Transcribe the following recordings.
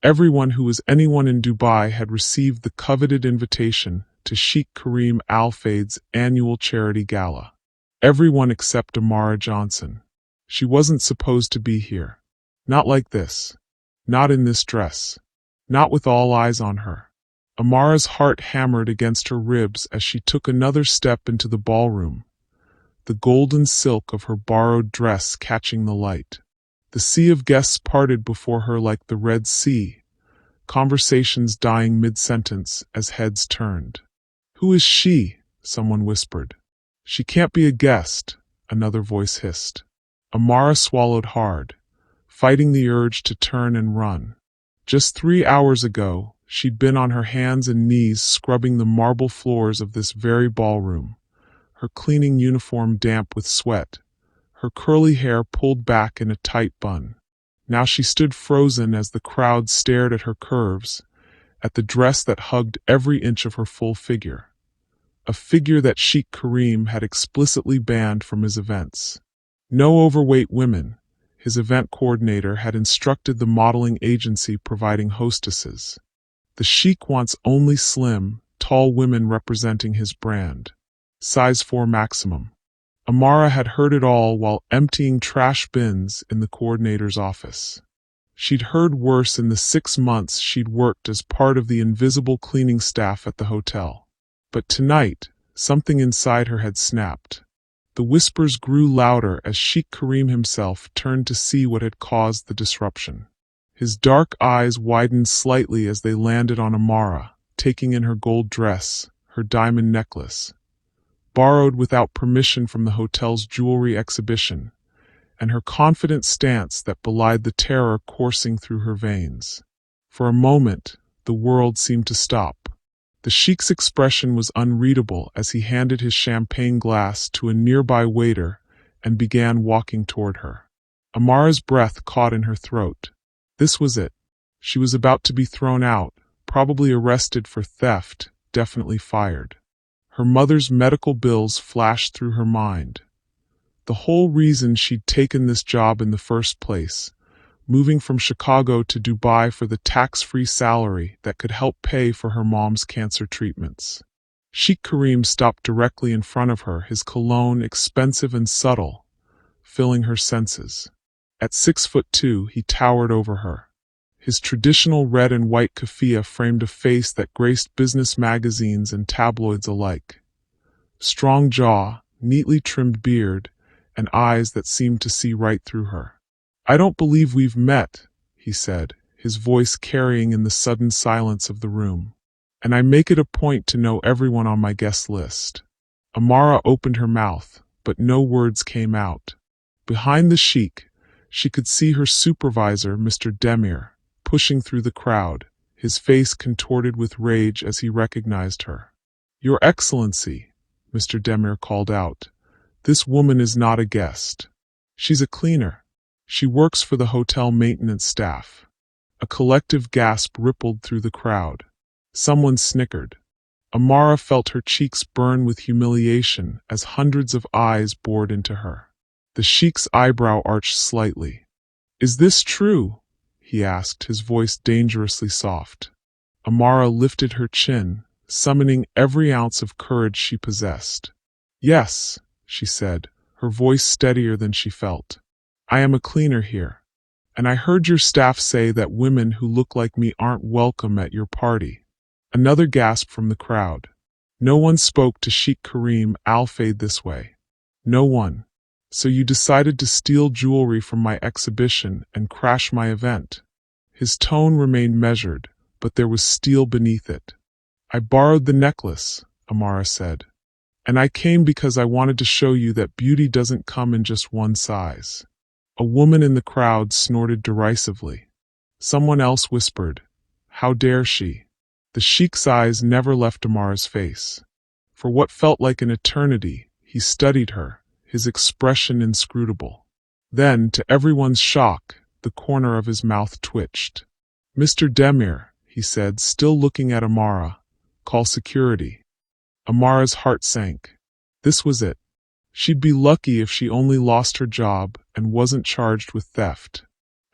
Everyone who was anyone in Dubai had received the coveted invitation to Sheikh Karim Al-Fayeed's annual charity gala. Everyone except Amara Johnson. She wasn't supposed to be here. Not like this. Not in this dress. Not with all eyes on her. Amara's heart hammered against her ribs as she took another step into the ballroom, the golden silk of her borrowed dress catching the light. The sea of guests parted before her like the Red Sea, conversations dying mid-sentence as heads turned. "Who is she?" someone whispered. "She can't be a guest," another voice hissed. Amara swallowed hard, fighting the urge to turn and run. Just 3 hours ago, she'd been on her hands and knees scrubbing the marble floors of this very ballroom, her cleaning uniform damp with sweat, her curly hair pulled back in a tight bun. Now she stood frozen as the crowd stared at her curves, at the dress that hugged every inch of her full figure. A figure that Sheikh Karim had explicitly banned from his events. No overweight women, his event coordinator had instructed the modeling agency providing hostesses. The Sheikh wants only slim, tall women representing his brand. Size 4 maximum. Amara had heard it all while emptying trash bins in the coordinator's office. She'd heard worse in the 6 months she'd worked as part of the invisible cleaning staff at the hotel. But tonight, something inside her had snapped. The whispers grew louder as Sheikh Karim himself turned to see what had caused the disruption. His dark eyes widened slightly as they landed on Amara, taking in her gold dress, her diamond necklace, borrowed without permission from the hotel's jewelry exhibition, and her confident stance that belied the terror coursing through her veins. For a moment, the world seemed to stop. The Sheikh's expression was unreadable as he handed his champagne glass to a nearby waiter and began walking toward her. Amara's breath caught in her throat. This was it. She was about to be thrown out, probably arrested for theft, definitely fired. Her mother's medical bills flashed through her mind. The whole reason she'd taken this job in the first place, moving from Chicago to Dubai for the tax-free salary that could help pay for her mom's cancer treatments. Sheikh Karim stopped directly in front of her, his cologne expensive and subtle, filling her senses. At 6'2", he towered over her. His traditional red and white keffiyeh framed a face that graced business magazines and tabloids alike. Strong jaw, neatly trimmed beard, and eyes that seemed to see right through her. "I don't believe we've met," he said, his voice carrying in the sudden silence of the room. "And I make it a point to know everyone on my guest list." Amara opened her mouth, but no words came out. Behind the Sheikh, she could see her supervisor, Mr. Demir, pushing through the crowd, his face contorted with rage as he recognized her. "Your Excellency," Mr. Demir called out, "this woman is not a guest. She's a cleaner. She works for the hotel maintenance staff." A collective gasp rippled through the crowd. Someone snickered. Amara felt her cheeks burn with humiliation as hundreds of eyes bored into her. The Sheikh's eyebrow arched slightly. "Is this true?" he asked, his voice dangerously soft. Amara lifted her chin, summoning every ounce of courage she possessed. "Yes," she said, her voice steadier than she felt. "I am a cleaner here. And I heard your staff say that women who look like me aren't welcome at your party." Another gasp from the crowd. No one spoke to Sheikh Karim Al-Fayeed this way. No one. "So you decided to steal jewelry from my exhibition and crash my event." His tone remained measured, but there was steel beneath it. "I borrowed the necklace," Amara said. "And I came because I wanted to show you that beauty doesn't come in just one size." A woman in the crowd snorted derisively. Someone else whispered, "How dare she?" The Sheikh's eyes never left Amara's face. For what felt like an eternity, he studied her, his expression inscrutable. Then, to everyone's shock, the corner of his mouth twitched. "Mr. Demir," he said, still looking at Amara, "call security." Amara's heart sank. This was it. She'd be lucky if she only lost her job and wasn't charged with theft.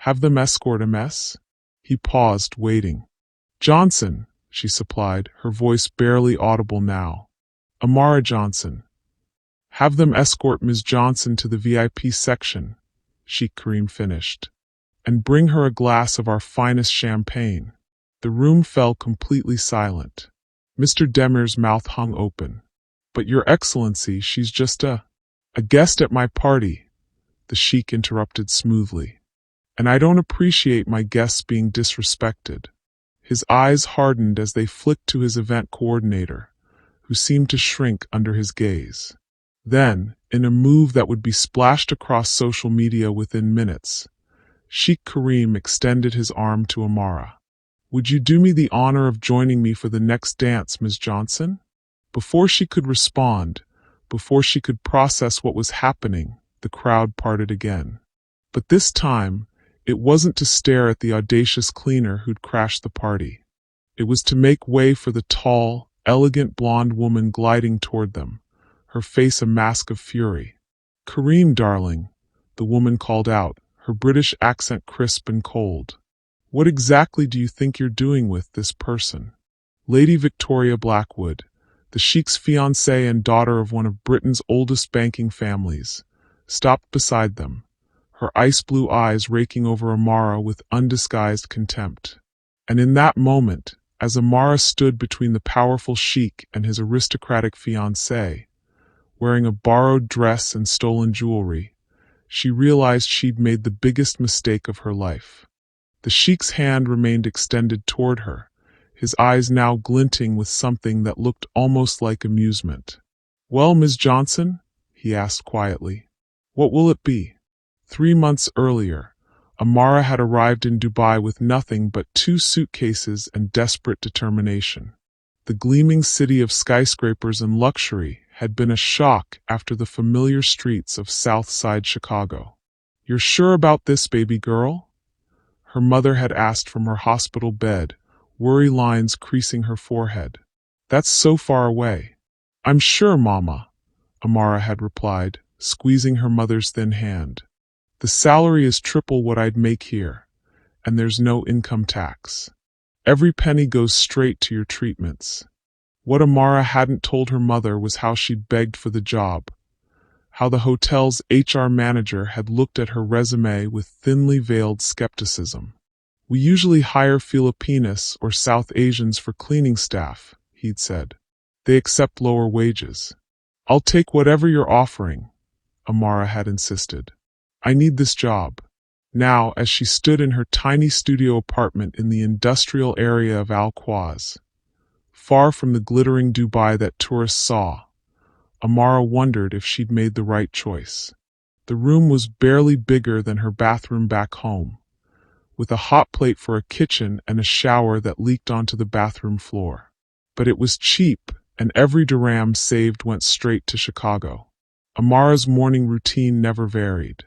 "Have them escort a mess?" He paused, waiting. Johnson, she supplied, her voice barely audible now. Amara Johnson. Have them escort Ms. Johnson to the VIP section, Sheikh Karim finished. And bring her a glass of our finest champagne. The room fell completely silent. Mr. Demir's mouth hung open. But Your Excellency, she's just a guest at my party, the Sheikh interrupted smoothly. And I don't appreciate my guests being disrespected. His eyes hardened as they flicked to his event coordinator, who seemed to shrink under his gaze. Then, in a move that would be splashed across social media within minutes, Sheikh Karim extended his arm to Amara. Would you do me the honor of joining me for the next dance, Ms. Johnson? Before she could respond, before she could process what was happening, the crowd parted again. But this time, it wasn't to stare at the audacious cleaner who'd crashed the party. It was to make way for the tall, elegant blonde woman gliding toward them, her face a mask of fury. Karim, darling, the woman called out, her British accent crisp and cold. What exactly do you think you're doing with this person? Lady Victoria Blackwood, the Sheikh's fiancée and daughter of one of Britain's oldest banking families, stopped beside them, her ice blue eyes raking over Amara with undisguised contempt. And in that moment, as Amara stood between the powerful Sheikh and his aristocratic fiancée, wearing a borrowed dress and stolen jewelry, she realized she'd made the biggest mistake of her life. The Sheikh's hand remained extended toward her, his eyes now glinting with something that looked almost like amusement. Well, Ms. Johnson, he asked quietly, what will it be? 3 months earlier, Amara had arrived in Dubai with nothing but 2 suitcases and desperate determination. The gleaming city of skyscrapers and luxury had been a shock after the familiar streets of South Side Chicago. You're sure about this, baby girl? Her mother had asked from her hospital bed, worry lines creasing her forehead. That's so far away. I'm sure, Mama, Amara had replied, squeezing her mother's thin hand. The salary is triple what I'd make here, and there's no income tax. Every penny goes straight to your treatments. What Amara hadn't told her mother was how she'd begged for the job, how the hotel's HR manager had looked at her resume with thinly veiled skepticism. We usually hire Filipinos or South Asians for cleaning staff, he'd said. They accept lower wages. I'll take whatever you're offering, Amara had insisted. I need this job. Now, as she stood in her tiny studio apartment in the industrial area of Al-Fayeed, far from the glittering Dubai that tourists saw, Amara wondered if she'd made the right choice. The room was barely bigger than her bathroom back home, with a hot plate for a kitchen and a shower that leaked onto the bathroom floor. But it was cheap, and every dirham saved went straight to Chicago. Amara's morning routine never varied.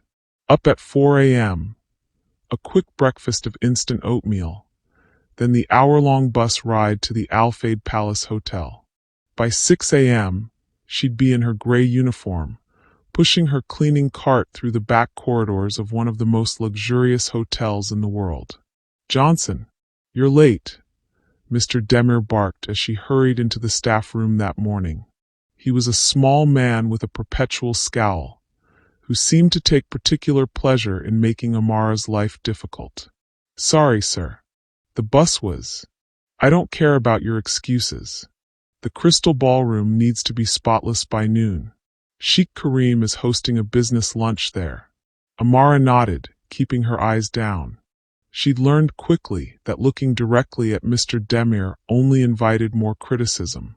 Up at 4 a.m., a quick breakfast of instant oatmeal, then the hour-long bus ride to the Al-Fayeed Palace Hotel. By 6 a.m., she'd be in her gray uniform, pushing her cleaning cart through the back corridors of one of the most luxurious hotels in the world. Johnson, you're late, Mr. Demir barked as she hurried into the staff room that morning. He was a small man with a perpetual scowl, who seemed to take particular pleasure in making Amara's life difficult. Sorry, sir. The bus was. I don't care about your excuses. The Crystal Ballroom needs to be spotless by noon. Sheikh Karim is hosting a business lunch there. Amara nodded, keeping her eyes down. She'd learned quickly that looking directly at Mr. Demir only invited more criticism.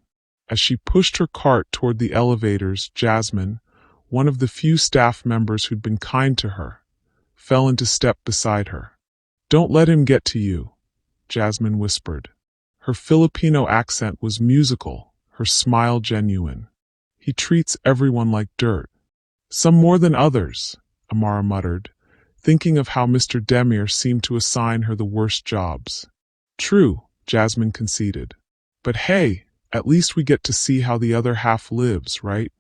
As she pushed her cart toward the elevators, Jasmine, one of the few staff members who'd been kind to her, fell into step beside her. Don't let him get to you, Jasmine whispered. Her Filipino accent was musical, her smile genuine. He treats everyone like dirt. Some more than others, Amara muttered, thinking of how Mr. Demir seemed to assign her the worst jobs. True, Jasmine conceded. But hey, at least we get to see how the other half lives, right?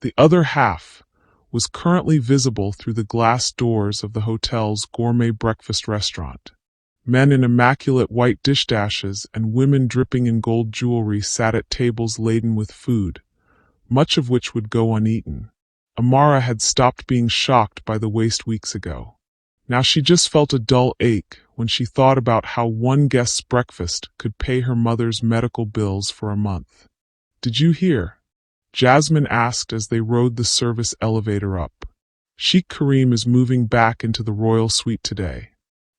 The other half was currently visible through the glass doors of the hotel's gourmet breakfast restaurant. Men in immaculate white dish dashes and women dripping in gold jewelry sat at tables laden with food, much of which would go uneaten. Amara had stopped being shocked by the waste weeks ago. Now she just felt a dull ache when she thought about how one guest's breakfast could pay her mother's medical bills for a month. "Did you hear?" Jasmine asked as they rode the service elevator up. "Sheikh Karim is moving back into the royal suite today.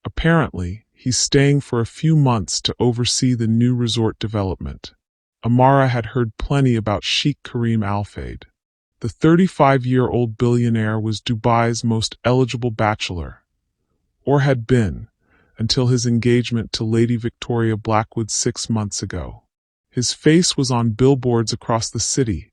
Apparently, he's staying for a few months to oversee the new resort development." Amara had heard plenty about Sheikh Karim Al-Fayeed. The 35-year-old billionaire was Dubai's most eligible bachelor, or had been, until his engagement to Lady Victoria Blackwood 6 months ago. His face was on billboards across the city,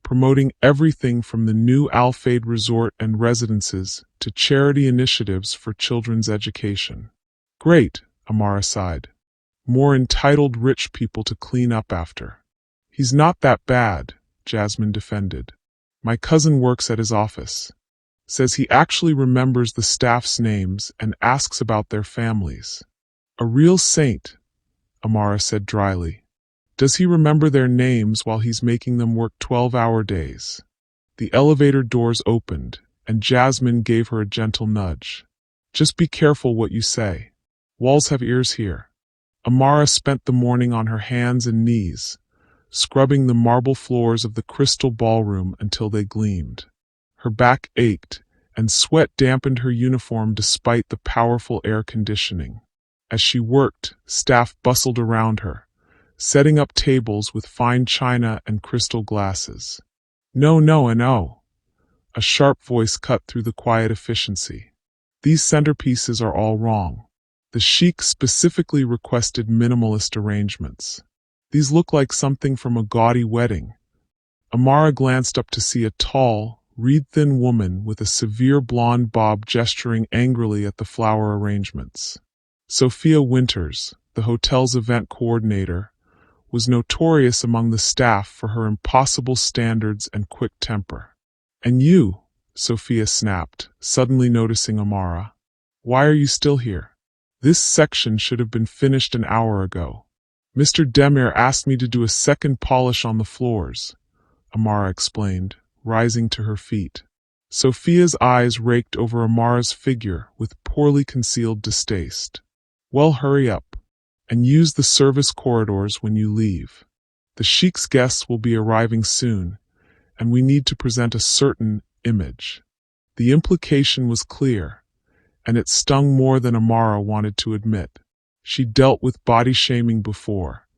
promoting everything from the new Al-Fayeed resort and residences to charity initiatives for children's education. "Great," Amara sighed. "More entitled rich people to clean up after." "He's not that bad," Jasmine defended. "My cousin works at his office. Says he actually remembers the staff's names and asks about their families." "A real saint," Amara said dryly. "Does he remember their names while he's making them work 12-hour days?" The elevator doors opened, and Jasmine gave her a gentle nudge. "Just be careful what you say. Walls have ears here." Amara spent the morning on her hands and knees, scrubbing the marble floors of the crystal ballroom until they gleamed. Her back ached, and sweat dampened her uniform despite the powerful air conditioning. As she worked, staff bustled around her, setting up tables with fine china and crystal glasses. "No, no, and no," a sharp voice cut through the quiet efficiency. "These centerpieces are all wrong. The sheikh specifically requested minimalist arrangements. These look like something from a gaudy wedding." Amara glanced up to see a tall, reed-thin woman with a severe blonde bob gesturing angrily at the flower arrangements. Sophia Winters, the hotel's event coordinator, was notorious among the staff for her impossible standards and quick temper. "And you," Sophia snapped, suddenly noticing Amara. "Why are you still here? This section should have been finished an hour ago." "Mr. Demir asked me to do a second polish on the floors," Amara explained, rising to her feet. Sophia's eyes raked over Amara's figure with poorly concealed distaste. "Well, hurry up, and use the service corridors when you leave. The Sheikh's guests will be arriving soon, and we need to present a certain image." The implication was clear, and it stung more than Amara wanted to admit. She dealt with body shaming before,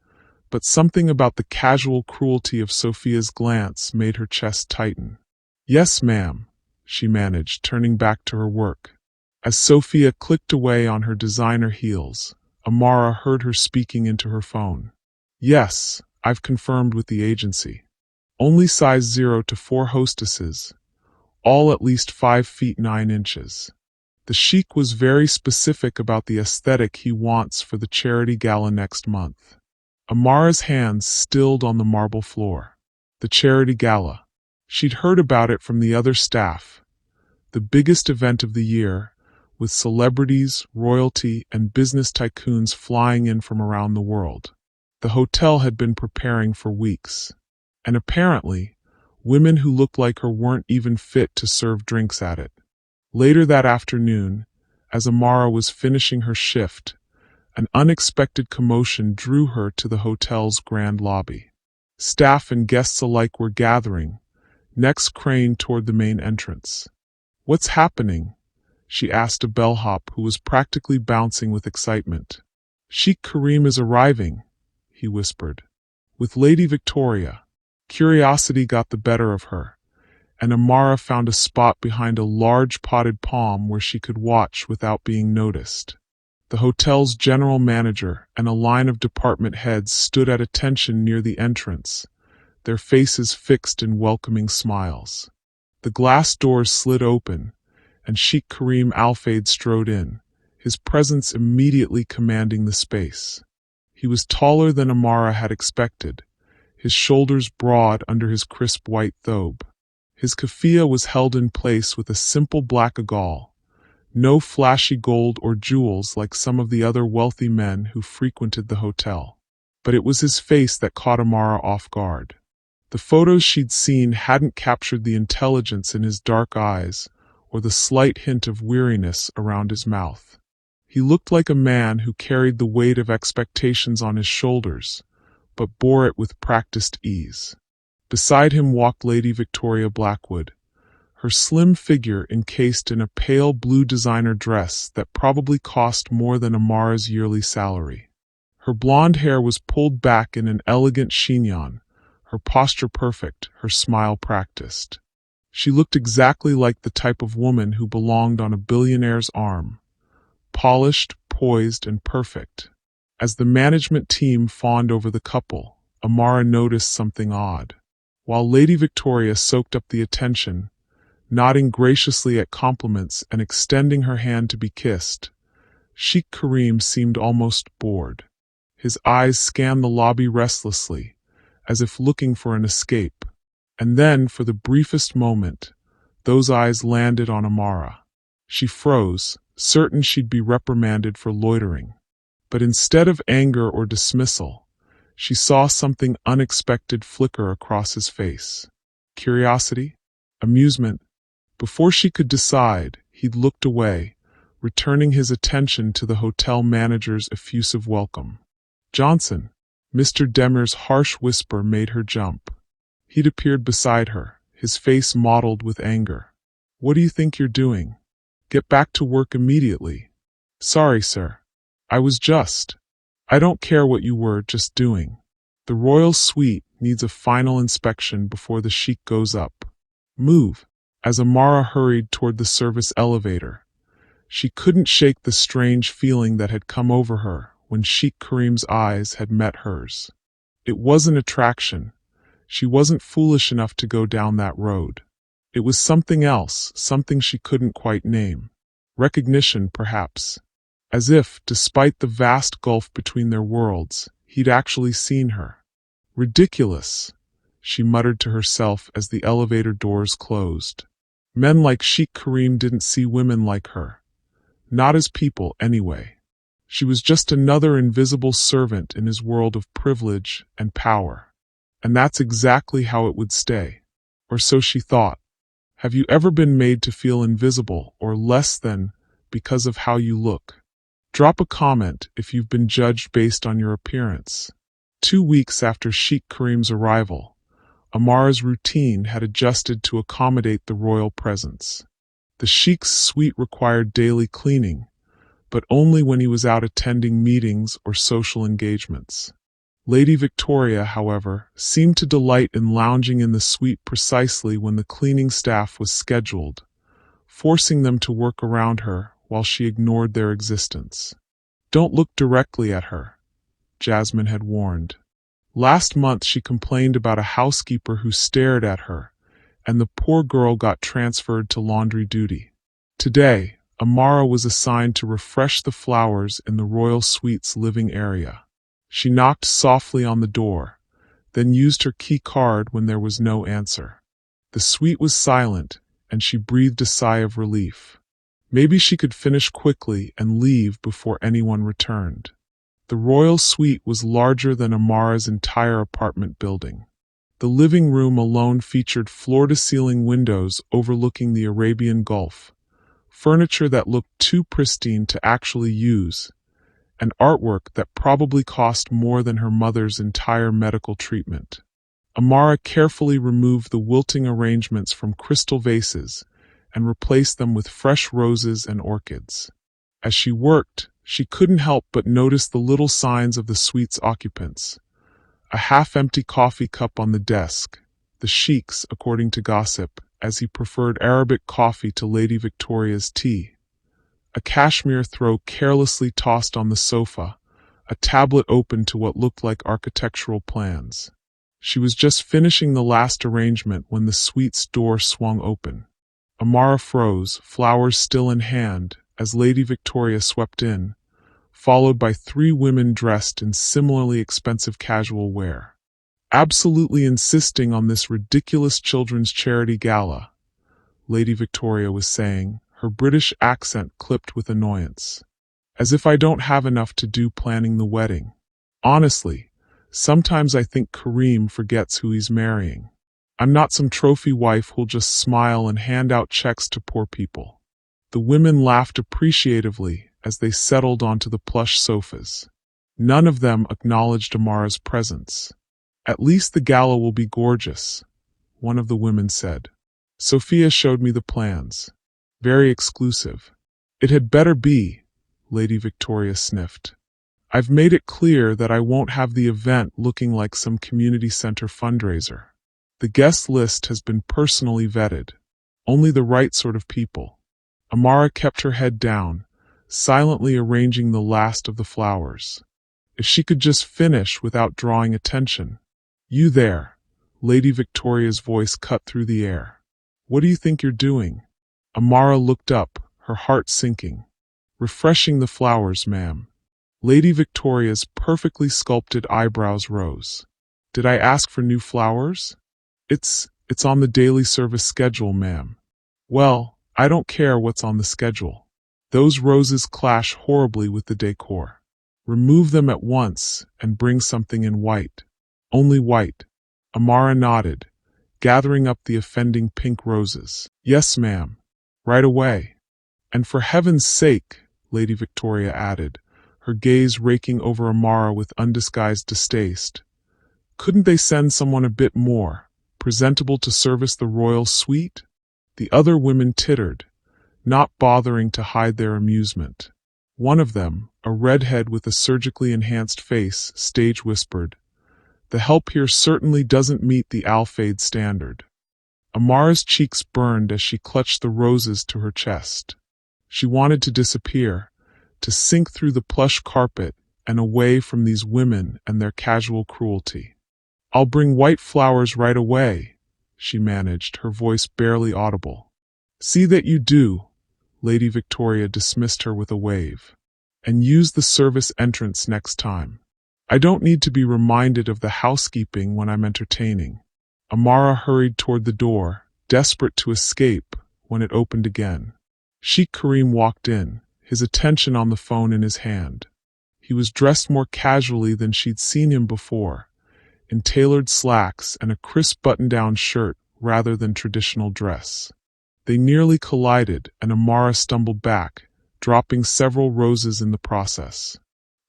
but something about the casual cruelty of Sophia's glance made her chest tighten. "Yes, ma'am," she managed, turning back to her work. As Sophia clicked away on her designer heels, Amara heard her speaking into her phone. "Yes, I've confirmed with the agency. Only size 0 to 4 hostesses, all at least 5 feet 9 inches. The sheikh was very specific about the aesthetic he wants for the charity gala next month." Amara's hands stilled on the marble floor. The charity gala. She'd heard about it from the other staff. The biggest event of the year, with celebrities, royalty, and business tycoons flying in from around the world. The hotel had been preparing for weeks. And apparently, women who looked like her weren't even fit to serve drinks at it. Later that afternoon, as Amara was finishing her shift, an unexpected commotion drew her to the hotel's grand lobby. Staff and guests alike were gathering, necks craned toward the main entrance. "What's happening?" she asked a bellhop who was practically bouncing with excitement. "Sheikh Karim is arriving," he whispered. "With Lady Victoria." Curiosity got the better of her, and Amara found a spot behind a large potted palm where she could watch without being noticed. The hotel's general manager and a line of department heads stood at attention near the entrance, their faces fixed in welcoming smiles. The glass doors slid open, and Sheikh Karim Al-Fayeed strode in, his presence immediately commanding the space. He was taller than Amara had expected, his shoulders broad under his crisp white thobe. His keffiyeh was held in place with a simple black agal, No flashy gold or jewels like some of the other wealthy men who frequented the hotel. But it was his face that caught Amara off guard. The photos she'd seen hadn't captured the intelligence in his dark eyes or the slight hint of weariness around his mouth. He looked like a man who carried the weight of expectations on his shoulders, but bore it with practiced ease. Beside him walked Lady Victoria Blackwood, her slim figure encased in a pale blue designer dress that probably cost more than Amara's yearly salary. Her blonde hair was pulled back in an elegant chignon, her posture perfect, her smile practiced. She looked exactly like the type of woman who belonged on a billionaire's arm, polished, poised, and perfect. As the management team fawned over the couple, Amara noticed something odd. While Lady Victoria soaked up the attention, nodding graciously at compliments and extending her hand to be kissed, Sheikh Karim seemed almost bored. His eyes scanned the lobby restlessly, as if looking for an escape. And then, for the briefest moment, those eyes landed on Amara. She froze, certain she'd be reprimanded for loitering. But instead of anger or dismissal, she saw something unexpected flicker across his face. Curiosity? Amusement? Before she could decide, he'd looked away, returning his attention to the hotel manager's effusive welcome. "Johnson," Mr. Demir's harsh whisper made her jump. He'd appeared beside her, his face mottled with anger. "What do you think you're doing? Get back to work immediately." "Sorry, sir. I was just. I don't care what you were just doing. The royal suite needs a final inspection before the sheik goes up. Move." As Amara hurried toward the service elevator, she couldn't shake the strange feeling that had come over her when Sheikh Karim's eyes had met hers. It wasn't attraction. She wasn't foolish enough to go down that road. It was something else, something she couldn't quite name. Recognition, perhaps. As if, despite the vast gulf between their worlds, he'd actually seen her. Ridiculous, she muttered to herself as the elevator doors closed. Men like Sheikh Karim didn't see women like her. Not as people, anyway. She was just another invisible servant in his world of privilege and power. And that's exactly how it would stay. Or so she thought. Have you ever been made to feel invisible or less than because of how you look? Drop a comment if you've been judged based on your appearance. 2 weeks after Sheikh Karim's arrival, Amara's routine had adjusted to accommodate the royal presence. The Sheikh's suite required daily cleaning, but only when he was out attending meetings or social engagements. Lady Victoria, however, seemed to delight in lounging in the suite precisely when the cleaning staff was scheduled, forcing them to work around her while she ignored their existence. "Don't look directly at her," Jasmine had warned. Last month she complained about a housekeeper who stared at her, and the poor girl got transferred to laundry duty. Today, Amara was assigned to refresh the flowers in the royal suite's living area. She knocked softly on the door, then used her key card when there was no answer. The suite was silent, and she breathed a sigh of relief. Maybe she could finish quickly and leave before anyone returned. The royal suite was larger than Amara's entire apartment building. The living room alone featured floor-to-ceiling windows overlooking the Arabian Gulf, furniture that looked too pristine to actually use, and artwork that probably cost more than her mother's entire medical treatment. Amara carefully removed the wilting arrangements from crystal vases and replaced them with fresh roses and orchids. As she worked, she couldn't help but notice the little signs of the suite's occupants. A half-empty coffee cup on the desk, the Sheikh's, according to gossip, as he preferred Arabic coffee to Lady Victoria's tea. A cashmere throw carelessly tossed on the sofa, a tablet open to what looked like architectural plans. She was just finishing the last arrangement when the suite's door swung open. Amara froze, flowers still in hand, as Lady Victoria swept in, followed by 3 women dressed in similarly expensive casual wear. Absolutely insisting on this ridiculous children's charity gala, Lady Victoria was saying, her British accent clipped with annoyance. As if I don't have enough to do planning the wedding. Honestly, sometimes I think Kareem forgets who he's marrying. I'm not some trophy wife who'll just smile and hand out checks to poor people. The women laughed appreciatively as they settled onto the plush sofas. None of them acknowledged Amara's presence. At least the gala will be gorgeous, one of the women said. Sophia showed me the plans. Very exclusive. It had better be, Lady Victoria sniffed. I've made it clear that I won't have the event looking like some community center fundraiser. The guest list has been personally vetted. Only the right sort of people. Amara kept her head down, silently arranging the last of the flowers. If she could just finish without drawing attention. You there, Lady Victoria's voice cut through the air. What do you think you're doing? Amara looked up, her heart sinking. Refreshing the flowers, ma'am. Lady Victoria's perfectly sculpted eyebrows rose. Did I ask for new flowers? It's on the daily service schedule, ma'am. Well, I don't care what's on the schedule. Those roses clash horribly with the decor. Remove them at once and bring something in white. Only white. Amara nodded, gathering up the offending pink roses. Yes, ma'am. Right away. And for heaven's sake, Lady Victoria added, her gaze raking over Amara with undisguised distaste. Couldn't they send someone a bit more presentable to service the royal suite? The other women tittered, not bothering to hide their amusement. One of them, a redhead with a surgically enhanced face, stage whispered, "The help here certainly doesn't meet the Al-Fayeed standard." Amara's cheeks burned as she clutched the roses to her chest. She wanted to disappear, to sink through the plush carpet and away from these women and their casual cruelty. "I'll bring white flowers right away," she managed, her voice barely audible. "See that you do," Lady Victoria dismissed her with a wave. "And use the service entrance next time. I don't need to be reminded of the housekeeping when I'm entertaining." Amara hurried toward the door, desperate to escape, when it opened again. Sheikh Kareem walked in, his attention on the phone in his hand. He was dressed more casually than she'd seen him before, in tailored slacks and a crisp button-down shirt rather than traditional dress. They nearly collided, and Amara stumbled back, dropping several roses in the process.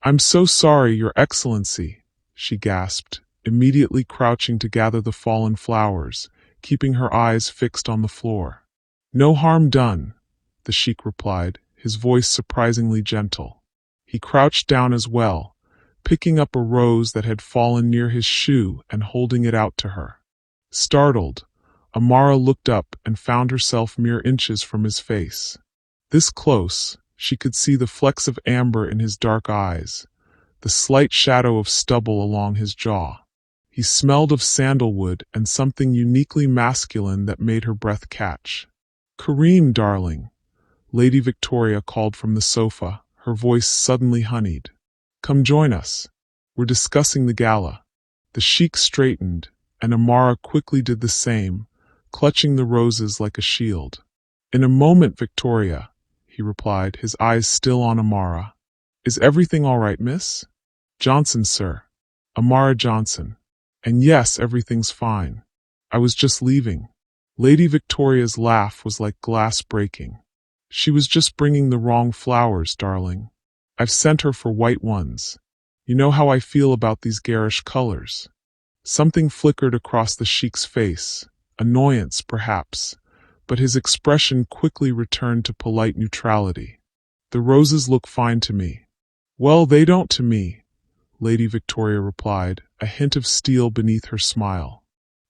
"I'm so sorry, Your Excellency," she gasped, immediately crouching to gather the fallen flowers, keeping her eyes fixed on the floor. "No harm done," the sheik replied, his voice surprisingly gentle. He crouched down as well, picking up a rose that had fallen near his shoe and holding it out to her. Startled, Amara looked up and found herself mere inches from his face. This close, she could see the flecks of amber in his dark eyes, the slight shadow of stubble along his jaw. He smelled of sandalwood and something uniquely masculine that made her breath catch. "Kareem, darling," Lady Victoria called from the sofa, her voice suddenly honeyed. "Come join us. We're discussing the gala." The sheik straightened, and Amara quickly did the same, clutching the roses like a shield. "In a moment, Victoria," he replied, his eyes still on Amara. "Is everything all right, miss?" "Johnson, sir. Amara Johnson. And yes, everything's fine. I was just leaving." Lady Victoria's laugh was like glass breaking. "She was just bringing the wrong flowers, darling. I've sent her for white ones. You know how I feel about these garish colors." Something flickered across the sheik's face, annoyance perhaps, but his expression quickly returned to polite neutrality. "The roses look fine to me." "Well, they don't to me," Lady Victoria replied, a hint of steel beneath her smile.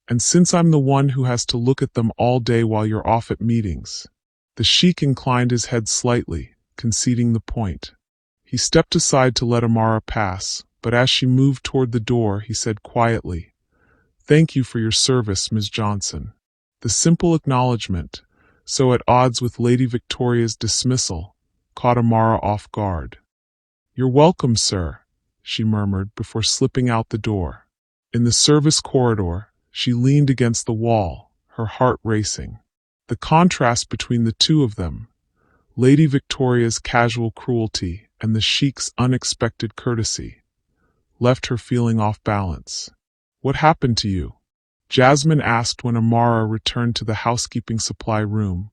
"And since I'm the one who has to look at them all day while you're off at meetings." The sheik inclined his head slightly, conceding the point. He stepped aside to let Amara pass, but as she moved toward the door, he said quietly, "Thank you for your service, Ms. Johnson." The simple acknowledgement, so at odds with Lady Victoria's dismissal, caught Amara off guard. "You're welcome, sir," she murmured before slipping out the door. In the service corridor, she leaned against the wall, her heart racing. The contrast between the two of them, Lady Victoria's casual cruelty and the Sheikh's unexpected courtesy left her feeling off balance. "What happened to you?" Jasmine asked when Amara returned to the housekeeping supply room,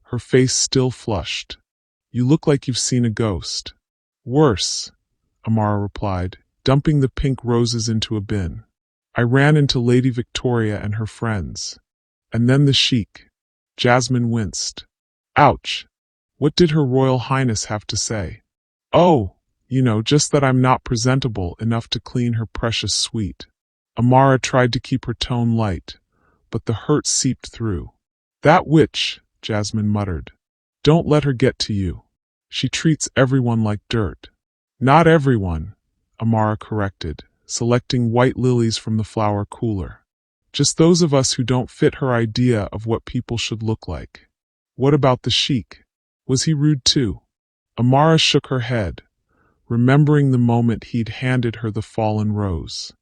her face still flushed. "You look like you've seen a ghost." "Worse," Amara replied, dumping the pink roses into a bin. "I ran into Lady Victoria and her friends. And then the Sheikh." Jasmine winced. "Ouch. What did Her Royal Highness have to say?" "Oh, just that I'm not presentable enough to clean her precious suite." Amara tried to keep her tone light, but the hurt seeped through. "That witch," Jasmine muttered. "Don't let her get to you. She treats everyone like dirt." "Not everyone," Amara corrected, selecting white lilies from the flower cooler. "Just those of us who don't fit her idea of what people should look like." "What about the Sheikh? Was he rude too?" Amara shook her head, remembering the moment he'd handed her the fallen rose.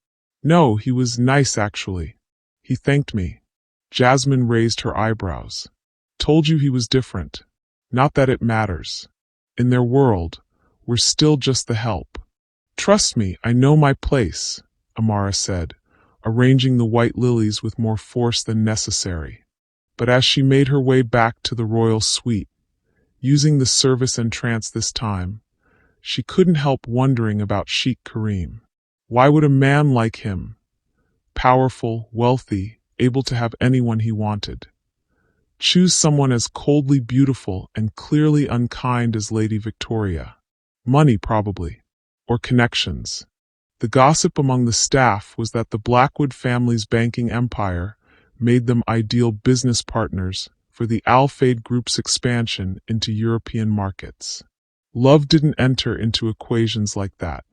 "No, he was nice actually. He thanked me." Jasmine raised her eyebrows. "Told you he was different. Not that it matters. In their world, we're still just the help." "Trust me, I know my place," Amara said, arranging the white lilies with more force than necessary. But as she made her way back to the royal suite, using the service entrance this time, she couldn't help wondering about Sheikh Karim. Why would a man like him, powerful, wealthy, able to have anyone he wanted, choose someone as coldly beautiful and clearly unkind as Lady Victoria? Money, probably. Or connections. The gossip among the staff was that the Blackwood family's banking empire made them ideal business partners for the Al-Fayeed Group's expansion into European markets. Love didn't enter into equations like that.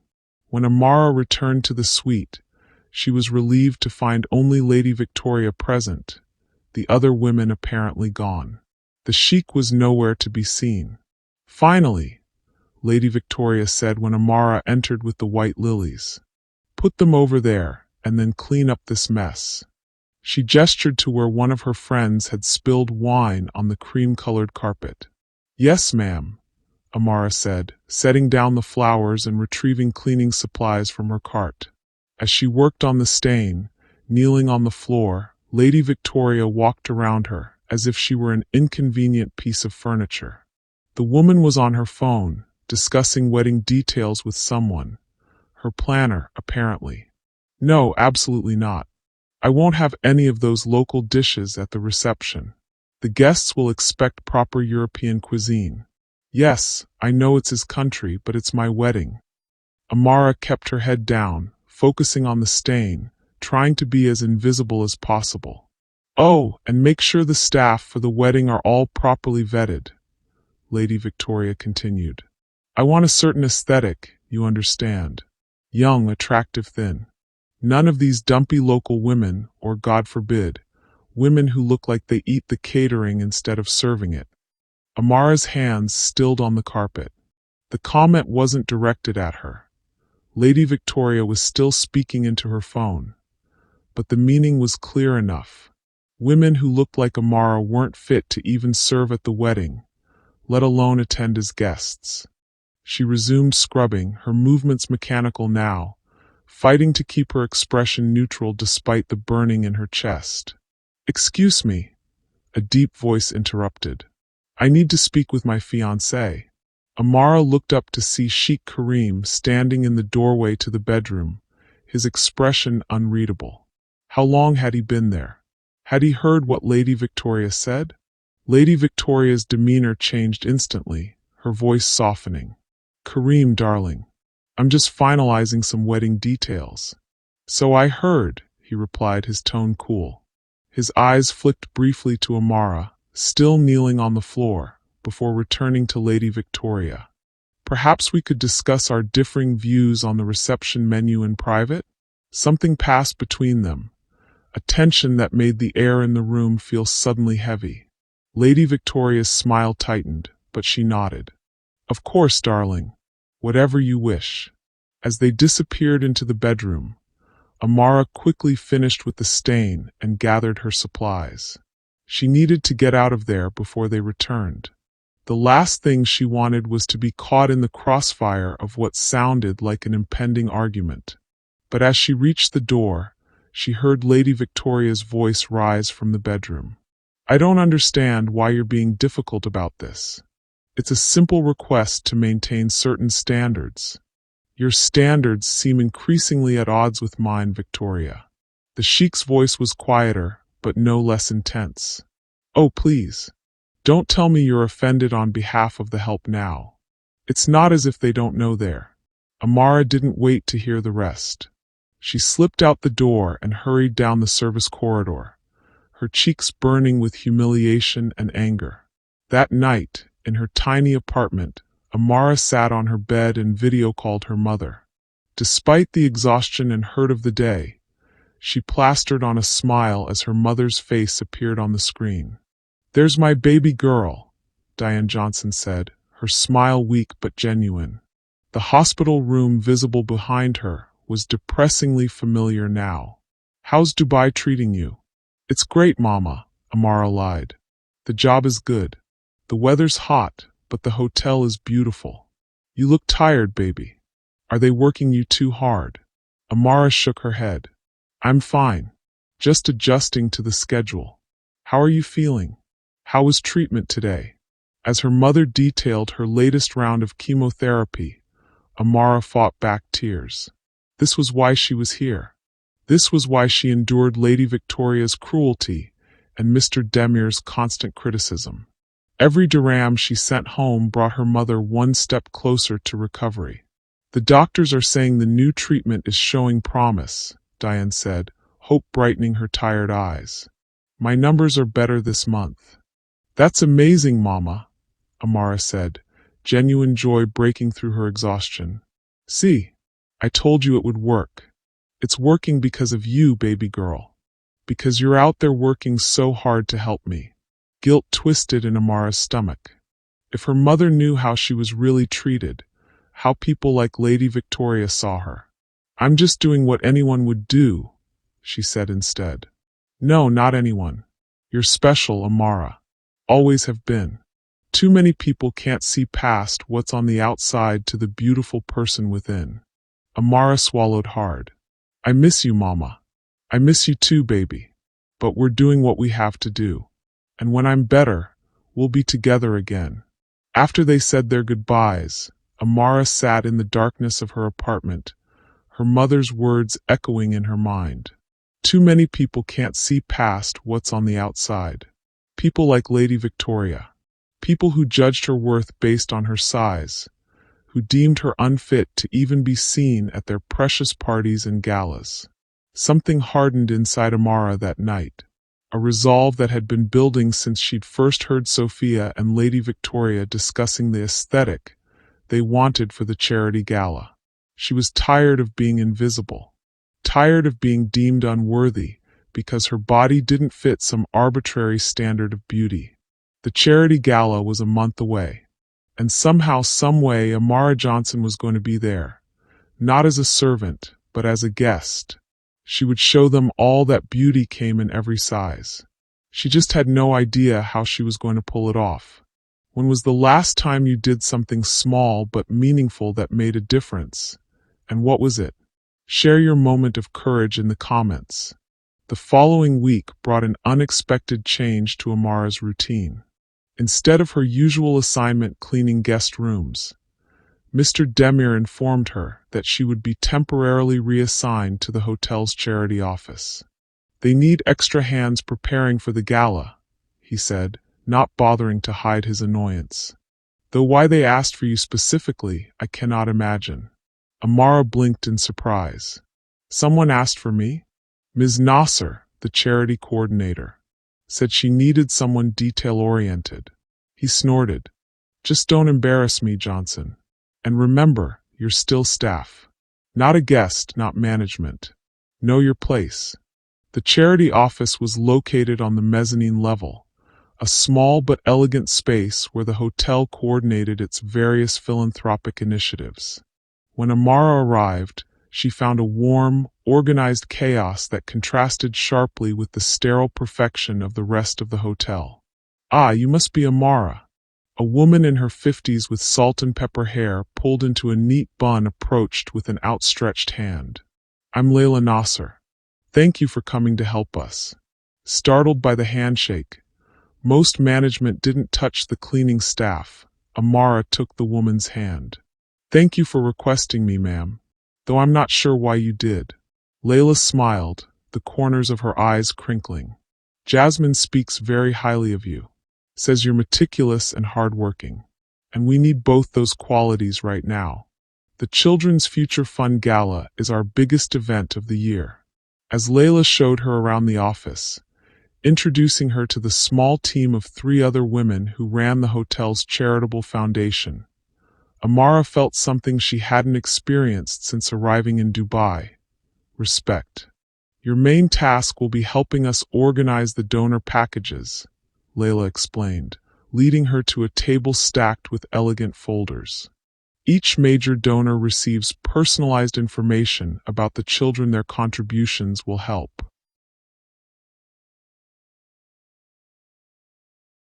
When Amara returned to the suite, she was relieved to find only Lady Victoria present, the other women apparently gone. The Sheikh was nowhere to be seen. "Finally," Lady Victoria said when Amara entered with the white lilies. "Put them over there, and then clean up this mess." She gestured to where one of her friends had spilled wine on the cream-colored carpet. "Yes, ma'am," Amara said, setting down the flowers and retrieving cleaning supplies from her cart. As she worked on the stain, kneeling on the floor, Lady Victoria walked around her as if she were an inconvenient piece of furniture. The woman was on her phone, discussing wedding details with someone. Her planner, apparently. "No, absolutely not. I won't have any of those local dishes at the reception. The guests will expect proper European cuisine." "Yes, I know it's his country, but it's my wedding." Amara kept her head down, focusing on the stain, trying to be as invisible as possible. "Oh, and make sure the staff for the wedding are all properly vetted," Lady Victoria continued. "I want a certain aesthetic, you understand. Young, attractive, thin. None of these dumpy local women, or God forbid, women who look like they eat the catering instead of serving it." Amara's hands stilled on the carpet. The comment wasn't directed at her. Lady Victoria was still speaking into her phone. But the meaning was clear enough. Women who looked like Amara weren't fit to even serve at the wedding, let alone attend as guests. She resumed scrubbing, her movements mechanical now, fighting to keep her expression neutral despite the burning in her chest. "Excuse me," a deep voice interrupted. "I need to speak with my fiancé." Amara looked up to see Sheikh Karim standing in the doorway to the bedroom, his expression unreadable. How long had he been there? Had he heard what Lady Victoria said? Lady Victoria's demeanor changed instantly, her voice softening. "Karim, darling, I'm just finalizing some wedding details." "So I heard," he replied, his tone cool. His eyes flicked briefly to Amara, still kneeling on the floor, before returning to Lady Victoria. "Perhaps we could discuss our differing views on the reception menu in private?" Something passed between them, a tension that made the air in the room feel suddenly heavy. Lady Victoria's smile tightened, but she nodded. "Of course, darling. Whatever you wish." As they disappeared into the bedroom, Amara quickly finished with the stain and gathered her supplies. She needed to get out of there before they returned. The last thing she wanted was to be caught in the crossfire of what sounded like an impending argument. But as she reached the door, she heard Lady Victoria's voice rise from the bedroom. "I don't understand why you're being difficult about this. It's a simple request to maintain certain standards." "Your standards seem increasingly at odds with mine, Victoria." The Sheikh's voice was quieter, but no less intense. "Oh, please. Don't tell me you're offended on behalf of the help now. It's not as if they don't know there." Amara didn't wait to hear the rest. She slipped out the door and hurried down the service corridor, her cheeks burning with humiliation and anger. That night, in her tiny apartment, Amara sat on her bed and video called her mother. Despite the exhaustion and hurt of the day, she plastered on a smile as her mother's face appeared on the screen. "There's my baby girl," Diane Johnson said, her smile weak but genuine. The hospital room visible behind her was depressingly familiar now. "How's Dubai treating you?" "It's great, Mama," Amara lied. "The job is good. The weather's hot, but the hotel is beautiful. You look tired, baby. Are they working you too hard?" Amara shook her head. "I'm fine. Just adjusting to the schedule. How are you feeling? How was treatment today?" As her mother detailed her latest round of chemotherapy, Amara fought back tears. This was why she was here. This was why she endured Lady Victoria's cruelty and Mr. Demir's constant criticism. Every dirham she sent home brought her mother one step closer to recovery. "The doctors are saying the new treatment is showing promise," Diane said, hope brightening her tired eyes. "My numbers are better this month." "That's amazing, Mama," Amara said, genuine joy breaking through her exhaustion. "See, I told you it would work. It's working because of you, baby girl. Because you're out there working so hard to help me." Guilt twisted in Amara's stomach. If her mother knew how she was really treated, how people like Lady Victoria saw her. "I'm just doing what anyone would do," she said instead. "No, not anyone. You're special, Amara. Always have been. Too many people can't see past what's on the outside to the beautiful person within." Amara swallowed hard. "I miss you, Mama. I miss you too, baby. But we're doing what we have to do. And when I'm better, we'll be together again." After they said their goodbyes, Amara sat in the darkness of her apartment, her mother's words echoing in her mind. Too many people can't see past what's on the outside. People like Lady Victoria. People who judged her worth based on her size, who deemed her unfit to even be seen at their precious parties and galas. Something hardened inside Amara that night, a resolve that had been building since she'd first heard Sophia and Lady Victoria discussing the aesthetic they wanted for the charity gala. She was tired of being invisible, tired of being deemed unworthy because her body didn't fit some arbitrary standard of beauty. The charity gala was a month away, and somehow, someway, Amara Johnson was going to be there, not as a servant, but as a guest. She would show them all that beauty came in every size. She just had no idea how she was going to pull it off. When was the last time you did something small but meaningful that made a difference? And what was it? Share your moment of courage in the comments. The following week brought an unexpected change to Amara's routine. Instead of her usual assignment cleaning guest rooms, Mr. Demir informed her that she would be temporarily reassigned to the hotel's charity office. "They need extra hands preparing for the gala," he said, not bothering to hide his annoyance. "Though why they asked for you specifically, I cannot imagine." Amara blinked in surprise. "Someone asked for me?" Ms. Nasser, the charity coordinator, said she needed someone detail-oriented. He snorted. "Just don't embarrass me, Johnson. And remember, you're still staff. Not a guest, not management. Know your place." The charity office was located on the mezzanine level, a small but elegant space where the hotel coordinated its various philanthropic initiatives. When Amara arrived, she found a warm, organized chaos that contrasted sharply with the sterile perfection of the rest of the hotel. "Ah, you must be Amara. A woman in her 50s with salt and pepper hair pulled into a neat bun approached with an outstretched hand. "I'm Layla Nasser. Thank you for coming to help us." Startled by the handshake, most management didn't touch the cleaning staff. Amara took the woman's hand. "Thank you for requesting me, ma'am, though I'm not sure why you did." Layla smiled, the corners of her eyes crinkling. "Jasmine speaks very highly of you. Says you're meticulous and hardworking. And we need both those qualities right now. The Children's Future Fund Gala is our biggest event of the year." As Layla showed her around the office, introducing her to the small team of 3 other women who ran the hotel's charitable foundation, Amara felt something she hadn't experienced since arriving in Dubai: respect. "Your main task will be helping us organize the donor packages," Layla explained, leading her to a table stacked with elegant folders. "Each major donor receives personalized information about the children their contributions will help."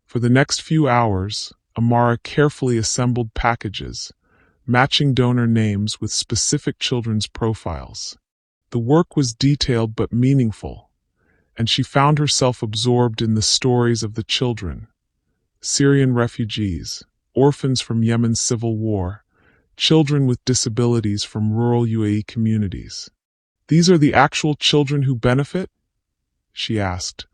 For the next few hours, Amara carefully assembled packages, matching donor names with specific children's profiles. The work was detailed but meaningful, and she found herself absorbed in the stories of the children: Syrian refugees, orphans from Yemen's civil war, children with disabilities from rural UAE communities. "These are the actual children who benefit?" she asked,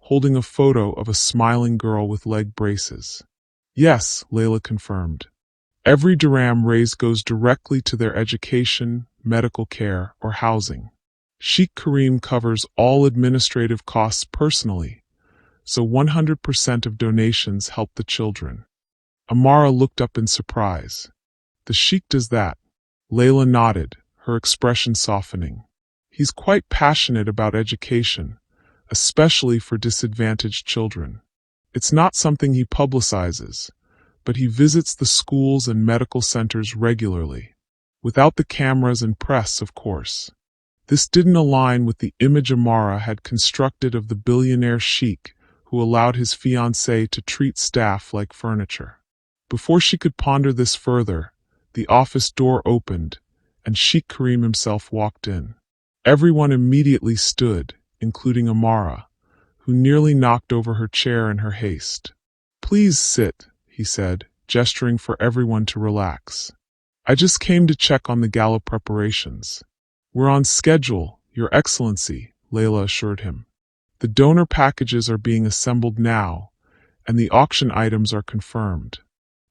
holding a photo of a smiling girl with leg braces. "Yes," Layla confirmed. "Every dirham raised goes directly to their education, medical care, or housing. Sheikh Karim covers all administrative costs personally, so 100% of donations help the children." Amara looked up in surprise. "The Sheikh does that?" Layla nodded, her expression softening. "He's quite passionate about education, especially for disadvantaged children. It's not something he publicizes, but he visits the schools and medical centers regularly. Without the cameras and press, of course." This didn't align with the image Amara had constructed of the billionaire sheikh who allowed his fiancée to treat staff like furniture. Before she could ponder this further, the office door opened, and Sheikh Karim himself walked in. Everyone immediately stood, including Amara, who nearly knocked over her chair in her haste. "Please sit," he said, gesturing for everyone to relax. "I just came to check on the gala preparations." "We're on schedule, Your Excellency," Layla assured him. "The donor packages are being assembled now, and the auction items are confirmed."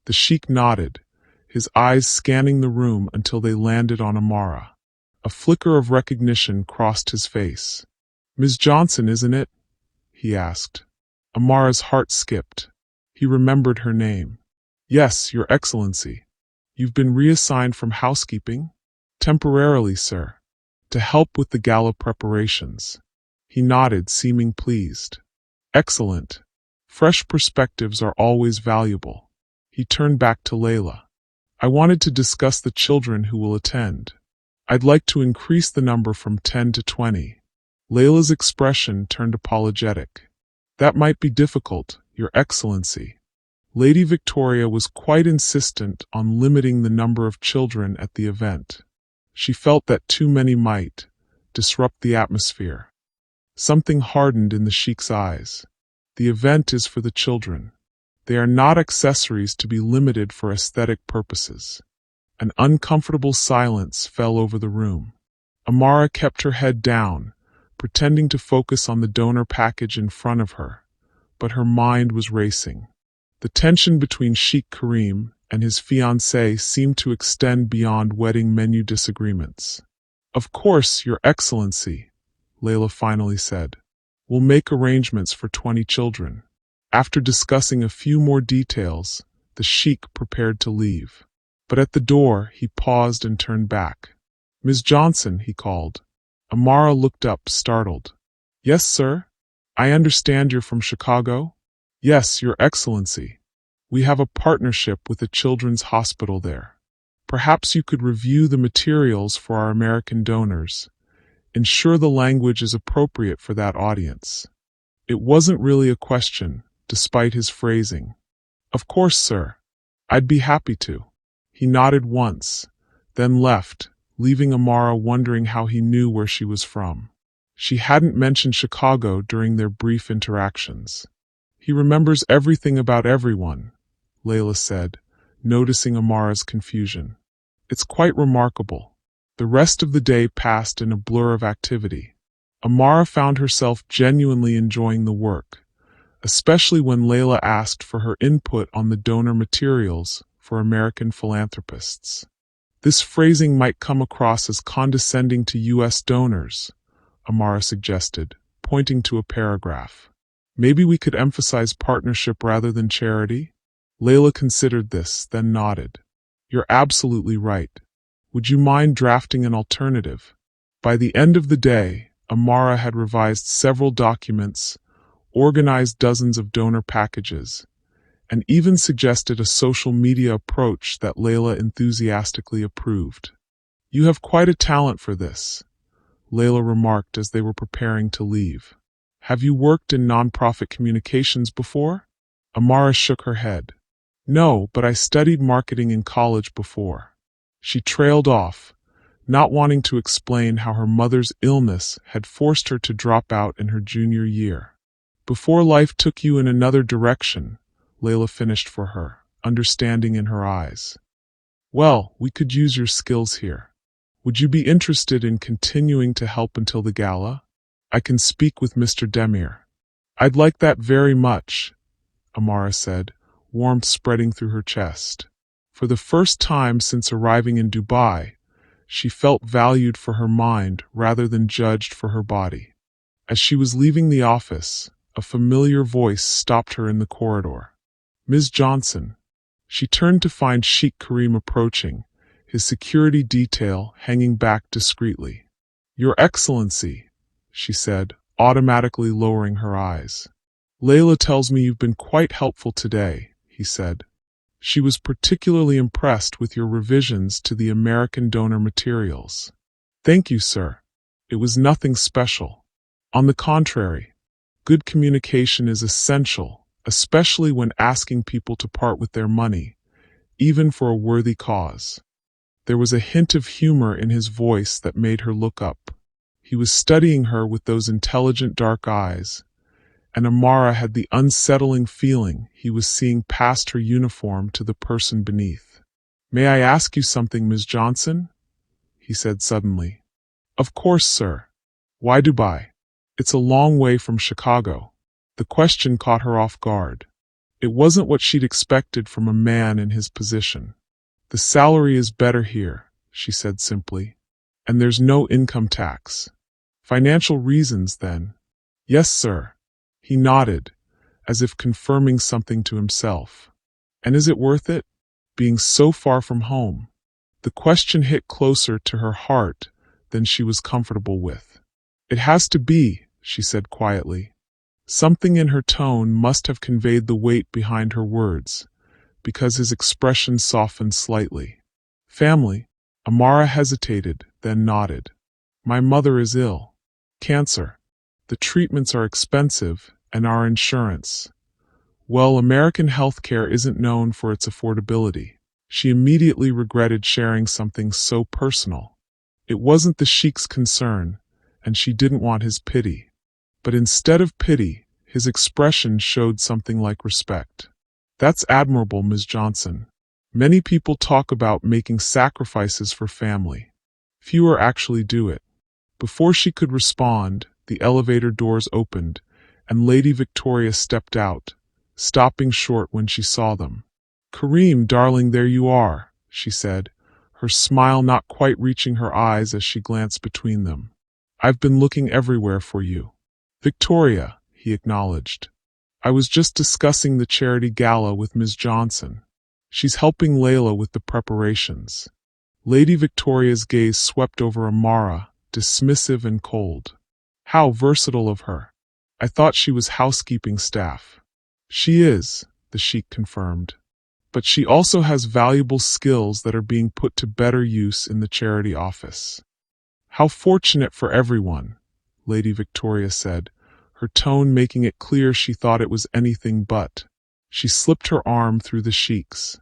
The sheikh nodded, his eyes scanning the room until they landed on Amara. A flicker of recognition crossed his face. "Ms. Johnson, isn't it?" he asked. Amara's heart skipped. He remembered her name. "Yes, Your Excellency. You've been reassigned from housekeeping?" "Temporarily, sir. To help with the gala preparations." He nodded, seeming pleased. "Excellent. Fresh perspectives are always valuable." He turned back to Layla. "I wanted to discuss the children who will attend. I'd like to increase the number from 10 to 20. Layla's expression turned apologetic. "That might be difficult, Your Excellency." Lady Victoria was quite insistent on limiting the number of children at the event. She felt that too many might disrupt the atmosphere. Something hardened in the Sheikh's eyes. The event is for the children. They are not accessories to be limited for aesthetic purposes. An uncomfortable silence fell over the room. Amara kept her head down, pretending to focus on the donor package in front of her, but her mind was racing. The tension between Sheikh Karim and his fiancée seemed to extend beyond wedding menu disagreements. "Of course, Your Excellency," Layla finally said. "We'll make arrangements for 20 children." After discussing a few more details, the sheikh prepared to leave. But at the door, he paused and turned back. "Ms. Johnson," he called. Amara looked up, startled. "Yes, sir? I understand you're from Chicago?" "Yes, Your Excellency. We have a partnership with a children's hospital there. Perhaps you could review the materials for our American donors. Ensure the language is appropriate for that audience." It wasn't really a question, despite his phrasing. Of course, sir. I'd be happy to. He nodded once, then left, leaving Amara wondering how he knew where she was from. She hadn't mentioned Chicago during their brief interactions. He remembers everything about everyone, Layla said, noticing Amara's confusion. It's quite remarkable. The rest of the day passed in a blur of activity. Amara found herself genuinely enjoying the work, especially when Layla asked for her input on the donor materials for American philanthropists. This phrasing might come across as condescending to U.S. donors, Amara suggested, pointing to a paragraph. Maybe we could emphasize partnership rather than charity? Layla considered this, then nodded. You're absolutely right. Would you mind drafting an alternative? By the end of the day, Amara had revised several documents, organized dozens of donor packages, and even suggested a social media approach that Layla enthusiastically approved. You have quite a talent for this, Layla remarked as they were preparing to leave. Have you worked in nonprofit communications before? Amara shook her head. No, but I studied marketing in college before. She trailed off, not wanting to explain how her mother's illness had forced her to drop out in her junior year. Before life took you in another direction, Layla finished for her, understanding in her eyes. Well, we could use your skills here. Would you be interested in continuing to help until the gala? I can speak with Mr. Demir. I'd like that very much, Amara said, warmth spreading through her chest. For the first time since arriving in Dubai, she felt valued for her mind rather than judged for her body. As she was leaving the office, a familiar voice stopped her in the corridor. Ms. Johnson. She turned to find Sheikh Karim approaching, his security detail hanging back discreetly. Your Excellency, she said, automatically lowering her eyes. Layla tells me you've been quite helpful today, he said. She was particularly impressed with your revisions to the American donor materials. Thank you, sir. It was nothing special. On the contrary, good communication is essential, especially when asking people to part with their money, even for a worthy cause. There was a hint of humor in his voice that made her look up. He was studying her with those intelligent dark eyes, and Amara had the unsettling feeling he was seeing past her uniform to the person beneath. May I ask you something, Ms. Johnson? He said suddenly. Of course, sir. Why Dubai? It's a long way from Chicago. The question caught her off guard. It wasn't what she'd expected from a man in his position. The salary is better here, she said simply, and there's no income tax. Financial reasons, then? Yes, sir. He nodded, as if confirming something to himself. And is it worth it? Being so far from home? The question hit closer to her heart than she was comfortable with. It has to be, she said quietly. Something in her tone must have conveyed the weight behind her words, because his expression softened slightly. Family? Amara hesitated, then nodded. My mother is ill. Cancer. The treatments are expensive, and our insurance. Well, American healthcare isn't known for its affordability. She immediately regretted sharing something so personal. It wasn't the Sheikh's concern, and she didn't want his pity. But instead of pity, his expression showed something like respect. That's admirable, Ms. Johnson. Many people talk about making sacrifices for family. Fewer actually do it. Before she could respond, the elevator doors opened, and Lady Victoria stepped out, stopping short when she saw them. Karim, darling, there you are, she said, her smile not quite reaching her eyes as she glanced between them. I've been looking everywhere for you. Victoria, he acknowledged. I was just discussing the charity gala with Ms. Johnson. She's helping Layla with the preparations. Lady Victoria's gaze swept over Amara, dismissive and cold. How versatile of her. I thought she was housekeeping staff. She is, the Sheikh confirmed. But she also has valuable skills that are being put to better use in the charity office. How fortunate for everyone, Lady Victoria said, her tone making it clear she thought it was anything but. She slipped her arm through the Sheikh'S.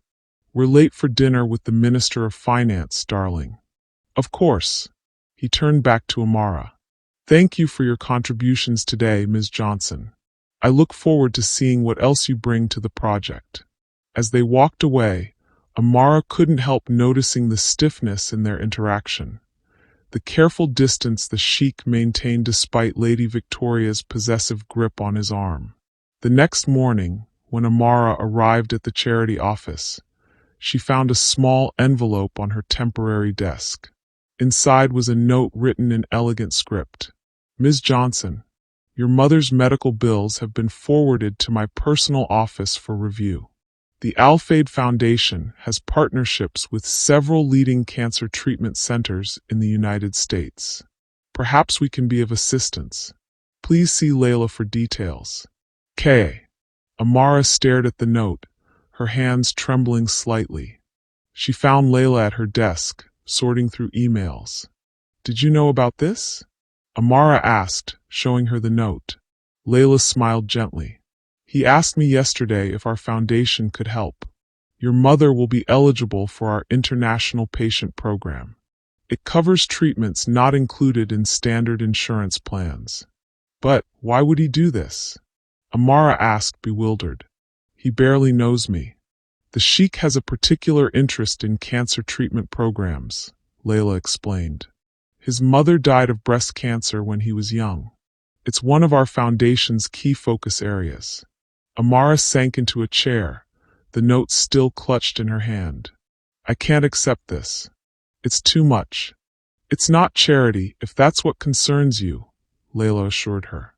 "We're late for dinner with the Minister of Finance, darling." "Of course." He turned back to Amara. "Thank you for your contributions today, Ms. Johnson. I look forward to seeing what else you bring to the project." As they walked away, Amara couldn't help noticing the stiffness in their interaction, the careful distance the Sheikh maintained despite Lady Victoria's possessive grip on his arm. The next morning, when Amara arrived at the charity office, she found a small envelope on her temporary desk. Inside was a note written in elegant script. "Ms. Johnson, your mother's medical bills have been forwarded to my personal office for review. The Al-Fayeed Foundation has partnerships with several leading cancer treatment centers in the United States. Perhaps we can be of assistance. Please see Layla for details. K." Amara stared at the note, her hands trembling slightly. She found Layla at her desk, sorting through emails. "Did you know about this?" Amara asked, showing her the note. Layla smiled gently. "He asked me yesterday if our foundation could help. Your mother will be eligible for our international patient program. It covers treatments not included in standard insurance plans." "But why would he do this?" Amara asked, bewildered. "He barely knows me. The Sheikh has a particular interest in cancer treatment programs," Layla explained. "His mother died of breast cancer when he was young. It's one of our foundation's key focus areas." Amara sank into a chair, the note still clutched in her hand. "I can't accept this. It's too much." "It's not charity, if that's what concerns you," Layla assured her.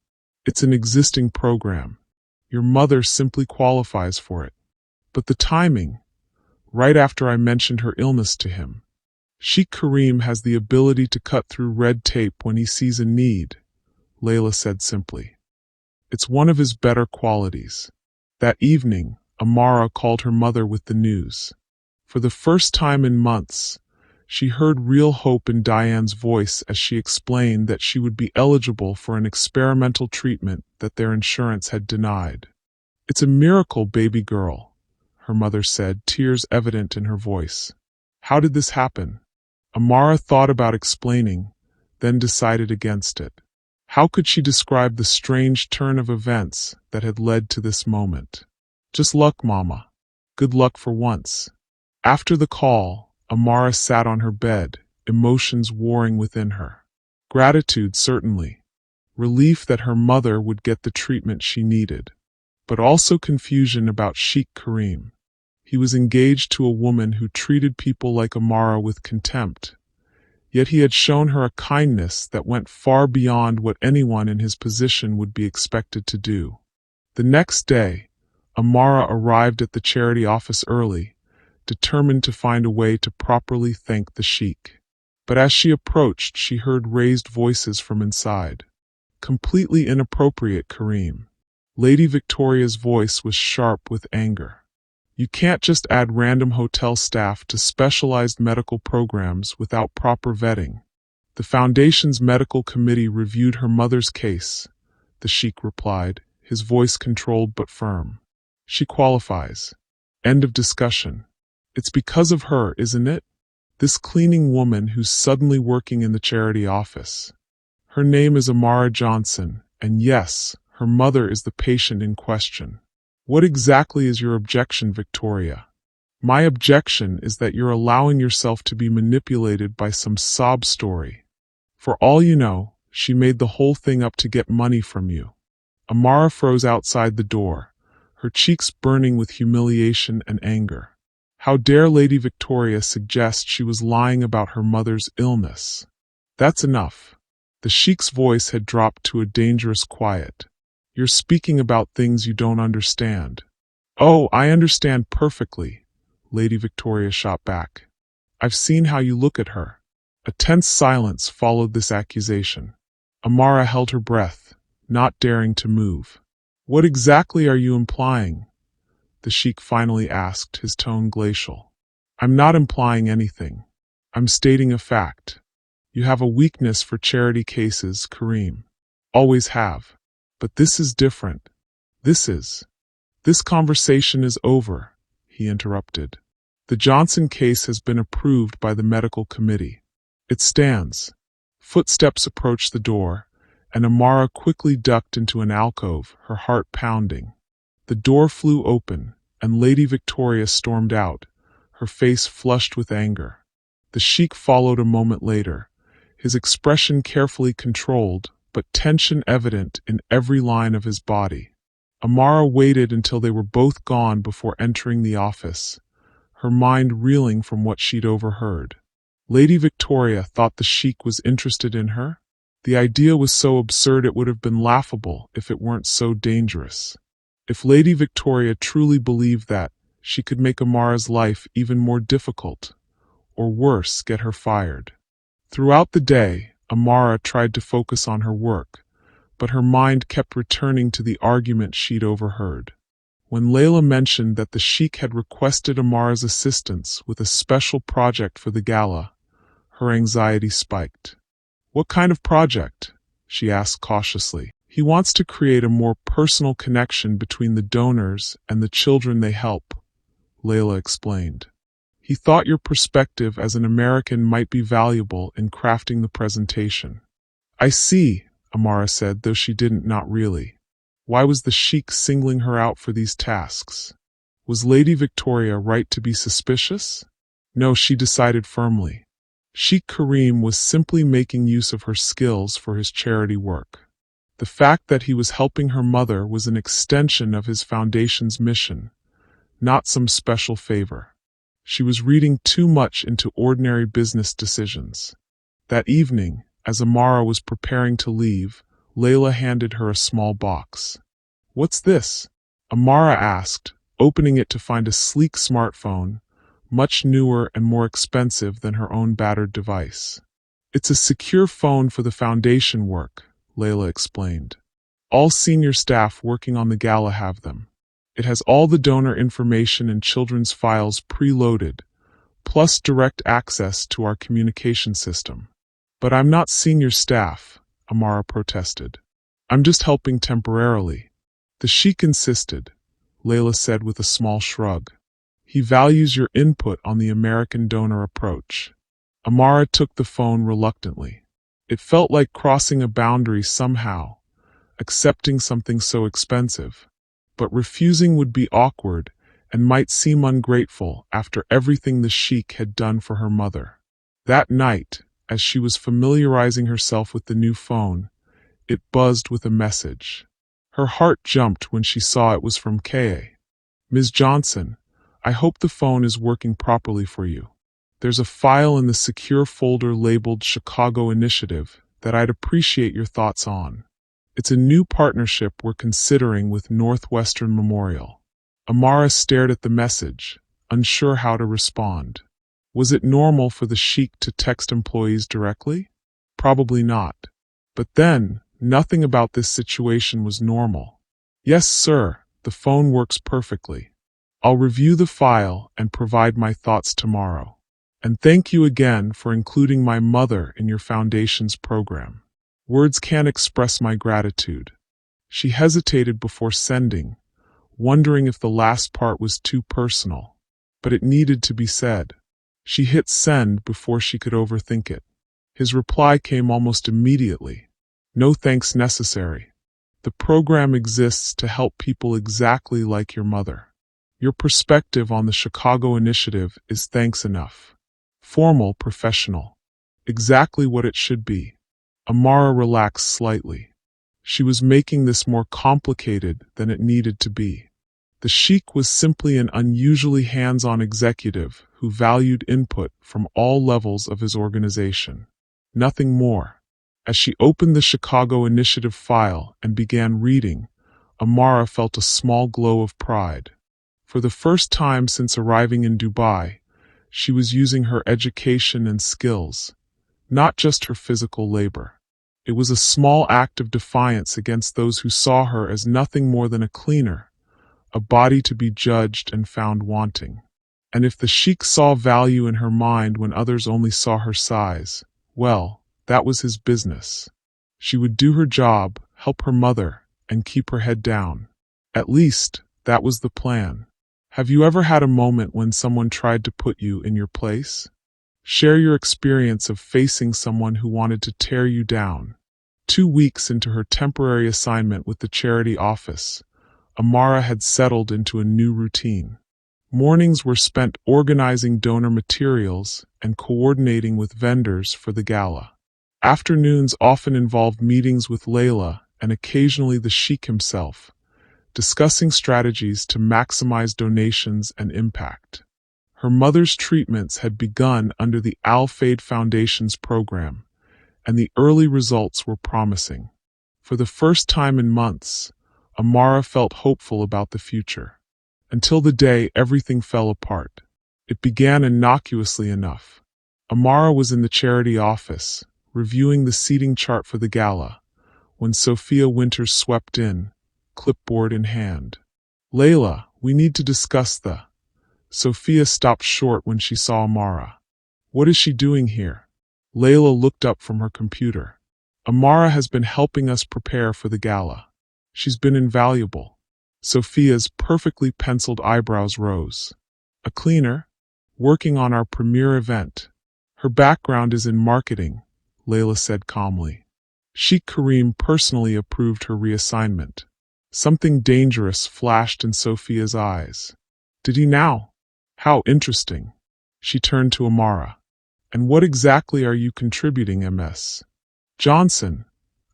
"It's an existing program. Your mother simply qualifies for it. But the timing, right after I mentioned her illness to him. Sheikh Karim has the ability to cut through red tape when he sees a need," Layla said simply. "It's one of his better qualities." That evening, Amara called her mother with the news. For the first time in months, she heard real hope in Diane's voice as she explained that she would be eligible for an experimental treatment that their insurance had denied. "It's a miracle, baby girl," her mother said, tears evident in her voice. "How did this happen?" Amara thought about explaining, then decided against it. How could she describe the strange turn of events that had led to this moment? "Just luck, Mama. Good luck for once." After the call, Amara sat on her bed, emotions warring within her. Gratitude, certainly. Relief that her mother would get the treatment she needed. But also confusion about Sheikh Karim. He was engaged to a woman who treated people like Amara with contempt. Yet he had shown her a kindness that went far beyond what anyone in his position would be expected to do. The next day, Amara arrived at the charity office early, determined to find a way to properly thank the Sheikh. But as she approached, she heard raised voices from inside. "Completely inappropriate, Karim." Lady Victoria's voice was sharp with anger. "You can't just add random hotel staff to specialized medical programs without proper vetting." "The Foundation's medical committee reviewed her mother's case," the Sheikh replied, his voice controlled but firm. "She qualifies. End of discussion. It's because of her, isn't it? This cleaning woman who's suddenly working in the charity office. Her name is Amara Johnson, and yes, her mother is the patient in question." "What exactly is your objection, Victoria?" "My objection is that you're allowing yourself to be manipulated by some sob story. For all you know, she made the whole thing up to get money from you." Amara froze outside the door, her cheeks burning with humiliation and anger. How dare Lady Victoria suggest she was lying about her mother's illness? "That's enough." The Sheikh's voice had dropped to a dangerous quiet. "You're speaking about things you don't understand." "Oh, I understand perfectly," Lady Victoria shot back. "I've seen how you look at her." A tense silence followed this accusation. Amara held her breath, not daring to move. "What exactly are you implying?" the Sheikh finally asked, his tone glacial. "I'm not implying anything. I'm stating a fact. You have a weakness for charity cases, Karim. Always have. But this is different. This is." "This conversation is over," he interrupted. "The Johnson case has been approved by the medical committee. It stands." Footsteps approached the door, and Amara quickly ducked into an alcove, her heart pounding. The door flew open, and Lady Victoria stormed out, her face flushed with anger. The sheik followed a moment later, his expression carefully controlled, but tension evident in every line of his body. Amara waited until they were both gone before entering the office, her mind reeling from what she'd overheard. Lady Victoria thought the sheik was interested in her? The idea was so absurd it would have been laughable if it weren't so dangerous. If Lady Victoria truly believed that, she could make Amara's life even more difficult, or worse, get her fired. Throughout the day, Amara tried to focus on her work, but her mind kept returning to the argument she'd overheard. When Layla mentioned that the sheik had requested Amara's assistance with a special project for the gala, her anxiety spiked. "What kind of project?" she asked cautiously. "He wants to create a more personal connection between the donors and the children they help," Layla explained. "He thought your perspective as an American might be valuable in crafting the presentation." "I see," Amara said, though she didn't, not really. Why was the sheik singling her out for these tasks? Was Lady Victoria right to be suspicious? No, she decided firmly. Sheikh Karim was simply making use of her skills for his charity work. The fact that he was helping her mother was an extension of his foundation's mission, not some special favor. She was reading too much into ordinary business decisions. That evening, as Amara was preparing to leave, Layla handed her a small box. "What's this?" Amara asked, opening it to find a sleek smartphone, much newer and more expensive than her own battered device. "It's a secure phone for the foundation work," Layla explained. "All senior staff working on the gala have them. It has all the donor information and children's files preloaded, plus direct access to our communication system." "But I'm not senior staff," Amara protested. "I'm just helping temporarily." "The sheik insisted," Layla said with a small shrug. "He values your input on the American donor approach." Amara took the phone reluctantly. It felt like crossing a boundary somehow, accepting something so expensive. But refusing would be awkward and might seem ungrateful after everything the sheik had done for her mother. That night, as she was familiarizing herself with the new phone, it buzzed with a message. Her heart jumped when she saw it was from Ka. "Ms. Johnson, I hope the phone is working properly for you. There's a file in the secure folder labeled Chicago Initiative that I'd appreciate your thoughts on. It's a new partnership we're considering with Northwestern Memorial." Amara stared at the message, unsure how to respond. Was it normal for the sheik to text employees directly? Probably not. But then, nothing about this situation was normal. "Yes, sir, the phone works perfectly. I'll review the file and provide my thoughts tomorrow. And thank you again for including my mother in your foundation's program. Words can't express my gratitude." She hesitated before sending, wondering if the last part was too personal. But it needed to be said. She hit send before she could overthink it. His reply came almost immediately. "No thanks necessary. The program exists to help people exactly like your mother. Your perspective on the Chicago Initiative is thanks enough. Formal, professional. Exactly what it should be." Amara relaxed slightly. She was making this more complicated than it needed to be. The sheik was simply an unusually hands-on executive who valued input from all levels of his organization. Nothing more. As she opened the Chicago Initiative file and began reading, Amara felt a small glow of pride. For the first time since arriving in Dubai, she was using her education and skills, not just her physical labor. It was a small act of defiance against those who saw her as nothing more than a cleaner, a body to be judged and found wanting. And if the sheik saw value in her mind when others only saw her size, well, that was his business. She would do her job, help her mother, and keep her head down. At least, That was the plan. Have you ever had a moment when someone tried to put you in your place? Share your experience of facing someone who wanted to tear you down. 2 weeks into her temporary assignment with the charity office, Amara had settled into a new routine. Mornings were spent organizing donor materials and coordinating with vendors for the gala. Afternoons often involved meetings with Layla and occasionally the Sheikh himself, discussing strategies to maximize donations and impact. Her mother's treatments had begun under the Al-Fayeed Foundation's program, and the early results were promising. For the first time in months, Amara felt hopeful about the future. Until the day everything fell apart. It began innocuously enough. Amara was in the charity office, reviewing the seating chart for the gala, when Sophia Winters swept in, clipboard in hand. "Layla, we need to discuss the..." Sophia stopped short when she saw Amara. "What is she doing here?" Layla looked up from her computer. "Amara has been helping us prepare for the gala. She's been invaluable." Sophia's perfectly penciled eyebrows rose. "A cleaner? Working on our premier event. Her background is in marketing," Layla said calmly. Sheikh Karim personally approved her reassignment. Something dangerous flashed in Sophia's eyes. "Did he now? How interesting." She turned to Amara. "And what exactly are you contributing, Ms. Johnson?"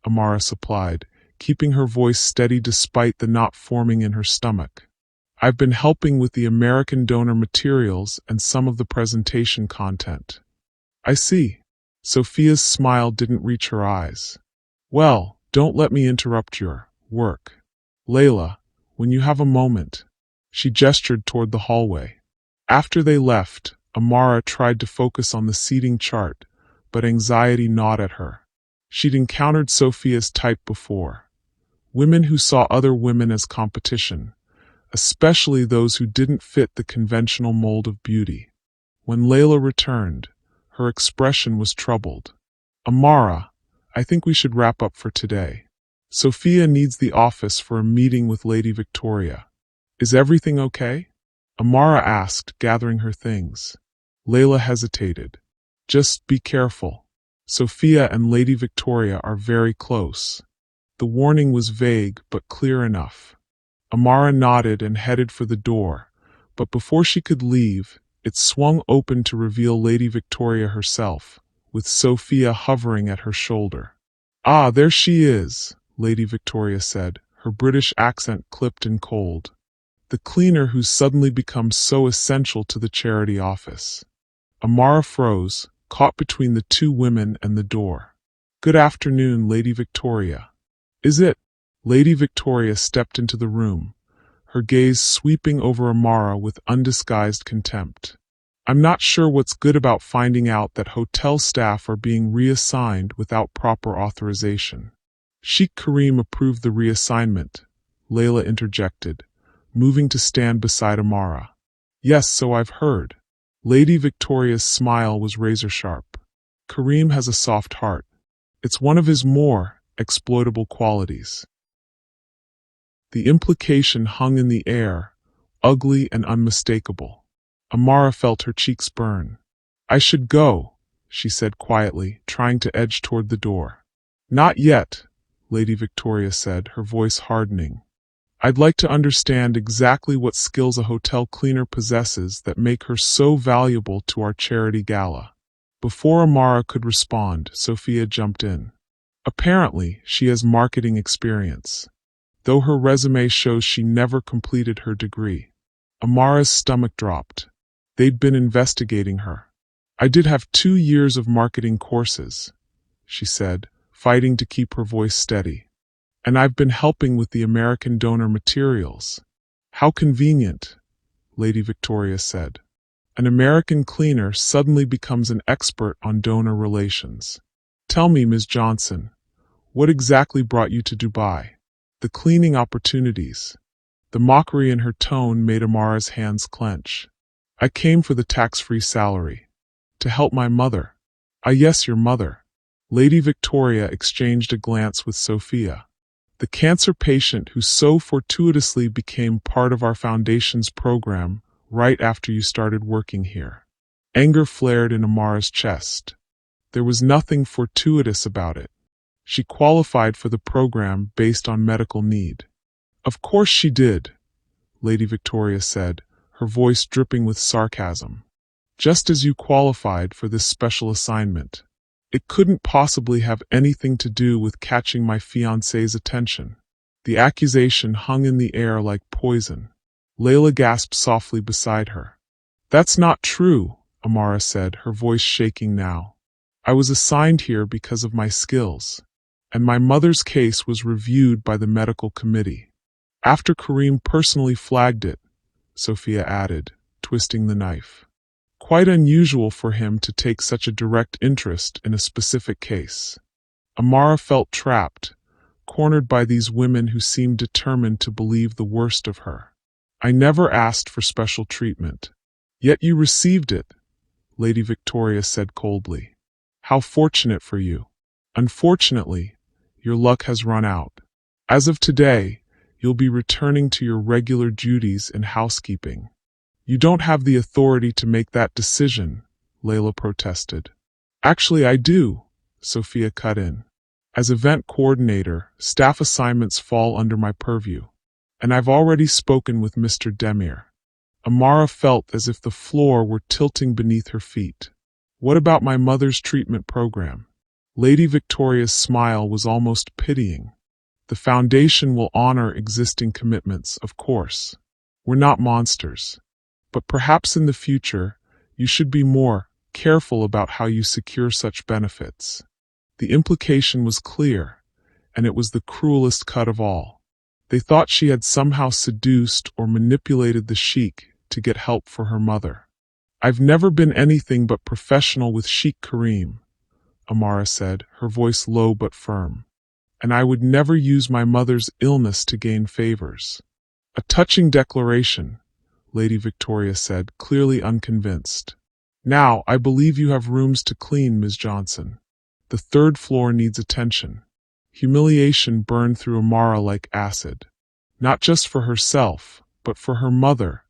Amara supplied, keeping her voice steady despite the knot forming in her stomach. "I've been helping with the American donor materials and some of the presentation content." "I see." Sophia's smile didn't reach her eyes. "Well, don't let me interrupt your work. Layla, when you have a moment." She gestured toward the hallway. After they left, Amara tried to focus on the seating chart, but anxiety gnawed at her. She'd encountered Sophia's type before. Women who saw other women as competition, especially those who didn't fit the conventional mold of beauty. When Layla returned, her expression was troubled. "Amara, I think we should wrap up for today. Sophia needs the office for a meeting with Lady Victoria. Is everything okay?" Amara asked, gathering her things. Layla hesitated. "Just be careful. Sophia and Lady Victoria are very close." The warning was vague but clear enough. Amara nodded and headed for the door, but before she could leave, it swung open to reveal Lady Victoria herself, with Sophia hovering at her shoulder. "Ah, there she is," Lady Victoria said, her British accent clipped and cold. "The cleaner who's suddenly become so essential to the charity office." Amara froze, caught between the two women and the door. "Good afternoon, Lady Victoria." "Is it?" Lady Victoria stepped into the room, her gaze sweeping over Amara with undisguised contempt. "I'm not sure what's good about finding out that hotel staff are being reassigned without proper authorization." "Sheikh Karim approved the reassignment," Layla interjected, moving to stand beside Amara. "Yes, so I've heard." Lady Victoria's smile was razor-sharp. "Karim has a soft heart. It's one of his more exploitable qualities." The implication hung in the air, ugly and unmistakable. Amara felt her cheeks burn. "I should go," she said quietly, trying to edge toward the door. "Not yet," Lady Victoria said, her voice hardening. "I'd like to understand exactly what skills a hotel cleaner possesses that make her so valuable to our charity gala." Before Amara could respond, Sophia jumped in. "Apparently, she has marketing experience, though her resume shows she never completed her degree." Amara's stomach dropped. They'd been investigating her. "I did have 2 years of marketing courses," she said, fighting to keep her voice steady. "And I've been helping with the American donor materials." "How convenient," Lady Victoria said. An American cleaner suddenly becomes an expert on donor relations. "Tell me, Ms. Johnson, what exactly brought you to Dubai?" "The cleaning opportunities." The mockery in her tone made Amara's hands clench. "I came for the tax-free salary. To help my mother." "Ah, yes, your mother." Lady Victoria exchanged a glance with Sophia. The cancer patient who so fortuitously became part of our foundation's program right after you started working here. Anger flared in Amara's chest. There was nothing fortuitous about it. She qualified for the program based on medical need. Of course she did, Lady Victoria said, her voice dripping with sarcasm. Just as you qualified for this special assignment. It couldn't possibly have anything to do with catching my fiancé's attention. The accusation hung in the air like poison. Layla gasped softly beside her. That's not true, Amara said, her voice shaking now. I was assigned here because of my skills, and my mother's case was reviewed by the medical committee. After Kareem personally flagged it, Sophia added, twisting the knife. Quite unusual for him to take such a direct interest in a specific case. Amara felt trapped, cornered by these women who seemed determined to believe the worst of her. I never asked for special treatment. Yet you received it, Lady Victoria said coldly. How fortunate for you. Unfortunately, your luck has run out. As of today, you'll be returning to your regular duties in housekeeping. You don't have the authority to make that decision, Layla protested. Actually, I do, Sophia cut in. As event coordinator, staff assignments fall under my purview, and I've already spoken with Mr. Demir. Amara felt as if the floor were tilting beneath her feet. What about my mother's treatment program? Lady Victoria's smile was almost pitying. The foundation will honor existing commitments, of course. We're not monsters. But perhaps in the future, you should be more careful about how you secure such benefits. The implication was clear, and it was the cruelest cut of all. They thought she had somehow seduced or manipulated the sheikh to get help for her mother. I've never been anything but professional with Sheikh Kareem, Amara said, her voice low but firm. And I would never use my mother's illness to gain favors. A touching declaration, Lady Victoria said, clearly unconvinced. Now, I believe you have rooms to clean, Ms. Johnson. The third floor needs attention. Humiliation burned through Amara like acid. Not just for herself, but for her mother,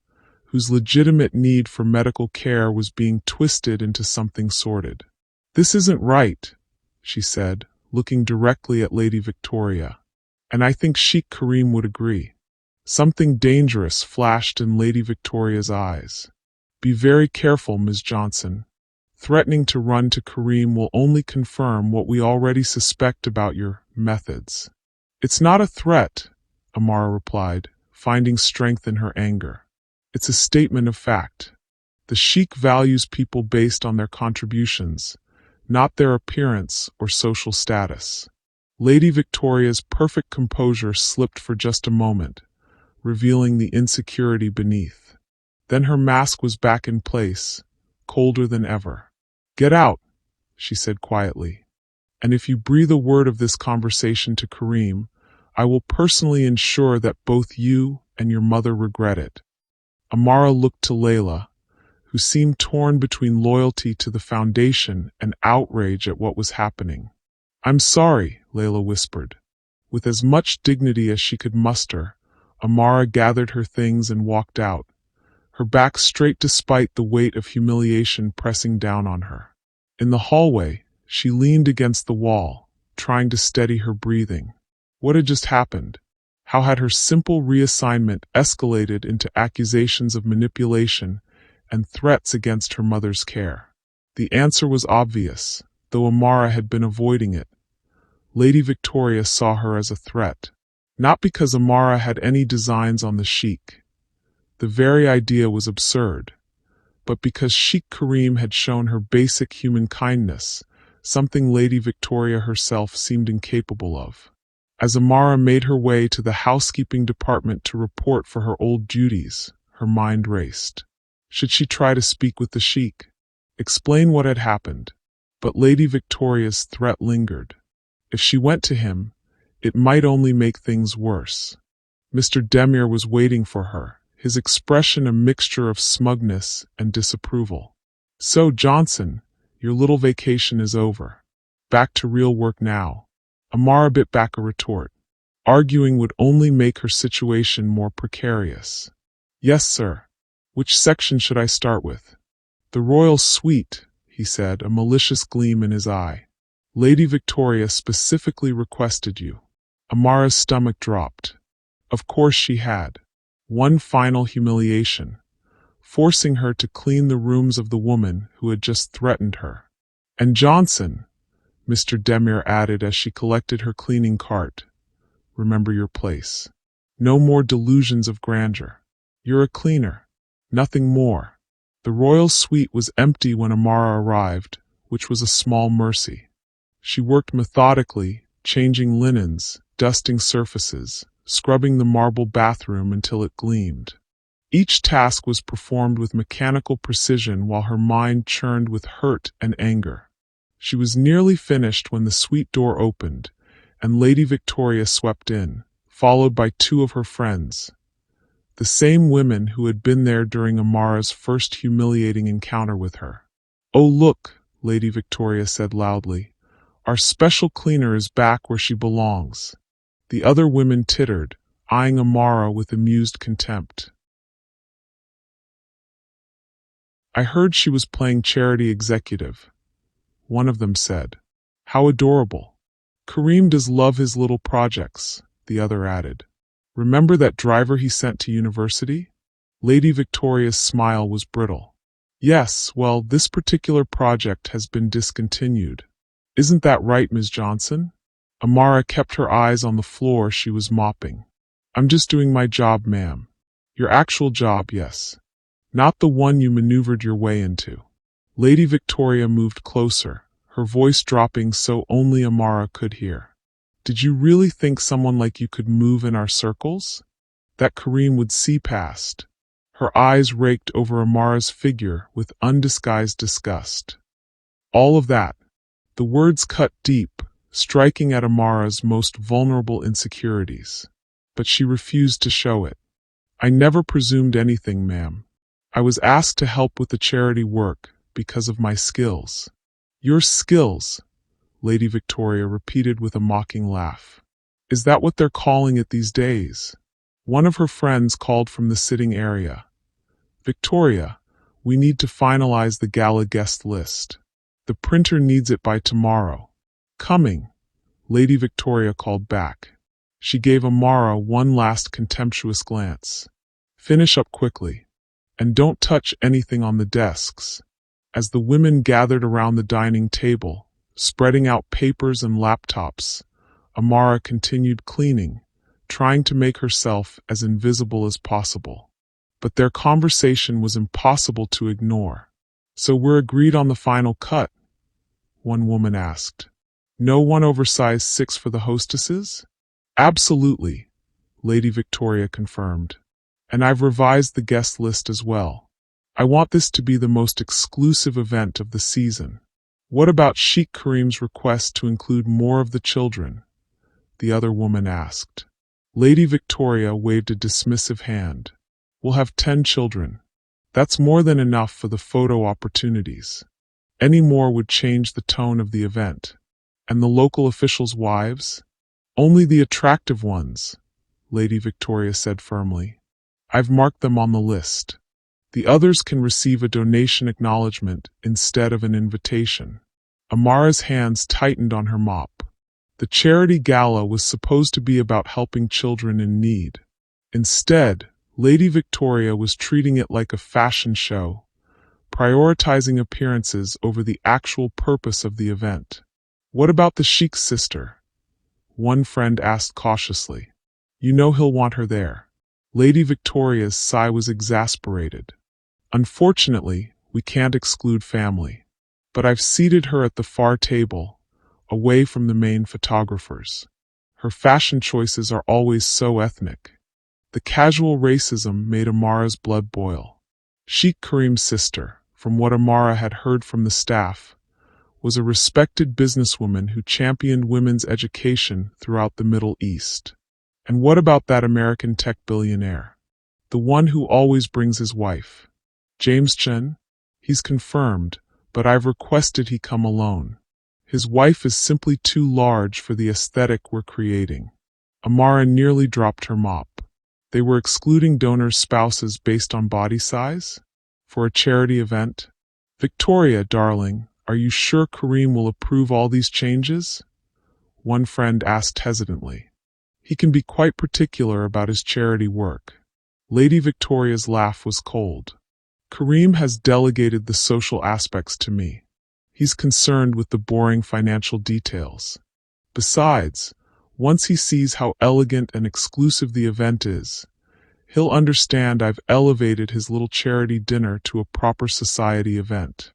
whose legitimate need for medical care was being twisted into something sordid. This isn't right, she said, looking directly at Lady Victoria. And I think Sheikh Kareem would agree. Something dangerous flashed in Lady Victoria's eyes. Be very careful, Ms. Johnson. Threatening to run to Kareem will only confirm what we already suspect about your methods. It's not a threat, Amara replied, finding strength in her anger. It's a statement of fact. The Sheikh values people based on their contributions, not their appearance or social status. Lady Victoria's perfect composure slipped for just a moment, revealing the insecurity beneath. Then her mask was back in place, colder than ever. Get out, she said quietly. And if you breathe a word of this conversation to Kareem, I will personally ensure that both you and your mother regret it. Amara looked to Layla, who seemed torn between loyalty to the foundation and outrage at what was happening. I'm sorry, Layla whispered. With as much dignity as she could muster, Amara gathered her things and walked out, her back straight despite the weight of humiliation pressing down on her. In the hallway, she leaned against the wall, trying to steady her breathing. What had just happened? How had her simple reassignment escalated into accusations of manipulation and threats against her mother's care? The answer was obvious, though Amara had been avoiding it. Lady Victoria saw her as a threat. Not because Amara had any designs on the sheikh. The very idea was absurd. But because Sheikh Kareem had shown her basic human kindness, something Lady Victoria herself seemed incapable of. As Amara made her way to the housekeeping department to report for her old duties, her mind raced. Should she try to speak with the sheikh? Explain what had happened? But Lady Victoria's threat lingered. If she went to him, it might only make things worse. Mr. Demir was waiting for her, his expression a mixture of smugness and disapproval. So, Johnson, your little vacation is over. Back to real work now. Amara bit back a retort. Arguing would only make her situation more precarious. Yes, sir. Which section should I start with? The royal suite, he said, a malicious gleam in his eye. Lady Victoria specifically requested you. Amara's stomach dropped. Of course she had. One final humiliation, forcing her to clean the rooms of the woman who had just threatened her. And Johnson, Mr. Demir added as she collected her cleaning cart, remember your place. No more delusions of grandeur. You're a cleaner. Nothing more. The royal suite was empty when Amara arrived, which was a small mercy. She worked methodically, changing linens, dusting surfaces, scrubbing the marble bathroom until it gleamed. Each task was performed with mechanical precision while her mind churned with hurt and anger. She was nearly finished when the suite door opened, and Lady Victoria swept in, followed by two of her friends. The same women who had been there during Amara's first humiliating encounter with her. "Oh look," Lady Victoria said loudly. "Our special cleaner is back where she belongs." The other women tittered, eyeing Amara with amused contempt. "I heard she was playing charity executive," one of them said. "How adorable. Kareem does love his little projects," the other added. "Remember that driver he sent to university?" Lady Victoria's smile was brittle. "Yes, well, this particular project has been discontinued. Isn't that right, Ms. Johnson?" Amara kept her eyes on the floor she was mopping. "I'm just doing my job, ma'am." "Your actual job, yes. Not the one you maneuvered your way into." Lady Victoria moved closer, her voice dropping so only Amara could hear. "Did you really think someone like you could move in our circles? That Kareem would see past?" Her eyes raked over Amara's figure with undisguised disgust. "All of that." The words cut deep, striking at Amara's most vulnerable insecurities. But she refused to show it. "I never presumed anything, ma'am. I was asked to help with the charity work because of my skills." "Your skills?" Lady Victoria repeated with a mocking laugh. "Is that what they're calling it these days?" One of her friends called from the sitting area. "Victoria, we need to finalize the gala guest list. The printer needs it by tomorrow." "Coming," Lady Victoria called back. She gave Amara one last contemptuous glance. "Finish up quickly. And don't touch anything on the desks." As the women gathered around the dining table, spreading out papers and laptops, Amara continued cleaning, trying to make herself as invisible as possible. But their conversation was impossible to ignore. "So we're agreed on the final cut?" one woman asked. "No one over size 6 for the hostesses?" "Absolutely," Lady Victoria confirmed. "And I've revised the guest list as well. I want this to be the most exclusive event of the season." "What about Sheikh Kareem's request to include more of the children?" the other woman asked. Lady Victoria waved a dismissive hand. "We'll have 10 children. That's more than enough for the photo opportunities. Any more would change the tone of the event." "And the local officials' wives?" "Only the attractive ones," Lady Victoria said firmly. "I've marked them on the list. The others can receive a donation acknowledgement instead of an invitation." Amara's hands tightened on her mop. The charity gala was supposed to be about helping children in need. Instead, Lady Victoria was treating it like a fashion show, prioritizing appearances over the actual purpose of the event. "What about the Sheikh's sister?" one friend asked cautiously. "You know he'll want her there." Lady Victoria's sigh was exasperated. "Unfortunately, we can't exclude family. But I've seated her at the far table, away from the main photographers. Her fashion choices are always so ethnic." The casual racism made Amara's blood boil. Sheikh Kareem's sister, from what Amara had heard from the staff, was a respected businesswoman who championed women's education throughout the Middle East. "And what about that American tech billionaire? The one who always brings his wife? James Chen? He's confirmed, but I've requested he come alone. His wife is simply too large for the aesthetic we're creating." Amara nearly dropped her mop. They were excluding donors' spouses based on body size? For a charity event? Victoria, darling, are you sure Kareem will approve all these changes? One friend asked hesitantly. He can be quite particular about his charity work. Lady Victoria's laugh was cold. Kareem has delegated the social aspects to me. He's concerned with the boring financial details. Besides, once he sees how elegant and exclusive the event is, he'll understand I've elevated his little charity dinner to a proper society event.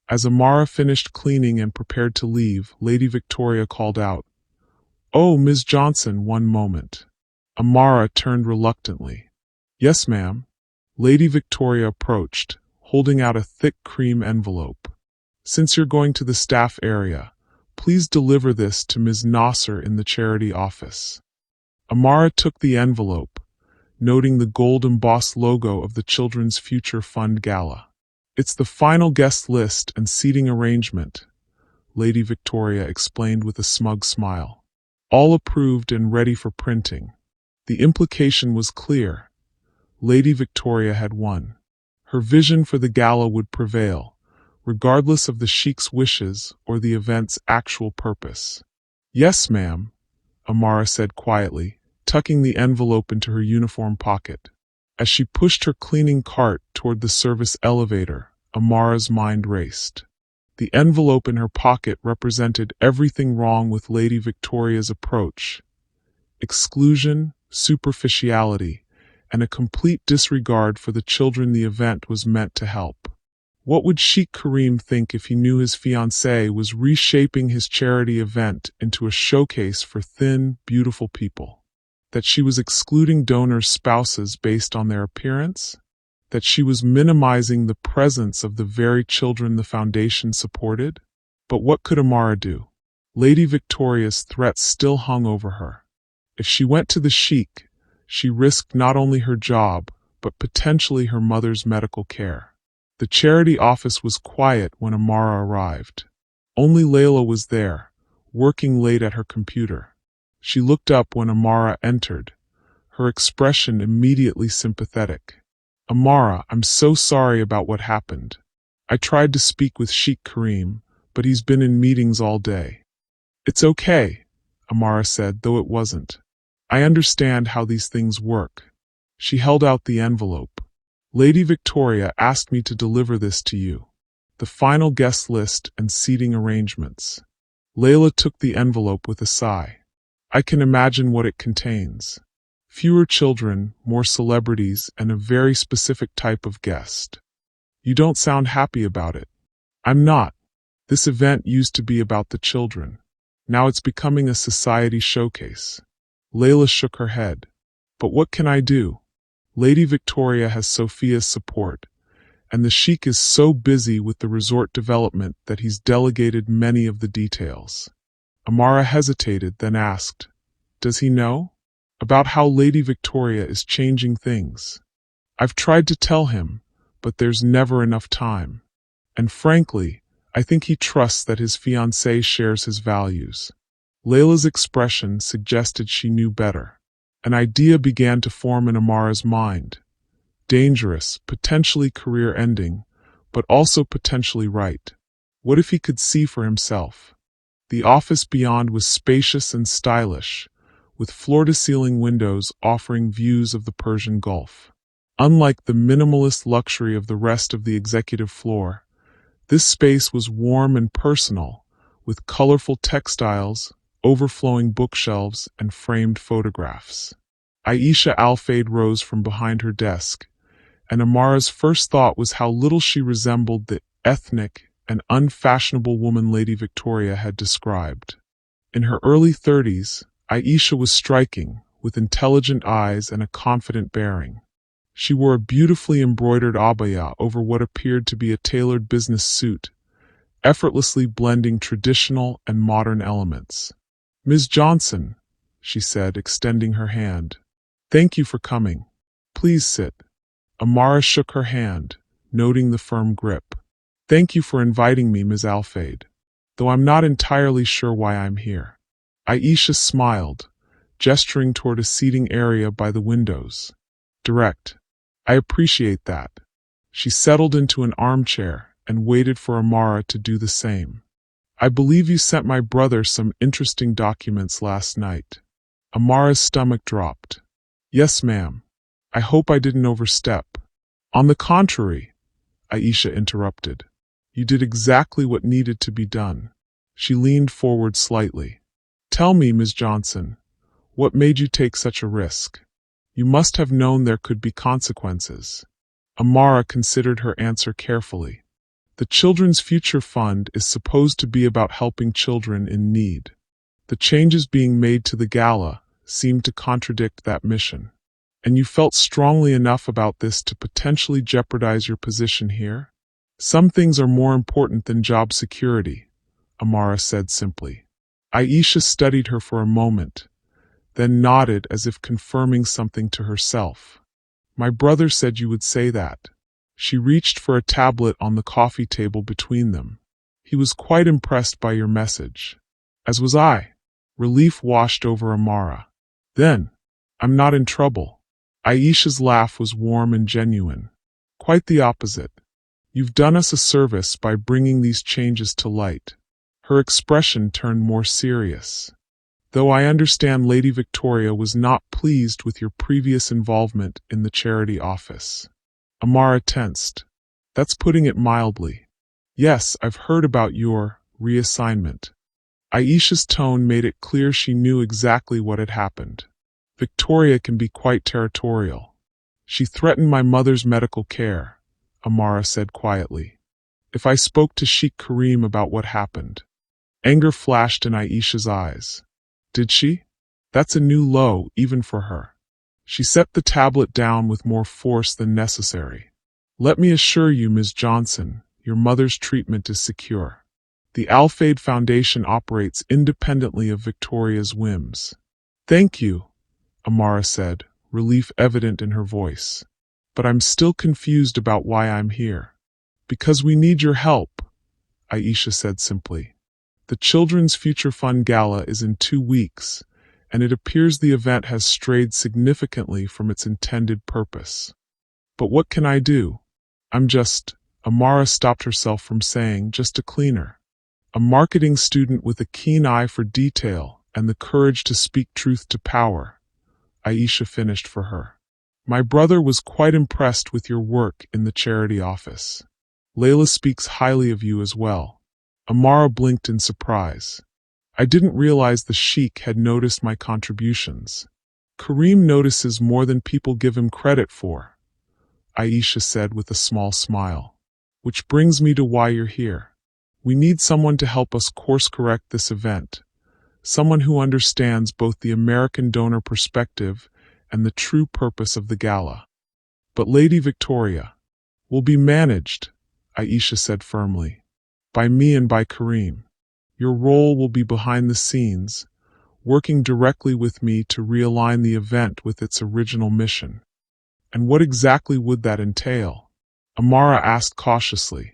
As Amara finished cleaning and prepared to leave, Lady Victoria called out, "Oh, Ms. Johnson, one moment." Amara turned reluctantly. "Yes, ma'am." Lady Victoria approached, holding out a thick cream envelope. "Since you're going to the staff area, please deliver this to Ms. Nasser in the charity office." Amara took the envelope, noting the gold-embossed logo of the Children's Future Fund Gala. "It's the final guest list and seating arrangement," Lady Victoria explained with a smug smile. "All approved and ready for printing." The implication was clear. Lady Victoria had won. Her vision for the gala would prevail, regardless of the Sheikh's wishes or the event's actual purpose. "Yes, ma'am," Amara said quietly, tucking the envelope into her uniform pocket. As she pushed her cleaning cart toward the service elevator, Amara's mind raced. The envelope in her pocket represented everything wrong with Lady Victoria's approach: exclusion, superficiality, and a complete disregard for the children the event was meant to help. What would Sheikh Kareem think if he knew his fiancée was reshaping his charity event into a showcase for thin, beautiful people? That she was excluding donors' spouses based on their appearance? That she was minimizing the presence of the very children the foundation supported? But what could Amara do? Lady Victoria's threats still hung over her. If she went to the Sheikh, she risked not only her job, but potentially her mother's medical care. The charity office was quiet when Amara arrived. Only Layla was there, working late at her computer. She looked up when Amara entered, her expression immediately sympathetic. "Amara, I'm so sorry about what happened. I tried to speak with Sheikh Kareem, but he's been in meetings all day." "It's okay," Amara said, though it wasn't. "I understand how these things work." She held out the envelope. "Lady Victoria asked me to deliver this to you. The final guest list and seating arrangements." Layla took the envelope with a sigh. "I can imagine what it contains. Fewer children, more celebrities, and a very specific type of guest. You don't sound happy about it." "I'm not. This event used to be about the children. Now it's becoming a society showcase." Layla shook her head. "But what can I do? Lady Victoria has Sophia's support, and the Sheikh is so busy with the resort development that he's delegated many of the details." Amara hesitated, then asked, "Does he know about how Lady Victoria is changing things?" "I've tried to tell him, but there's never enough time. And frankly, I think he trusts that his fiancée shares his values." Layla's expression suggested she knew better. An idea began to form in Amara's mind. Dangerous, potentially career-ending, but also potentially right. What if he could see for himself? The office beyond was spacious and stylish, with floor-to-ceiling windows offering views of the Persian Gulf. Unlike the minimalist luxury of the rest of the executive floor, this space was warm and personal, with colorful textiles, overflowing bookshelves, and framed photographs. Aisha Al-Fayeed rose from behind her desk, and Amara's first thought was how little she resembled the ethnic and unfashionable woman Lady Victoria had described. In her early 30s, Aisha was striking, with intelligent eyes and a confident bearing. She wore a beautifully embroidered abaya over what appeared to be a tailored business suit, effortlessly blending traditional and modern elements. "Ms. Johnson," she said, extending her hand. "Thank you for coming. Please sit." Amara shook her hand, noting the firm grip. "Thank you for inviting me, Ms. Al-Fayeed, though I'm not entirely sure why I'm here." Aisha smiled, gesturing toward a seating area by the windows. Direct. I appreciate that. She settled into an armchair and waited for Amara to do the same. I believe you sent my brother some interesting documents last night. Amara's stomach dropped. Yes, ma'am. I hope I didn't overstep. On the contrary, Aisha interrupted. You did exactly what needed to be done. She leaned forward slightly. Tell me, Ms. Johnson, what made you take such a risk? You must have known there could be consequences. Amara considered her answer carefully. The Children's Future Fund is supposed to be about helping children in need. The changes being made to the gala seemed to contradict that mission. And you felt strongly enough about this to potentially jeopardize your position here? Some things are more important than job security, Amara said simply. Aisha studied her for a moment, then nodded as if confirming something to herself. My brother said you would say that. She reached for a tablet on the coffee table between them. He was quite impressed by your message. As was I. Relief washed over Amara. Then, I'm not in trouble. Aisha's laugh was warm and genuine. Quite the opposite. You've done us a service by bringing these changes to light. Her expression turned more serious. Though I understand Lady Victoria was not pleased with your previous involvement in the charity office. Amara tensed. That's putting it mildly. Yes, I've heard about your reassignment. Aisha's tone made it clear she knew exactly what had happened. Victoria can be quite territorial. She threatened my mother's medical care, Amara said quietly. If I spoke to Sheikh Karim about what happened. Anger flashed in Aisha's eyes. Did she? That's a new low, even for her. She set the tablet down with more force than necessary. Let me assure you, Ms. Johnson, your mother's treatment is secure. The Al-Fayeed Foundation operates independently of Victoria's whims. Thank you, Amara said, relief evident in her voice. But I'm still confused about why I'm here. Because we need your help, Aisha said simply. The Children's Future Fund Gala is in 2 weeks, and it appears the event has strayed significantly from its intended purpose. But what can I do? Amara stopped herself from saying, just a cleaner. A marketing student with a keen eye for detail and the courage to speak truth to power, Aisha finished for her. My brother was quite impressed with your work in the charity office. Layla speaks highly of you as well. Amara blinked in surprise. I didn't realize the Sheikh had noticed my contributions. Karim notices more than people give him credit for, Aisha said with a small smile. Which brings me to why you're here. We need someone to help us course-correct this event, someone who understands both the American donor perspective and the true purpose of the gala. But Lady Victoria will be managed, Aisha said firmly, by me and by Karim. Your role will be behind the scenes, working directly with me to realign the event with its original mission. And what exactly would that entail? Amara asked cautiously.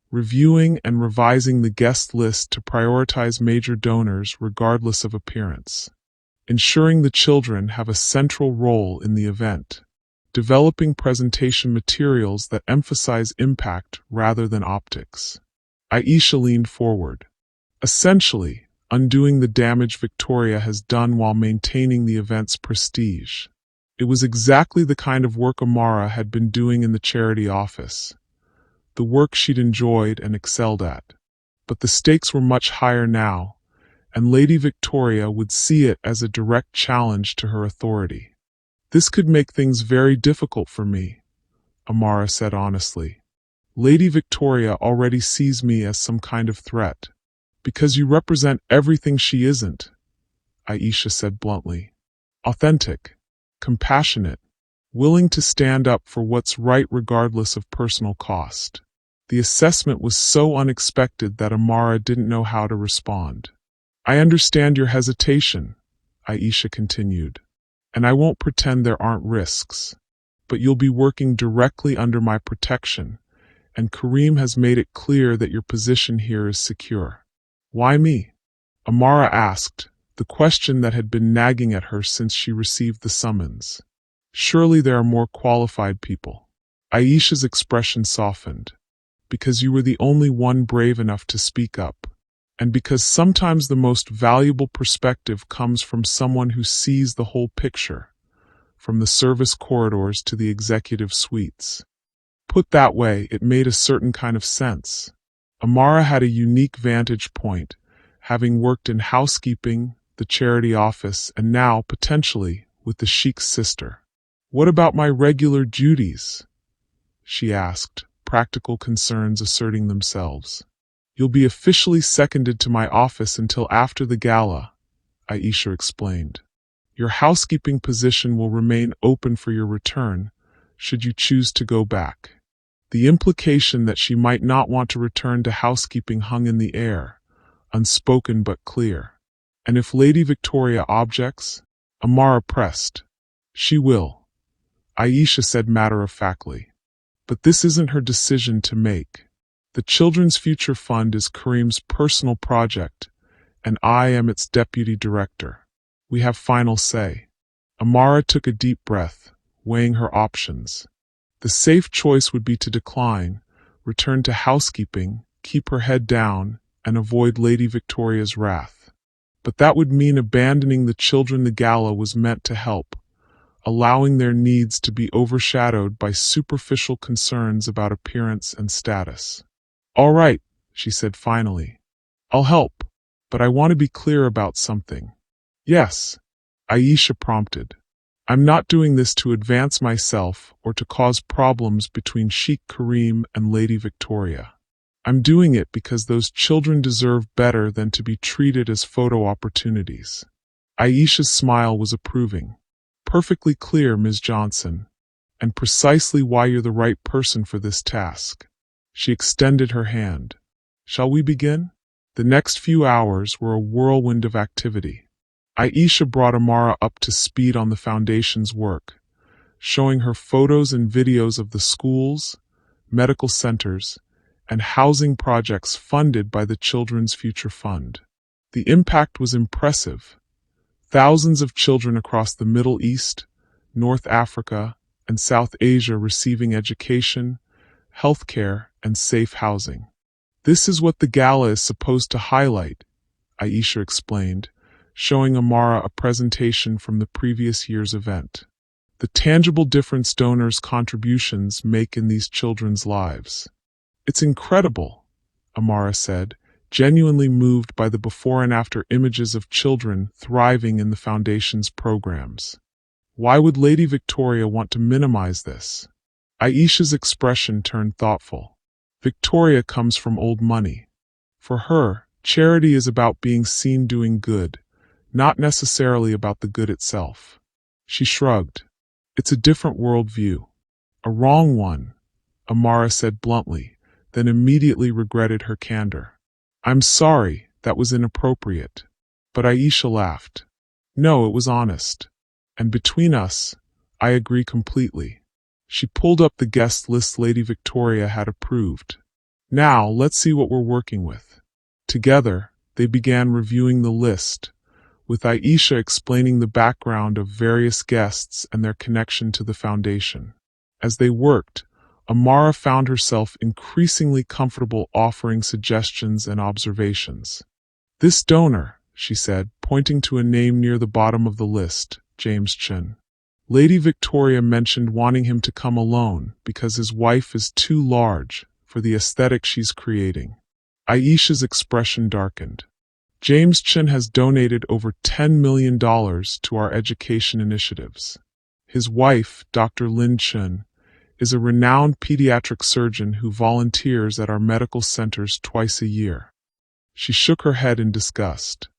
Reviewing and revising the guest list to prioritize major donors regardless of appearance. Ensuring the children have a central role in the event. Developing presentation materials that emphasize impact rather than optics. Aisha leaned forward. Essentially, undoing the damage Victoria has done while maintaining the event's prestige. It was exactly the kind of work Amara had been doing in the charity office. The work she'd enjoyed and excelled at. But the stakes were much higher now, and Lady Victoria would see it as a direct challenge to her authority. This could make things very difficult for me, Amara said honestly. Lady Victoria already sees me as some kind of threat. Because you represent everything she isn't, Aisha said bluntly. Authentic, compassionate, willing to stand up for what's right regardless of personal cost. The assessment was so unexpected that Amara didn't know how to respond. I understand your hesitation, Aisha continued, and I won't pretend there aren't risks. But you'll be working directly under my protection, and Karim has made it clear that your position here is secure. Why me? Amara asked, the question that had been nagging at her since she received the summons. Surely there are more qualified people. Aisha's expression softened. Because you were the only one brave enough to speak up. And because sometimes the most valuable perspective comes from someone who sees the whole picture, from the service corridors to the executive suites. Put that way, it made a certain kind of sense. Amara had a unique vantage point, having worked in housekeeping, the charity office, and now, potentially, with the Sheikh's sister. What about my regular duties? She asked, practical concerns asserting themselves. You'll be officially seconded to my office until after the gala, Aisha explained. Your housekeeping position will remain open for your return, should you choose to go back. The implication that she might not want to return to housekeeping hung in the air, unspoken but clear. And if Lady Victoria objects? Amara pressed. She will, Aisha said matter-of-factly. But this isn't her decision to make. The Children's Future Fund is Kareem's personal project, and I am its deputy director. We have final say. Amara took a deep breath, weighing her options. The safe choice would be to decline, return to housekeeping, keep her head down, and avoid Lady Victoria's wrath. But that would mean abandoning the children the gala was meant to help, allowing their needs to be overshadowed by superficial concerns about appearance and status. All right, she said finally. I'll help, but I want to be clear about something. Yes, Aisha prompted. I'm not doing this to advance myself or to cause problems between Sheikh Kareem and Lady Victoria. I'm doing it because those children deserve better than to be treated as photo opportunities. Aisha's smile was approving. Perfectly clear, Ms. Johnson, and precisely why you're the right person for this task. She extended her hand. Shall we begin? The next few hours were a whirlwind of activity. Aisha brought Amara up to speed on the foundation's work, showing her photos and videos of the schools, medical centers, and housing projects funded by the Children's Future Fund. The impact was impressive. Thousands of children across the Middle East, North Africa, and South Asia receiving education, healthcare, and safe housing. This is what the gala is supposed to highlight, Aisha explained, showing Amara a presentation from the previous year's event. The tangible difference donors' contributions make in these children's lives. It's incredible, Amara said, genuinely moved by the before and after images of children thriving in the Foundation's programs. Why would Lady Victoria want to minimize this? Aisha's expression turned thoughtful. Victoria comes from old money. For her, charity is about being seen doing good, not necessarily about the good itself. She shrugged. It's a different worldview. A wrong one, Amara said bluntly, then immediately regretted her candor. I'm sorry, that was inappropriate. But Aisha laughed. No, it was honest. And between us, I agree completely. She pulled up the guest list Lady Victoria had approved. Now, let's see what we're working with. Together, they began reviewing the list, with Aisha explaining the background of various guests and their connection to the foundation. As they worked, Amara found herself increasingly comfortable offering suggestions and observations. This donor, she said, pointing to a name near the bottom of the list, James Chin. Lady Victoria mentioned wanting him to come alone because his wife is too large for the aesthetic she's creating. Aisha's expression darkened. James Chin has donated over $10 million to our education initiatives. His wife, Dr. Lin Chin, is a renowned pediatric surgeon who volunteers at our medical centers twice a year. She shook her head in disgust.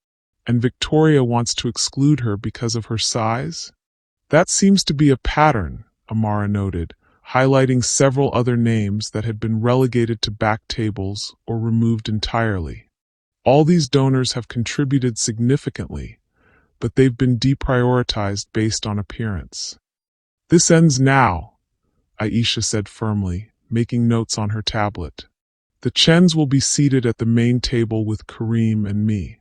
And Victoria wants to exclude her because of her size? That seems to be a pattern, Amara noted, highlighting several other names that had been relegated to back tables or removed entirely. All these donors have contributed significantly, but they've been deprioritized based on appearance. This ends now, Aisha said firmly, making notes on her tablet. The Chens will be seated at the main table with Kareem and me.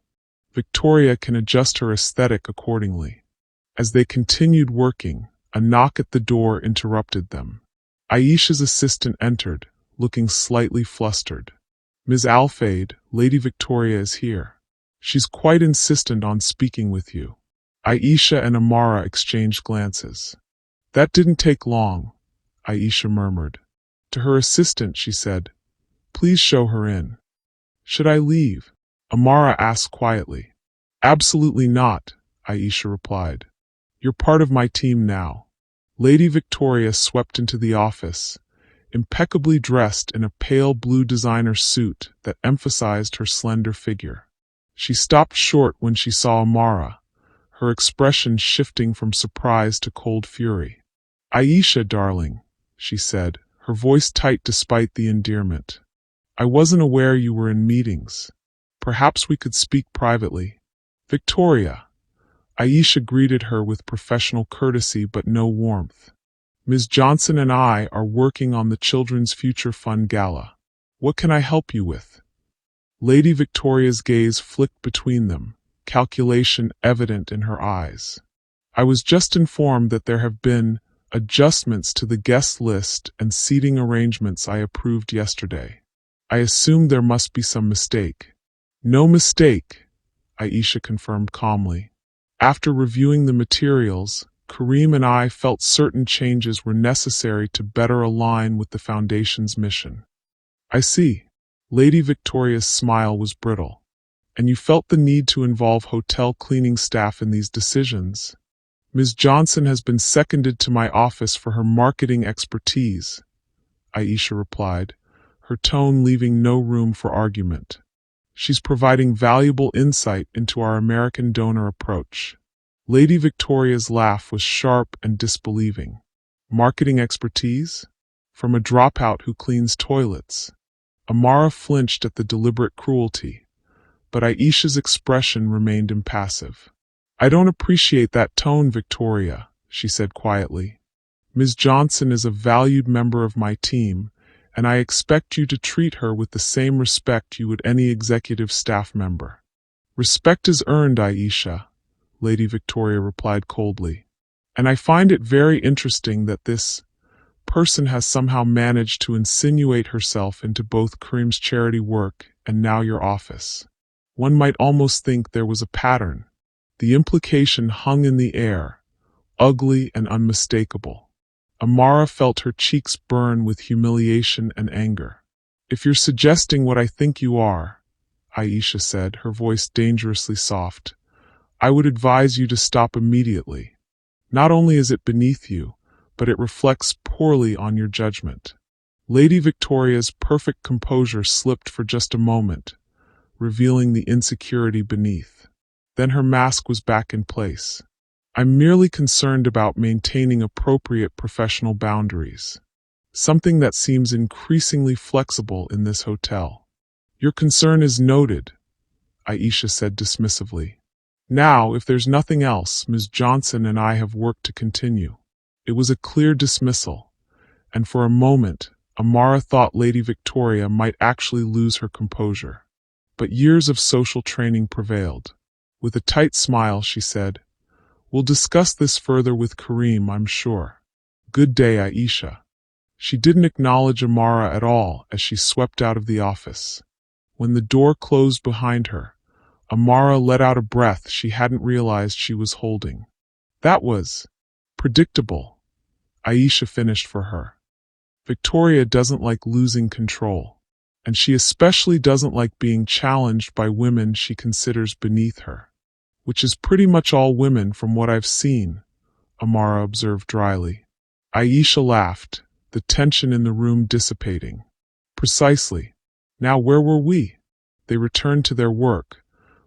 Victoria can adjust her aesthetic accordingly. As they continued working, a knock at the door interrupted them. Aisha's assistant entered, looking slightly flustered. Ms. Al-Fayeed, Lady Victoria is here. She's quite insistent on speaking with you. Aisha and Amara exchanged glances. That didn't take long, Aisha murmured. To her assistant, she said, Please show her in. Should I leave? Amara asked quietly. Absolutely not, Aisha replied. You're part of my team now. Lady Victoria swept into the office, impeccably dressed in a pale blue designer suit that emphasized her slender figure. She stopped short when she saw Amara, her expression shifting from surprise to cold fury. Aisha, darling, she said, her voice tight despite the endearment. I wasn't aware you were in meetings. Perhaps we could speak privately. Victoria. Aisha greeted her with professional courtesy but no warmth. Ms. Johnson and I are working on the Children's Future Fund Gala. What can I help you with? Lady Victoria's gaze flicked between them, calculation evident in her eyes. I was just informed that there have been adjustments to the guest list and seating arrangements I approved yesterday. I assumed there must be some mistake. No mistake, Aisha confirmed calmly. After reviewing the materials, Kareem and I felt certain changes were necessary to better align with the Foundation's mission. I see. Lady Victoria's smile was brittle. And you felt the need to involve hotel cleaning staff in these decisions. Ms. Johnson has been seconded to my office for her marketing expertise, Aisha replied, her tone leaving no room for argument. She's providing valuable insight into our American donor approach. Lady Victoria's laugh was sharp and disbelieving. Marketing expertise? From a dropout who cleans toilets. Amara flinched at the deliberate cruelty, but Aisha's expression remained impassive. I don't appreciate that tone, Victoria, she said quietly. Ms. Johnson is a valued member of my team, and I expect you to treat her with the same respect you would any executive staff member. Respect is earned, Aisha, Lady Victoria replied coldly. And I find it very interesting that this person has somehow managed to insinuate herself into both Kareem's charity work and now your office. One might almost think there was a pattern. The implication hung in the air, ugly and unmistakable. Amara felt her cheeks burn with humiliation and anger. If you're suggesting what I think you are, Aisha said, her voice dangerously soft, I would advise you to stop immediately. Not only is it beneath you, but it reflects poorly on your judgment. Lady Victoria's perfect composure slipped for just a moment, revealing the insecurity beneath. Then her mask was back in place. I'm merely concerned about maintaining appropriate professional boundaries, something that seems increasingly flexible in this hotel. Your concern is noted, Aisha said dismissively. Now, if there's nothing else, Ms. Johnson and I have work to continue. It was a clear dismissal, and for a moment, Amara thought Lady Victoria might actually lose her composure. But years of social training prevailed. With a tight smile, she said, We'll discuss this further with Kareem, I'm sure. Good day, Aisha. She didn't acknowledge Amara at all as she swept out of the office. When the door closed behind her, Amara let out a breath she hadn't realized she was holding. That was predictable, Aisha finished for her. Victoria doesn't like losing control, and she especially doesn't like being challenged by women she considers beneath her. Which is pretty much all women from what I've seen, Amara observed dryly. Aisha laughed, the tension in the room dissipating. Precisely. Now where were we? They returned to their work,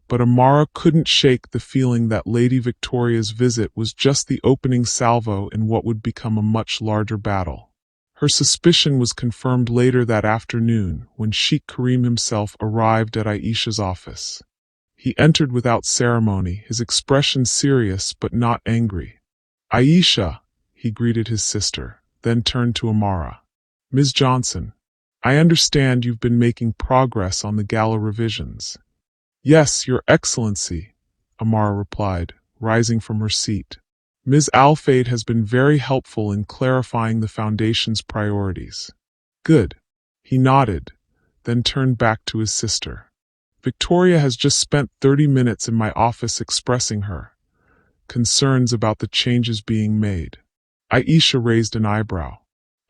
but Amara couldn't shake the feeling that Lady Victoria's visit was just the opening salvo in what would become a much larger battle. Her suspicion was confirmed later that afternoon when Sheikh Kareem himself arrived at Aisha's office. He entered without ceremony, his expression serious but not angry. Aisha, he greeted his sister, then turned to Amara. Ms. Johnson, I understand you've been making progress on the gala revisions. Yes, Your Excellency, Amara replied, rising from her seat. Ms. Al-Fayeed has been very helpful in clarifying the Foundation's priorities. Good. He nodded, then turned back to his sister. Victoria has just spent 30 minutes in my office expressing her concerns about the changes being made. Aisha raised an eyebrow.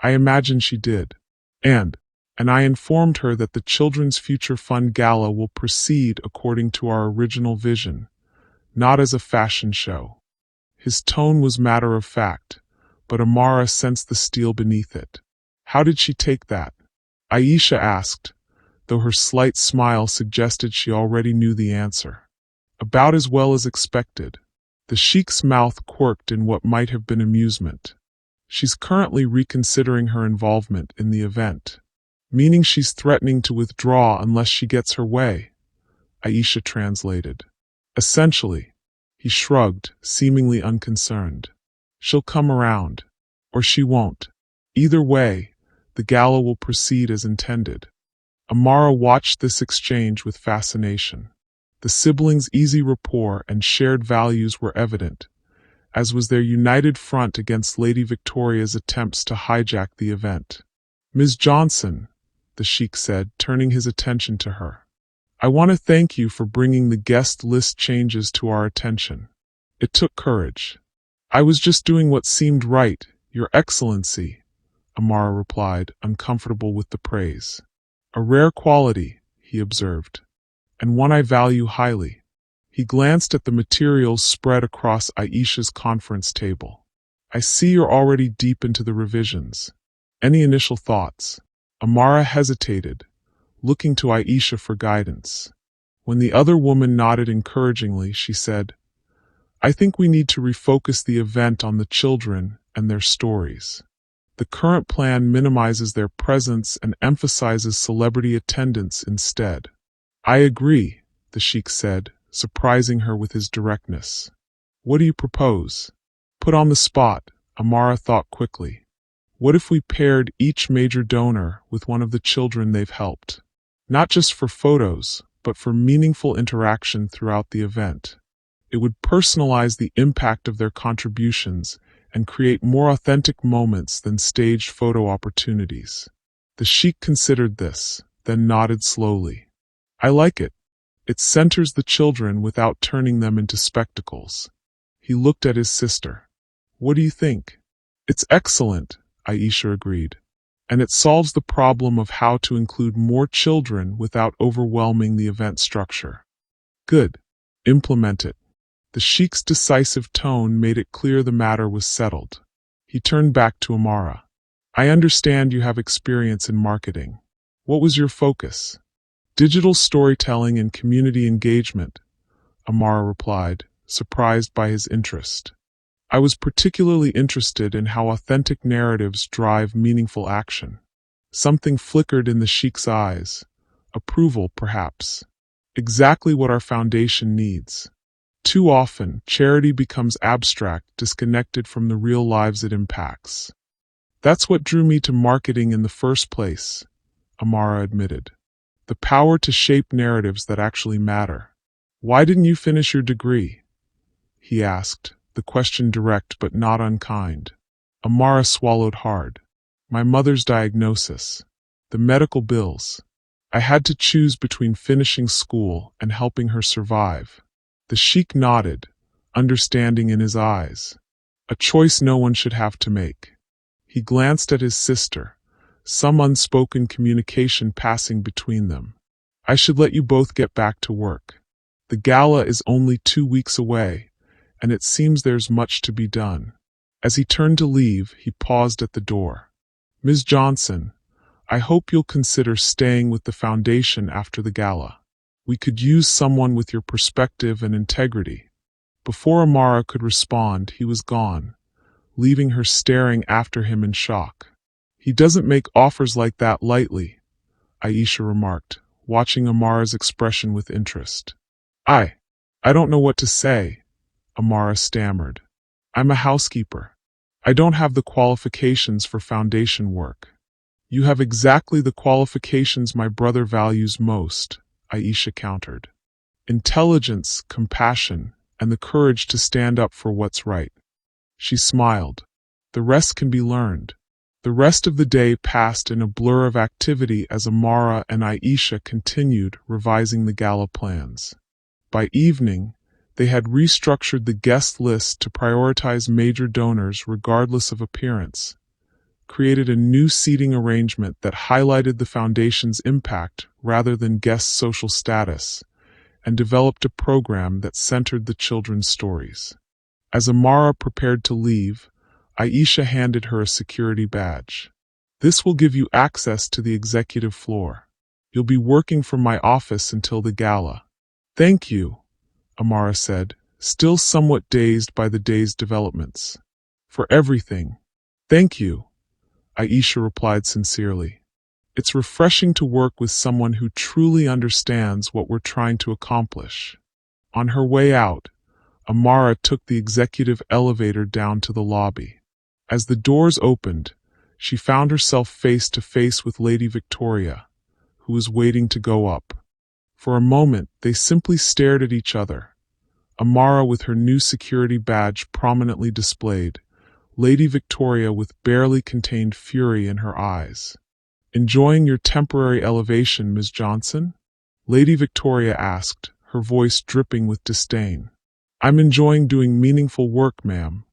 I imagine she did. And I informed her that the Children's Future Fund Gala will proceed according to our original vision, not as a fashion show. His tone was matter of fact, but Amara sensed the steel beneath it. How did she take that? Aisha asked, though her slight smile suggested she already knew the answer. About as well as expected. The Sheikh's mouth quirked in what might have been amusement. She's currently reconsidering her involvement in the event. Meaning she's threatening to withdraw unless she gets her way, Aisha translated. Essentially, he shrugged, seemingly unconcerned. She'll come around. Or she won't. Either way, the gala will proceed as intended. Amara watched this exchange with fascination. The siblings' easy rapport and shared values were evident, as was their united front against Lady Victoria's attempts to hijack the event. Ms. Johnson, the Sheikh said, turning his attention to her. I want to thank you for bringing the guest list changes to our attention. It took courage. I was just doing what seemed right, Your Excellency, Amara replied, uncomfortable with the praise. A rare quality, he observed, and one I value highly. He glanced at the materials spread across Aisha's conference table. I see you're already deep into the revisions. Any initial thoughts? Amara hesitated, looking to Aisha for guidance. When the other woman nodded encouragingly, she said, I think we need to refocus the event on the children and their stories. The current plan minimizes their presence and emphasizes celebrity attendance instead. I agree, the Sheikh said, surprising her with his directness. What do you propose? Put on the spot, Amara thought quickly. What if we paired each major donor with one of the children they've helped? Not just for photos, but for meaningful interaction throughout the event. It would personalize the impact of their contributions and create more authentic moments than staged photo opportunities. The Sheikh considered this, then nodded slowly. I like it. It centers the children without turning them into spectacles. He looked at his sister. What do you think? It's excellent, Aisha agreed. And it solves the problem of how to include more children without overwhelming the event structure. Good. Implement it. The Sheikh's decisive tone made it clear the matter was settled. He turned back to Amara. I understand you have experience in marketing. What was your focus? Digital storytelling and community engagement, Amara replied, surprised by his interest. I was particularly interested in how authentic narratives drive meaningful action. Something flickered in the Sheikh's eyes. Approval, perhaps. Exactly what our foundation needs. Too often, charity becomes abstract, disconnected from the real lives it impacts. That's what drew me to marketing in the first place, Amara admitted. The power to shape narratives that actually matter. Why didn't you finish your degree? He asked, the question direct but not unkind. Amara swallowed hard. My mother's diagnosis. The medical bills. I had to choose between finishing school and helping her survive. The Sheikh nodded, understanding in his eyes. A choice no one should have to make. He glanced at his sister, some unspoken communication passing between them. I should let you both get back to work. The gala is only 2 weeks away, and it seems there's much to be done. As he turned to leave, he paused at the door. Ms. Johnson, I hope you'll consider staying with the foundation after the gala. We could use someone with your perspective and integrity. Before Amara could respond, he was gone, leaving her staring after him in shock. He doesn't make offers like that lightly, Aisha remarked, watching Amara's expression with interest. I don't know what to say, Amara stammered. I'm a housekeeper. I don't have the qualifications for foundation work. You have exactly the qualifications my brother values most, Aisha countered. intelligence, compassion, and the courage to stand up for what's right. She smiled. The rest can be learned. The rest of the day passed in a blur of activity as Amara and Aisha continued revising the gala plans. By evening, they had restructured the guest list to prioritize major donors regardless of appearance, created a new seating arrangement that highlighted the foundation's impact rather than guest social status, and developed a program that centered the children's stories. As Amara prepared to leave, Aisha handed her a security badge. This will give you access to the executive floor. You'll be working from my office until the gala. Thank you, Amara said, still somewhat dazed by the day's developments. For everything. Thank you, Aisha replied sincerely. It's refreshing to work with someone who truly understands what we're trying to accomplish. On her way out, Amara took the executive elevator down to the lobby. As the doors opened, she found herself face to face with Lady Victoria, who was waiting to go up. For a moment, they simply stared at each other. Amara with her new security badge prominently displayed, Lady Victoria with barely contained fury in her eyes. "Enjoying your temporary elevation, Ms. Johnson?" Lady Victoria asked, her voice dripping with disdain. "I'm enjoying doing meaningful work, ma'am,"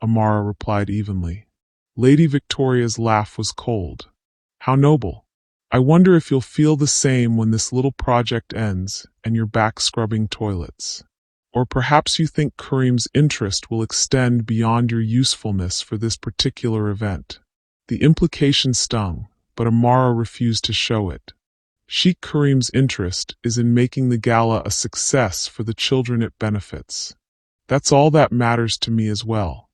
Amara replied evenly. Lady Victoria's laugh was cold. "How noble. I wonder if you'll feel the same when this little project ends and you're back scrubbing toilets. Or perhaps you think Kareem's interest will extend beyond your usefulness for this particular event." The implication stung, but Amara refused to show it. Sheikh Kareem's interest is in making the gala a success for the children it benefits. That's all that matters to me as well.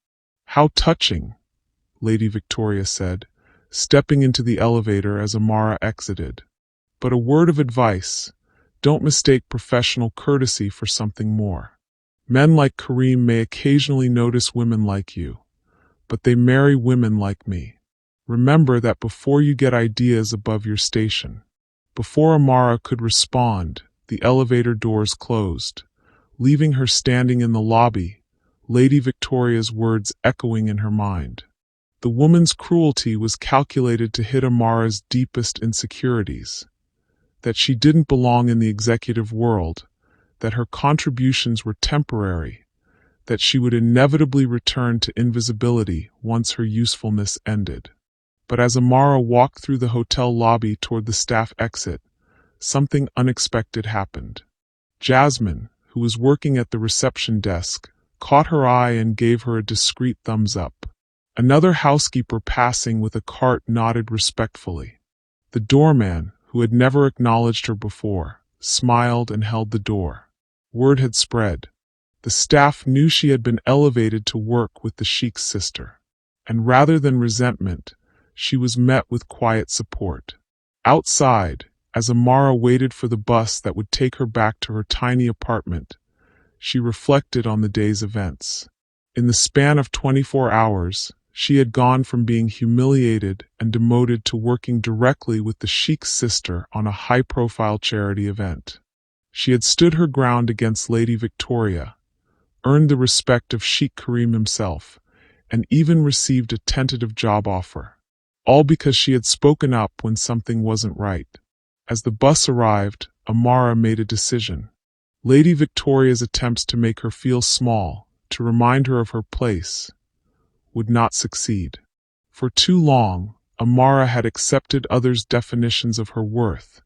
"How touching," Lady Victoria said, stepping into the elevator as Amara exited. "But a word of advice, don't mistake professional courtesy for something more. Men like Kareem may occasionally notice women like you, but they marry women like me. Remember that before you get ideas above your station." Before Amara could respond, the elevator doors closed, leaving her standing in the lobby, Lady Victoria's words echoing in her mind. The woman's cruelty was calculated to hit Amara's deepest insecurities. That she didn't belong in the executive world, that her contributions were temporary, that she would inevitably return to invisibility once her usefulness ended. But as Amara walked through the hotel lobby toward the staff exit, something unexpected happened. Jasmine, who was working at the reception desk, caught her eye and gave her a discreet thumbs up. Another housekeeper passing with a cart nodded respectfully. The doorman, who had never acknowledged her before, smiled and held the door. Word had spread. The staff knew she had been elevated to work with the Sheikh's sister. And rather than resentment, she was met with quiet support. Outside, as Amara waited for the bus that would take her back to her tiny apartment, she reflected on the day's events. In the span of 24 hours, she had gone from being humiliated and demoted to working directly with the Sheikh's sister on a high-profile charity event. She had stood her ground against Lady Victoria, earned the respect of Sheikh Kareem himself, and even received a tentative job offer. All because she had spoken up when something wasn't right. As the bus arrived, Amara made a decision. Lady Victoria's attempts to make her feel small, to remind her of her place, would not succeed. For too long, Amara had accepted others' definitions of her worth,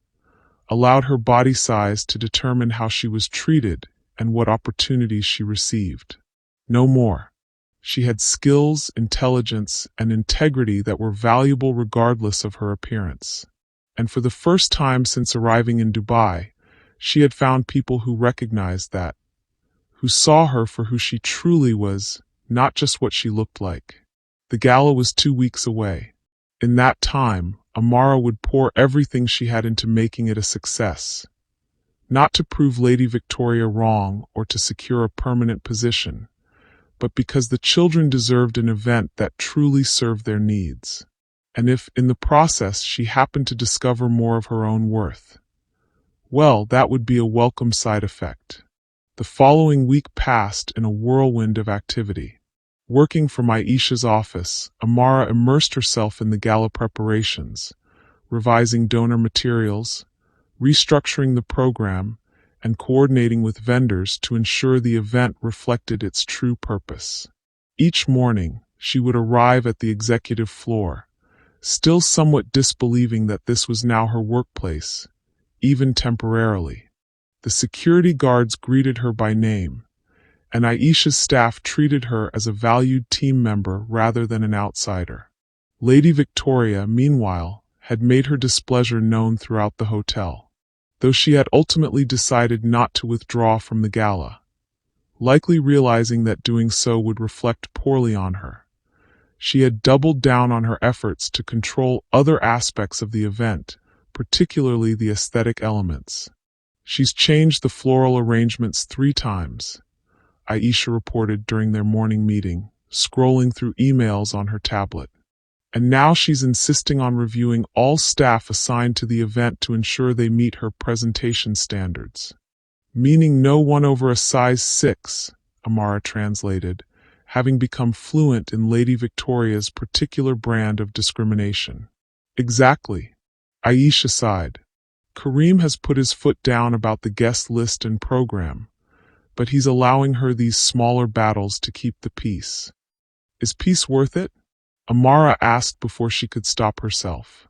allowed her body size to determine how she was treated and what opportunities she received. No more. She had skills, intelligence, and integrity that were valuable regardless of her appearance. And for the first time since arriving in Dubai, she had found people who recognized that, who saw her for who she truly was, not just what she looked like. The gala was 2 weeks away. In that time, Amara would pour everything she had into making it a success. Not to prove Lady Victoria wrong or to secure a permanent position, but because the children deserved an event that truly served their needs. And if, in the process, she happened to discover more of her own worth, Well, that would be a welcome side effect. The following week passed in a whirlwind of activity. Working from Aisha's office, Amara immersed herself in the gala preparations, revising donor materials, restructuring the program, and coordinating with vendors to ensure the event reflected its true purpose. Each morning, she would arrive at the executive floor, still somewhat disbelieving that this was now her workplace, even temporarily. The security guards greeted her by name, and Aisha's staff treated her as a valued team member rather than an outsider. Lady Victoria, meanwhile, had made her displeasure known throughout the hotel, though she had ultimately decided not to withdraw from the gala, likely realizing that doing so would reflect poorly on her. She had doubled down on her efforts to control other aspects of the event, particularly the aesthetic elements. She's changed the floral arrangements 3 times, Aisha reported during their morning meeting, scrolling through emails on her tablet. And now she's insisting on reviewing all staff assigned to the event to ensure they meet her presentation standards. Meaning no one over a size 6, Amara translated, having become fluent in Lady Victoria's particular brand of discrimination. Exactly. Aisha sighed. Kareem has put his foot down about the guest list and program, but he's allowing her these smaller battles to keep the peace. Is peace worth it? Amara asked before she could stop herself.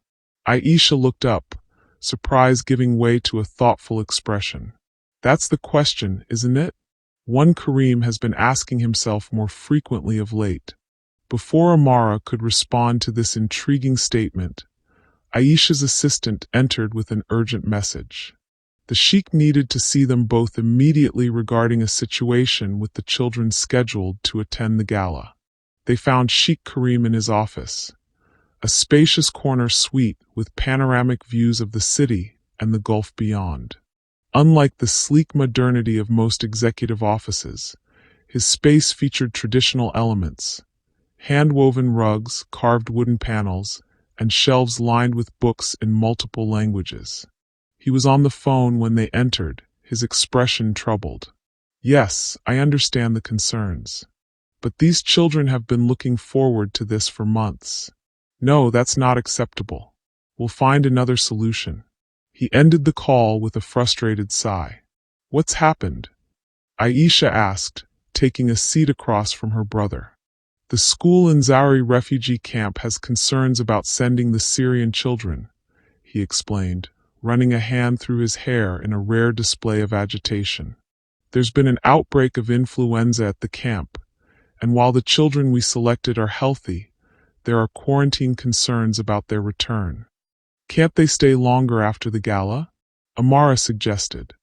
Aisha looked up, surprise giving way to a thoughtful expression. That's the question, isn't it? One Kareem has been asking himself more frequently of late. Before Amara could respond to this intriguing statement, Aisha's assistant entered with an urgent message. The sheikh needed to see them both immediately regarding a situation with the children scheduled to attend the gala. They found Sheikh Kareem in his office, a spacious corner suite with panoramic views of the city and the Gulf beyond. Unlike the sleek modernity of most executive offices, his space featured traditional elements, hand-woven rugs, carved wooden panels, and shelves lined with books in multiple languages. He was on the phone when they entered, his expression troubled. Yes, I understand the concerns. But these children have been looking forward to this for months. No, that's not acceptable. We'll find another solution. He ended the call with a frustrated sigh. What's happened? Aisha asked, taking a seat across from her brother. The school in Zauri refugee camp has concerns about sending the Syrian children, he explained, running a hand through his hair in a rare display of agitation. There's been an outbreak of influenza at the camp, and while the children we selected are healthy, there are quarantine concerns about their return. Can't they stay longer after the gala? Amara suggested.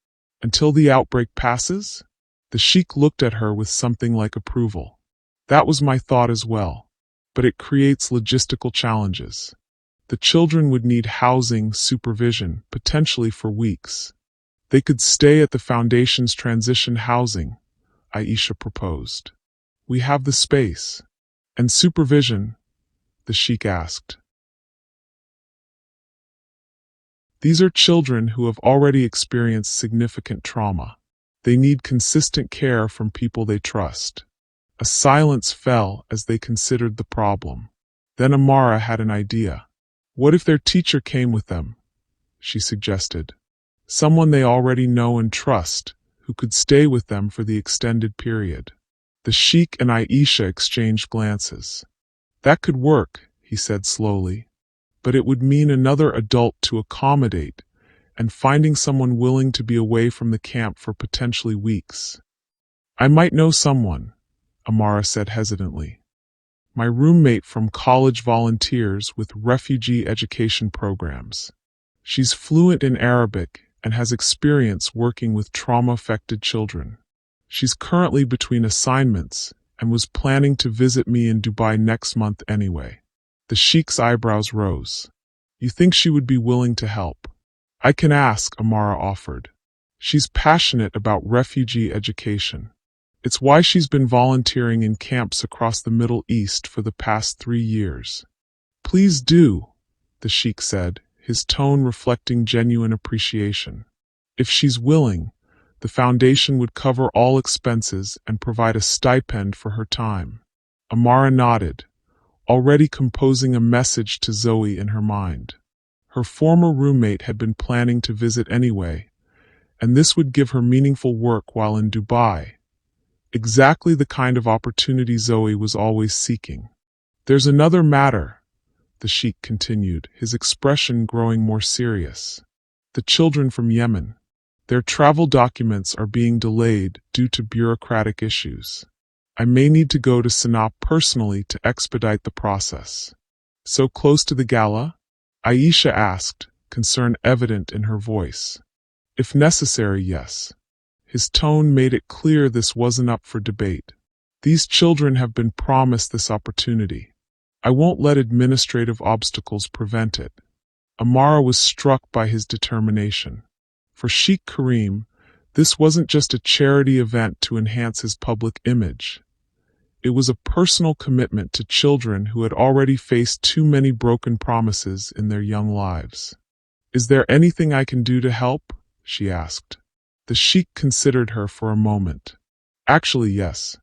Until the outbreak passes? The sheikh looked at her with something like approval. That was my thought as well, but it creates logistical challenges. The children would need housing, supervision, potentially for weeks. They could stay at the Foundation's transition housing, Aisha proposed. We have the space. And supervision? The sheikh asked. These are children who have already experienced significant trauma. They need consistent care from people they trust. A silence fell as they considered the problem. Then Amara had an idea. What if their teacher came with them? She suggested. Someone they already know and trust, who could stay with them for the extended period. The sheikh and Aisha exchanged glances. That could work, he said slowly, but it would mean another adult to accommodate, and finding someone willing to be away from the camp for potentially weeks. I might know someone, Amara said hesitantly. My roommate from college volunteers with refugee education programs. She's fluent in Arabic and has experience working with trauma-affected children. She's currently between assignments and was planning to visit me in Dubai next month anyway. The sheikh's eyebrows rose. You think she would be willing to help? I can ask, Amara offered. She's passionate about refugee education. It's why she's been volunteering in camps across the Middle East for the past 3 years. Please do, the sheikh said, his tone reflecting genuine appreciation. If she's willing, the foundation would cover all expenses and provide a stipend for her time. Amara nodded, already composing a message to Zoe in her mind. Her former roommate had been planning to visit anyway, and this would give her meaningful work while in Dubai. Exactly the kind of opportunity Zoe was always seeking. There's another matter, the sheikh continued, his expression growing more serious. The children from Yemen. Their travel documents are being delayed due to bureaucratic issues. I may need to go to Sanaa personally to expedite the process. So close to the gala? Aisha asked, concern evident in her voice. If necessary, yes. His tone made it clear this wasn't up for debate. These children have been promised this opportunity. I won't let administrative obstacles prevent it. Amara was struck by his determination. For Sheikh Karim, this wasn't just a charity event to enhance his public image. It was a personal commitment to children who had already faced too many broken promises in their young lives. Is there anything I can do to help? She asked. The sheikh considered her for a moment. Actually, yes.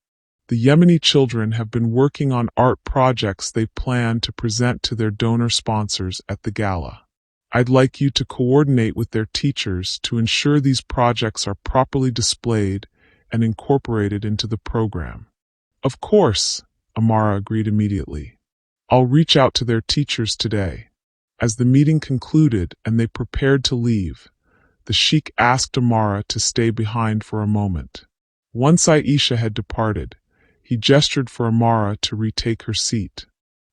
The Yemeni children have been working on art projects they plan to present to their donor sponsors at the gala. I'd like you to coordinate with their teachers to ensure these projects are properly displayed and incorporated into the program. Of course, Amara agreed immediately. I'll reach out to their teachers today. As the meeting concluded and they prepared to leave, the sheikh asked Amara to stay behind for a moment. Once Aisha had departed, he gestured for Amara to retake her seat.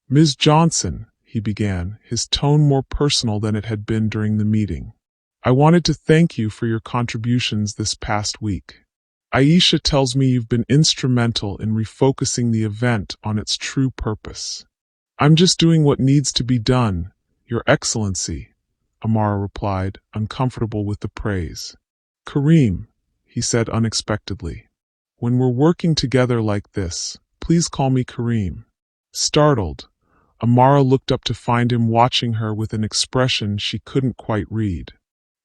Ms. Johnson, he began, his tone more personal than it had been during the meeting. I wanted to thank you for your contributions this past week. Aisha tells me you've been instrumental in refocusing the event on its true purpose. I'm just doing what needs to be done, Your Excellency, Amara replied, uncomfortable with the praise. Karim, he said unexpectedly. When we're working together like this, please call me Karim. Startled, Amara looked up to find him watching her with an expression she couldn't quite read.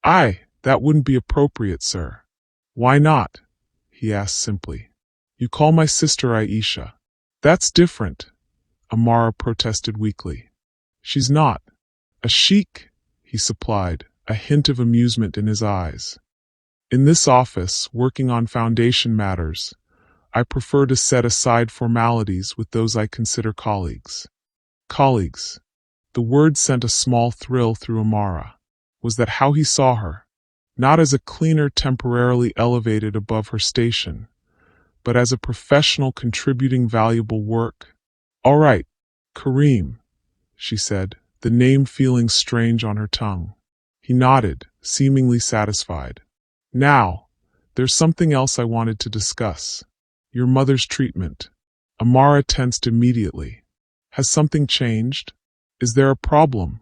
That wouldn't be appropriate, sir. Why not? He asked simply. You call my sister Aisha. That's different, Amara protested weakly. She's not. A sheikh, he supplied, a hint of amusement in his eyes. In this office, working on foundation matters, I prefer to set aside formalities with those I consider colleagues. Colleagues. The word sent a small thrill through Amara. Was that how he saw her? Not as a cleaner temporarily elevated above her station, but as a professional contributing valuable work. All right, Karim, she said, the name feeling strange on her tongue. He nodded, seemingly satisfied. Now, there's something else I wanted to discuss. Your mother's treatment. Amara tensed immediately. Has something changed? Is there a problem?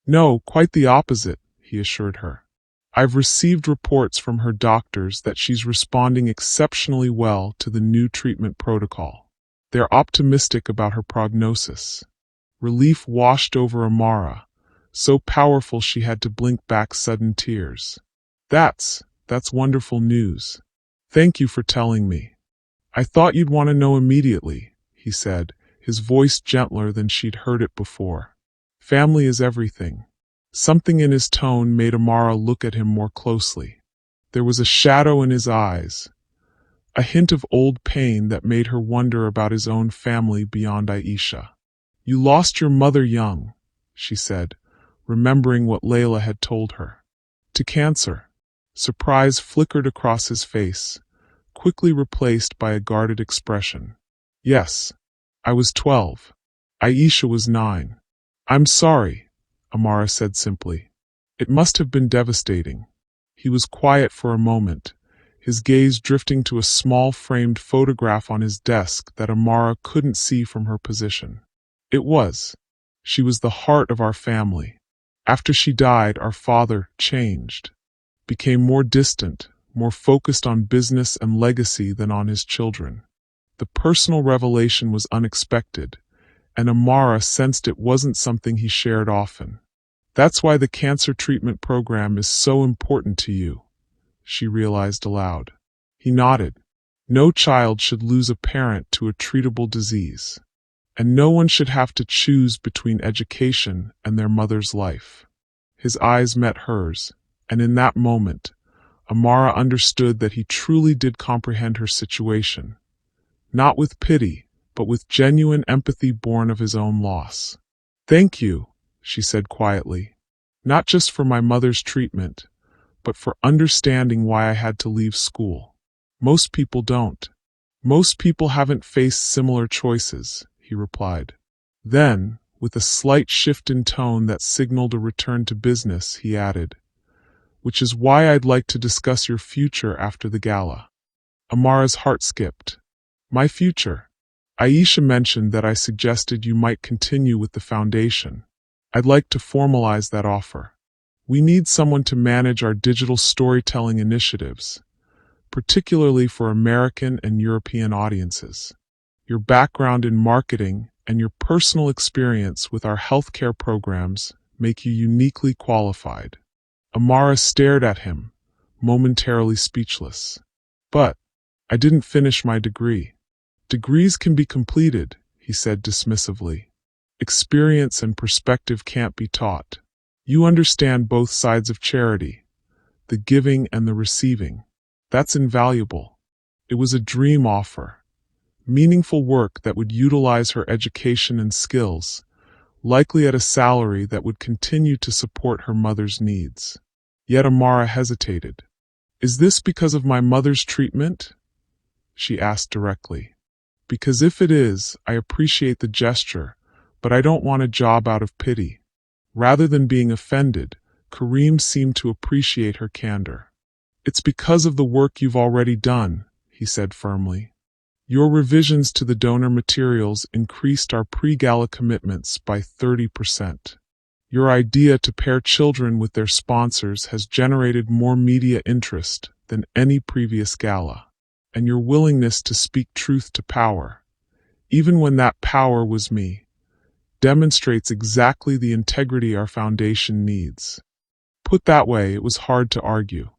No, quite the opposite, he assured her. I've received reports from her doctors that she's responding exceptionally well to the new treatment protocol. They're optimistic about her prognosis. Relief washed over Amara, so powerful she had to blink back sudden tears. That's wonderful news. Thank you for telling me. I thought you'd want to know immediately, he said, his voice gentler than she'd heard it before. Family is everything. Something in his tone made Amara look at him more closely. There was a shadow in his eyes, a hint of old pain that made her wonder about his own family beyond Aisha. You lost your mother young, she said, remembering what Layla had told her. To cancer. Surprise flickered across his face, quickly replaced by a guarded expression. Yes, I was 12. Aisha was 9. I'm sorry, Amara said simply. It must have been devastating. He was quiet for a moment, his gaze drifting to a small framed photograph on his desk that Amara couldn't see from her position. It was. She was the heart of our family. After she died, our father changed, became more distant, more focused on business and legacy than on his children. The personal revelation was unexpected, and Amara sensed it wasn't something he shared often. That's why the cancer treatment program is so important to you, she realized aloud. He nodded. No child should lose a parent to a treatable disease. And no one should have to choose between education and their mother's life. His eyes met hers, and in that moment, Amara understood that he truly did comprehend her situation. Not with pity, but with genuine empathy born of his own loss. "Thank you," she said quietly. "Not just for my mother's treatment, but for understanding why I had to leave school. Most people don't. Most people haven't faced similar choices," he replied. Then, with a slight shift in tone that signaled a return to business, he added, "Which is why I'd like to discuss your future after the gala." Amara's heart skipped. "My future? Aisha mentioned that I suggested you might continue with the foundation. I'd like to formalize that offer. We need someone to manage our digital storytelling initiatives, particularly for American and European audiences. Your background in marketing and your personal experience with our healthcare programs make you uniquely qualified." Amara stared at him, momentarily speechless. "But I didn't finish my degree." "Degrees can be completed," he said dismissively. "Experience and perspective can't be taught. You understand both sides of charity, the giving and the receiving. That's invaluable." It was a dream offer. Meaningful work that would utilize her education and skills, likely at a salary that would continue to support her mother's needs. Yet Amara hesitated. "Is this because of my mother's treatment?" she asked directly. "Because if it is, I appreciate the gesture, but I don't want a job out of pity." Rather than being offended, Kareem seemed to appreciate her candor. "It's because of the work you've already done," he said firmly. "Your revisions to the donor materials increased our pre-gala commitments by 30%. Your idea to pair children with their sponsors has generated more media interest than any previous gala. And your willingness to speak truth to power, even when that power was me, demonstrates exactly the integrity our foundation needs." Put that way, it was hard to argue.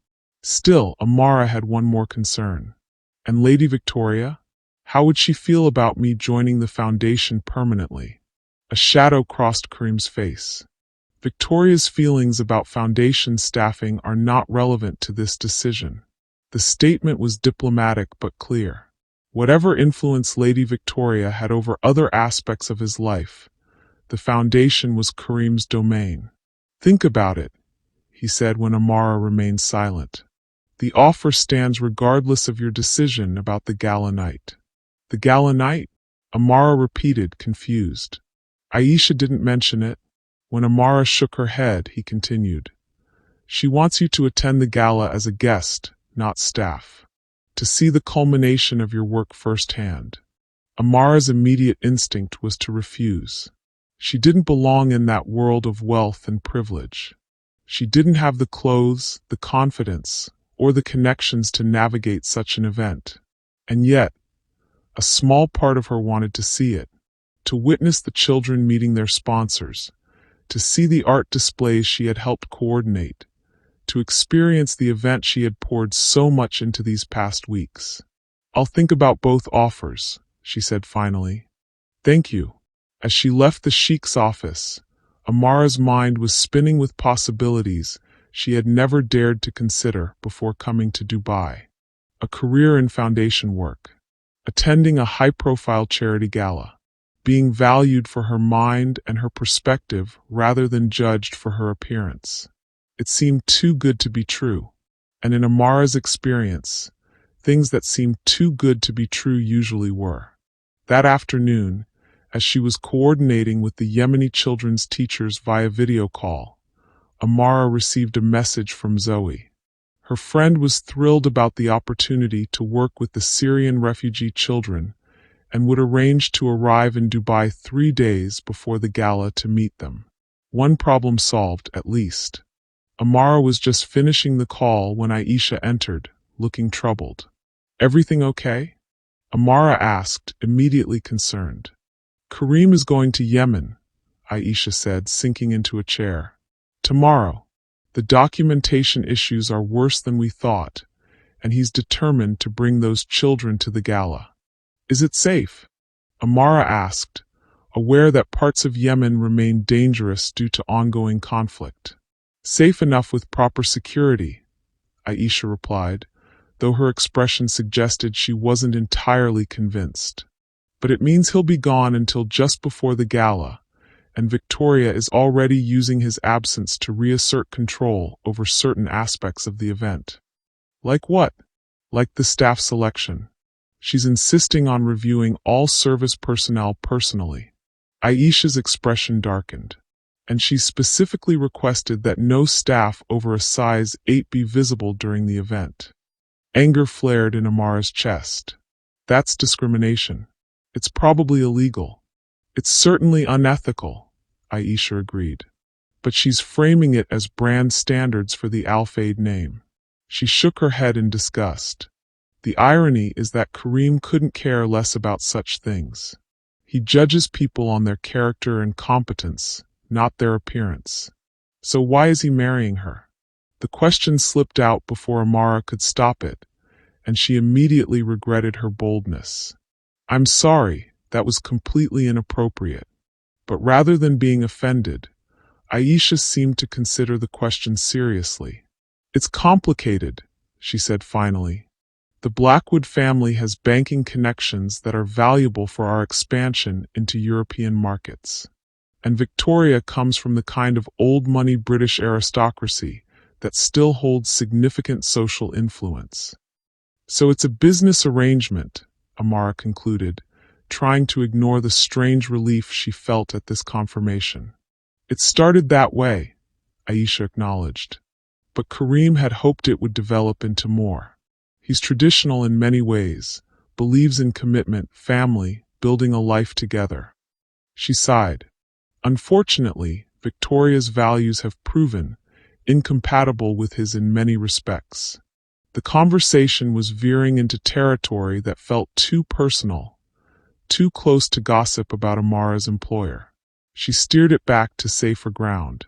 Still, Amara had one more concern. And Lady Victoria? How would she feel about me joining the foundation permanently? A shadow crossed Kareem's face. Victoria's feelings about foundation staffing are not relevant to this decision. The statement was diplomatic but clear. Whatever influence Lady Victoria had over other aspects of his life, the foundation was Kareem's domain. "Think about it," he said when Amara remained silent. "The offer stands regardless of your decision about the gala night." "The gala night?" Amara repeated, confused. "Aisha didn't mention it." When Amara shook her head, he continued, "She wants you to attend the gala as a guest, not staff. To see the culmination of your work firsthand." Amara's immediate instinct was to refuse. She didn't belong in that world of wealth and privilege. She didn't have the clothes, the confidence, or the connections to navigate such an event. And yet, a small part of her wanted to see it, to witness the children meeting their sponsors, to see the art displays she had helped coordinate, to experience the event she had poured so much into these past weeks. "I'll think about both offers," she said finally. "Thank you." As she left the Sheikh's office, Amara's mind was spinning with possibilities she had never dared to consider before coming to Dubai. A career in foundation work, attending a high-profile charity gala, being valued for her mind and her perspective rather than judged for her appearance. It seemed too good to be true. And in Amara's experience, things that seemed too good to be true usually were. That afternoon, as she was coordinating with the Yemeni children's teachers via video call, Amara received a message from Zoe. Her friend was thrilled about the opportunity to work with the Syrian refugee children and would arrange to arrive in Dubai 3 days before the gala to meet them. One problem solved, at least. Amara was just finishing the call when Aisha entered, looking troubled. "Everything okay?" Amara asked, immediately concerned. "Kareem is going to Yemen," Aisha said, sinking into a chair. "Tomorrow." The documentation issues are worse than we thought, and he's determined to bring those children to the gala. Is it safe? Amara asked, aware that parts of Yemen remain dangerous due to ongoing conflict. Safe enough with proper security, Aisha replied, though her expression suggested she wasn't entirely convinced. But it means he'll be gone until just before the gala, and Victoria is already using his absence to reassert control over certain aspects of the event. Like what? Like the staff selection. She's insisting on reviewing all service personnel personally. Aisha's expression darkened, and she specifically requested that no staff over a size 8 be visible during the event. Anger flared in Amara's chest. That's discrimination. It's probably illegal. It's certainly unethical, Aisha agreed. But she's framing it as brand standards for the Al-Fayeed name. She shook her head in disgust. The irony is that Kareem couldn't care less about such things. He judges people on their character and competence, not their appearance. So why is he marrying her? The question slipped out before Amara could stop it, and she immediately regretted her boldness. I'm sorry, that was completely inappropriate. But rather than being offended, Aisha seemed to consider the question seriously. It's complicated, she said finally. The Blackwood family has banking connections that are valuable for our expansion into European markets. And Victoria comes from the kind of old-money British aristocracy that still holds significant social influence. So it's a business arrangement, Amara concluded, trying to ignore the strange relief she felt at this confirmation. It started that way, Aisha acknowledged. But Kareem had hoped it would develop into more. He's traditional in many ways, believes in commitment, family, building a life together. She sighed. Unfortunately, Victoria's values have proven incompatible with his in many respects. The conversation was veering into territory that felt too personal, too close to gossip about Amara's employer. She steered it back to safer ground.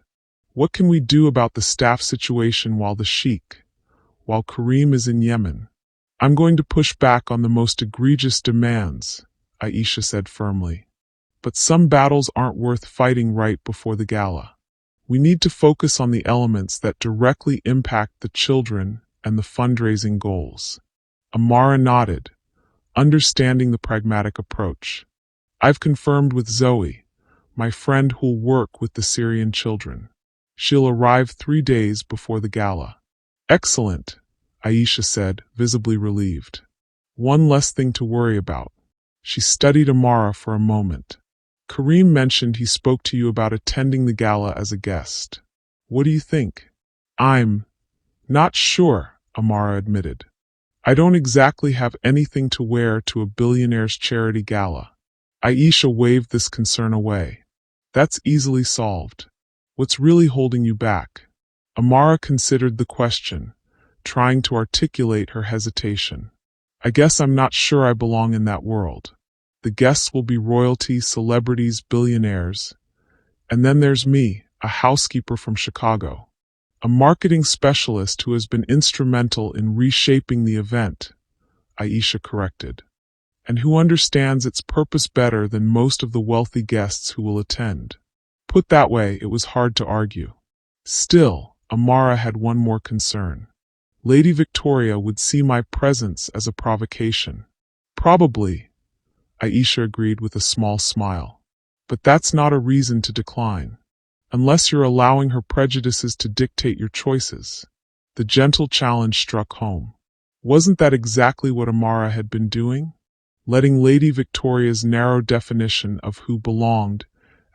What can we do about the staff situation while Kareem is in Yemen? I'm going to push back on the most egregious demands, Aisha said firmly. But some battles aren't worth fighting right before the gala. We need to focus on the elements that directly impact the children and the fundraising goals. Amara nodded, understanding the pragmatic approach. I've confirmed with Zoe, my friend who'll work with the Syrian children. She'll arrive 3 days before the gala. Excellent, Aisha said, visibly relieved. One less thing to worry about. She studied Amara for a moment. Kareem mentioned he spoke to you about attending the gala as a guest. What do you think? I'm not sure, Amara admitted. I don't exactly have anything to wear to a Billionaire'S charity gala. Aisha waved this concern away. That's easily solved. What's really holding you back? Amara considered the question, trying to articulate her hesitation. I guess I'm not sure I belong in that world. The guests will be royalty, celebrities, billionaires. And then there's me, a housekeeper from Chicago. A marketing specialist who has been instrumental in reshaping the event, Aisha corrected, and who understands its purpose better than most of the wealthy guests who will attend. Put that way, it was hard to argue. Still, Amara had one more concern. Lady Victoria would see my presence as a provocation. Probably, Aisha agreed with a small smile. But that's not a reason to decline. Unless you're allowing her prejudices to dictate your choices. The gentle challenge struck home. Wasn't that exactly what Amara had been doing? Letting Lady Victoria's narrow definition of who belonged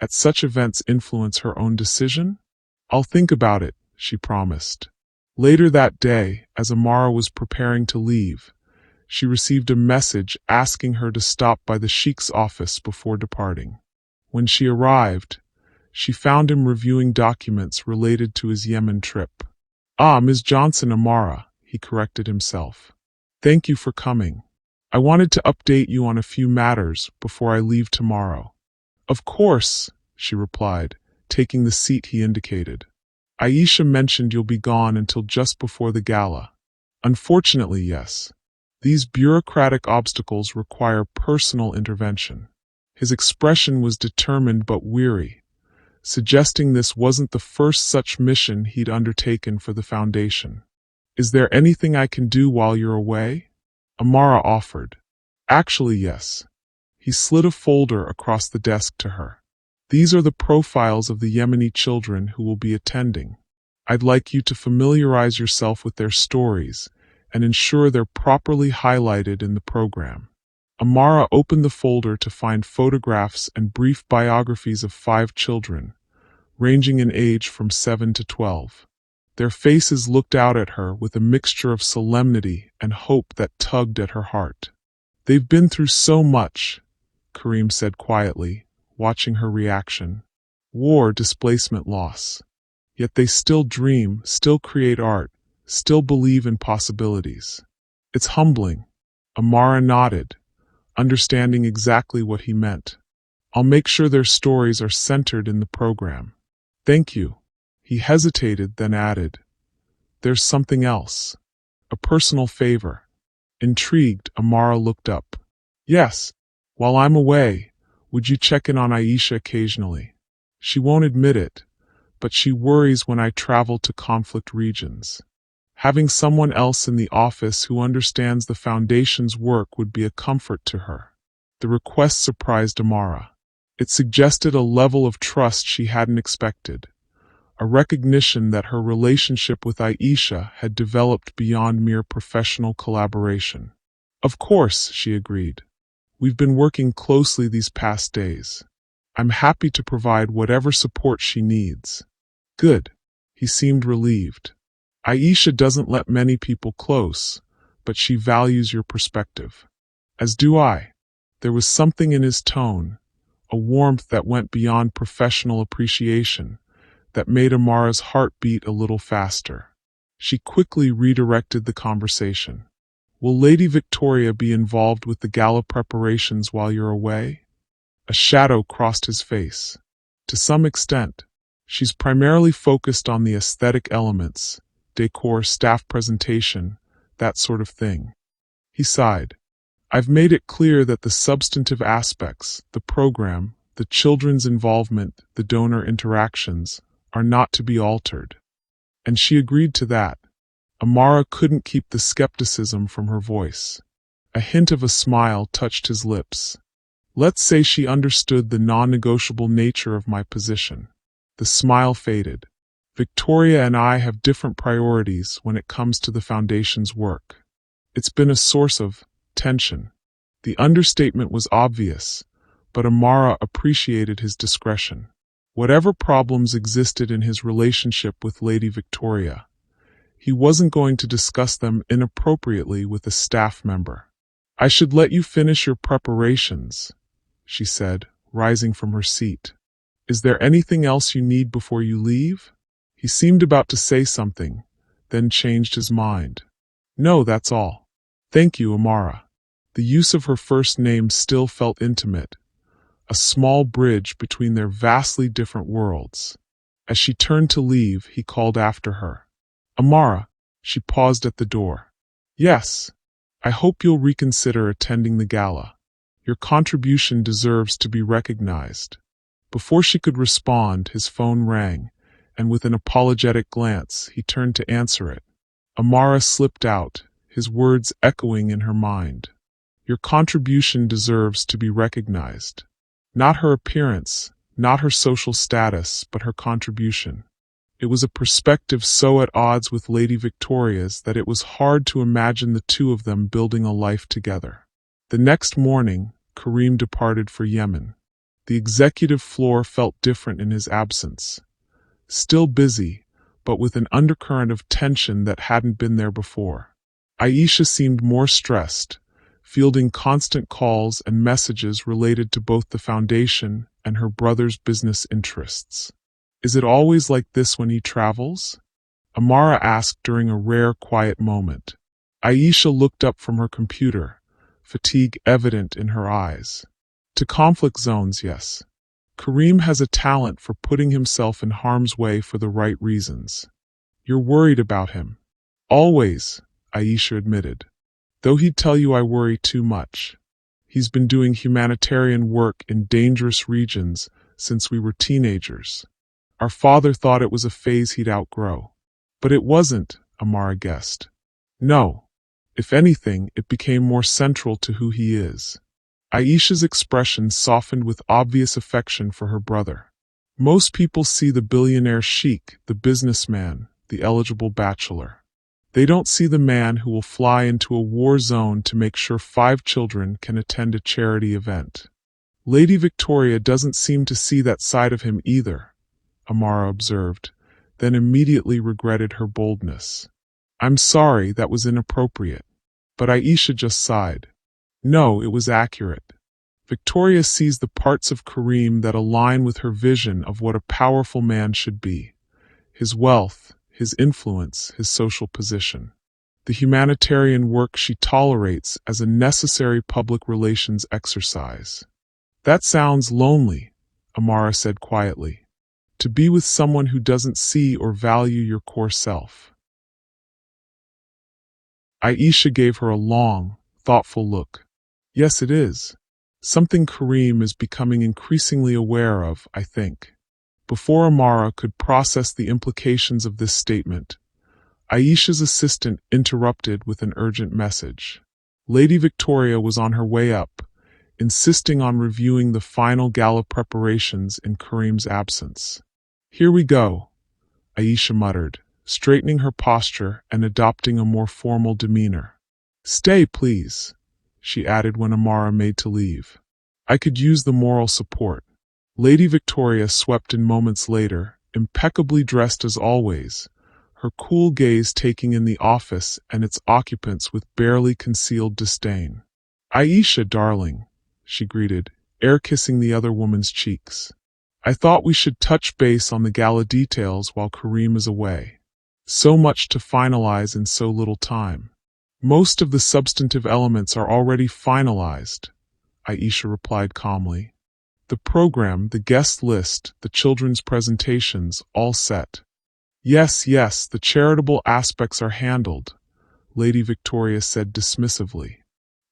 at such events influence her own decision? I'll think about it, she promised. Later that day, as Amara was preparing to leave, she received a message asking her to stop by the Sheikh's office before departing. When she arrived, she found him reviewing documents related to his Yemen trip. Ah, Ms. Johnson, Amara, he corrected himself. Thank you for coming. I wanted to update you on a few matters before I leave tomorrow. Of course, she replied, taking the seat he indicated. Aisha mentioned you'll be gone until just before the gala. Unfortunately, yes. These bureaucratic obstacles require personal intervention. His expression was determined but weary, suggesting this wasn't the first such mission he'd undertaken for the foundation. Is there anything I can do while you're away? Amara offered. Actually, yes. He slid a folder across the desk to her. These are the profiles of the Yemeni children who will be attending. I'd like you to familiarize yourself with their stories and ensure they're properly highlighted in the program. Amara opened the folder to find photographs and brief biographies of 5 children, ranging in age from 7 to 12. Their faces looked out at her with a mixture of solemnity and hope that tugged at her heart. They've been through so much, Kareem said quietly, watching her reaction. War, displacement, loss. Yet they still dream, still create art, still believe in possibilities. It's humbling. Amara nodded, understanding exactly what he meant. I'll make sure their stories are centered in the program. Thank you. He hesitated, then added, there's something else. A personal favor. Intrigued, Amara looked up. Yes. While I'm away, would you check in on Aisha occasionally? She won't admit it, but she worries when I travel to conflict regions. Having someone else in the office who understands the foundation's work would be a comfort to her. The request surprised Amara. It suggested a level of trust she hadn't expected, a recognition that her relationship with Aisha had developed beyond mere professional collaboration. Of course, she agreed. We've been working closely these past days. I'm happy to provide whatever support she needs. Good. He seemed relieved. Aisha doesn't let many people close, but she values your perspective. As do I. There was something in his tone, a warmth that went beyond professional appreciation, that made Amara's heart beat a little faster. She quickly redirected the conversation. Will Lady Victoria be involved with the gala preparations while you're away? A shadow crossed his face. To some extent. She's primarily focused on the aesthetic elements, decor, staff presentation, that sort of thing. He sighed. I've made it clear that the substantive aspects, the program, the children's involvement, the donor interactions, are not to be altered. And she agreed to that. Amara couldn't keep the skepticism from her voice. A hint of a smile touched his lips. Let's say she understood the non-negotiable nature of my position. The smile faded. Victoria and I have different priorities when it comes to the foundation's work. It's been a source of tension. The understatement was obvious, but Amara appreciated his discretion. Whatever problems existed in his relationship with Lady Victoria, he wasn't going to discuss them inappropriately with a staff member. I should let you finish your preparations, she said, rising from her seat. Is there anything else you need before you leave? He seemed about to say something, then changed his mind. No, that's all. Thank you, Amara. The use of her first name still felt intimate, a small bridge between their vastly different worlds. As she turned to leave, he called after her. Amara, she paused at the door. Yes. I hope you'll reconsider attending the gala. Your contribution deserves to be recognized. Before she could respond, his phone rang, and with an apologetic glance, he turned to answer it. Amara slipped out, his words echoing in her mind. Your contribution deserves to be recognized. Not her appearance, not her social status, but her contribution. It was a perspective so at odds with Lady Victoria's that it was hard to imagine the two of them building a life together. The next morning, Kareem departed for Yemen. The executive floor felt different in his absence. Still busy, but with an undercurrent of tension that hadn't been there before. Aisha seemed more stressed, fielding constant calls and messages related to both the foundation and her brother's business interests. Is it always like this when he travels? Amara asked during a rare quiet moment. Aisha looked up from her computer, fatigue evident in her eyes. To conflict zones, yes. Kareem has a talent for putting himself in harm's way for the right reasons. You're worried about him. Always, Aisha admitted. Though he'd tell you I worry too much. He's been doing humanitarian work in dangerous regions since we were teenagers. Our father thought it was a phase he'd outgrow. But it wasn't, Amara guessed. No. If anything, it became more central to who he is. Aisha's expression softened with obvious affection for her brother. Most people see the billionaire sheikh, the businessman, the eligible bachelor. They don't see the man who will fly into a war zone to make sure 5 children can attend a charity event. Lady Victoria doesn't seem to see that side of him either, Amara observed, then immediately regretted her boldness. I'm sorry, that was inappropriate. But Aisha just sighed. No, it was accurate. Victoria sees the parts of Kareem that align with her vision of what a powerful man should be. His wealth, his influence, his social position. The humanitarian work she tolerates as a necessary public relations exercise. That sounds lonely, Amara said quietly. To be with someone who doesn't see or value your core self. Aisha gave her a long, thoughtful look. Yes, it is. Something Kareem is becoming increasingly aware of, I think. Before Amara could process the implications of this statement, Aisha's assistant interrupted with an urgent message. Lady Victoria was on her way up, insisting on reviewing the final gala preparations in Kareem's absence. Here we go, Aisha muttered, straightening her posture and adopting a more formal demeanor. Stay, please, she added when Amara made to leave. I could use the moral support. Lady Victoria swept in moments later, impeccably dressed as always, her cool gaze taking in the office and its occupants with barely concealed disdain. Aisha, darling, she greeted, air-kissing the other woman's cheeks. I thought we should touch base on the gala details while Kareem is away. So much to finalize in so little time. Most of the substantive elements are already finalized, Aisha replied calmly. The program, the guest list, the children's presentations, all set. Yes, the charitable aspects are handled, Lady Victoria said dismissively.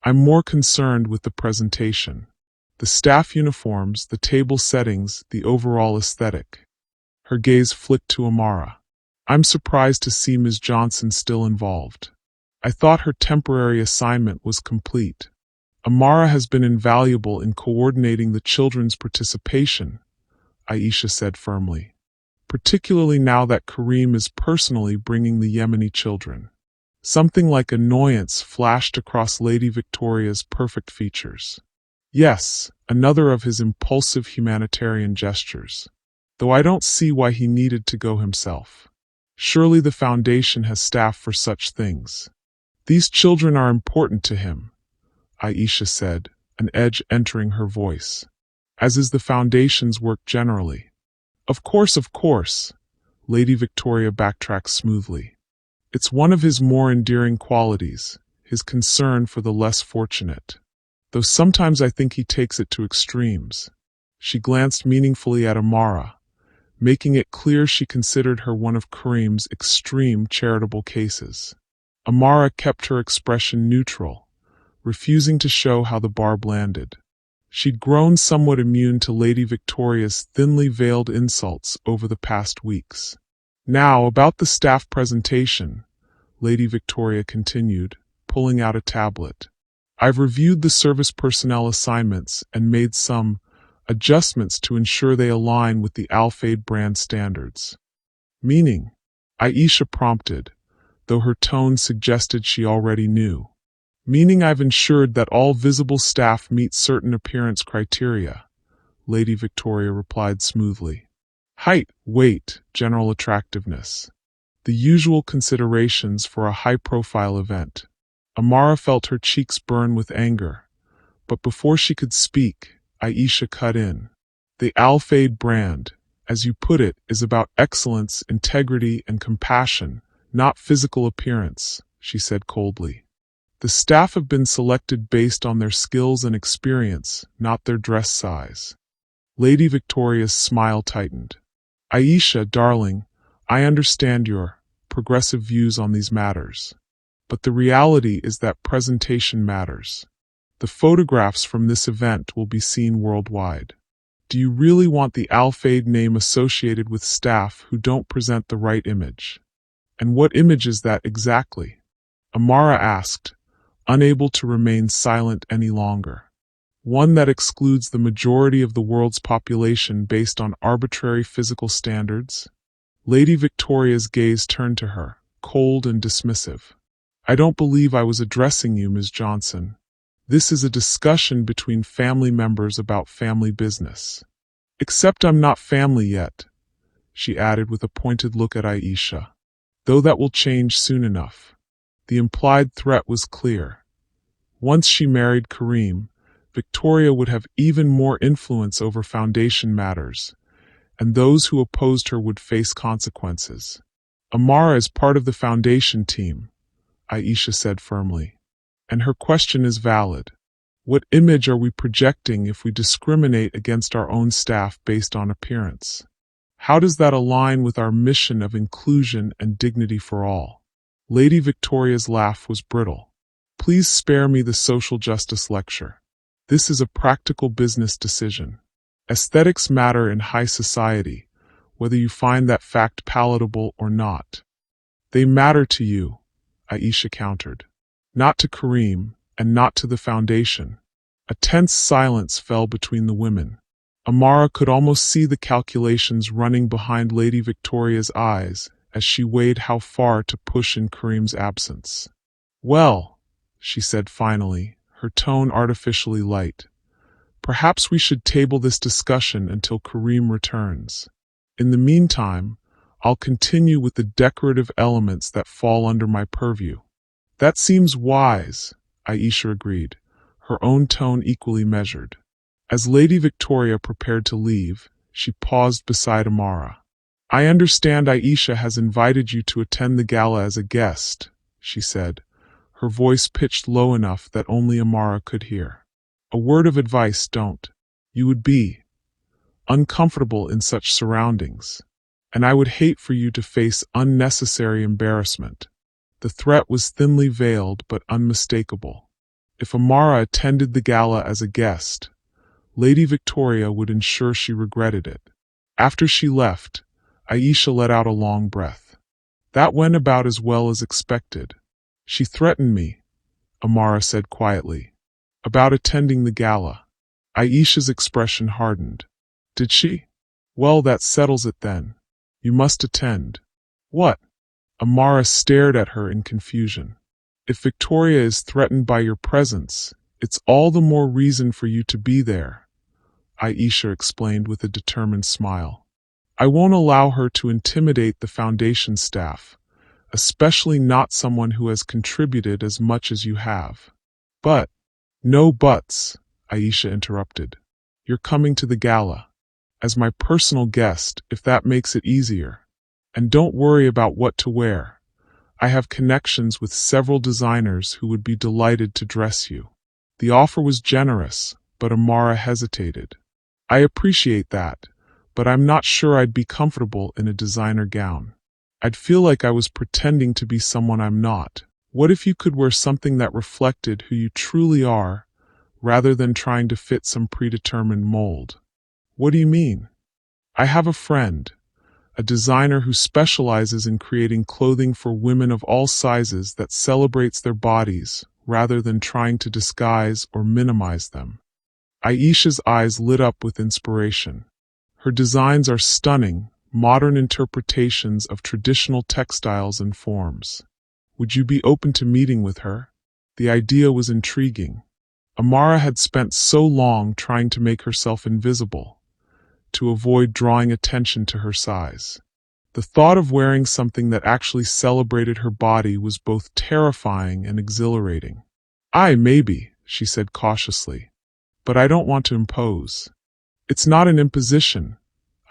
I'm more concerned with the presentation. The staff uniforms, the table settings, the overall aesthetic. Her gaze flicked to Amara. I'm surprised to see Ms. Johnson still involved. I thought her temporary assignment was complete. Amara has been invaluable in coordinating the children's participation, Aisha said firmly. Particularly now that Kareem is personally bringing the Yemeni children. Something like annoyance flashed across Lady Victoria's perfect features. Yes, another of his impulsive humanitarian gestures. Though I don't see why he needed to go himself. Surely the foundation has staff for such things. These children are important to him, Aisha said, an edge entering her voice. As is the foundation's work generally. Of course, Lady Victoria backtracked smoothly. It's one of his more endearing qualities, his concern for the less fortunate. Though sometimes I think he takes it to extremes. She glanced meaningfully at Amara, making it clear she considered her one of Kareem's extreme charitable cases. Amara kept her expression neutral, refusing to show how the barb landed. She'd grown somewhat immune to Lady Victoria's thinly veiled insults over the past weeks. Now, about the staff presentation, Lady Victoria continued, pulling out a tablet. I've reviewed the service personnel assignments and made some adjustments to ensure they align with the Al-Fayeed brand standards. Meaning? Aisha prompted, though her tone suggested she already knew. Meaning I've ensured that all visible staff meet certain appearance criteria, Lady Victoria replied smoothly. Height, weight, general attractiveness. The usual considerations for a high-profile event. Amara felt her cheeks burn with anger, but before she could speak, Aisha cut in. The Al-Fayeed brand, as you put it, is about excellence, integrity, and compassion, not physical appearance, she said coldly. The staff have been selected based on their skills and experience, not their dress size. Lady Victoria's smile tightened. Aisha, darling, I understand your progressive views on these matters. But the reality is that presentation matters. The photographs from this event will be seen worldwide. Do you really want the Al-Fayeed name associated with staff who don't present the right image? And what image is that exactly? Amara asked, unable to remain silent any longer. One that excludes the majority of the world's population based on arbitrary physical standards? Lady Victoria's gaze turned to her, cold and dismissive. I don't believe I was addressing you, Ms. Johnson. This is a discussion between family members about family business. Except I'm not family yet, she added with a pointed look at Aisha. Though that will change soon enough. The implied threat was clear. Once she married Kareem, Victoria would have even more influence over foundation matters, and those who opposed her would face consequences. Amara is part of the foundation team, Aisha said firmly. And her question is valid. What image are we projecting if we discriminate against our own staff based on appearance? How does that align with our mission of inclusion and dignity for all? Lady Victoria's laugh was brittle. Please spare me the social justice lecture. This is a practical business decision. Aesthetics matter in high society, whether you find that fact palatable or not. They matter to you, Aisha countered. Not to Kareem, and not to the foundation. A tense silence fell between the women. Amara could almost see the calculations running behind Lady Victoria's eyes as she weighed how far to push in Kareem's absence. Well, she said finally, her tone artificially light. Perhaps we should table this discussion until Kareem returns. In the meantime, I'll continue with the decorative elements that fall under my purview. That seems wise, Aisha agreed, her own tone equally measured. As Lady Victoria prepared to leave, she paused beside Amara. I understand Aisha has invited you to attend the gala as a guest, she said, her voice pitched low enough that only Amara could hear. A word of advice, don't. You would be uncomfortable in such surroundings, and I would hate for you to face unnecessary embarrassment. The threat was thinly veiled but unmistakable. If Amara attended the gala as a guest, Lady Victoria would ensure she regretted it. After she left, Aisha let out a long breath. That went about as well as expected. She threatened me, Amara said quietly, about attending the gala. Aisha's expression hardened. Did she? Well, that settles it then. You must attend. What? Amara stared at her in confusion. If Victoria is threatened by your presence, it's all the more reason for you to be there, Aisha explained with a determined smile. I won't allow her to intimidate the foundation staff, especially not someone who has contributed as much as you have. But, no buts, Aisha interrupted. You're coming to the gala, as my personal guest, if that makes it easier. And don't worry about what to wear. I have connections with several designers who would be delighted to dress you. The offer was generous, but Amara hesitated. I appreciate that, but I'm not sure I'd be comfortable in a designer gown. I'd feel like I was pretending to be someone I'm not. What if you could wear something that reflected who you truly are, rather than trying to fit some predetermined mold? What do you mean? I have a friend, a designer who specializes in creating clothing for women of all sizes that celebrates their bodies rather than trying to disguise or minimize them. Aisha's eyes lit up with inspiration. Her designs are stunning, modern interpretations of traditional textiles and forms. Would you be open to meeting with her? The idea was intriguing. Amara had spent so long trying to make herself invisible, to avoid drawing attention to her size. The thought of wearing something that actually celebrated her body was both terrifying and exhilarating. Maybe, she said cautiously, but I don't want to impose. It's not an imposition,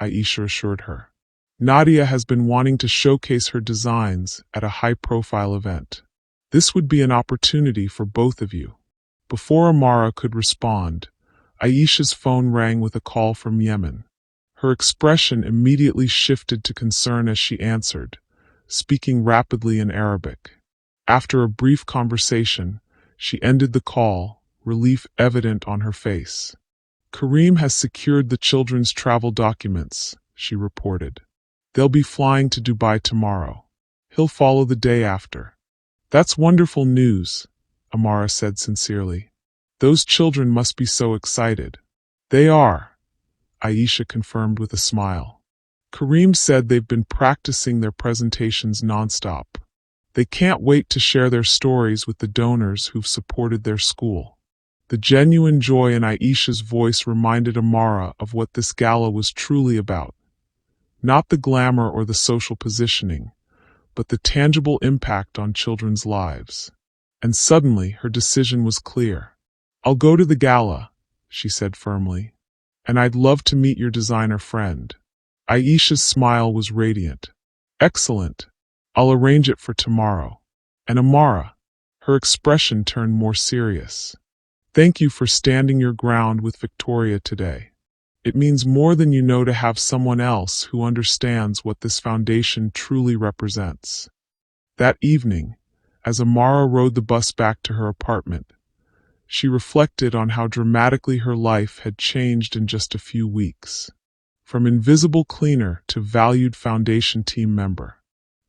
Aisha assured her. Nadia has been wanting to showcase her designs at a high-profile event. This would be an opportunity for both of you. Before Amara could respond, Aisha's phone rang with a call from Yemen. Her expression immediately shifted to concern as she answered, speaking rapidly in Arabic. After a brief conversation, she ended the call, relief evident on her face. Kareem has secured the children's travel documents, she reported. They'll be flying to Dubai tomorrow. He'll follow the day after. That's wonderful news, Amara said sincerely. Those children must be so excited. They are, Aisha confirmed with a smile. Kareem said they've been practicing their presentations nonstop. They can't wait to share their stories with the donors who've supported their school. The genuine joy in Aisha's voice reminded Amara of what this gala was truly about. Not the glamour or the social positioning, but the tangible impact on children's lives. And suddenly her decision was clear. I'll go to the gala, she said firmly. And I'd love to meet your designer friend. Aisha's smile was radiant. Excellent. I'll arrange it for tomorrow. And Amara, her expression turned more serious. Thank you for standing your ground with Victoria today. It means more than you know to have someone else who understands what this foundation truly represents. That evening, as Amara rode the bus back to her apartment, she reflected on how dramatically her life had changed in just a few weeks. From invisible cleaner to valued foundation team member.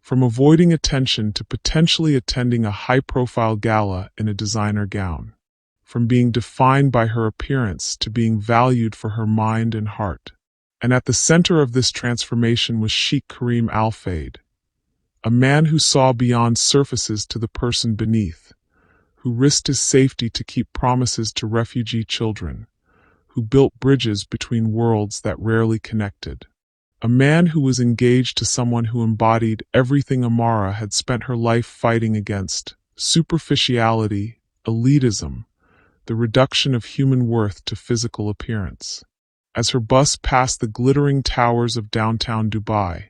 From avoiding attention to potentially attending a high-profile gala in a designer gown. From being defined by her appearance to being valued for her mind and heart. And at the center of this transformation was Sheikh Kareem Al-Fayeed, a man who saw beyond surfaces to the person beneath, who risked his safety to keep promises to refugee children, who built bridges between worlds that rarely connected. A man who was engaged to someone who embodied everything Amara had spent her life fighting against: superficiality, elitism, the reduction of human worth to physical appearance. As her bus passed the glittering towers of downtown Dubai,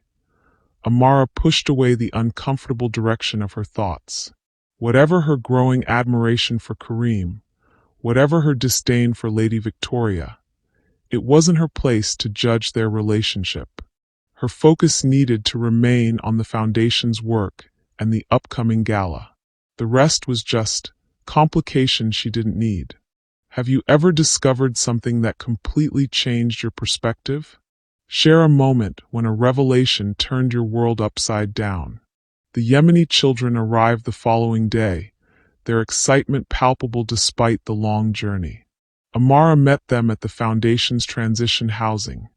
Amara pushed away the uncomfortable direction of her thoughts. Whatever her growing admiration for Kareem, whatever her disdain for Lady Victoria, it wasn't her place to judge their relationship. Her focus needed to remain on the foundation's work and the upcoming gala. The rest was just complication she didn't need. Have you ever discovered something that completely changed your perspective? Share a moment when a revelation turned your world upside down. The Yemeni children arrived the following day, their excitement palpable despite the long journey. Amara met them at the foundation's transition housing,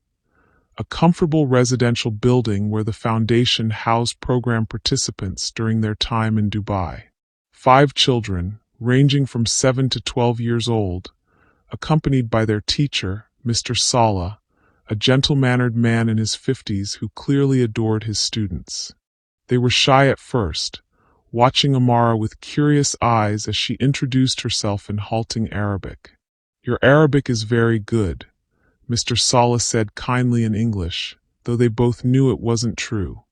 a comfortable residential building where the foundation housed program participants during their time in Dubai. 5 children, ranging from 7 to 12 years old, accompanied by their teacher, Mr. Saleh, a gentle-mannered man in his 50s who clearly adored his students. They were shy at first, watching Amara with curious eyes as she introduced herself in halting Arabic. Your Arabic is very good, Mr. Saleh said kindly in English, though they both knew it wasn't true.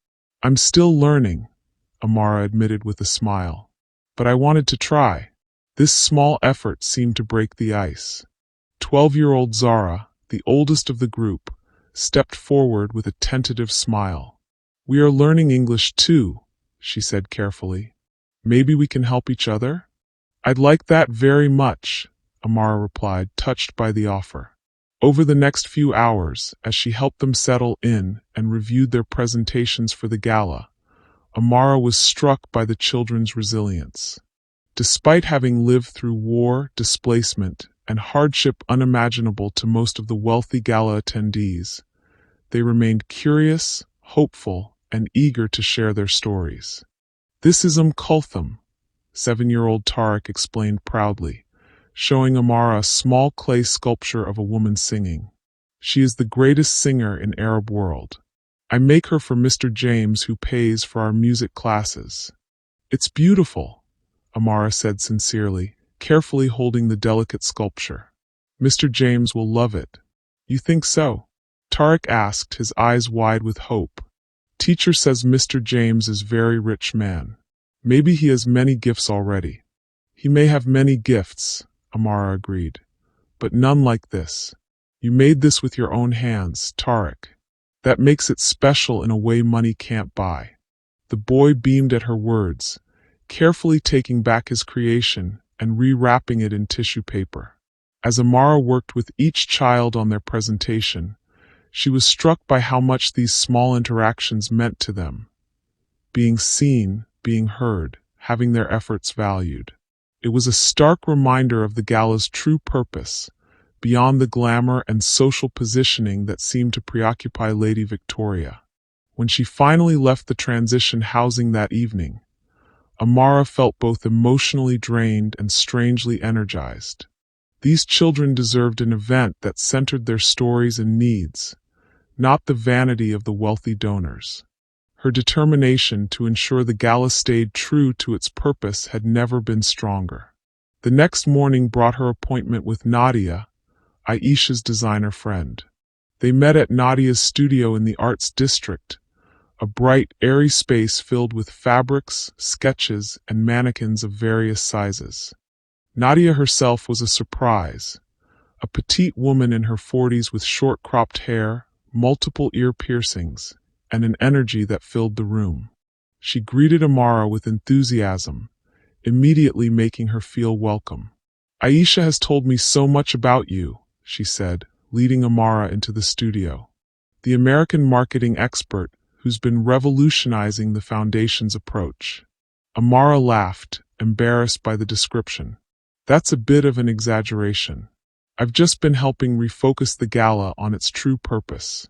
I'm still learning, Amara admitted with a smile. But I wanted to try. This small effort seemed to break the ice. 12-year-old Zara, the oldest of the group, stepped forward with a tentative smile. We are learning English too, she said carefully. Maybe we can help each other? I'd like that very much, Amara replied, touched by the offer. Over the next few hours, as she helped them settle in and reviewed their presentations for the gala, Amara was struck by the children's resilience. Despite having lived through war, displacement, and hardship unimaginable to most of the wealthy gala attendees, they remained curious, hopeful, and eager to share their stories. This is Kulthum, 7-year-old Tariq explained proudly, showing Amara a small clay sculpture of a woman singing. She is the greatest singer in Arab world. I make her for Mr. James, who pays for our music classes. It's beautiful, Amara said sincerely, carefully holding the delicate sculpture. Mr. James will love it. You think so? Tariq asked, his eyes wide with hope. Teacher says Mr. James is very rich man. Maybe he has many gifts already. He may have many gifts, Amara agreed. but none like this. You made this with your own hands, Tarek. That makes it special in a way money can't buy." The boy beamed at her words, carefully taking back his creation and rewrapping it in tissue paper. As Amara worked with each child on their presentation, she was struck by how much these small interactions meant to them. Being seen, being heard, having their efforts valued. It was a stark reminder of the gala's true purpose, beyond the glamour and social positioning that seemed to preoccupy Lady Victoria. When she finally left the transition housing that evening, Amara felt both emotionally drained and strangely energized. These children deserved an event that centered their stories and needs, not the vanity of the wealthy donors. Her determination to ensure the gala stayed true to its purpose had never been stronger. The next morning brought her appointment with Nadia, Aisha's designer friend. They met at Nadia's studio in the Arts District, a bright, airy space filled with fabrics, sketches, and mannequins of various sizes. Nadia herself was a surprise, a petite woman in her 40s with short cropped hair, multiple ear piercings, and an energy that filled the room. She greeted Amara with enthusiasm, immediately making her feel welcome. "Aisha has told me so much about you," she said, leading Amara into the studio. The American marketing expert who's been revolutionizing the foundation's approach. Amara laughed, embarrassed by the description. "That's a bit of an exaggeration. I've just been helping refocus the gala on its true purpose,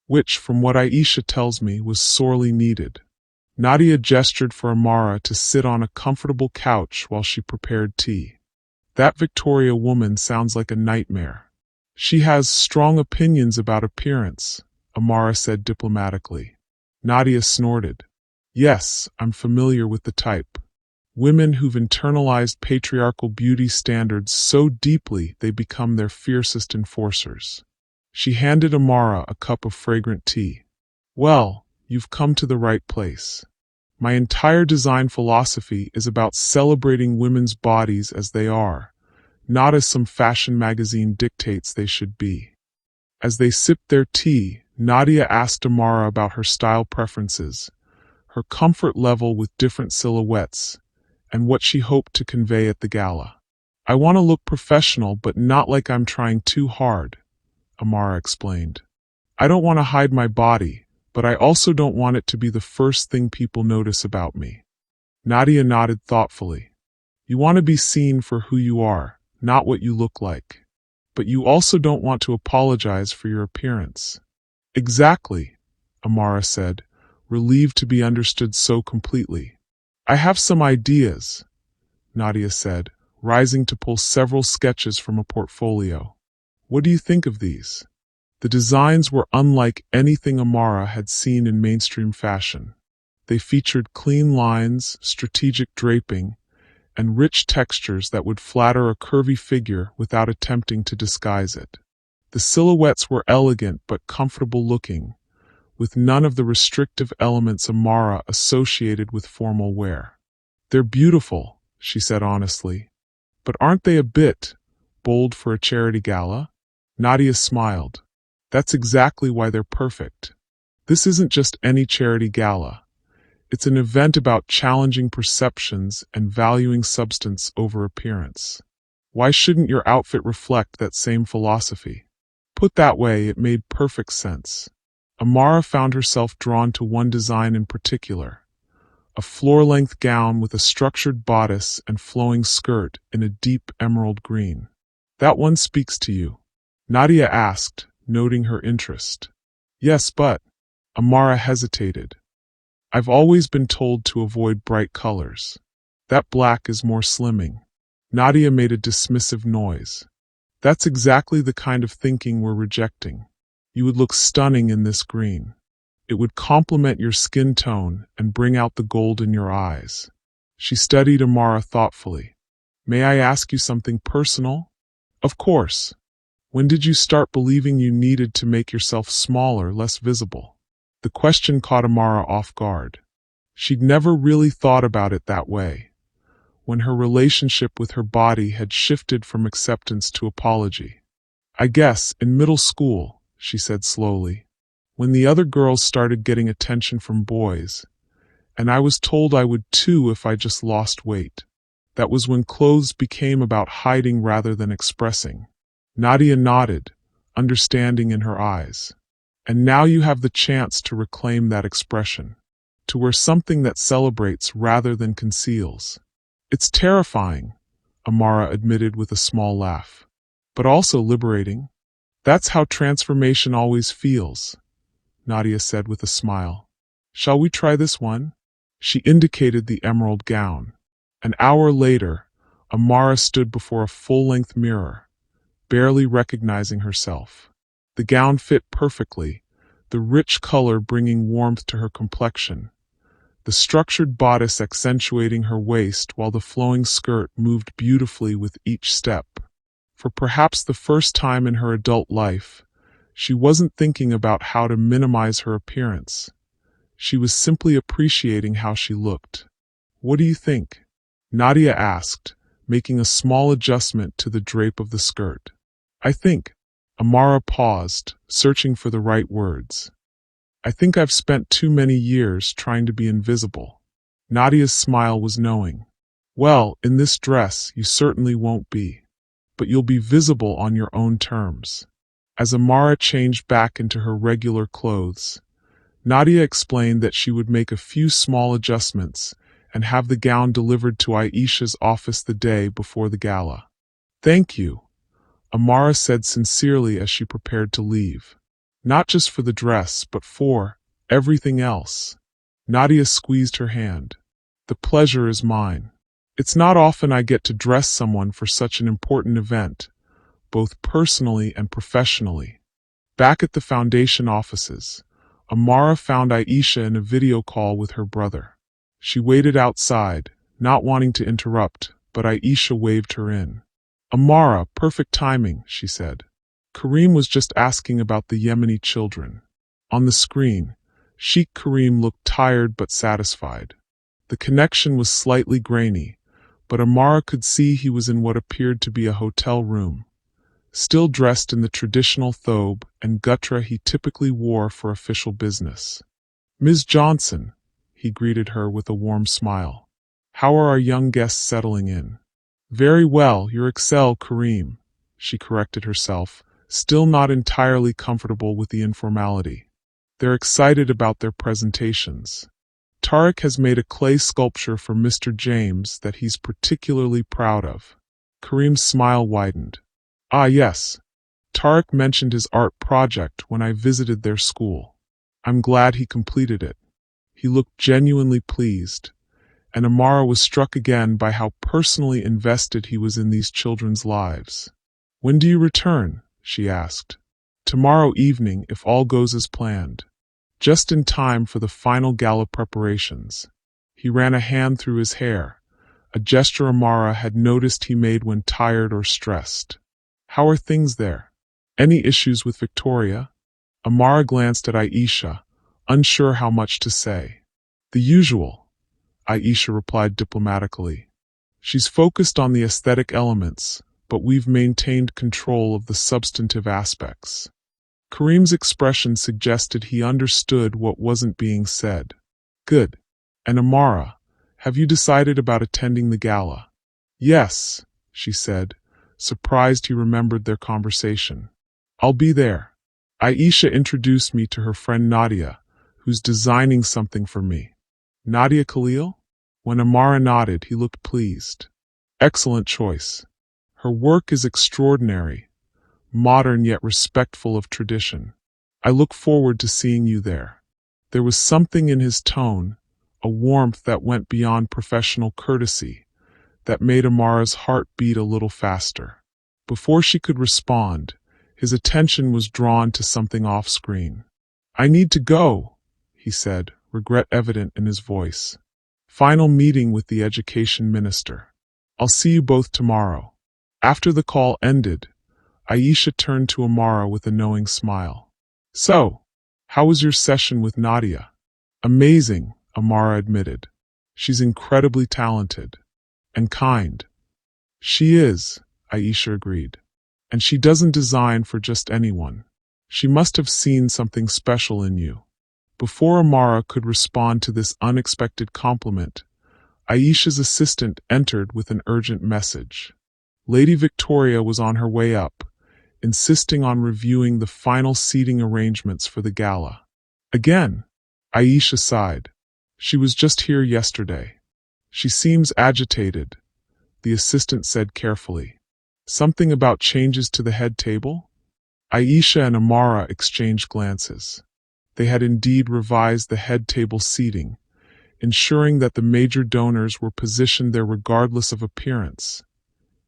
which, from what Aisha tells me, was sorely needed." Nadia gestured for Amara to sit on a comfortable couch while she prepared tea. "That Victoria woman sounds like a nightmare. She has strong opinions about appearance," Amara said diplomatically. Nadia snorted. "Yes, I'm familiar with the type. Women who've internalized patriarchal beauty standards so deeply they become their fiercest enforcers." She handed Amara a cup of fragrant tea. "Well, you've come to the right place. My entire design philosophy is about celebrating women's bodies as they are, not as some fashion magazine dictates they should be." As they sipped their tea, Nadia asked Amara about her style preferences, her comfort level with different silhouettes, and what she hoped to convey at the gala. "I want to look professional but not like I'm trying too hard," Amara explained. "I don't want to hide my body, but I also don't want it to be the first thing people notice about me." Nadia nodded thoughtfully. "You want to be seen for who you are, not what you look like. But you also don't want to apologize for your appearance." "Exactly," Amara said, relieved to be understood so completely. "I have some ideas," Nadia said, rising to pull several sketches from a portfolio. "What do you think of these?" The designs were unlike anything Amara had seen in mainstream fashion. They featured clean lines, strategic draping, and rich textures that would flatter a curvy figure without attempting to disguise it. The silhouettes were elegant but comfortable looking, with none of the restrictive elements Amara associated with formal wear. "They're beautiful," she said honestly. "But aren't they a bit bold for a charity gala?" Nadia smiled. "That's exactly why they're perfect. This isn't just any charity gala. It's an event about challenging perceptions and valuing substance over appearance. Why shouldn't your outfit reflect that same philosophy?" Put that way, it made perfect sense. Amara found herself drawn to one design in particular, a floor-length gown with a structured bodice and flowing skirt in a deep emerald green. "That one speaks to you?" Nadia asked, noting her interest. "Yes, but..." Amara hesitated. "I've always been told to avoid bright colors. That black is more slimming." Nadia made a dismissive noise. "That's exactly the kind of thinking we're rejecting. You would look stunning in this green. It would complement your skin tone and bring out the gold in your eyes." She studied Amara thoughtfully. "May I ask you something personal?" "Of course. When did you start believing you needed to make yourself smaller, less visible?" The question caught Amara off guard. She'd never really thought about it that way. when her relationship with her body had shifted from acceptance to apology. I guess, in middle school, she said slowly, when the other girls started getting attention from boys, and I was told I would too if I just lost weight. That was when clothes became about hiding rather than expressing. Nadia nodded, understanding in her eyes. And now you have the chance to reclaim that expression, to wear something that celebrates rather than conceals. It's terrifying, Amara admitted with a small laugh, but also liberating. That's how transformation always feels, Nadia said with a smile. Shall we try this one? She indicated the emerald gown. An hour later, Amara stood before a full-length mirror, barely recognizing herself. The gown fit perfectly, the rich color bringing warmth to her complexion, the structured bodice accentuating her waist while the flowing skirt moved beautifully with each step. For perhaps the first time in her adult life, she wasn't thinking about how to minimize her appearance. She was simply appreciating how she looked. What do you think? Nadia asked, making a small adjustment to the drape of the skirt. I think. Amara paused, searching for the right words. I think I've spent too many years trying to be invisible. Nadia's smile was knowing. Well, in this dress, you certainly won't be. But you'll be visible on your own terms. As Amara changed back into her regular clothes, Nadia explained that she would make a few small adjustments and have the gown delivered to Aisha's office the day before the gala. Thank you, Amara said sincerely as she prepared to leave. Not just for the dress, but for everything else. Nadia squeezed her hand. The pleasure is mine. It's not often I get to dress someone for such an important event, both personally and professionally. Back at the foundation offices, Amara found Aisha in a video call with her brother. She waited outside, not wanting to interrupt, but Aisha waved her in. Amara, perfect timing, she said. Kareem was just asking about the Yemeni children. On the screen, Sheikh Kareem looked tired but satisfied. The connection was slightly grainy, but Amara could see he was in what appeared to be a hotel room, still dressed in the traditional thobe and gutra he typically wore for official business. Ms. Johnson, he greeted her with a warm smile. How are our young guests settling in? Very well, your Excel, Kareem, she corrected herself, still not entirely comfortable with the informality. They're excited about their presentations. Tariq has made a clay sculpture for Mr. James that he's particularly proud of. Kareem's smile widened. Ah yes, Tariq mentioned his art project when I visited their school. I'm glad he completed it. He looked genuinely pleased, and Amara was struck again by how personally invested he was in these children's lives. When do you return? She asked. Tomorrow evening, if all goes as planned. Just in time for the final gala preparations. He ran a hand through his hair, a gesture Amara had noticed he made when tired or stressed. How are things there? Any issues with Victoria? Amara glanced at Aisha, unsure how much to say. The usual, Aisha replied diplomatically. She's focused on the aesthetic elements, but we've maintained control of the substantive aspects. Kareem's expression suggested he understood what wasn't being said. Good. And Amara, have you decided about attending the gala? Yes, she said, surprised he remembered their conversation. I'll be there. Aisha introduced me to her friend Nadia, who's designing something for me. Nadia Khalil? When Amara nodded, he looked pleased. Excellent choice. Her work is extraordinary, modern yet respectful of tradition. I look forward to seeing you there. There was something in his tone, a warmth that went beyond professional courtesy, that made Amara's heart beat a little faster. Before she could respond, his attention was drawn to something off-screen. I need to go, he said, regret evident in his voice. Final meeting with the education minister. I'll see you both tomorrow. After the call ended, Aisha turned to Amara with a knowing smile. So, how was your session with Nadia? Amazing, Amara admitted. She's incredibly talented. And kind. She is, Aisha agreed. And she doesn't design for just anyone. She must have seen something special in you. Before Amara could respond to this unexpected compliment, Aisha's assistant entered with an urgent message. Lady Victoria was on her way up, insisting on reviewing the final seating arrangements for the gala. Again, Aisha sighed. She was just here yesterday. She seems agitated, the assistant said carefully. Something about changes to the head table? Aisha and Amara exchanged glances. They had indeed revised the head table seating, ensuring that the major donors were positioned there regardless of appearance,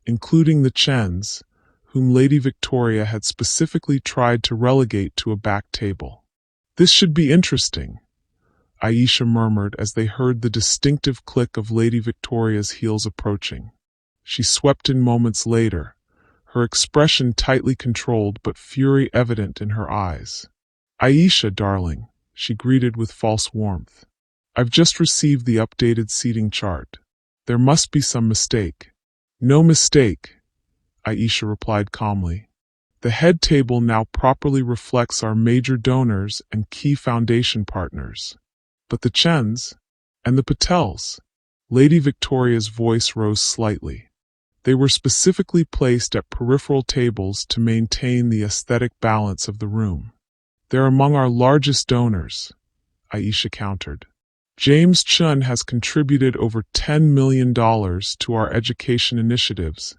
including the Chens, whom Lady Victoria had specifically tried to relegate to a back table. This should be interesting, Aisha murmured as they heard the distinctive click of Lady Victoria's heels approaching. She swept in moments later, her expression tightly controlled but fury evident in her eyes. Aisha, darling, she greeted with false warmth. I've just received the updated seating chart. There must be some mistake. No mistake, Aisha replied calmly. The head table now properly reflects our major donors and key foundation partners. But the Chens and the Patels? Lady Victoria's voice rose slightly. They were specifically placed at peripheral tables to maintain the aesthetic balance of the room. They're among our largest donors, Aisha countered. James Chun has contributed over $10 million to our education initiatives,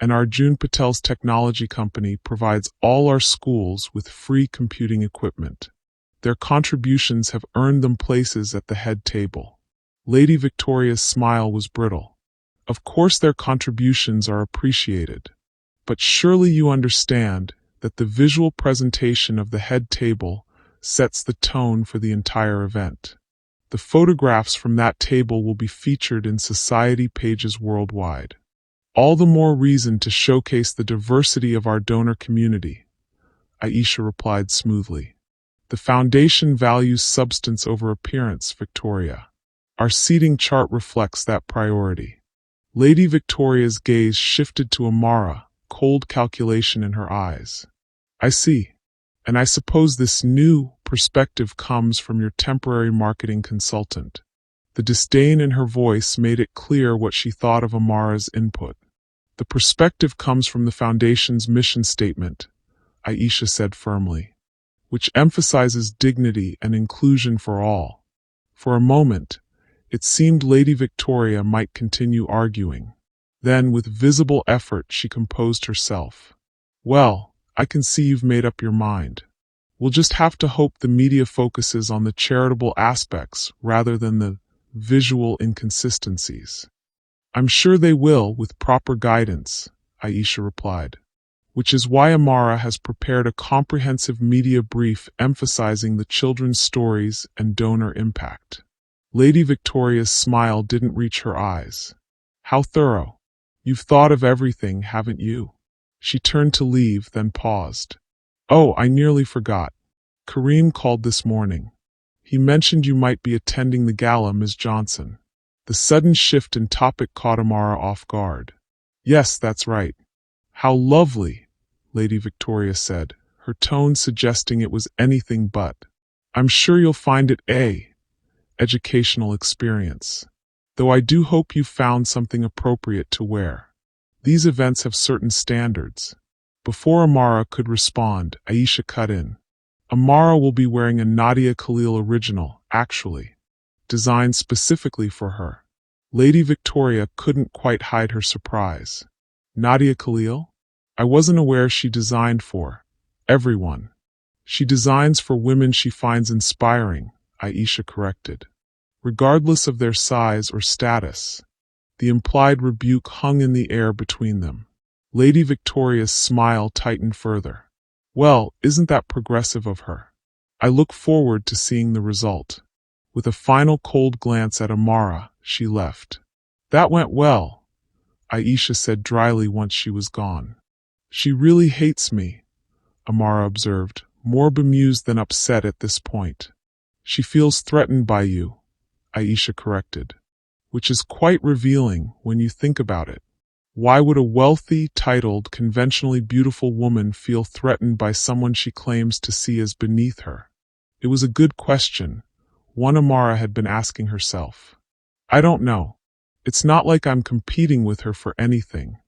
and Arjun Patel's technology company provides all our schools with free computing equipment. Their contributions have earned them places at the head table. Lady Victoria's smile was brittle. Of course their contributions are appreciated, but surely you understand that the visual presentation of the head table sets the tone for the entire event. The photographs from that table will be featured in society pages worldwide. All the more reason to showcase the diversity of our donor community, Aisha replied smoothly. The foundation values substance over appearance, Victoria. Our seating chart reflects that priority. Lady Victoria's gaze shifted to Amara, cold calculation in her eyes. I see. And I suppose this new perspective comes from your temporary marketing consultant. The disdain in her voice made it clear what she thought of Amara's input. The perspective comes from the Foundation's mission statement, Aisha said firmly, which emphasizes dignity and inclusion for all. For a moment, it seemed Lady Victoria might continue arguing. Then, with visible effort, she composed herself. Well, I can see you've made up your mind. We'll just have to hope the media focuses on the charitable aspects rather than the visual inconsistencies. I'm sure they will with proper guidance, Aisha replied, which is why Amara has prepared a comprehensive media brief emphasizing the children's stories and donor impact. Lady Victoria's smile didn't reach her eyes. How thorough. You've thought of everything, haven't you? She turned to leave, then paused. Oh, I nearly forgot. Kareem called this morning. He mentioned you might be attending the gala, Ms. Johnson. The sudden shift in topic caught Amara off guard. Yes, that's right. How lovely, Lady Victoria said, her tone suggesting it was anything but. I'm sure you'll find it a educational experience. Though I do hope you found something appropriate to wear. These events have certain standards. Before Amara could respond, Aisha cut in. Amara will be wearing a Nadia Khalil original, actually, designed specifically for her. Lady Victoria couldn't quite hide her surprise. Nadia Khalil? I wasn't aware she designed for everyone. She designs for women she finds inspiring, Aisha corrected. Regardless of their size or status. The implied rebuke hung in the air between them. Lady Victoria's smile tightened further. Well, isn't that progressive of her? I look forward to seeing the result. With a final cold glance at Amara, she left. That went well, Aisha said dryly once she was gone. She really hates me, Amara observed, more bemused than upset at this point. She feels threatened by you, Aisha corrected. which is quite revealing when you think about it. Why would a wealthy, titled, conventionally beautiful woman feel threatened by someone she claims to see as beneath her? It was a good question, one Amara had been asking herself. I don't know. It's not like I'm competing with her for anything.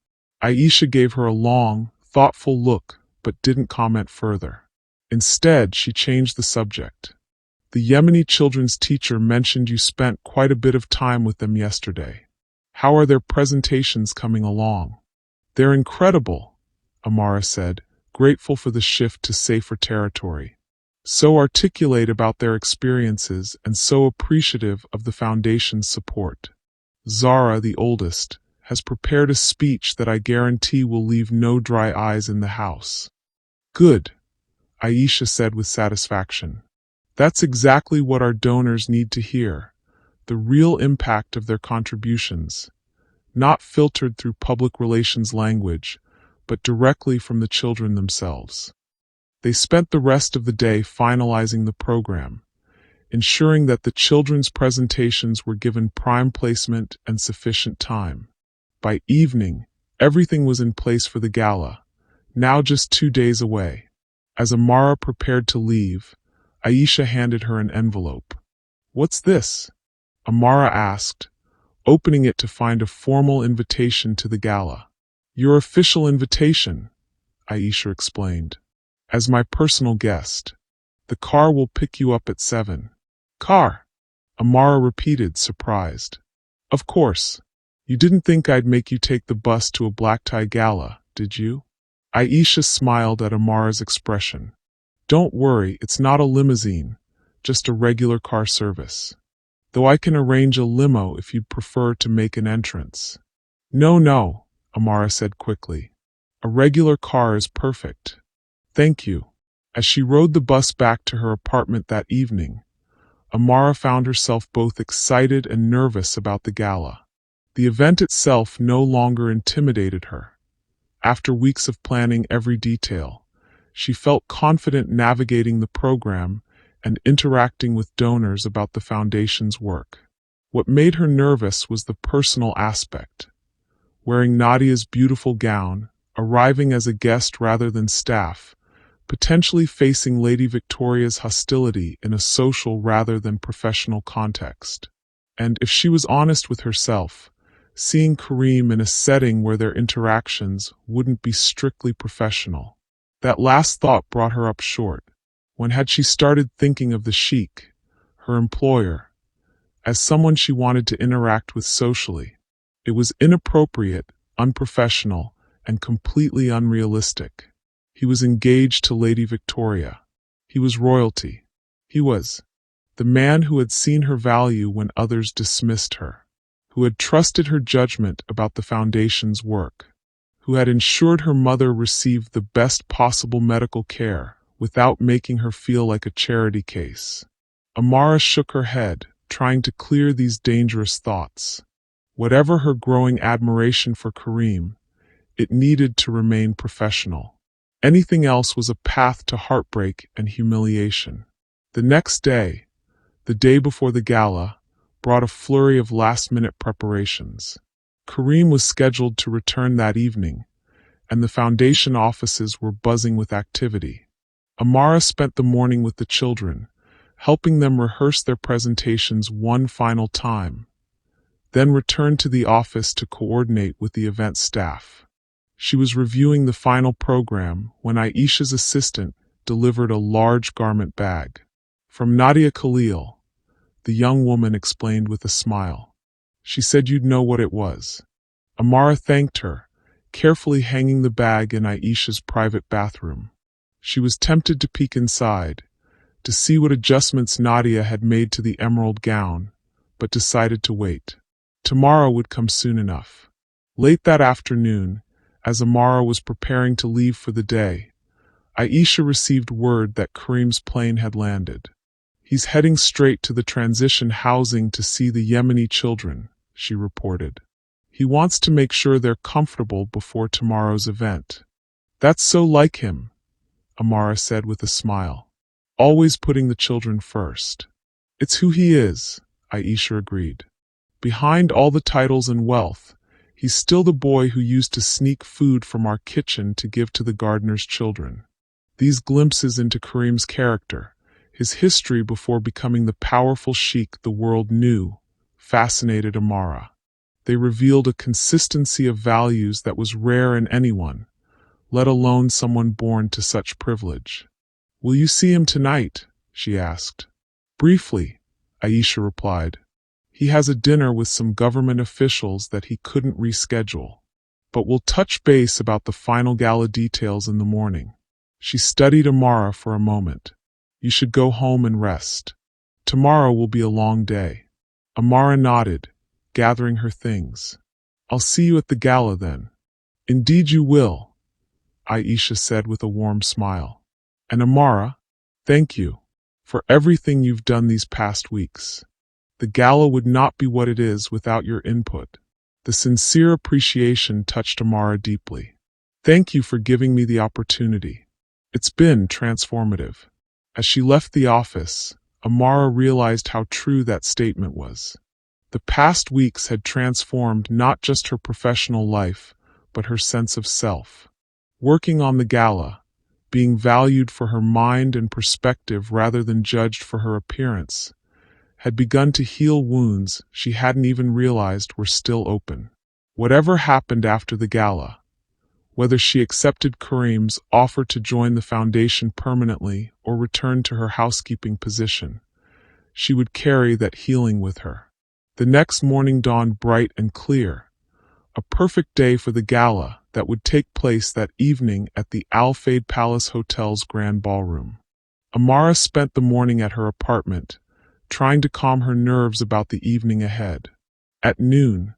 Aisha gave her a long, thoughtful look, but didn't comment further. Instead, she changed the subject. The Yemeni children's teacher mentioned you spent quite a bit of time with them yesterday. How are their presentations coming along? They're incredible, Amara said, grateful for the shift to safer territory. So articulate about their experiences and so appreciative of the Foundation's support. Zara, the oldest, has prepared a speech that I guarantee will leave no dry eyes in the house. Good, Aisha said with satisfaction. That's exactly what our donors need to hear. The real impact of their contributions, not filtered through public relations language, but directly from the children themselves. They spent the rest of the day finalizing the program, ensuring that the children's presentations were given prime placement and sufficient time. By evening, everything was in place for the gala, now just 2 days away. As Amara prepared to leave, Aisha handed her an envelope. What's this? Amara asked, opening it to find a formal invitation to the gala. Your official invitation, Aisha explained. As my personal guest. The car will pick you up at 7. Car? Amara repeated, surprised. Of course. You didn't think I'd make you take the bus to a black tie gala, did you? Aisha smiled at Amara's expression. Don't worry, it's not a limousine, just a regular car service. Though I can arrange a limo if you'd prefer to make an entrance. No, Amara said quickly. A regular car is perfect. Thank you. As she rode the bus back to her apartment that evening, Amara found herself both excited and nervous about the gala. The event itself no longer intimidated her. After weeks of planning every detail, she felt confident navigating the program and interacting with donors about the Foundation's work. What made her nervous was the personal aspect. Wearing Nadia's beautiful gown, arriving as a guest rather than staff, potentially facing Lady Victoria's hostility in a social rather than professional context. And if she was honest with herself, seeing Kareem in a setting where their interactions wouldn't be strictly professional. That last thought brought her up short. When had she started thinking of the Sheikh, her employer, as someone she wanted to interact with socially? It was inappropriate, unprofessional, and completely unrealistic. He was engaged to Lady Victoria. He was royalty. He was the man who had seen her value when others dismissed her, who had trusted her judgment about the Foundation's work, who had ensured her mother received the best possible medical care without making her feel like a charity case. Amara shook her head, trying to clear these dangerous thoughts. Whatever her growing admiration for Kareem, it needed to remain professional. Anything else was a path to heartbreak and humiliation. The next day, the day before the gala, brought a flurry of last-minute preparations. Kareem was scheduled to return that evening, and the Foundation offices were buzzing with activity. Amara spent the morning with the children, helping them rehearse their presentations one final time, then returned to the office to coordinate with the event staff. She was reviewing the final program when Aisha's assistant delivered a large garment bag. From Nadia Khalil, the young woman explained with a smile. She said you'd know what it was. Amara thanked her, carefully hanging the bag in Aisha's private bathroom. She was tempted to peek inside, to see what adjustments Nadia had made to the emerald gown, but decided to wait. Tomorrow would come soon enough. Late that afternoon, as Amara was preparing to leave for the day, Aisha received word that Kareem's plane had landed. He's heading straight to the transition housing to see the Yemeni children, she reported. He wants to make sure they're comfortable before tomorrow's event. That's so like him, Amara said with a smile. Always putting the children first. It's who he is, Aisha agreed. Behind all the titles and wealth, he's still the boy who used to sneak food from our kitchen to give to the gardener's children. These glimpses into Kareem's character, his history before becoming the powerful sheikh the world knew, fascinated Amara. They revealed a consistency of values that was rare in anyone, let alone someone born to such privilege. "Will you see him tonight?" she asked. "Briefly," Aisha replied. "He has a dinner with some government officials that he couldn't reschedule. But we'll touch base about the final gala details in the morning." She studied Amara for a moment. "You should go home and rest. Tomorrow will be a long day." Amara nodded, gathering her things. "I'll see you at the gala then." "Indeed you will," Aisha said with a warm smile. "And Amara, thank you for everything you've done these past weeks. The gala would not be what it is without your input." The sincere appreciation touched Amara deeply. "Thank you for giving me the opportunity. It's been transformative." As she left the office, Amara realized how true that statement was. The past weeks had transformed not just her professional life, but her sense of self. Working on the gala, being valued for her mind and perspective rather than judged for her appearance, had begun to heal wounds she hadn't even realized were still open. Whatever happened after the gala, whether she accepted Kareem's offer to join the foundation permanently or returned to her housekeeping position, she would carry that healing with her. The next morning dawned bright and clear, a perfect day for the gala that would take place that evening at the Al-Fayeed Palace Hotel's grand ballroom. Amara spent the morning at her apartment, trying to calm her nerves about the evening ahead. At noon,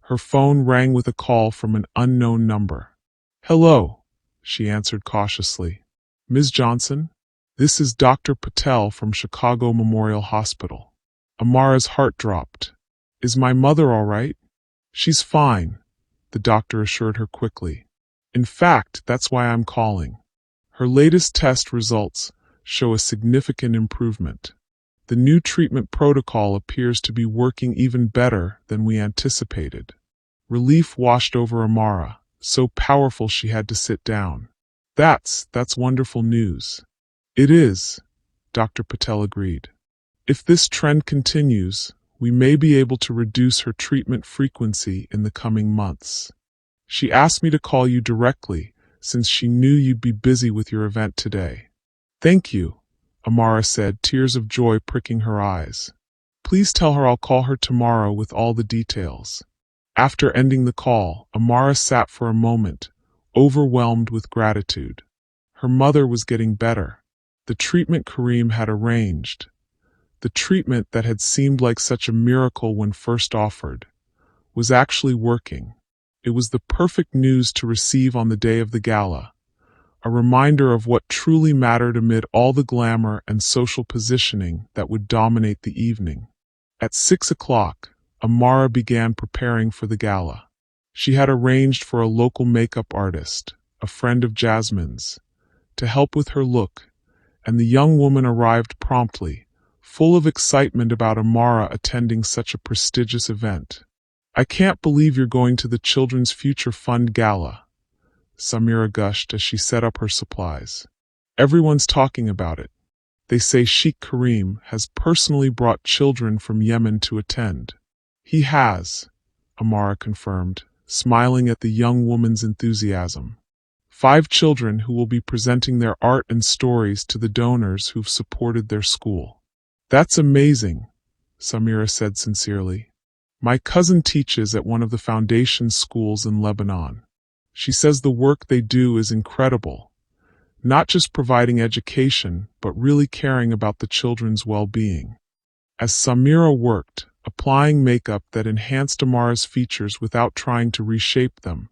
her phone rang with a call from an unknown number. "Hello," she answered cautiously. "Ms. Johnson? This is Dr. Patel from Chicago Memorial Hospital." Amara's heart dropped. "Is my mother all right?" "She's fine," the doctor assured her quickly. "In fact, that's why I'm calling. Her latest test results show a significant improvement. The new treatment protocol appears to be working even better than we anticipated." Relief washed over Amara, so powerful she had to sit down. That's wonderful news." "It is," Dr. Patel agreed. "If this trend continues, we may be able to reduce her treatment frequency in the coming months. She asked me to call you directly since she knew you'd be busy with your event today." "Thank you," Amara said, tears of joy pricking her eyes. "Please tell her I'll call her tomorrow with all the details." After ending the call, Amara sat for a moment, overwhelmed with gratitude. Her mother was getting better. The treatment Kareem had arranged, the treatment that had seemed like such a miracle when first offered, was actually working. It was the perfect news to receive on the day of the gala, a reminder of what truly mattered amid all the glamour and social positioning that would dominate the evening. At 6 o'clock, Amara began preparing for the gala. She had arranged for a local makeup artist, a friend of Jasmine's, to help with her look, and the young woman arrived promptly, full of excitement about Amara attending such a prestigious event. "I can't believe you're going to the Children's Future Fund Gala," Samira gushed as she set up her supplies. "Everyone's talking about it. They say Sheikh Kareem has personally brought children from Yemen to attend." "He has," Amara confirmed, smiling at the young woman's enthusiasm. 5 children who will be presenting their art and stories to the donors who've supported their school." "That's amazing," Samira said sincerely. "My cousin teaches at one of the foundation schools in Lebanon. She says the work they do is incredible, not just providing education, but really caring about the children's well-being." As Samira worked, applying makeup that enhanced Amara's features without trying to reshape them,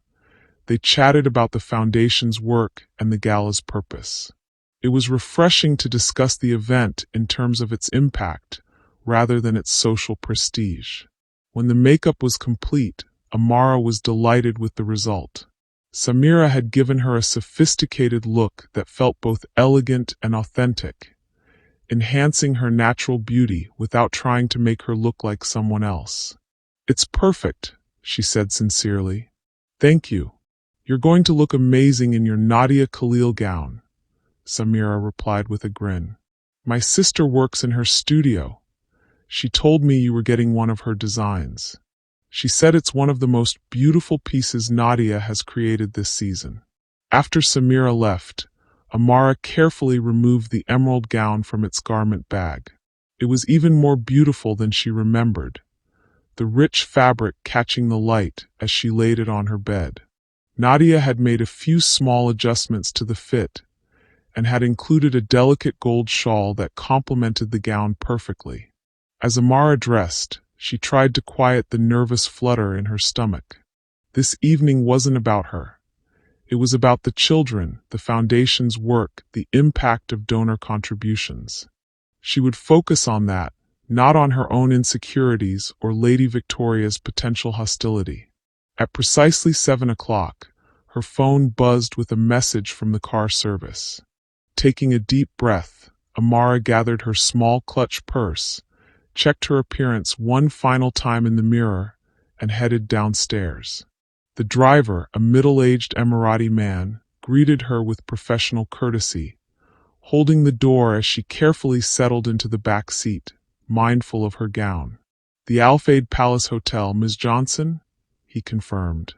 they chatted about the foundation's work and the gala's purpose. It was refreshing to discuss the event in terms of its impact, rather than its social prestige. When the makeup was complete, Amara was delighted with the result. Samira had given her a sophisticated look that felt both elegant and authentic, enhancing her natural beauty without trying to make her look like someone else. It's perfect, she said sincerely. Thank you. You're going to look amazing in your Nadia Khalil gown, Samira replied with a grin. My sister works in her studio. She told me you were getting one of her designs. She said it's one of the most beautiful pieces Nadia has created this season. After Samira left, Amara carefully removed the emerald gown from its garment bag. It was even more beautiful than she remembered, the rich fabric catching the light as she laid it on her bed. Nadia had made a few small adjustments to the fit and had included a delicate gold shawl that complemented the gown perfectly. As Amara dressed, she tried to quiet the nervous flutter in her stomach. This evening wasn't about her. It was about the children, the foundation's work, the impact of donor contributions. She would focus on that, not on her own insecurities or Lady Victoria's potential hostility. At precisely 7 o'clock, her phone buzzed with a message from the car service. Taking a deep breath, Amara gathered her small clutch purse, checked her appearance one final time in the mirror, and headed downstairs. The driver, a middle-aged Emirati man, greeted her with professional courtesy, holding the door as she carefully settled into the back seat, mindful of her gown. The Al-Fayeed Palace Hotel, Ms. Johnson? He confirmed.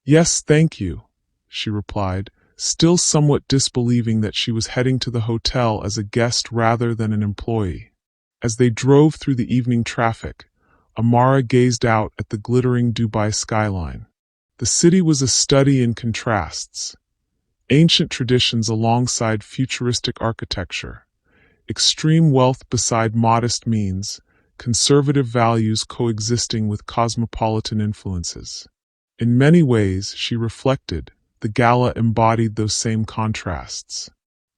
Yes, thank you, she replied, still somewhat disbelieving that she was heading to the hotel as a guest rather than an employee. As they drove through the evening traffic, Amara gazed out at the glittering Dubai skyline. The city was a study in contrasts. Ancient traditions alongside futuristic architecture, extreme wealth beside modest means, conservative values coexisting with cosmopolitan influences. In many ways, she reflected, the gala embodied those same contrasts.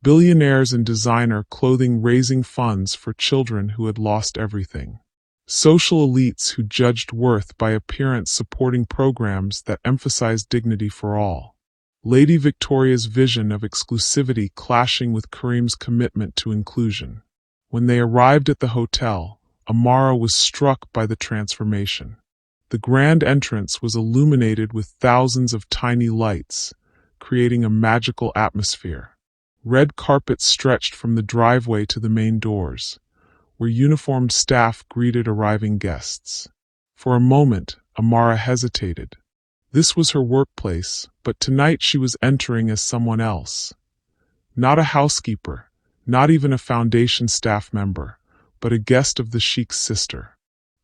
Billionaires and designer clothing raising funds for children who had lost everything. Social elites who judged worth by appearance supporting programs that emphasized dignity for all. Lady Victoria's vision of exclusivity clashing with Kareem's commitment to inclusion. When they arrived at the hotel, Amara was struck by the transformation. The grand entrance was illuminated with thousands of tiny lights, creating a magical atmosphere. Red carpets stretched from the driveway to the main doors, where uniformed staff greeted arriving guests. For a moment, Amara hesitated. This was her workplace, but tonight she was entering as someone else. Not a housekeeper, not even a foundation staff member, but a guest of the Sheikh's sister.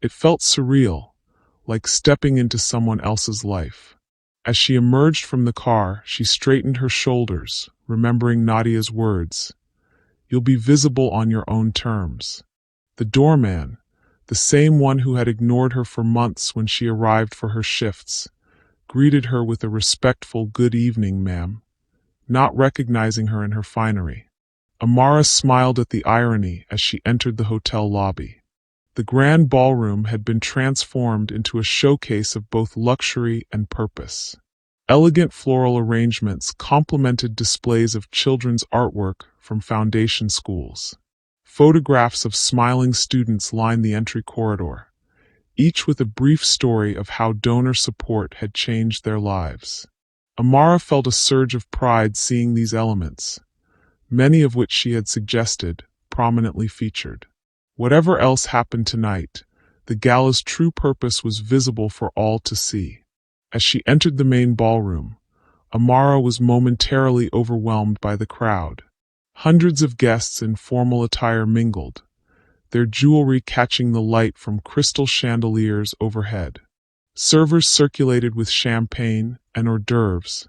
It felt surreal, like stepping into someone else's life. As she emerged from the car, she straightened her shoulders, remembering Nadia's words. You'll be visible on your own terms. The doorman, the same one who had ignored her for months when she arrived for her shifts, greeted her with a respectful "Good evening, ma'am," not recognizing her in her finery. Amara smiled at the irony as she entered the hotel lobby. The grand ballroom had been transformed into a showcase of both luxury and purpose. Elegant floral arrangements complemented displays of children's artwork from foundation schools. Photographs of smiling students lined the entry corridor, each with a brief story of how donor support had changed their lives. Amara felt a surge of pride seeing these elements, many of which she had suggested, prominently featured. Whatever else happened tonight, the gala's true purpose was visible for all to see. As she entered the main ballroom, Amara was momentarily overwhelmed by the crowd. Hundreds of guests in formal attire mingled, their jewelry catching the light from crystal chandeliers overhead. Servers circulated with champagne and hors d'oeuvres,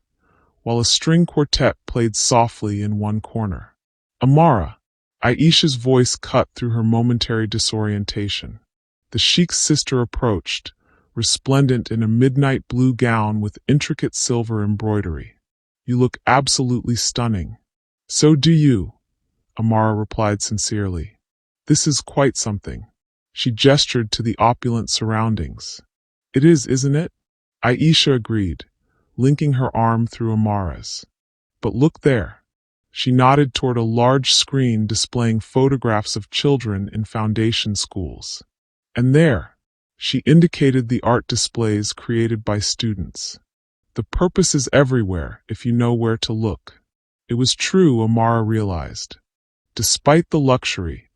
while a string quartet played softly in one corner. Amara! Aisha's voice cut through her momentary disorientation. The Sheikh's sister approached, resplendent in a midnight blue gown with intricate silver embroidery. You look absolutely stunning. So do you, Amara replied sincerely. This is quite something. She gestured to the opulent surroundings. It is, isn't it? Aisha agreed, linking her arm through Amara's. But look there. She nodded toward a large screen displaying photographs of children in foundation schools. And there, She indicated the art displays created by students. The purpose is everywhere if you know where to look. It was true, Amara realized. Despite the luxury,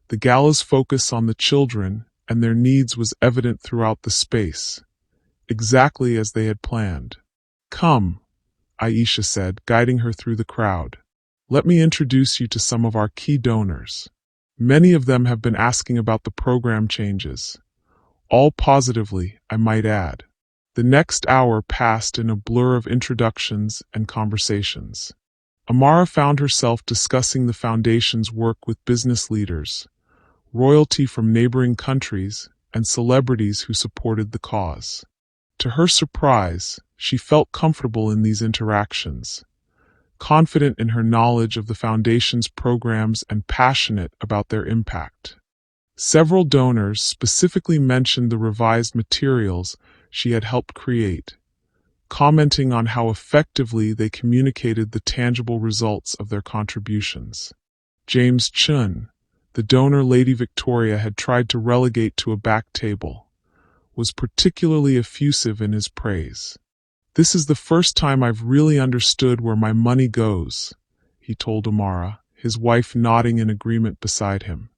the gala's focus on the children and their needs was evident throughout the space, exactly as they had planned. "Come," Aisha said, guiding her through the crowd. "Let me introduce you to some of our key donors. Many of them have been asking about the program changes. All positively, I might add." The next hour passed in a blur of introductions and conversations. Amara found herself discussing the foundation's work with business leaders, royalty from neighboring countries, and celebrities who supported the cause. To her surprise, she felt comfortable in these interactions, confident in her knowledge of the foundation's programs and passionate about their impact. Several donors specifically mentioned the revised materials she had helped create, commenting on how effectively they communicated the tangible results of their contributions. James Chun, the donor Lady Victoria had tried to relegate to a back table, was particularly effusive in his praise. "This is the first time I've really understood where my money goes," he told Amara, his wife nodding in agreement beside him.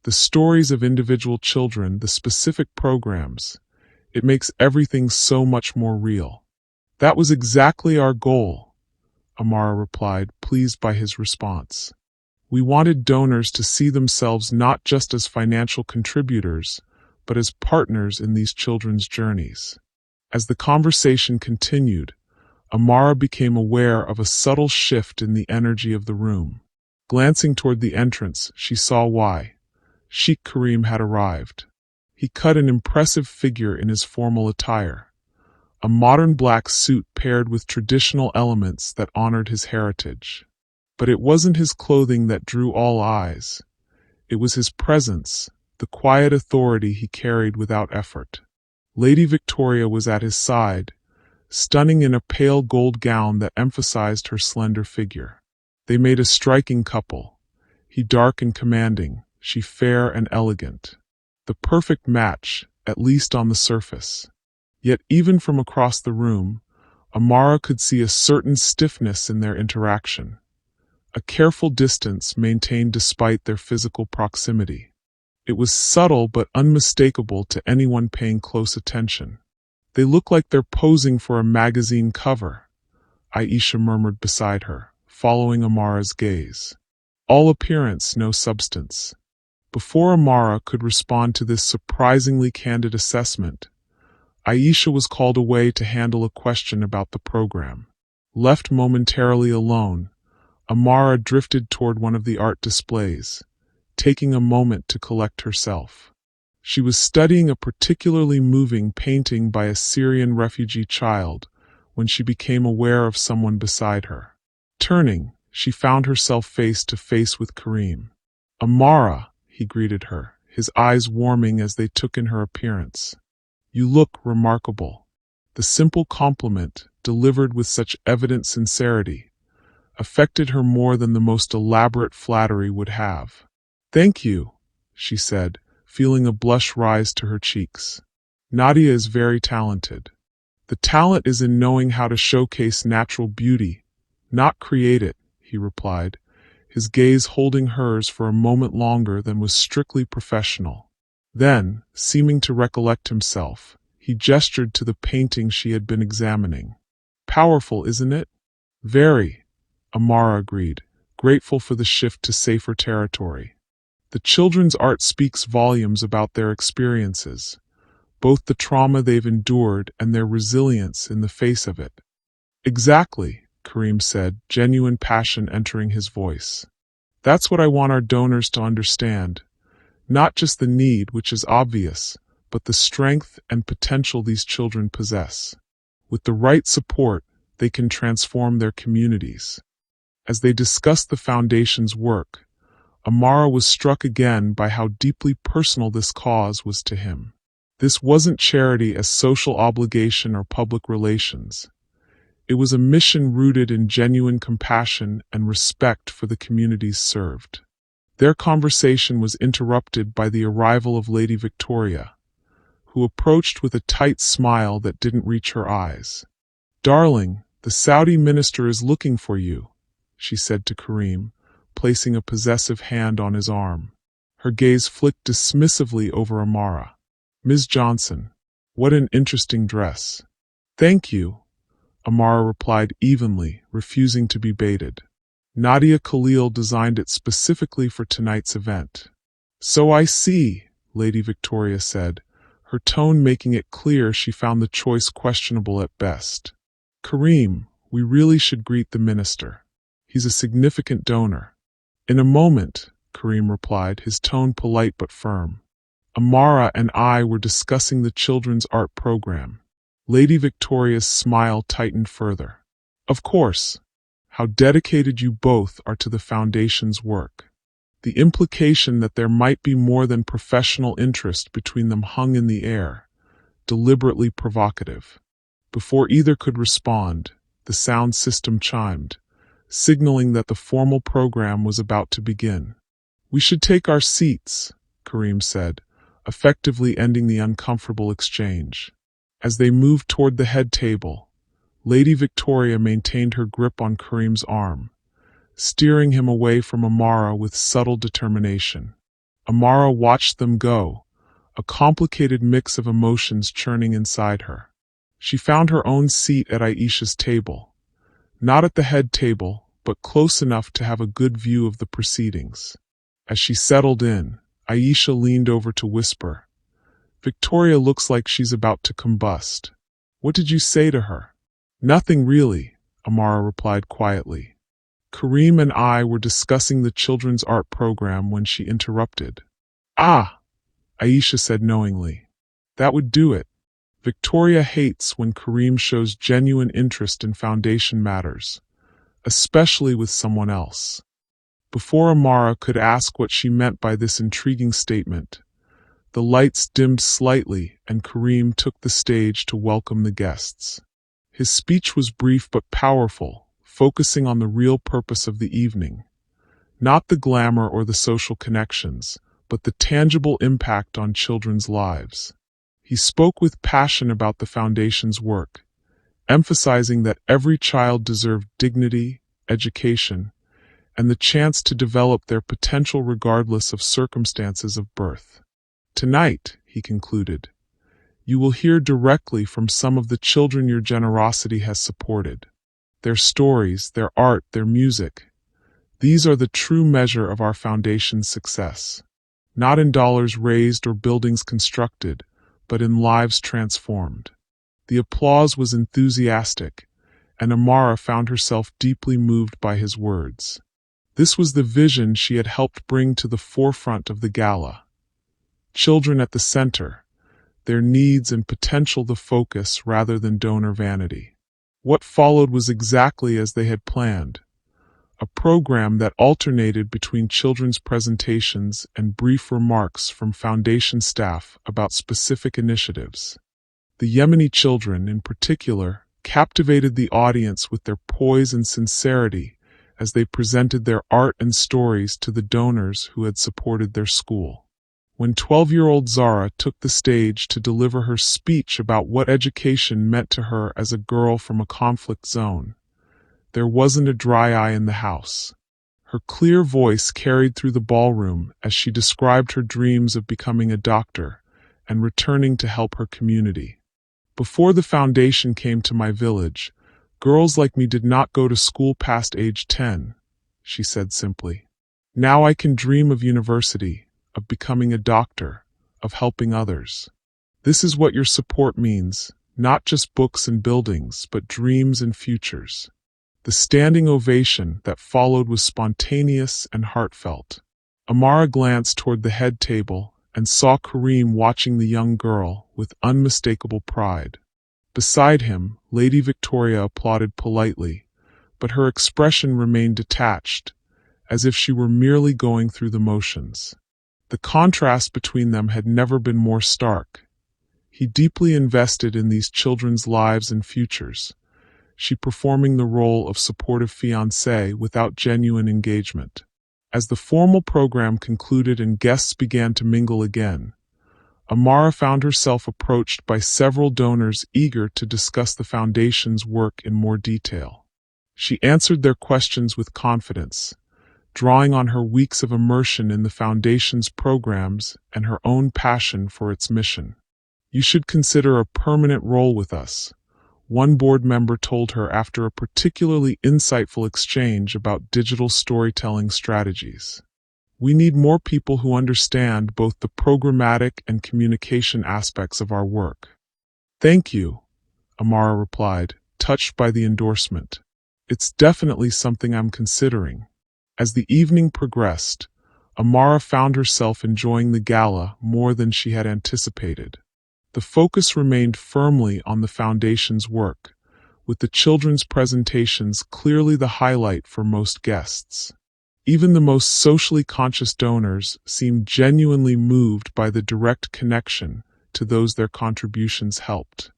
"The stories of individual children, the specific programs, it makes everything so much more real." "That was exactly our goal," Amara replied, pleased by his response. "We wanted donors to see themselves not just as financial contributors, but as partners in these children's journeys." As the conversation continued, Amara became aware of a subtle shift in the energy of the room. Glancing toward the entrance, she saw why. Sheikh Karim had arrived. He cut an impressive figure in his formal attire, a modern black suit paired with traditional elements that honored his heritage. But it wasn't his clothing that drew all eyes. It was his presence, the quiet authority he carried without effort. Lady Victoria was at his side, stunning in a pale gold gown that emphasized her slender figure. They made a striking couple, he dark and commanding, she fair and elegant. The perfect match, at least on the surface. Yet even from across the room, Amara could see a certain stiffness in their interaction, a careful distance maintained despite their physical proximity. It was subtle but unmistakable to anyone paying close attention. "They look like they're posing for a magazine cover," Aisha murmured beside her, following Amara's gaze. "All appearance, no substance." Before Amara could respond to this surprisingly candid assessment, Aisha was called away to handle a question about the program. Left momentarily alone, Amara drifted toward one of the art displays, taking a moment to collect herself. She was studying a particularly moving painting by a Syrian refugee child when she became aware of someone beside her. Turning, she found herself face to face with Karim. "Amara," he greeted her, his eyes warming as they took in her appearance. "You look remarkable." The simple compliment, delivered with such evident sincerity, affected her more than the most elaborate flattery would have. "Thank you," she said, feeling a blush rise to her cheeks. "Nadia is very talented." "The talent is in knowing how to showcase natural beauty, not create it," he replied, his gaze holding hers for a moment longer than was strictly professional. Then, seeming to recollect himself, he gestured to the painting she had been examining. "Powerful, isn't it?" "Very," Amara agreed, grateful for the shift to safer territory. "The children's art speaks volumes about their experiences, both the trauma they've endured and their resilience in the face of it." "Exactly," Karim said, genuine passion entering his voice. "That's what I want our donors to understand. Not just the need, which is obvious, but the strength and potential these children possess. With the right support, they can transform their communities." As they discussed the foundation's work, Amara was struck again by how deeply personal this cause was to him. This wasn't charity as social obligation or public relations. It was a mission rooted in genuine compassion and respect for the communities served. Their conversation was interrupted by the arrival of Lady Victoria, who approached with a tight smile that didn't reach her eyes. "Darling, the Saudi minister is looking for you," she said to Kareem, placing a possessive hand on his arm. Her gaze flicked dismissively over Amara. "Ms. Johnson, what an interesting dress." "Thank you," Amara replied evenly, refusing to be baited. "Nadia Khalil designed it specifically for tonight's event." "So I see," Lady Victoria said, her tone making it clear she found the choice questionable at best. "Kareem, we really should greet the minister. He's a significant donor." "In a moment," Kareem replied, his tone polite but firm. "Amara and I were discussing the children's art program." Lady Victoria's smile tightened further. "Of course. How dedicated you both are to the foundation's work." The implication that there might be more than professional interest between them hung in the air, deliberately provocative. Before either could respond, the sound system chimed, signaling that the formal program was about to begin. "We should take our seats," Kareem said, effectively ending the uncomfortable exchange. As they moved toward the head table, Lady Victoria maintained her grip on Kareem's arm, steering him away from Amara with subtle determination. Amara watched them go, a complicated mix of emotions churning inside her. She found her own seat at Aisha's table, not at the head table, but close enough to have a good view of the proceedings. As she settled in, Aisha leaned over to whisper, "Victoria looks like she's about to combust. What did you say to her?" "Nothing really," Amara replied quietly. "Kareem and I were discussing the children's art program when she interrupted." "Ah," Aisha said knowingly. "That would do it. Victoria hates when Kareem shows genuine interest in foundation matters, especially with someone else." Before Amara could ask what she meant by this intriguing statement, the lights dimmed slightly and Kareem took the stage to welcome the guests. His speech was brief but powerful, focusing on the real purpose of the evening. Not the glamour or the social connections, but the tangible impact on children's lives. He spoke with passion about the foundation's work, emphasizing that every child deserved dignity, education, and the chance to develop their potential regardless of circumstances of birth. "Tonight," he concluded, "you will hear directly from some of the children your generosity has supported. Their stories, their art, their music. These are the true measure of our foundation's success. Not in dollars raised or buildings constructed, but in lives transformed." The applause was enthusiastic, and Amara found herself deeply moved by his words. This was the vision she had helped bring to the forefront of the gala. Children at the center, their needs and potential the focus rather than donor vanity. What followed was exactly as they had planned, a program that alternated between children's presentations and brief remarks from foundation staff about specific initiatives. The Yemeni children, in particular, captivated the audience with their poise and sincerity as they presented their art and stories to the donors who had supported their school. When 12-year-old Zara took the stage to deliver her speech about what education meant to her as a girl from a conflict zone, there wasn't a dry eye in the house. Her clear voice carried through the ballroom as she described her dreams of becoming a doctor and returning to help her community. "Before the foundation came to my village, girls like me did not go to school past age 10, she said simply. "Now I can dream of university, of becoming a doctor, of helping others. This is what your support means, not just books and buildings, but dreams and futures." The standing ovation that followed was spontaneous and heartfelt. Amara glanced toward the head table and saw Kareem watching the young girl with unmistakable pride. Beside him, Lady Victoria applauded politely, but her expression remained detached, as if she were merely going through the motions. The contrast between them had never been more stark. He deeply invested in these children's lives and futures, she performing the role of supportive fiancée without genuine engagement. As the formal program concluded and guests began to mingle again, Amara found herself approached by several donors eager to discuss the foundation's work in more detail. She answered their questions with confidence, drawing on her weeks of immersion in the foundation's programs and her own passion for its mission. "You should consider a permanent role with us," one board member told her after a particularly insightful exchange about digital storytelling strategies. "We need more people who understand both the programmatic and communication aspects of our work." "Thank you," Amara replied, touched by the endorsement. "It's definitely something I'm considering." As the evening progressed, Amara found herself enjoying the gala more than she had anticipated. The focus remained firmly on the foundation's work, with the children's presentations clearly the highlight for most guests. Even the most socially conscious donors seemed genuinely moved by the direct connection to those their contributions helped.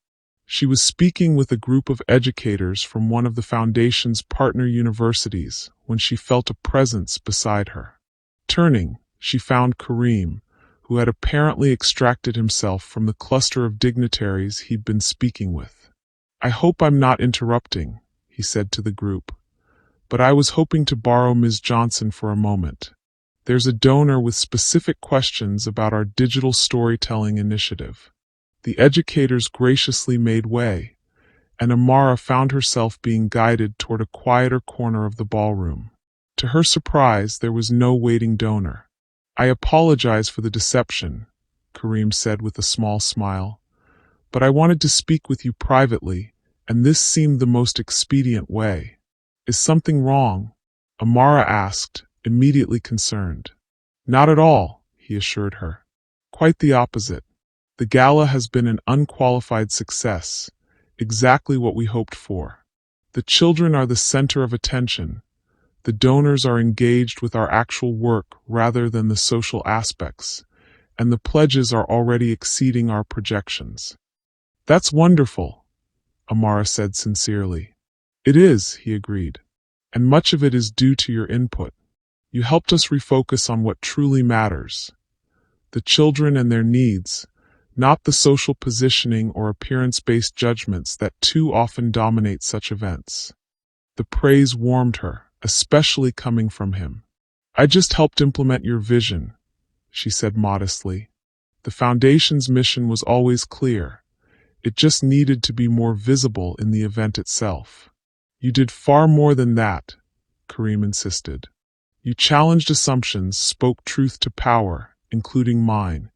She was speaking with a group of educators from one of the foundation's partner universities when she felt a presence beside her. Turning, she found Kareem, who had apparently extracted himself from the cluster of dignitaries he'd been speaking with. "I hope I'm not interrupting," he said to the group, "but I was hoping to borrow Ms. Johnson for a moment. There's a donor with specific questions about our digital storytelling initiative." The educators graciously made way, and Amara found herself being guided toward a quieter corner of the ballroom. To her surprise, there was no waiting donor. "I apologize for the deception," Kareem said with a small smile, "but I wanted to speak with you privately, and this seemed the most expedient way." "Is something wrong?" Amara asked, immediately concerned. "Not at all," he assured her. "Quite the opposite. The gala has been an unqualified success, exactly what we hoped for. The children are the center of attention. The donors are engaged with our actual work rather than the social aspects, and the pledges are already exceeding our projections." "That's wonderful," Amara said sincerely. "It is," he agreed, "and much of it is due to your input. You helped us refocus on what truly matters: the children and their needs, not the social positioning or appearance-based judgments that too often dominate such events." The praise warmed her, especially coming from him. "I just helped implement your vision," she said modestly. "The foundation's mission was always clear. It just needed to be more visible in the event itself." "You did far more than that," Kareem insisted. "You challenged assumptions, spoke truth to power, including mine,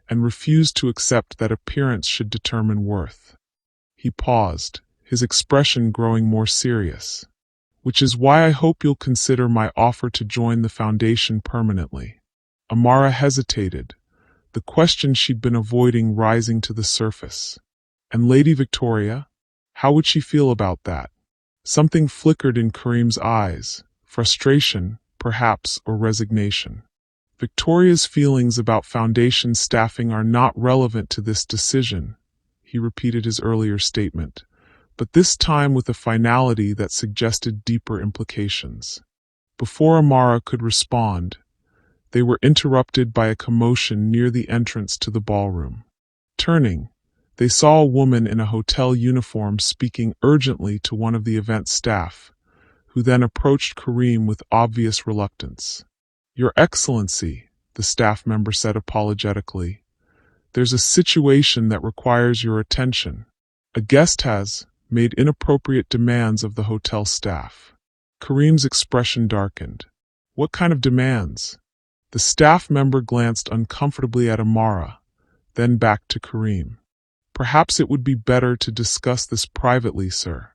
and refused to accept that appearance should determine worth." He paused, his expression growing more serious. "Which is why I hope you'll consider my offer to join the foundation permanently." Amara hesitated, the question she'd been avoiding rising to the surface. "And Lady Victoria? How would she feel about that?" Something flickered in Kareem's eyes, frustration, perhaps, or resignation. "Victoria's feelings about foundation staffing are not relevant to this decision," he repeated his earlier statement, but this time with a finality that suggested deeper implications. Before Amara could respond, they were interrupted by a commotion near the entrance to the ballroom. Turning, they saw a woman in a hotel uniform speaking urgently to one of the event staff, who then approached Kareem with obvious reluctance. "Your Excellency," the staff member said apologetically, "there's a situation that requires your attention. A guest has made inappropriate demands of the hotel staff." Kareem's expression darkened. "What kind of demands?" The staff member glanced uncomfortably at Amara, then back to Kareem. "Perhaps it would be better to discuss this privately, sir."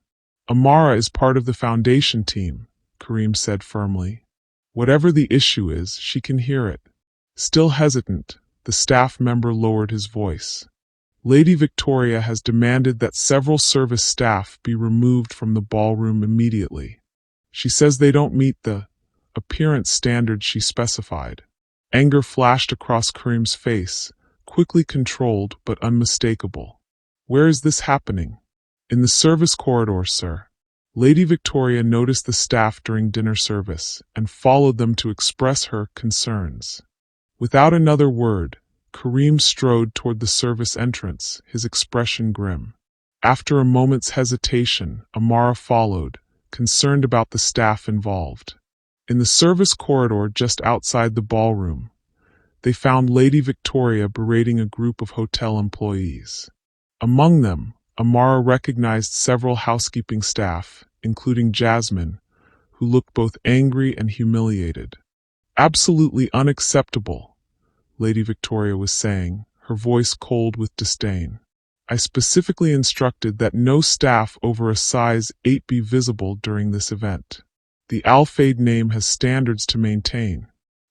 "Amara is part of the foundation team," Kareem said firmly. "Whatever the issue is, she can hear it." Still hesitant, the staff member lowered his voice. "Lady Victoria has demanded that several service staff be removed from the ballroom immediately. She says they don't meet the appearance standards she specified." Anger flashed across Kareem's face, quickly controlled but unmistakable. "Where is this happening?" "In the service corridor, sir." Lady Victoria noticed the staff during dinner service and followed them to express her concerns. Without another word, Kareem strode toward the service entrance, his expression grim. After a moment's hesitation, Amara followed, concerned about the staff involved. In the service corridor just outside the ballroom, they found Lady Victoria berating a group of hotel employees. Among them, Amara recognized several housekeeping staff, including Jasmine, who looked both angry and humiliated. "Absolutely unacceptable," Lady Victoria was saying, her voice cold with disdain. "I specifically instructed that no staff over a size 8 be visible during this event. The Al-Fayeed name has standards to maintain."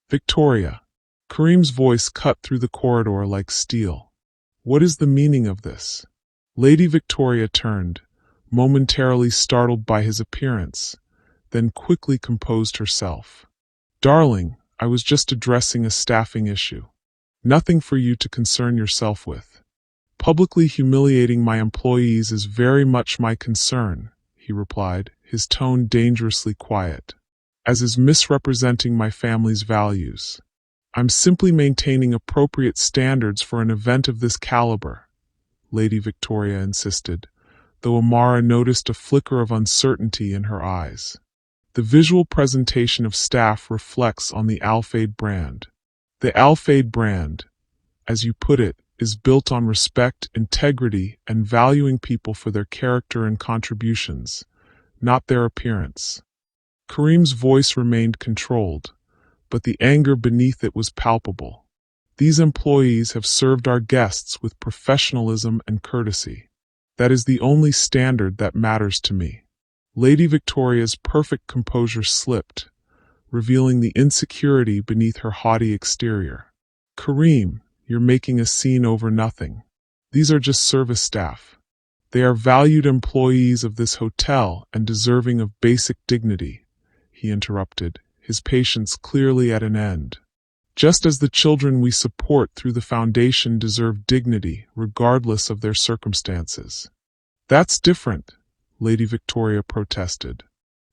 "Victoria." Kareem's voice cut through the corridor like steel. "What is the meaning of this?" Lady Victoria turned, momentarily startled by his appearance, then quickly composed herself. "Darling, I was just addressing a staffing issue. Nothing for you to concern yourself with. Publicly humiliating my employees is very much my concern," he replied, his tone dangerously quiet, "as is misrepresenting my family's values. I'm simply maintaining appropriate standards for an event of this caliber," Lady Victoria insisted, though Amara noticed a flicker of uncertainty in her eyes. "The visual presentation of staff reflects on the Al-Fayeed brand. The Al-Fayeed brand, as you put it, is built on respect, integrity, and valuing people for their character and contributions, not their appearance." Kareem's voice remained controlled, but the anger beneath it was palpable. "These employees have served our guests with professionalism and courtesy. That is the only standard that matters to me." Lady Victoria's perfect composure slipped, revealing the insecurity beneath her haughty exterior. "Kareem, you're making a scene over nothing. These are just service staff. They are valued employees of this hotel and deserving of basic dignity," he interrupted, his patience clearly at an end. "Just as the children we support through the foundation deserve dignity, regardless of their circumstances." "That's different," Lady Victoria protested.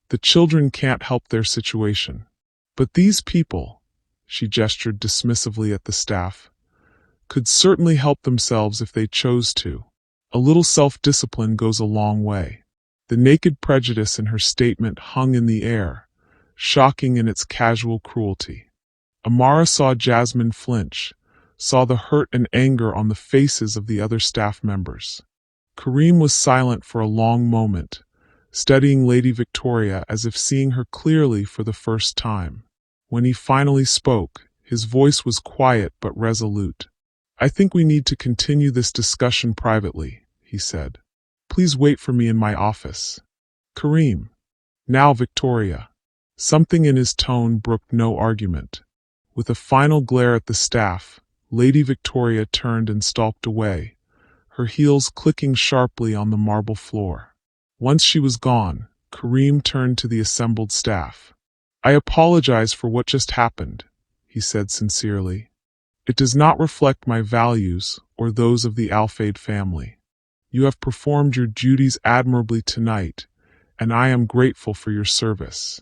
"The children can't help their situation. But these people," she gestured dismissively at the staff, "could certainly help themselves if they chose to. A little self-discipline goes a long way." The naked prejudice in her statement hung in the air, shocking in its casual cruelty. Amara saw Jasmine flinch, saw the hurt and anger on the faces of the other staff members. Kareem was silent for a long moment, studying Lady Victoria as if seeing her clearly for the first time. When he finally spoke, his voice was quiet but resolute. "I think we need to continue this discussion privately," he said. "Please wait for me in my office." "Kareem." "Now, Victoria." Something in his tone brooked no argument. With a final glare at the staff, Lady Victoria turned and stalked away, her heels clicking sharply on the marble floor. Once she was gone, Kareem turned to the assembled staff. "I apologize for what just happened," he said sincerely. "It does not reflect my values or those of the Al-Fayeed family. You have performed your duties admirably tonight, and I am grateful for your service."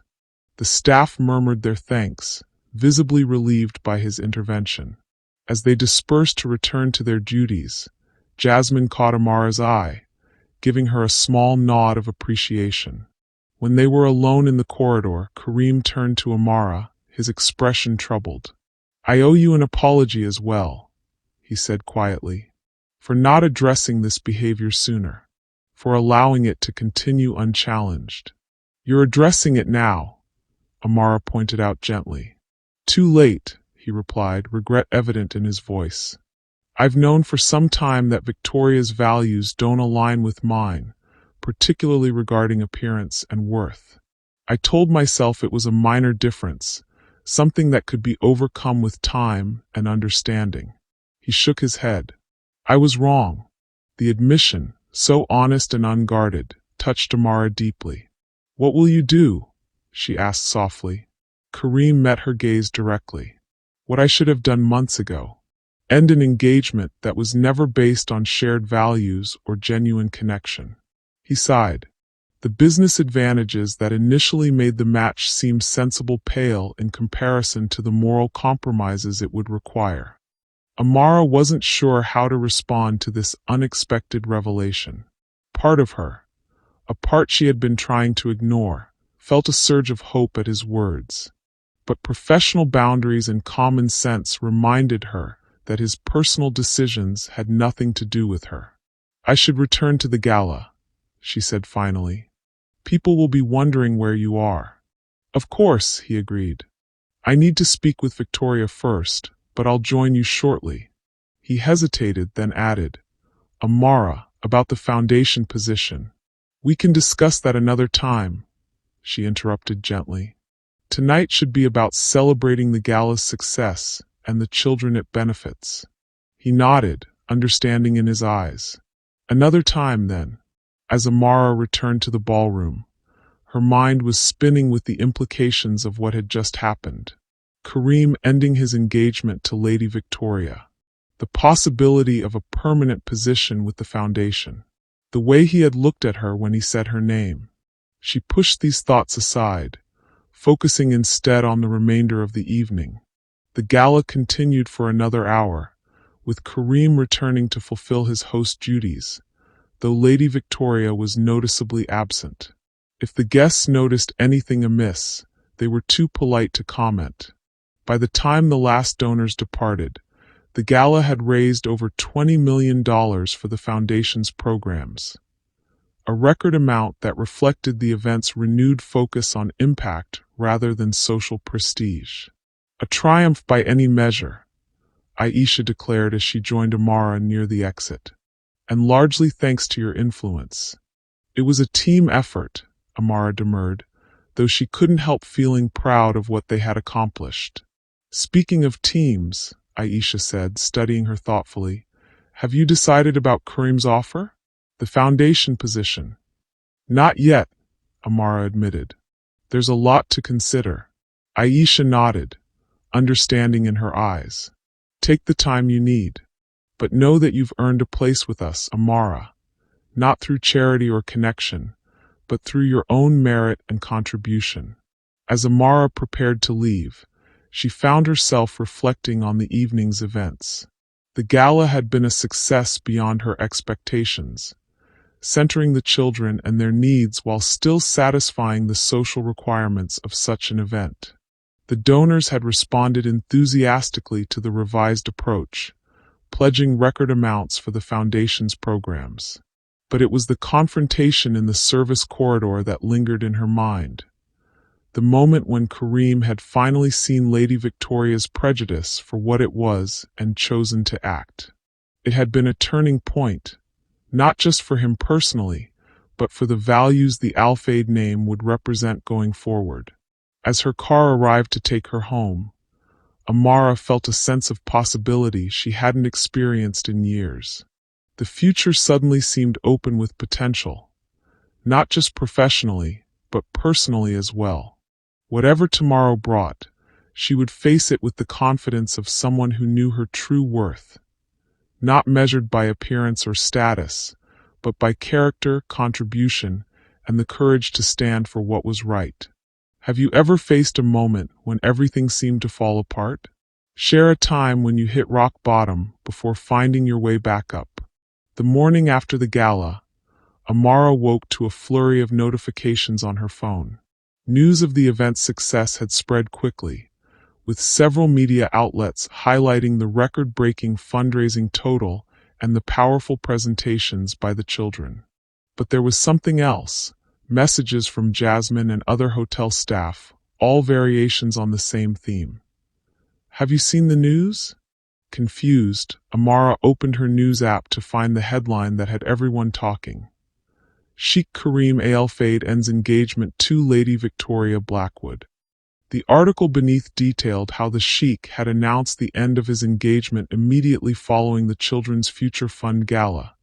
The staff murmured their thanks, visibly relieved by his intervention. As they dispersed to return to their duties, Jasmine caught Amara's eye, giving her a small nod of appreciation. When they were alone in the corridor, Kareem turned to Amara, his expression troubled. "I owe you an apology as well," he said quietly, "for not addressing this behavior sooner, for allowing it to continue unchallenged." "You're addressing it now," Amara pointed out gently. "Too late," he replied, regret evident in his voice. "I've known for some time that Victoria's values don't align with mine, particularly regarding appearance and worth. I told myself it was a minor difference, something that could be overcome with time and understanding." He shook his head. "I was wrong." The admission, so honest and unguarded, touched Amara deeply. "What will you do?" she asked softly. Kareem met her gaze directly. "What I should have done months ago. End an engagement that was never based on shared values or genuine connection." He sighed. The business advantages that initially made the match seem sensible pale in comparison to the moral compromises it would require. Amara wasn't sure how to respond to this unexpected revelation. Part of her, a part she had been trying to ignore, felt a surge of hope at his words. But professional boundaries and common sense reminded her that his personal decisions had nothing to do with her. "I should return to the gala," she said finally. "People will be wondering where you are." "Of course," he agreed. "I need to speak with Victoria first, but I'll join you shortly." He hesitated, then added, "Amara, about the foundation position. We can discuss that another time," she interrupted gently. "Tonight should be about celebrating the gala's success and the children it benefits." He nodded, understanding in his eyes. "Another time, then." As Amara returned to the ballroom, her mind was spinning with the implications of what had just happened. Kareem ending his engagement to Lady Victoria. The possibility of a permanent position with the foundation. The way he had looked at her when he said her name. She pushed these thoughts aside, focusing instead on the remainder of the evening. The gala continued for another hour, with Kareem returning to fulfill his host duties, though Lady Victoria was noticeably absent. If the guests noticed anything amiss, they were too polite to comment. By the time the last donors departed, the gala had raised over $20 million for the foundation's programs, a record amount that reflected the event's renewed focus on impact rather than social prestige. "A triumph by any measure," Aisha declared as she joined Amara near the exit. "And largely thanks to your influence." "It was a team effort," Amara demurred, though she couldn't help feeling proud of what they had accomplished. "Speaking of teams," Aisha said, studying her thoughtfully, "have you decided about Kareem's offer? The foundation position?" "Not yet," Amara admitted. "There's a lot to consider." Aisha nodded, understanding in her eyes. "Take the time you need. But know that you've earned a place with us, Amara, not through charity or connection, but through your own merit and contribution." As Amara prepared to leave, she found herself reflecting on the evening's events. The gala had been a success beyond her expectations, centering the children and their needs while still satisfying the social requirements of such an event. The donors had responded enthusiastically to the revised approach, pledging record amounts for the foundation's programs. But it was the confrontation in the service corridor that lingered in her mind. The moment when Kareem had finally seen Lady Victoria's prejudice for what it was and chosen to act. It had been a turning point, not just for him personally, but for the values the Al-Fayeed name would represent going forward. As her car arrived to take her home, Amara felt a sense of possibility she hadn't experienced in years. The future suddenly seemed open with potential, not just professionally, but personally as well. Whatever tomorrow brought, she would face it with the confidence of someone who knew her true worth, not measured by appearance or status, but by character, contribution, and the courage to stand for what was right. Have you ever faced a moment when everything seemed to fall apart? Share a time when you hit rock bottom before finding your way back up. The morning after the gala, Amara woke to a flurry of notifications on her phone. News of the event's success had spread quickly, with several media outlets highlighting the record-breaking fundraising total and the powerful presentations by the children. But there was something else. Messages from Jasmine and other hotel staff, all variations on the same theme. "Have you seen the news?" Confused, Amara opened her news app to find the headline that had everyone talking. Sheikh Kareem Al-Fayeed ends engagement to Lady Victoria Blackwood. The article beneath detailed how the Sheikh had announced the end of his engagement immediately following the Children's Future Fund Gala,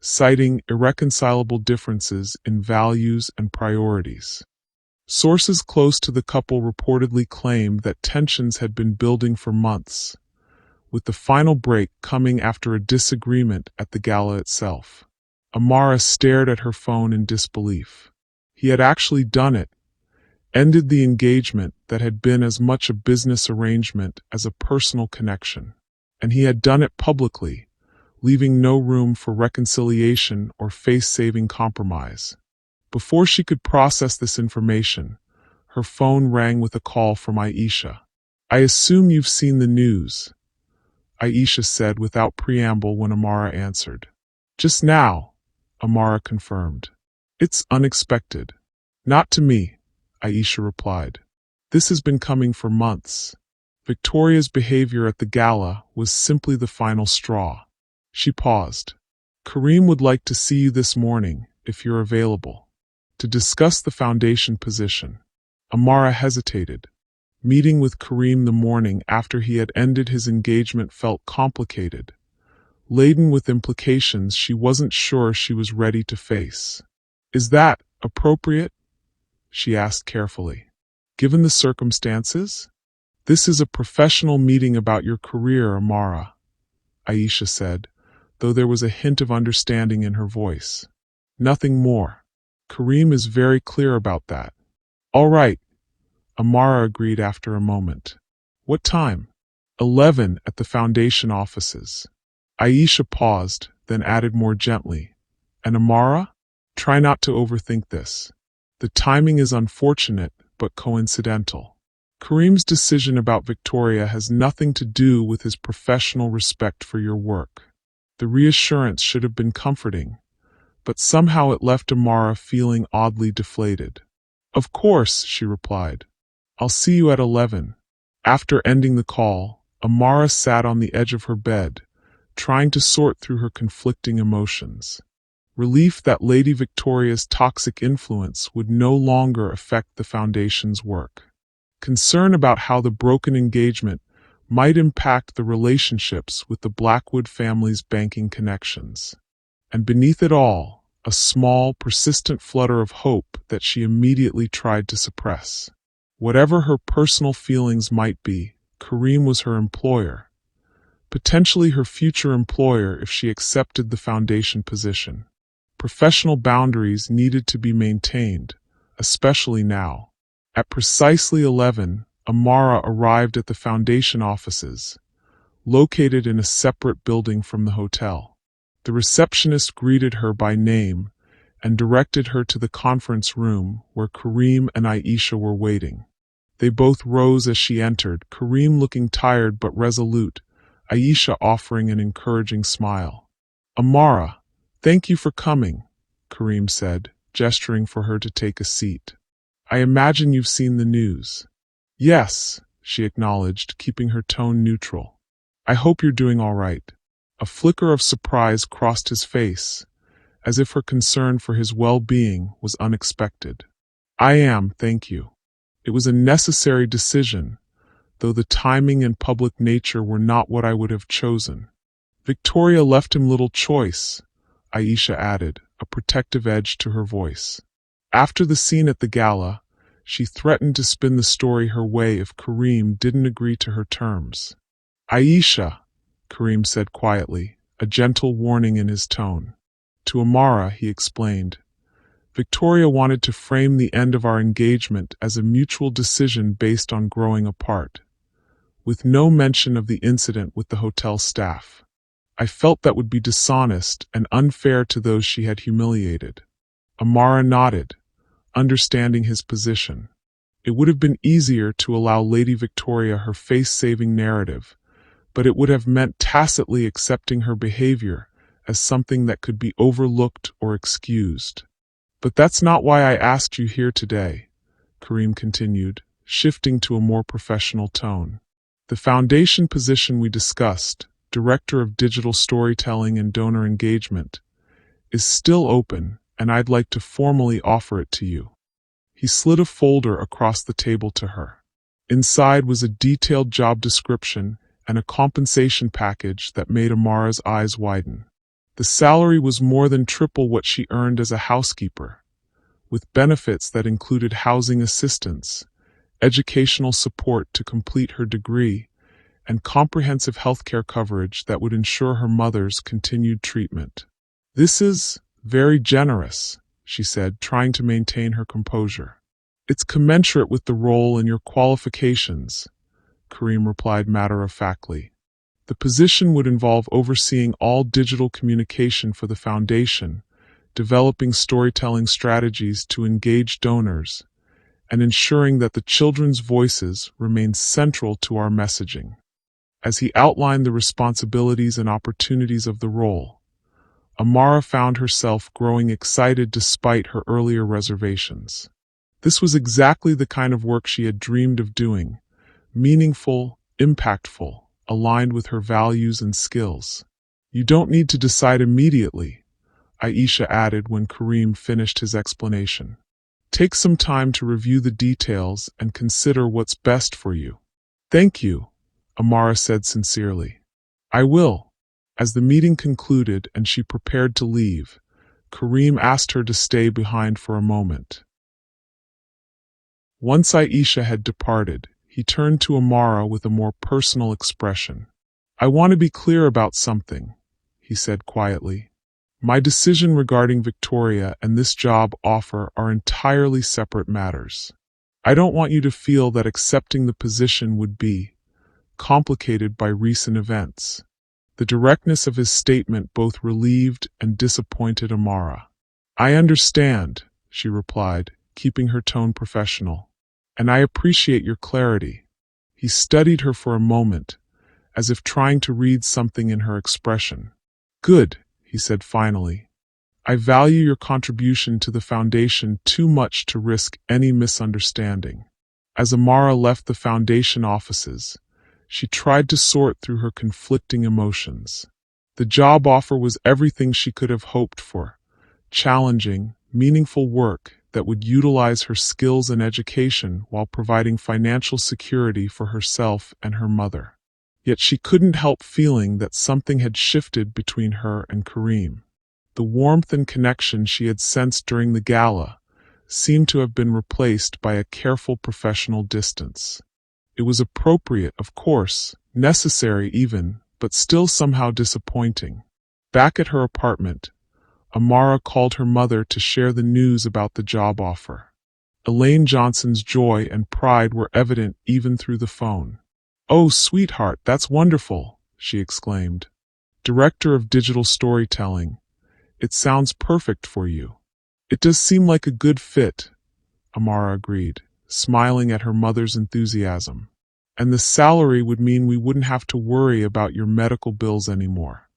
citing irreconcilable differences in values and priorities. Sources close to the couple reportedly claimed that tensions had been building for months, with the final break coming after a disagreement at the gala itself. Amara stared at her phone in disbelief. He had actually done it, ended the engagement that had been as much a business arrangement as a personal connection. and he had done it publicly, leaving no room for reconciliation or face-saving compromise. Before she could process this information, her phone rang with a call from Aisha. "I assume you've seen the news," Aisha said without preamble when Amara answered. "Just now," Amara confirmed. "It's unexpected." "Not to me," Aisha replied. "This has been coming for months." Victoria's behavior at the gala was simply the final straw. She paused. "Kareem would like to see you this morning, if you're available, to discuss the foundation position." Amara hesitated. Meeting with Kareem the morning after he had ended his engagement felt complicated, laden with implications she wasn't sure she was ready to face. "Is that appropriate?" she asked carefully. "Given the circumstances?" "This is a professional meeting about your career, Amara," Aisha said, though there was a hint of understanding in her voice. "Nothing more. Kareem is very clear about that." "All right," Amara agreed after a moment. "What time?" 11 at the foundation offices. Aisha paused, then added more gently, "And Amara? Try not to overthink this. The timing is unfortunate, but coincidental. Kareem's decision about Victoria has nothing to do with his professional respect for your work." The reassurance should have been comforting, but somehow it left Amara feeling oddly deflated. "Of course," she replied. "I'll see you at 11. After ending the call, Amara sat on the edge of her bed, trying to sort through her conflicting emotions. Relief that Lady Victoria's toxic influence would no longer affect the foundation's work. Concern about how the broken engagement might impact the relationships with the Blackwood family's banking connections. And beneath it all, a small, persistent flutter of hope that she immediately tried to suppress. Whatever her personal feelings might be, Kareem was her employer, potentially her future employer if she accepted the foundation position. Professional boundaries needed to be maintained, especially now. At precisely 11, Amara arrived at the foundation offices, located in a separate building from the hotel. The receptionist greeted her by name and directed her to the conference room where Kareem and Aisha were waiting. They both rose as she entered, Kareem looking tired but resolute, Aisha offering an encouraging smile. "Amara, thank you for coming," Kareem said, gesturing for her to take a seat. "I imagine you've seen the news." "Yes," she acknowledged, keeping her tone neutral. "I hope you're doing all right." A flicker of surprise crossed his face, as if her concern for his well-being was unexpected. "I am, thank you. It was a necessary decision, though the timing and public nature were not what I would have chosen." "Victoria left him little choice," Aisha added, a protective edge to her voice. After the scene at the gala, she threatened to spin the story her way if Kareem didn't agree to her terms. "Aisha," Kareem said quietly, a gentle warning in his tone. To Amara, he explained, "Victoria wanted to frame the end of our engagement as a mutual decision based on growing apart, with no mention of the incident with the hotel staff. I felt that would be dishonest and unfair to those she had humiliated." Amara nodded, understanding his position. It would have been easier to allow Lady Victoria her face-saving narrative, but it would have meant tacitly accepting her behavior as something that could be overlooked or excused. "But that's not why I asked you here today," Kareem continued, shifting to a more professional tone. "The foundation position we discussed, Director of Digital Storytelling and Donor Engagement, is still open, and I'd like to formally offer it to you." He slid a folder across the table to her. Inside was a detailed job description and a compensation package that made Amara's eyes widen. The salary was more than triple what she earned as a housekeeper, with benefits that included housing assistance, educational support to complete her degree, and comprehensive healthcare coverage that would ensure her mother's continued treatment. "This is very generous," she said, trying to maintain her composure. "It's commensurate with the role and your qualifications," Kareem replied matter-of-factly. The position would involve overseeing all digital communication for the foundation, developing storytelling strategies to engage donors, and ensuring that the children's voices remain central to our messaging. As he outlined the responsibilities and opportunities of the role, Amara found herself growing excited despite her earlier reservations. This was exactly the kind of work she had dreamed of doing, meaningful, impactful, aligned with her values and skills. You don't need to decide immediately, Aisha added when Kareem finished his explanation. Take some time to review the details and consider what's best for you. Thank you, Amara said sincerely. I will. As the meeting concluded and she prepared to leave, Kareem asked her to stay behind for a moment. Once Aisha had departed, he turned to Amara with a more personal expression. I want to be clear about something, he said quietly. My decision regarding Victoria and this job offer are entirely separate matters. I don't want you to feel that accepting the position would be complicated by recent events. The directness of his statement both relieved and disappointed Amara. I understand, she replied, keeping her tone professional. And I appreciate your clarity. He studied her for a moment, as if trying to read something in her expression. Good, he said finally. I value your contribution to the foundation too much to risk any misunderstanding. As Amara left the foundation offices, she tried to sort through her conflicting emotions. The job offer was everything she could have hoped for: challenging, meaningful work that would utilize her skills and education while providing financial security for herself and her mother. Yet she couldn't help feeling that something had shifted between her and Kareem. The warmth and connection she had sensed during the gala seemed to have been replaced by a careful professional distance. It was appropriate, of course, necessary even, but still somehow disappointing. Back at her apartment, Amara called her mother to share the news about the job offer. Elaine Johnson's joy and pride were evident even through the phone. Oh, sweetheart, that's wonderful, she exclaimed. Director of Digital Storytelling, it sounds perfect for you. It does seem like a good fit, Amara agreed, smiling at her mother's enthusiasm. And the salary would mean we wouldn't have to worry about your medical bills anymore.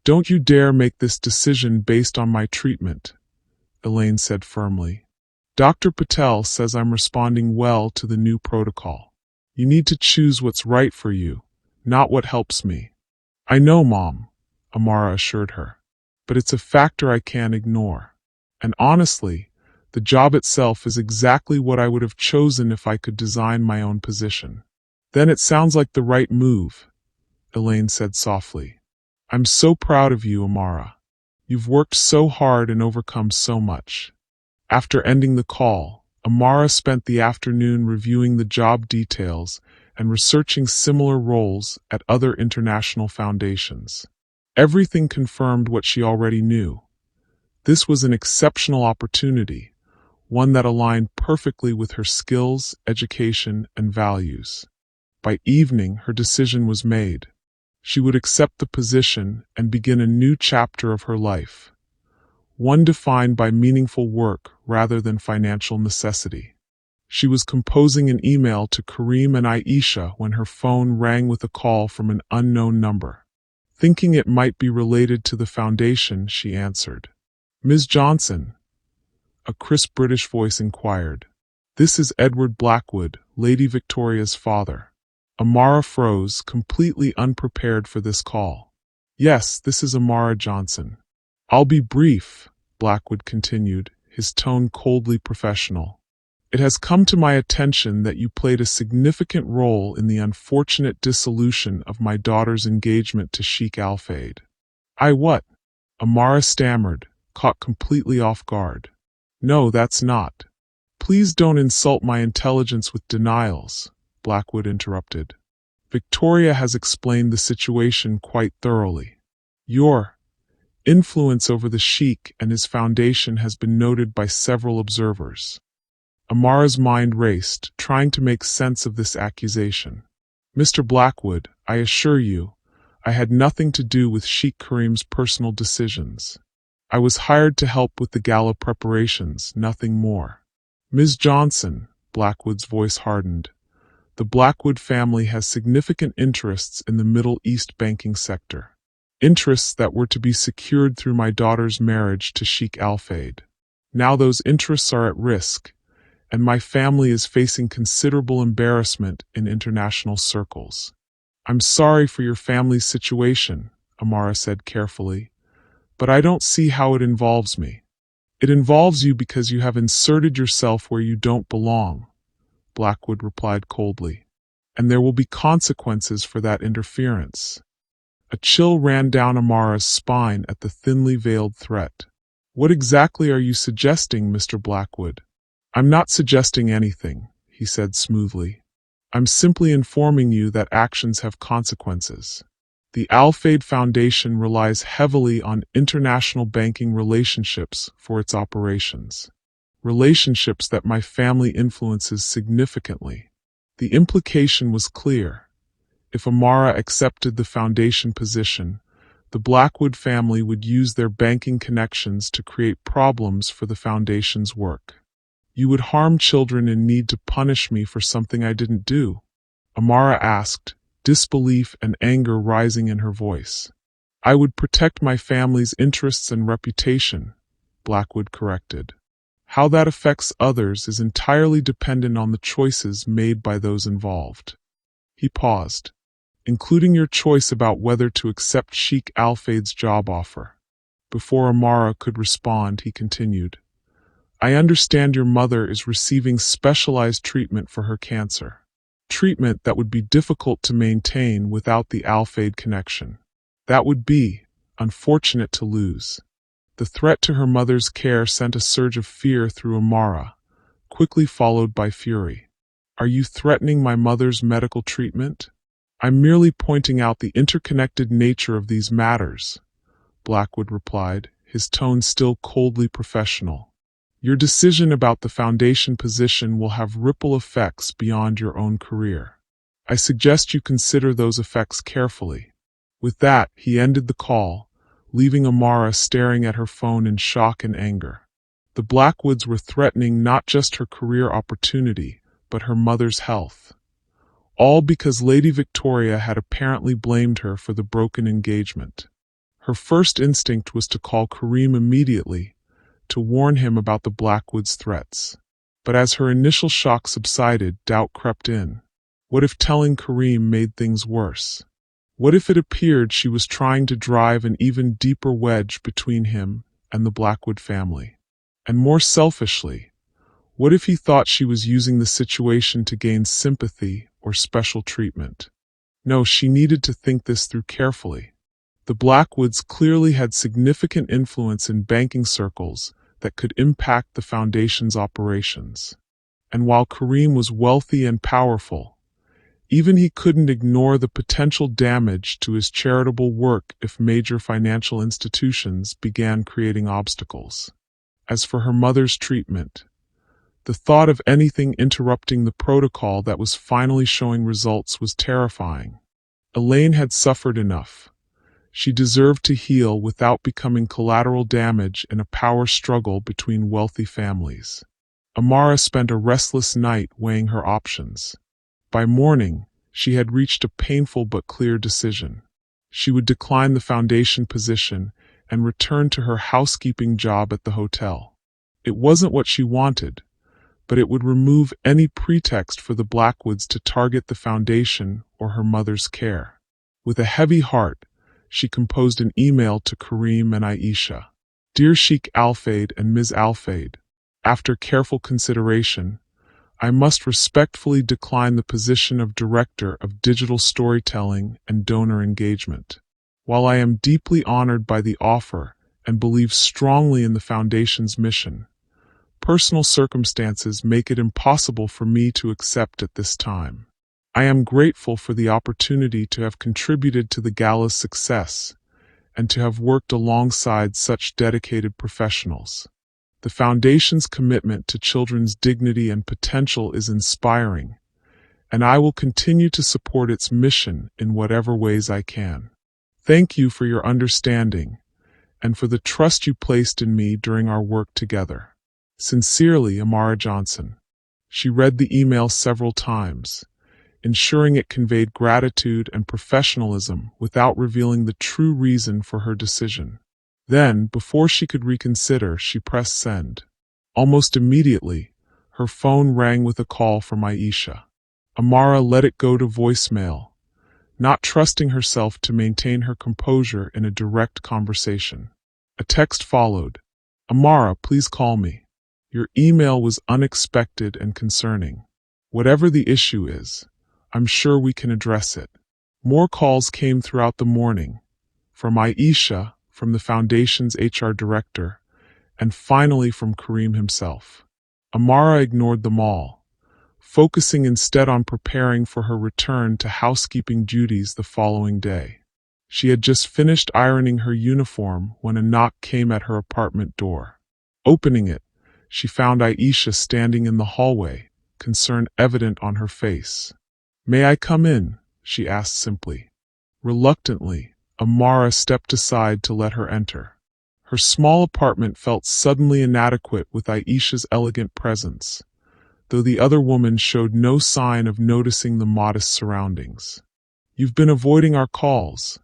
Don't you dare make this decision based on my treatment, Elaine said firmly. Dr. Patel says I'm responding well to the new protocol. You need to choose what's right for you, not what helps me. I know, Mom, Amara assured her, but it's a factor I can't ignore. And honestly, the job itself is exactly what I would have chosen if I could design my own position. Then it sounds like the right move, Elaine said softly. I'm so proud of you, Amara. You've worked so hard and overcome so much. After ending the call, Amara spent the afternoon reviewing the job details and researching similar roles at other international foundations. Everything confirmed what she already knew. This was an exceptional opportunity, one that aligned perfectly with her skills, education, and values. By evening, her decision was made. She would accept the position and begin a new chapter of her life, one defined by meaningful work rather than financial necessity. She was composing an email to Kareem and Aisha when her phone rang with a call from an unknown number. Thinking it might be related to the foundation, she answered. Ms. Johnson, a crisp British voice inquired. This is Edward Blackwood, Lady Victoria's father. Amara froze, completely unprepared for this call. Yes, this is Amara Johnson. I'll be brief, Blackwood continued, his tone coldly professional. It has come to my attention that you played a significant role in the unfortunate dissolution of my daughter's engagement to Sheikh Al-Fayeed. I what? Amara stammered, caught completely off guard. No, that's not. Please don't insult my intelligence with denials, Blackwood interrupted. Victoria has explained the situation quite thoroughly. Your influence over the Sheikh and his foundation has been noted by several observers. Amara's mind raced, trying to make sense of this accusation. Mr. Blackwood, I assure you, I had nothing to do with Sheikh Karim's personal decisions. I was hired to help with the gala preparations, nothing more. Ms. Johnson, Blackwood's voice hardened. The Blackwood family has significant interests in the Middle East banking sector. Interests that were to be secured through my daughter's marriage to Sheikh Al-Fayeed. Now those interests are at risk, and my family is facing considerable embarrassment in international circles. I'm sorry for your family's situation, Amara said carefully, but I don't see how it involves me. It involves you because you have inserted yourself where you don't belong, Blackwood replied coldly, and there will be consequences for that interference. A chill ran down Amara's spine at the thinly veiled threat. What exactly are you suggesting, Mr. Blackwood? I'm not suggesting anything, he said smoothly. I'm simply informing you that actions have consequences. The Al-Fayeed Foundation relies heavily on international banking relationships for its operations. Relationships that my family influences significantly. The implication was clear. If Amara accepted the foundation position, the Blackwood family would use their banking connections to create problems for the foundation's work. You would harm children in need to punish me for something I didn't do? Amara asked, disbelief and anger rising in her voice. I would protect my family's interests and reputation, Blackwood corrected. How that affects others is entirely dependent on the choices made by those involved. He paused, including your choice about whether to accept Sheikh Al-Fayeed's job offer. Before Amara could respond, he continued, I understand your mother is receiving specialized treatment for her cancer. Treatment that would be difficult to maintain without the Al-Fayeed connection. That would be unfortunate to lose. The threat to her mother's care sent a surge of fear through Amara, quickly followed by fury. Are you threatening my mother's medical treatment? I'm merely pointing out the interconnected nature of these matters, Blackwood replied, his tone still coldly professional. Your decision about the foundation position will have ripple effects beyond your own career. I suggest you consider those effects carefully. With that, he ended the call, leaving Amara staring at her phone in shock and anger. The Blackwoods were threatening not just her career opportunity, but her mother's health. All because Lady Victoria had apparently blamed her for the broken engagement. Her first instinct was to call Karim immediately, to warn him about the Blackwoods' threats. But as her initial shock subsided, doubt crept in. What if telling Karim made things worse? What if it appeared she was trying to drive an even deeper wedge between him and the Blackwood family? And more selfishly, what if he thought she was using the situation to gain sympathy or special treatment? No, she needed to think this through carefully. The Blackwoods clearly had significant influence in banking circles that could impact the foundation's operations. And while Karim was wealthy and powerful, even he couldn't ignore the potential damage to his charitable work if major financial institutions began creating obstacles. As for her mother's treatment, the thought of anything interrupting the protocol that was finally showing results was terrifying. Elaine had suffered enough. She deserved to heal without becoming collateral damage in a power struggle between wealthy families. Amara spent a restless night weighing her options. By morning, she had reached a painful but clear decision. She would decline the foundation position and return to her housekeeping job at the hotel. It wasn't what she wanted, but it would remove any pretext for the Blackwoods to target the foundation or her mother's care. With a heavy heart, she composed an email to Karim and Aisha. Dear Sheikh Al-Fayeed and Ms. Al-Fayeed, after careful consideration, I must respectfully decline the position of Director of Digital Storytelling and Donor Engagement. While I am deeply honored by the offer and believe strongly in the Foundation's mission, personal circumstances make it impossible for me to accept at this time. I am grateful for the opportunity to have contributed to the gala's success and to have worked alongside such dedicated professionals. The Foundation's commitment to children's dignity and potential is inspiring, and I will continue to support its mission in whatever ways I can. Thank you for your understanding and for the trust you placed in me during our work together. Sincerely, Amara Johnson. She read the email several times, ensuring it conveyed gratitude and professionalism without revealing the true reason for her decision. Then, before she could reconsider, she pressed send. Almost immediately, her phone rang with a call from Aisha. Amara let it go to voicemail, not trusting herself to maintain her composure in a direct conversation. A text followed. Amara, please call me. Your email was unexpected and concerning. Whatever the issue is, I'm sure we can address it. More calls came throughout the morning, from Aisha, from the foundation's HR director, and finally from Kareem himself. Amara ignored them all, focusing instead on preparing for her return to housekeeping duties the following day. She had just finished ironing her uniform when a knock came at her apartment door. Opening it, she found Aisha standing in the hallway, concern evident on her face. "May I come in?" she asked simply. Reluctantly, Amara stepped aside to let her enter. Her small apartment felt suddenly inadequate with Aisha's elegant presence, though the other woman showed no sign of noticing the modest surroundings. "You've been avoiding our calls,"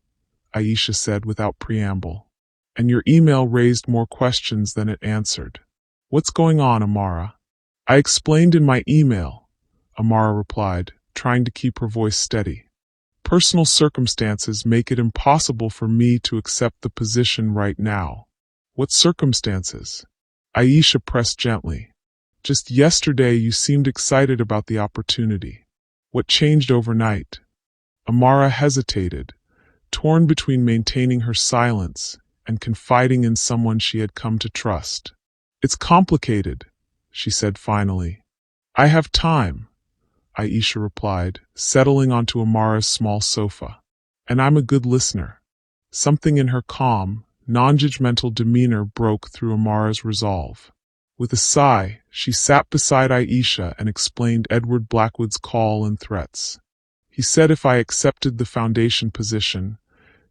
Aisha said without preamble, "and your email raised more questions than it answered. What's going on, Amara?" "I explained in my email," Amara replied, trying to keep her voice steady. "Personal circumstances make it impossible for me to accept the position right now." "What circumstances?" Aisha pressed gently. "Just yesterday you seemed excited about the opportunity. What changed overnight?" Amara hesitated, torn between maintaining her silence and confiding in someone she had come to trust. "It's complicated," she said finally. "I have time," Aisha replied, settling onto Amara's small sofa. "And I'm a good listener." Something in her calm, non-judgmental demeanor broke through Amara's resolve. With a sigh, she sat beside Aisha and explained Edward Blackwood's call and threats. "He said if I accepted the foundation position,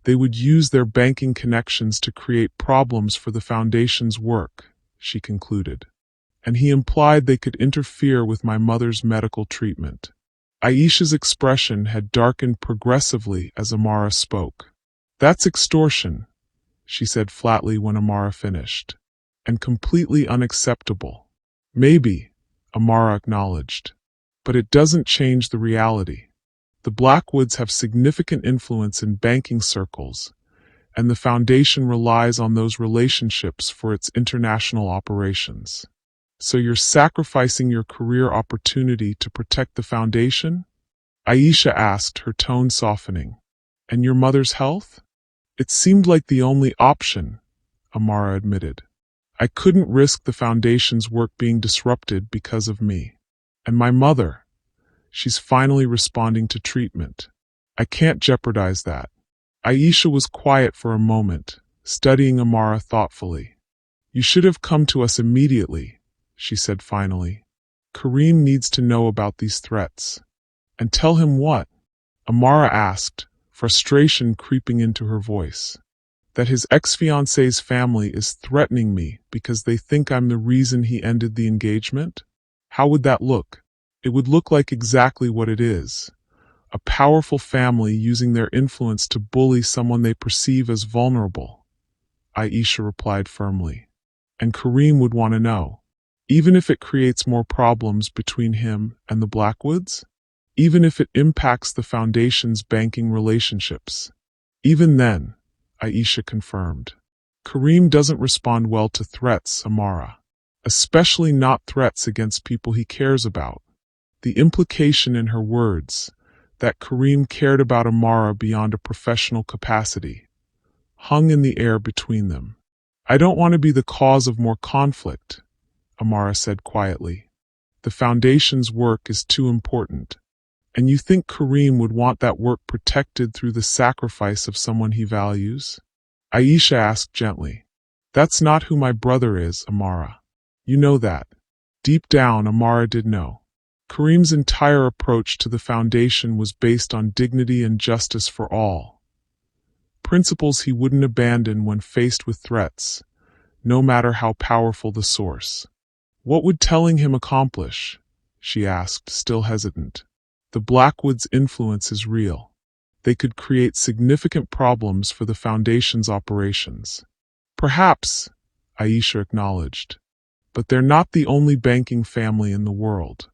they would use their banking connections to create problems for the foundation's work," she concluded. "And he implied they could interfere with my mother's medical treatment." Aisha's expression had darkened progressively as Amara spoke. "That's extortion," she said flatly when Amara finished, "and completely unacceptable." "Maybe," Amara acknowledged, "but it doesn't change the reality. The Blackwoods have significant influence in banking circles, and the foundation relies on those relationships for its international operations. So you're sacrificing your career opportunity to protect the foundation?" Aisha asked, her tone softening. "And your mother's health?" "It seemed like the only option," Amara admitted. "I couldn't risk the foundation's work being disrupted because of me. And my mother, she's finally responding to treatment. I can't jeopardize that." Aisha was quiet for a moment, studying Amara thoughtfully. "You should have come to us immediately," she said finally. "Kareem needs to know about these threats." "And tell him what?" Amara asked, frustration creeping into her voice. "That his ex-fiancée's family is threatening me because they think I'm the reason he ended the engagement? How would that look?" "It would look like exactly what it is. A powerful family using their influence to bully someone they perceive as vulnerable," Aisha replied firmly. "And Kareem would want to know. Even if it creates more problems between him and the Blackwoods? Even if it impacts the foundation's banking relationships? Even then," Aisha confirmed. "Kareem doesn't respond well to threats, Amara. Especially not threats against people he cares about." The implication in her words, that Kareem cared about Amara beyond a professional capacity, hung in the air between them. "I don't want to be the cause of more conflict," Amara said quietly. "The foundation's work is too important. And you think Kareem would want that work protected through the sacrifice of someone he values?" Aisha asked gently. "That's not who my brother is, Amara. You know that." Deep down, Amara did know. Kareem's entire approach to the foundation was based on dignity and justice for all. principles he wouldn't abandon when faced with threats, no matter how powerful the source. What would telling him accomplish? She asked, still hesitant. The Blackwoods' influence is real. They could create significant problems for the Foundation's operations. Perhaps, Aisha acknowledged. But they're not the only banking family in the world.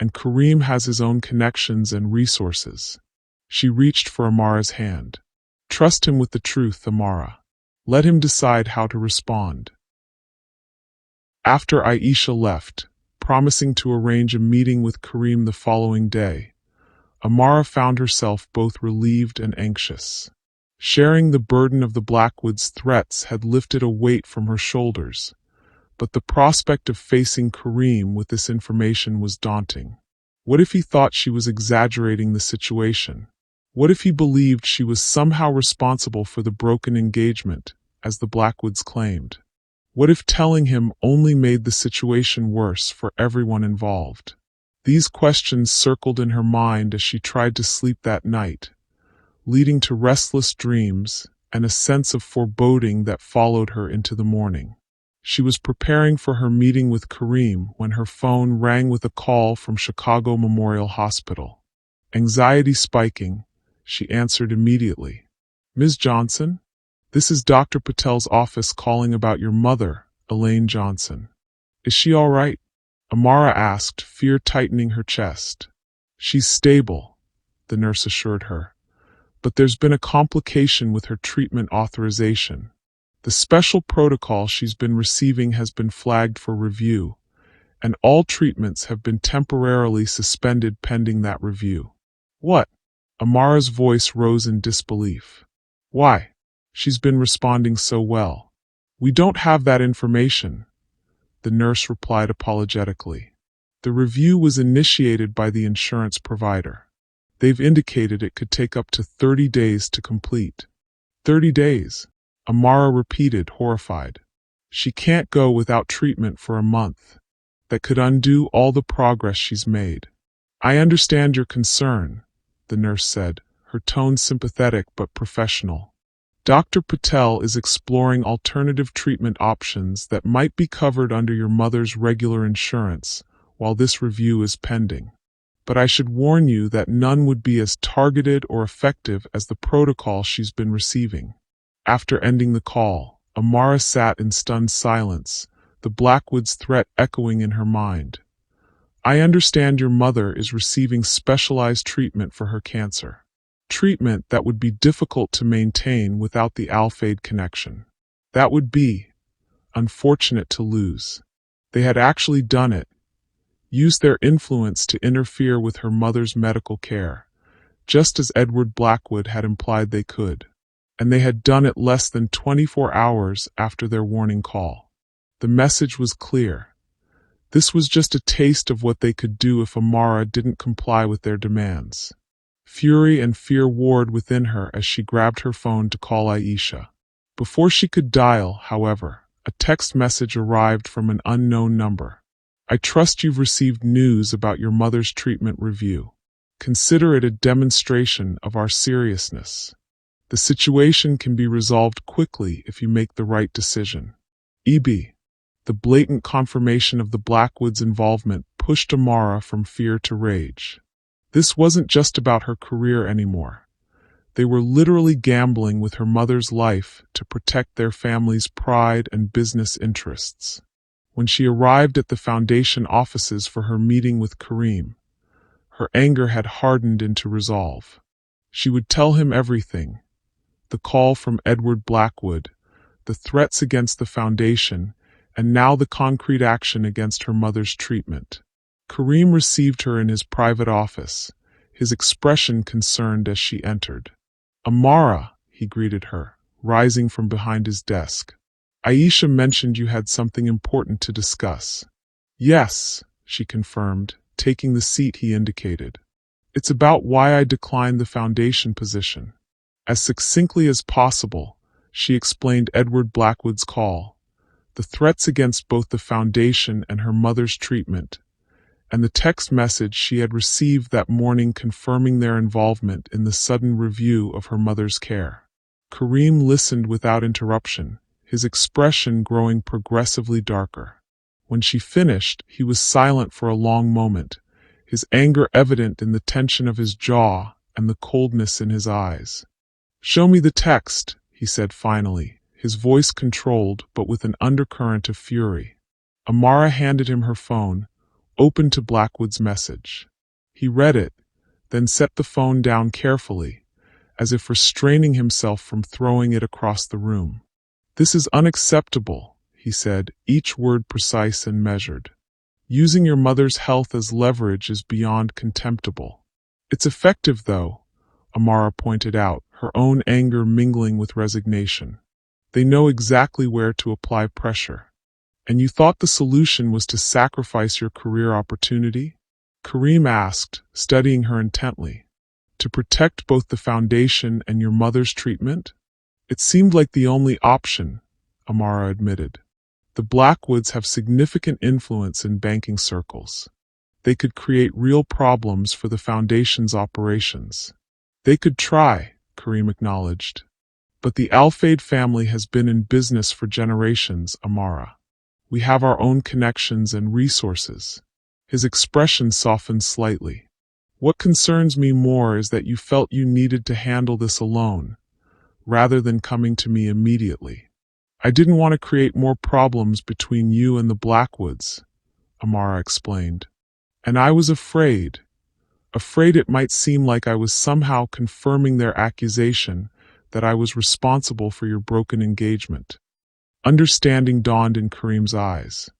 And Kareem has his own connections and resources. She reached for Amara's hand. Trust him with the truth, Amara. Let him decide how to respond. After Aisha left, promising to arrange a meeting with Kareem the following day, Amara found herself both relieved and anxious. Sharing the burden of the Blackwoods' threats had lifted a weight from her shoulders, but the prospect of facing Kareem with this information was daunting. What if he thought she was exaggerating the situation? What if he believed she was somehow responsible for the broken engagement, as the Blackwoods claimed? What if telling him only made the situation worse for everyone involved? These questions circled in her mind as she tried to sleep that night, leading to restless dreams and a sense of foreboding that followed her into the morning. She was preparing for her meeting with Kareem when her phone rang with a call from Chicago Memorial Hospital. Anxiety spiking, she answered immediately. "Ms. Johnson? This is Dr. Patel's office calling about your mother, Elaine Johnson. Is she all right?" Amara asked, fear tightening her chest. "She's stable," the nurse assured her. "But there's been a complication with her treatment authorization. The special protocol she's been receiving has been flagged for review, and all treatments have been temporarily suspended pending that review." "What?" Amara's voice rose in disbelief. "Why? She's been responding so well." "We don't have that information," the nurse replied apologetically. "The review was initiated by the insurance provider. They've indicated it could take up to 30 days to complete." 30 days? Amara repeated, horrified. "She can't go without treatment for a month. That could undo all the progress she's made." "I understand your concern," the nurse said, her tone sympathetic but professional. "Dr. Patel is exploring alternative treatment options that might be covered under your mother's regular insurance while this review is pending. But I should warn you that none would be as targeted or effective as the protocol she's been receiving." After ending the call, Amara sat in stunned silence, the Blackwoods' threat echoing in her mind. "I understand your mother is receiving specialized treatment for her cancer. Treatment that would be difficult to maintain without the Al-Fayeed connection. That would be unfortunate to lose." They had actually done it, used their influence to interfere with her mother's medical care, just as Edward Blackwood had implied they could. And they had done it less than 24 hours after their warning call. The message was clear. This was just a taste of what they could do if Amara didn't comply with their demands. Fury and fear warred within her as she grabbed her phone to call Aisha. Before she could dial, however, a text message arrived from an unknown number. "I trust you've received news about your mother's treatment review. Consider it a demonstration of our seriousness. The situation can be resolved quickly if you make the right decision. EB." The blatant confirmation of the Blackwoods' involvement pushed Amara from fear to rage. This wasn't just about her career anymore. They were literally gambling with her mother's life to protect their family's pride and business interests. When she arrived at the Foundation offices for her meeting with Kareem, her anger had hardened into resolve. She would tell him everything: the call from Edward Blackwood, the threats against the Foundation, and now the concrete action against her mother's treatment. Kareem received her in his private office, his expression concerned as she entered. "Amara," he greeted her, rising from behind his desk. "Aisha mentioned you had something important to discuss." "Yes," she confirmed, taking the seat he indicated. "It's about why I declined the Foundation position." As succinctly as possible, she explained Edward Blackwood's call, the threats against both the Foundation and her mother's treatment, and the text message she had received that morning confirming their involvement in the sudden review of her mother's care. Kareem listened without interruption, his expression growing progressively darker. When she finished, he was silent for a long moment, his anger evident in the tension of his jaw and the coldness in his eyes. "Show me the text," he said finally, his voice controlled but with an undercurrent of fury. Amara handed him her phone, open to Blackwood's message. He read it, then set the phone down carefully, as if restraining himself from throwing it across the room. "This is unacceptable," he said, each word precise and measured. "Using your mother's health as leverage is beyond contemptible." "It's effective, though," Amara pointed out, her own anger mingling with resignation. "They know exactly where to apply pressure." "And you thought the solution was to sacrifice your career opportunity?" Kareem asked, studying her intently. "To protect both the foundation and your mother's treatment?" "It seemed like the only option," Amara admitted. "The Blackwoods have significant influence in banking circles. They could create real problems for the foundation's operations." "They could try," Kareem acknowledged. "But the Al-Fayeed family has been in business for generations, Amara. We have our own connections and resources." His expression softened slightly. "What concerns me more is that you felt you needed to handle this alone, rather than coming to me immediately." "I didn't want to create more problems between you and the Blackwoods," Amara explained. "And I was afraid it might seem like I was somehow confirming their accusation that I was responsible for your broken engagement." Understanding dawned in Kareem's eyes.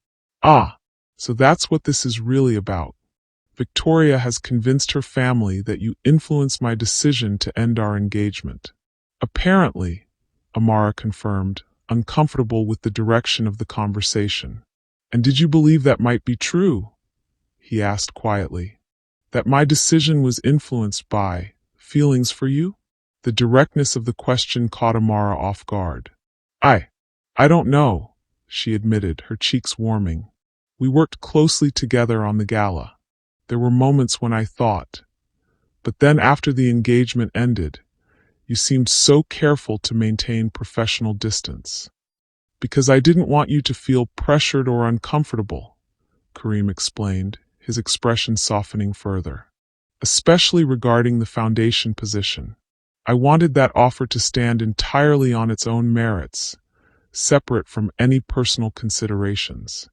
"Ah, so that's what this is really about. Victoria has convinced her family that you influenced my decision to end our engagement." "Apparently," Amara confirmed, uncomfortable with the direction of the conversation. "And did you believe that might be true?" he asked quietly. "That my decision was influenced by feelings for you?" The directness of the question caught Amara off guard. I don't know," she admitted, her cheeks warming. "We worked closely together on the gala. There were moments when I thought. But then after the engagement ended, you seemed so careful to maintain professional distance." "Because I didn't want you to feel pressured or uncomfortable," Kareem explained, his expression softening further. "Especially regarding the foundation position. I wanted that offer to stand entirely on its own merits, separate from any personal considerations."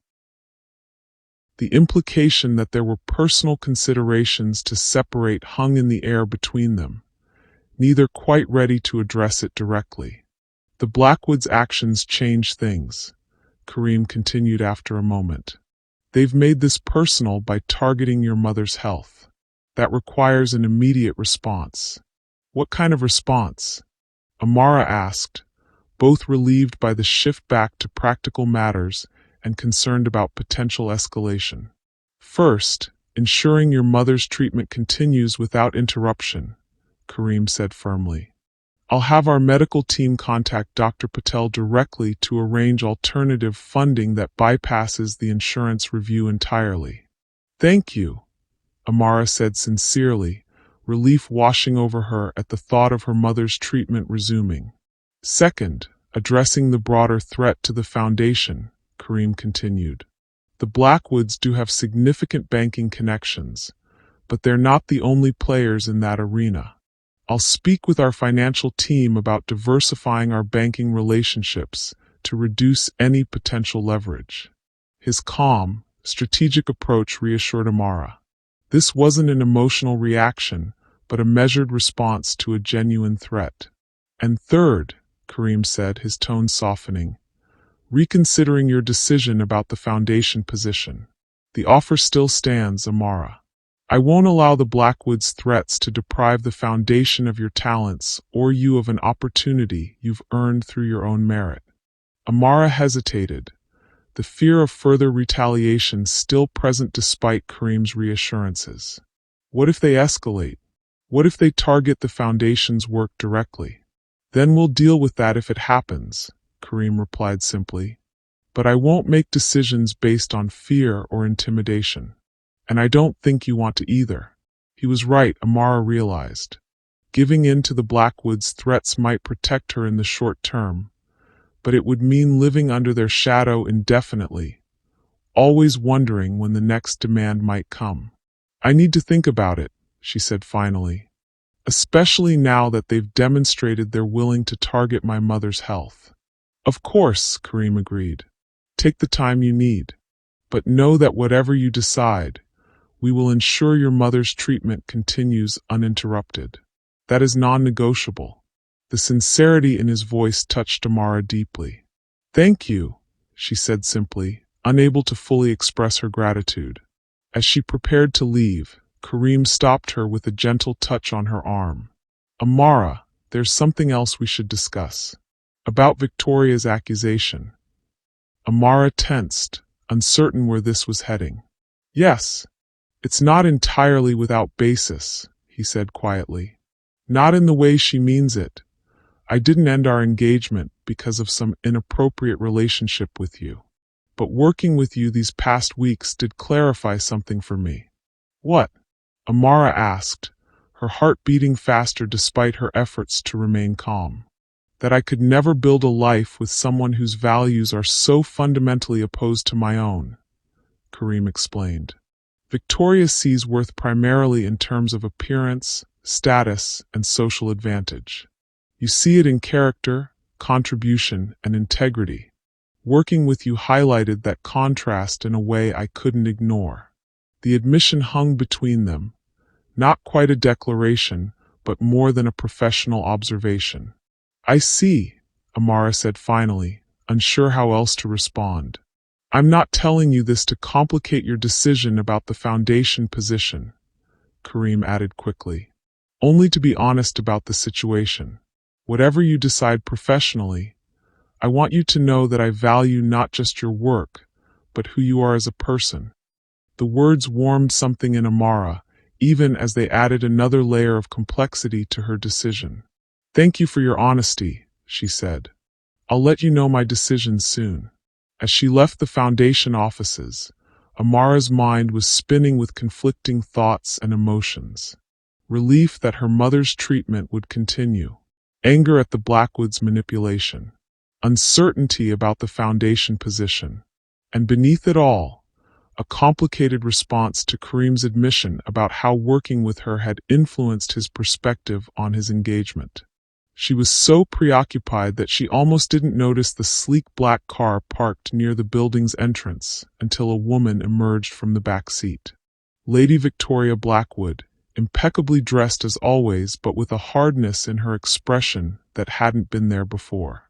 The implication that there were personal considerations to separate hung in the air between them, neither quite ready to address it directly. "The Blackwoods' actions change things," Kareem continued after a moment. "They've made this personal by targeting your mother's health. That requires an immediate response." "What kind of response?" Amara asked, both relieved by the shift back to practical matters and concerned about potential escalation. "First, ensuring your mother's treatment continues without interruption," Kareem said firmly. "I'll have our medical team contact Dr. Patel directly to arrange alternative funding that bypasses the insurance review entirely." "Thank you," Amara said sincerely, relief washing over her at the thought of her mother's treatment resuming. "Second, addressing the broader threat to the foundation," Kareem continued. "The Blackwoods do have significant banking connections, but they're not the only players in that arena. I'll speak with our financial team about diversifying our banking relationships to reduce any potential leverage." His calm, strategic approach reassured Amara. This wasn't an emotional reaction, but a measured response to a genuine threat. "And third," Kareem said, his tone softening, "reconsidering your decision about the foundation position. The offer still stands, Amara. I won't allow the Blackwoods' threats to deprive the foundation of your talents or you of an opportunity you've earned through your own merit." Amara hesitated, the fear of further retaliation still present despite Kareem's reassurances. "What if they escalate? What if they target the foundation's work directly?" "Then we'll deal with that if it happens," Kareem replied simply. "But I won't make decisions based on fear or intimidation. And I don't think you want to either." He was right, Amara realized. Giving in to the Blackwood's threats might protect her in the short term, but it would mean living under their shadow indefinitely, always wondering when the next demand might come. I need to think about it, she said finally, especially now that they've demonstrated they're willing to target my mother's health. Of course, Kareem agreed. Take the time you need, but know that whatever you decide, we will ensure your mother's treatment continues uninterrupted. That is non-negotiable. The sincerity in his voice touched Amara deeply. Thank you, she said simply, unable to fully express her gratitude. As she prepared to leave, Kareem stopped her with a gentle touch on her arm. Amara, there's something else we should discuss. About Victoria's accusation. Amara tensed, uncertain where this was heading. Yes, it's not entirely without basis, he said quietly. Not in the way she means it. I didn't end our engagement because of some inappropriate relationship with you. But working with you these past weeks did clarify something for me. What? Amara asked, her heart beating faster despite her efforts to remain calm. That I could never build a life with someone whose values are so fundamentally opposed to my own, Kareem explained. Victoria sees worth primarily in terms of appearance, status, and social advantage. You see it in character, contribution, and integrity. Working with you highlighted that contrast in a way I couldn't ignore. The admission hung between them, not quite a declaration, but more than a professional observation. I see, Amara said finally, unsure how else to respond. I'm not telling you this to complicate your decision about the foundation position, Kareem added quickly. Only to be honest about the situation. Whatever you decide professionally, I want you to know that I value not just your work, but who you are as a person. The words warmed something in Amara, even as they added another layer of complexity to her decision. Thank you for your honesty, she said. I'll let you know my decision soon. As she left the foundation offices, Amara's mind was spinning with conflicting thoughts and emotions. Relief that her mother's treatment would continue. Anger at the Blackwoods' manipulation. Uncertainty about the foundation position. And beneath it all, a complicated response to Kareem's admission about how working with her had influenced his perspective on his engagement. She was so preoccupied that she almost didn't notice the sleek black car parked near the building's entrance until a woman emerged from the back seat. Lady Victoria Blackwood, impeccably dressed as always but with a hardness in her expression that hadn't been there before.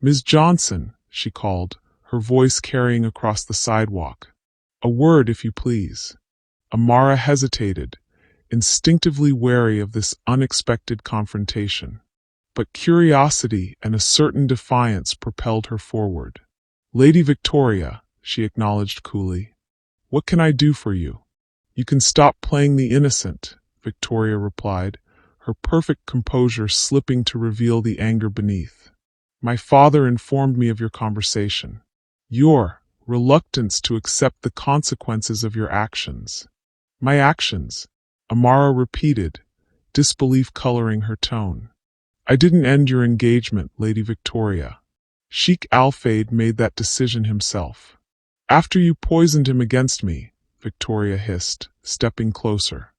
Ms. Johnson, she called, her voice carrying across the sidewalk. A word, if you please. Amara hesitated, instinctively wary of this unexpected confrontation. But curiosity and a certain defiance propelled her forward. Lady Victoria, she acknowledged coolly. What can I do for you? You can stop playing the innocent, Victoria replied, her perfect composure slipping to reveal the anger beneath. My father informed me of your conversation. Your reluctance to accept the consequences of your actions. My actions, Amara repeated, disbelief coloring her tone. I didn't end your engagement, Lady Victoria. Sheikh Al-Fayeed made that decision himself. After you poisoned him against me, Victoria hissed, stepping closer.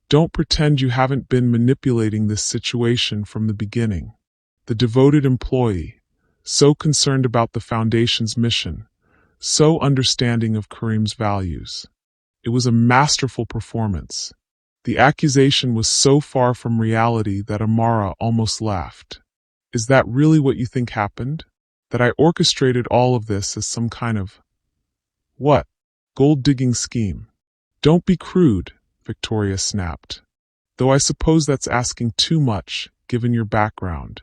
Don't pretend you haven't been manipulating this situation from the beginning. The devoted employee, so concerned about the Foundation's mission, so understanding of Kareem's values. It was a masterful performance. The accusation was so far from reality that Amara almost laughed. Is that really what you think happened? That I orchestrated all of this as some kind of, what, gold-digging scheme? Don't be crude, Victoria snapped. Though I suppose that's asking too much, given your background.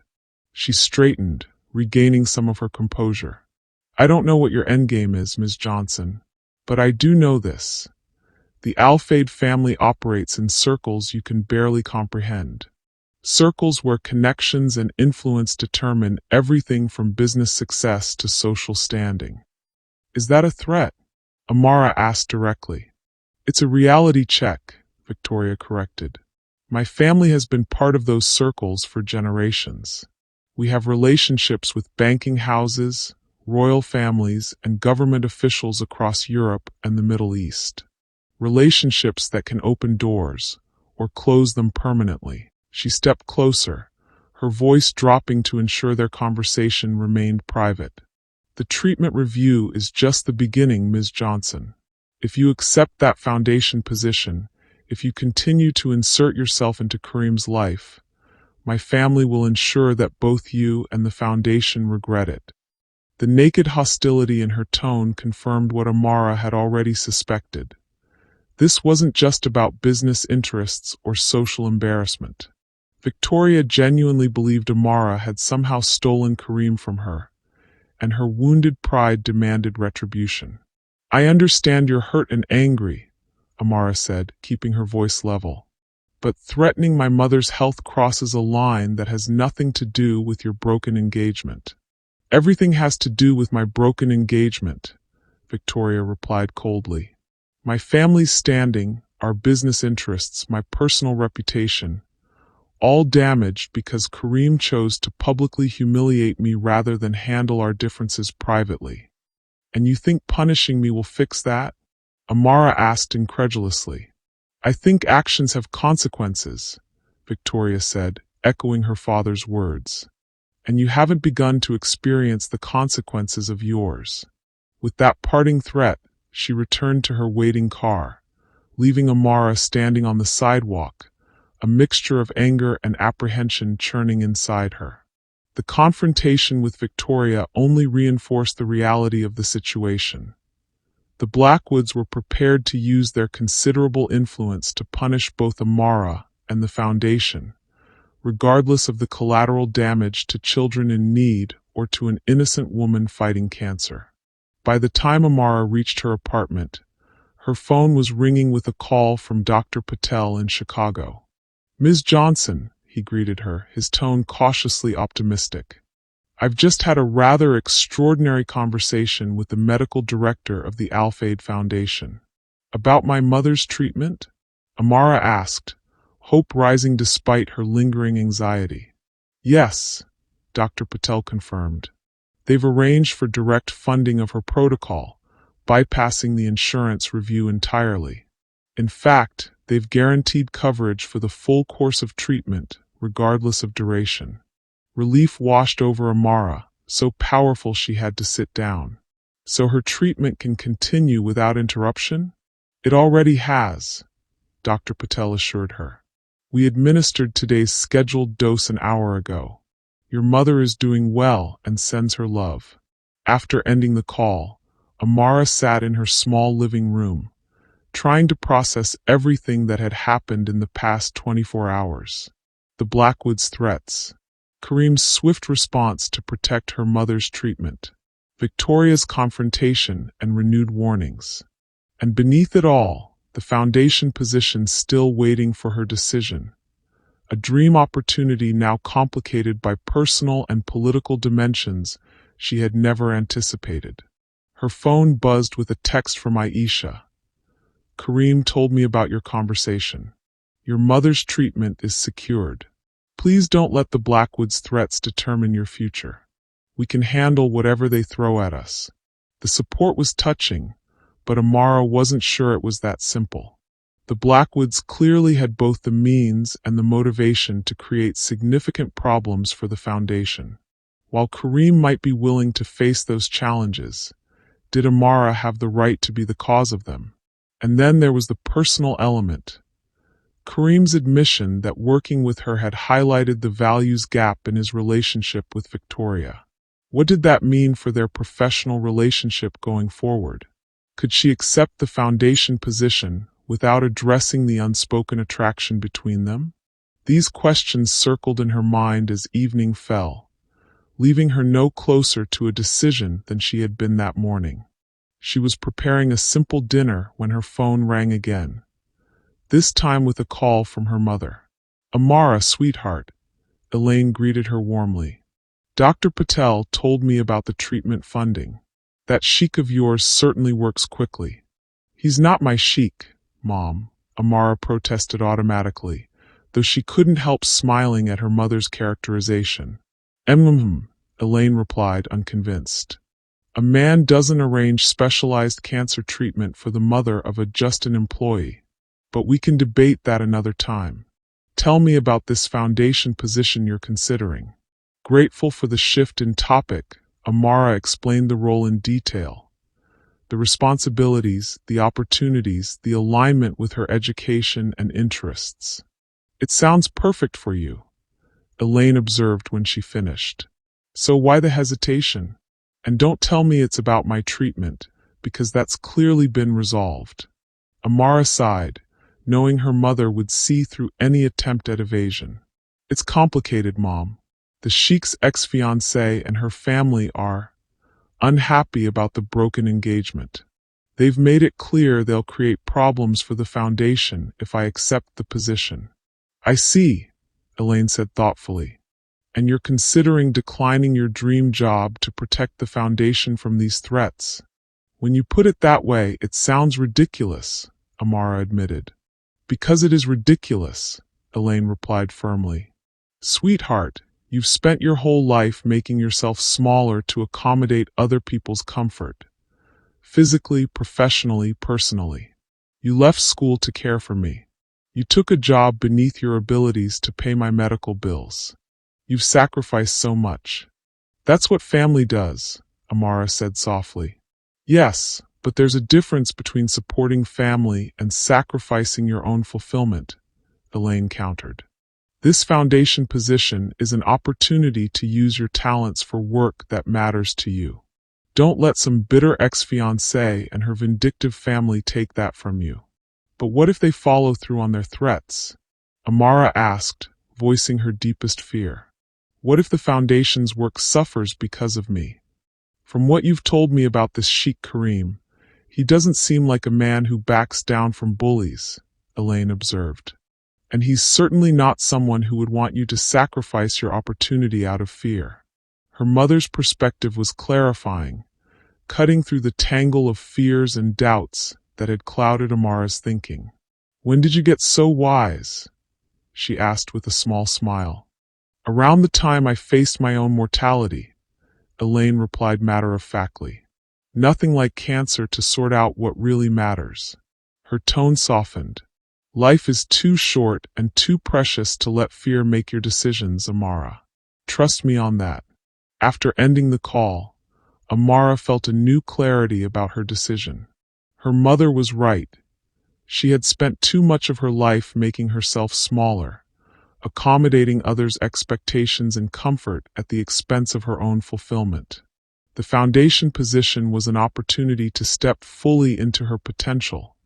She straightened, regaining some of her composure. I don't know what your endgame is, Ms. Johnson, but I do know this. The Al-Fayeed family operates in circles you can barely comprehend. Circles where connections and influence determine everything from business success to social standing. Is that a threat? Amara asked directly. It's a reality check, Victoria corrected. My family has been part of those circles for generations. We have relationships with banking houses, royal families, and government officials across Europe and the Middle East. Relationships that can open doors or close them permanently. She stepped closer, her voice dropping to ensure their conversation remained private. The treatment review is just the beginning, Ms. Johnson. If you accept that foundation position, if you continue to insert yourself into Kareem's life, my family will ensure that both you and the foundation regret it. The naked hostility in her tone confirmed what Amara had already suspected. This wasn't just about business interests or social embarrassment. Victoria genuinely believed Amara had somehow stolen Kareem from her, and her wounded pride demanded retribution. I understand you're hurt and angry, Amara said, keeping her voice level. But threatening my mother's health crosses a line that has nothing to do with your broken engagement. Everything has to do with my broken engagement, Victoria replied coldly. My family's standing, our business interests, my personal reputation, all damaged because Kareem chose to publicly humiliate me rather than handle our differences privately. And you think punishing me will fix that? Amara asked incredulously. I think actions have consequences, Victoria said, echoing her father's words. And you haven't begun to experience the consequences of yours. With that parting threat, she returned to her waiting car, leaving Amara standing on the sidewalk, a mixture of anger and apprehension churning inside her. The confrontation with Victoria only reinforced the reality of the situation. The Blackwoods were prepared to use their considerable influence to punish both Amara and the Foundation, regardless of the collateral damage to children in need or to an innocent woman fighting cancer. By the time Amara reached her apartment, her phone was ringing with a call from Dr. Patel in Chicago. Ms. Johnson, he greeted her, his tone cautiously optimistic. I've just had a rather extraordinary conversation with the medical director of the Al-Fayeed Foundation. About my mother's treatment? Amara asked, hope rising despite her lingering anxiety. Yes, Dr. Patel confirmed. They've arranged for direct funding of her protocol, bypassing the insurance review entirely. In fact, they've guaranteed coverage for the full course of treatment, regardless of duration. Relief washed over Amara, so powerful she had to sit down. So her treatment can continue without interruption? It already has, Dr. Patel assured her. We administered today's scheduled dose an hour ago. Your mother is doing well and sends her love. After ending the call, Amara sat in her small living room, trying to process everything that had happened in the past 24 hours. The Blackwoods' threats, Kareem's swift response to protect her mother's treatment, Victoria's confrontation and renewed warnings. And beneath it all, the Foundation position still waiting for her decision. A dream opportunity now complicated by personal and political dimensions she had never anticipated. Her phone buzzed with a text from Aisha. Kareem told me about your conversation. Your mother's treatment is secured. Please don't let the Blackwoods' threats determine your future. We can handle whatever they throw at us. The support was touching, but Amara wasn't sure it was that simple. The Blackwoods clearly had both the means and the motivation to create significant problems for the Foundation. While Kareem might be willing to face those challenges, did Amara have the right to be the cause of them? And then there was the personal element. Kareem's admission that working with her had highlighted the values gap in his relationship with Victoria. What did that mean for their professional relationship going forward? Could she accept the Foundation position without addressing the unspoken attraction between them? These questions circled in her mind as evening fell, leaving her no closer to a decision than she had been that morning. She was preparing a simple dinner when her phone rang again, this time with a call from her mother. Amara, sweetheart, Elaine greeted her warmly. Dr. Patel told me about the treatment funding. That sheik of yours certainly works quickly. He's not my sheik, Mom, Amara protested automatically, though she couldn't help smiling at her mother's characterization. Elaine replied, unconvinced. A man doesn't arrange specialized cancer treatment for the mother of an employee. But we can debate that another time. Tell me about this foundation position you're considering. Grateful for the shift in topic, Amara explained the role in detail. The responsibilities, the opportunities, the alignment with her education and interests. It sounds perfect for you, Elaine observed when she finished. So why the hesitation? And don't tell me it's about my treatment, because that's clearly been resolved. Amara sighed, knowing her mother would see through any attempt at evasion. It's complicated, Mom. The Sheikh's ex-fiancé and her family are unhappy about the broken engagement. They've made it clear they'll create problems for the foundation if I accept the position. I see, Elaine said thoughtfully. And you're considering declining your dream job to protect the foundation from these threats. When you put it that way, it sounds ridiculous, Amara admitted. Because it is ridiculous, Elaine replied firmly. Sweetheart, you've spent your whole life making yourself smaller to accommodate other people's comfort. Physically, professionally, personally. You left school to care for me. You took a job beneath your abilities to pay my medical bills. You've sacrificed so much. That's what family does, Amara said softly. Yes, but there's a difference between supporting family and sacrificing your own fulfillment, Elaine countered. This foundation position is an opportunity to use your talents for work that matters to you. Don't let some bitter ex-fiancée and her vindictive family take that from you. But what if they follow through on their threats? Amara asked, voicing her deepest fear. What if the foundation's work suffers because of me? From what you've told me about this Sheikh Karim, he doesn't seem like a man who backs down from bullies, Elaine observed. And he's certainly not someone who would want you to sacrifice your opportunity out of fear. Her mother's perspective was clarifying, cutting through the tangle of fears and doubts that had clouded Amara's thinking. When did you get so wise? She asked with a small smile. Around the time I faced my own mortality, Elaine replied matter-of-factly. Nothing like cancer to sort out what really matters. Her tone softened. Life is too short and too precious to let fear make your decisions, Amara. Trust me on that. After ending the call, Amara felt a new clarity about her decision. Her mother was right. She had spent too much of her life making herself smaller, accommodating others' expectations and comfort at the expense of her own fulfillment. The foundation position was an opportunity to step fully into her potential,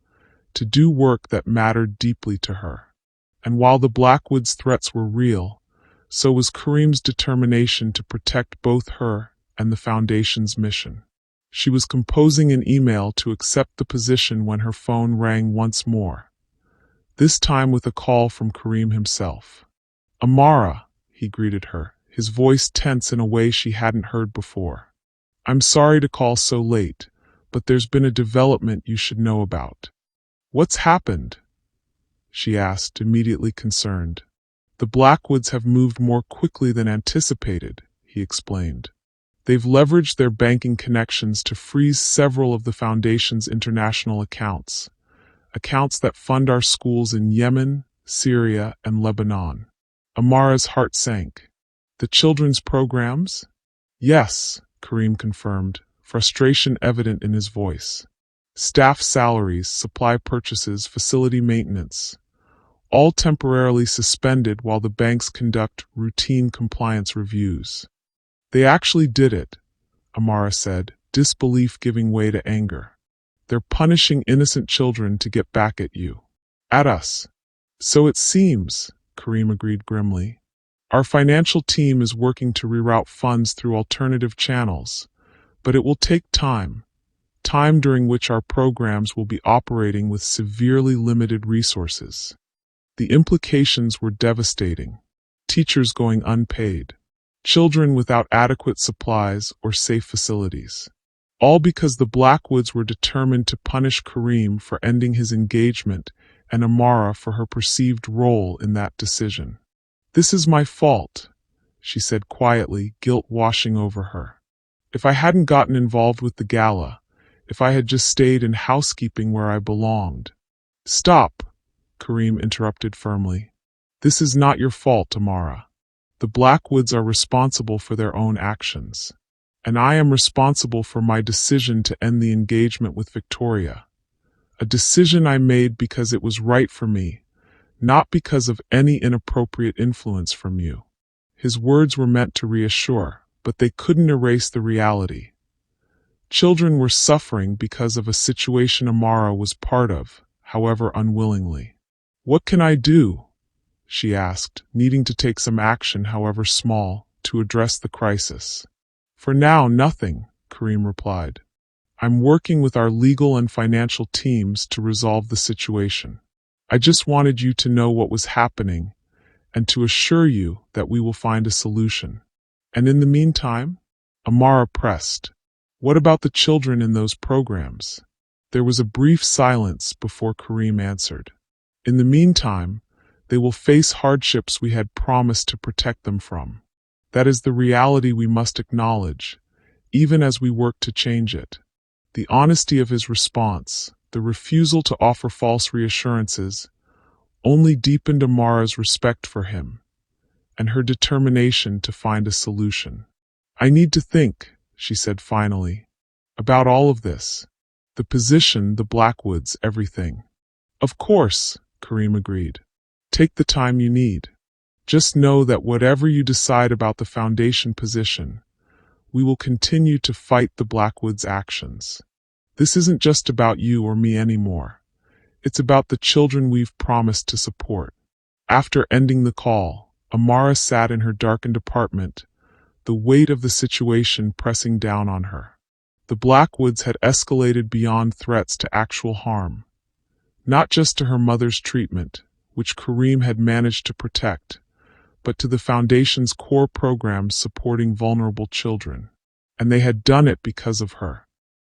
to do work that mattered deeply to her. And while the Blackwood's threats were real, so was Karim's determination to protect both her and the foundation's mission. She was composing an email to accept the position when her phone rang once more, this time with a call from Karim himself. Amara, he greeted her, his voice tense in a way she hadn't heard before. I'm sorry to call so late, but there's been a development you should know about. What's happened? She asked, immediately concerned. The Blackwoods have moved more quickly than anticipated, he explained. They've leveraged their banking connections to freeze several of the Foundation's international accounts that fund our schools in Yemen, Syria, and Lebanon. Amara's heart sank. The children's programs? Yes, Karim confirmed, frustration evident in his voice. Staff salaries, supply purchases, facility maintenance, all temporarily suspended while the banks conduct routine compliance reviews. They actually did it, Amara said, disbelief giving way to anger. They're punishing innocent children to get back at you. At us. So it seems, Karim agreed grimly. Our financial team is working to reroute funds through alternative channels, but it will take time during which our programs will be operating with severely limited resources. The implications were devastating. Teachers going unpaid. Children without adequate supplies or safe facilities. All because the Blackwoods were determined to punish Karim for ending his engagement and Amara for her perceived role in that decision. "This is my fault," she said quietly, guilt washing over her. "If I hadn't gotten involved with the gala, if I had just stayed in housekeeping where I belonged." "Stop," Kareem interrupted firmly. "This is not your fault, Amara. The Blackwoods are responsible for their own actions. And I am responsible for my decision to end the engagement with Victoria. A decision I made because it was right for me, not because of any inappropriate influence from you." His words were meant to reassure, but they couldn't erase the reality. Children were suffering because of a situation Amara was part of, however unwillingly. "What can I do?" she asked, needing to take some action, however small, to address the crisis. "For now, nothing," Kareem replied. "I'm working with our legal and financial teams to resolve the situation. I just wanted you to know what was happening and to assure you that we will find a solution." "And in the meantime?" Amara pressed. "What about the children in those programs?" There was a brief silence before Kareem answered. "In the meantime, they will face hardships we had promised to protect them from. That is the reality we must acknowledge, even as we work to change it." The honesty of his response, the refusal to offer false reassurances, only deepened Amara's respect for him and her determination to find a solution. "I need to think," she said finally, "about all of this. The position, the Blackwoods, everything." "Of course," Kareem agreed. "Take the time you need. Just know that whatever you decide about the foundation position, we will continue to fight the Blackwoods' actions. This isn't just about you or me anymore. It's about the children we've promised to support." After ending the call, Amara sat in her darkened apartment, the weight of the situation pressing down on her. The Blackwoods had escalated beyond threats to actual harm. Not just to her mother's treatment, which Kareem had managed to protect, but to the Foundation's core programs supporting vulnerable children. And they had done it because of her.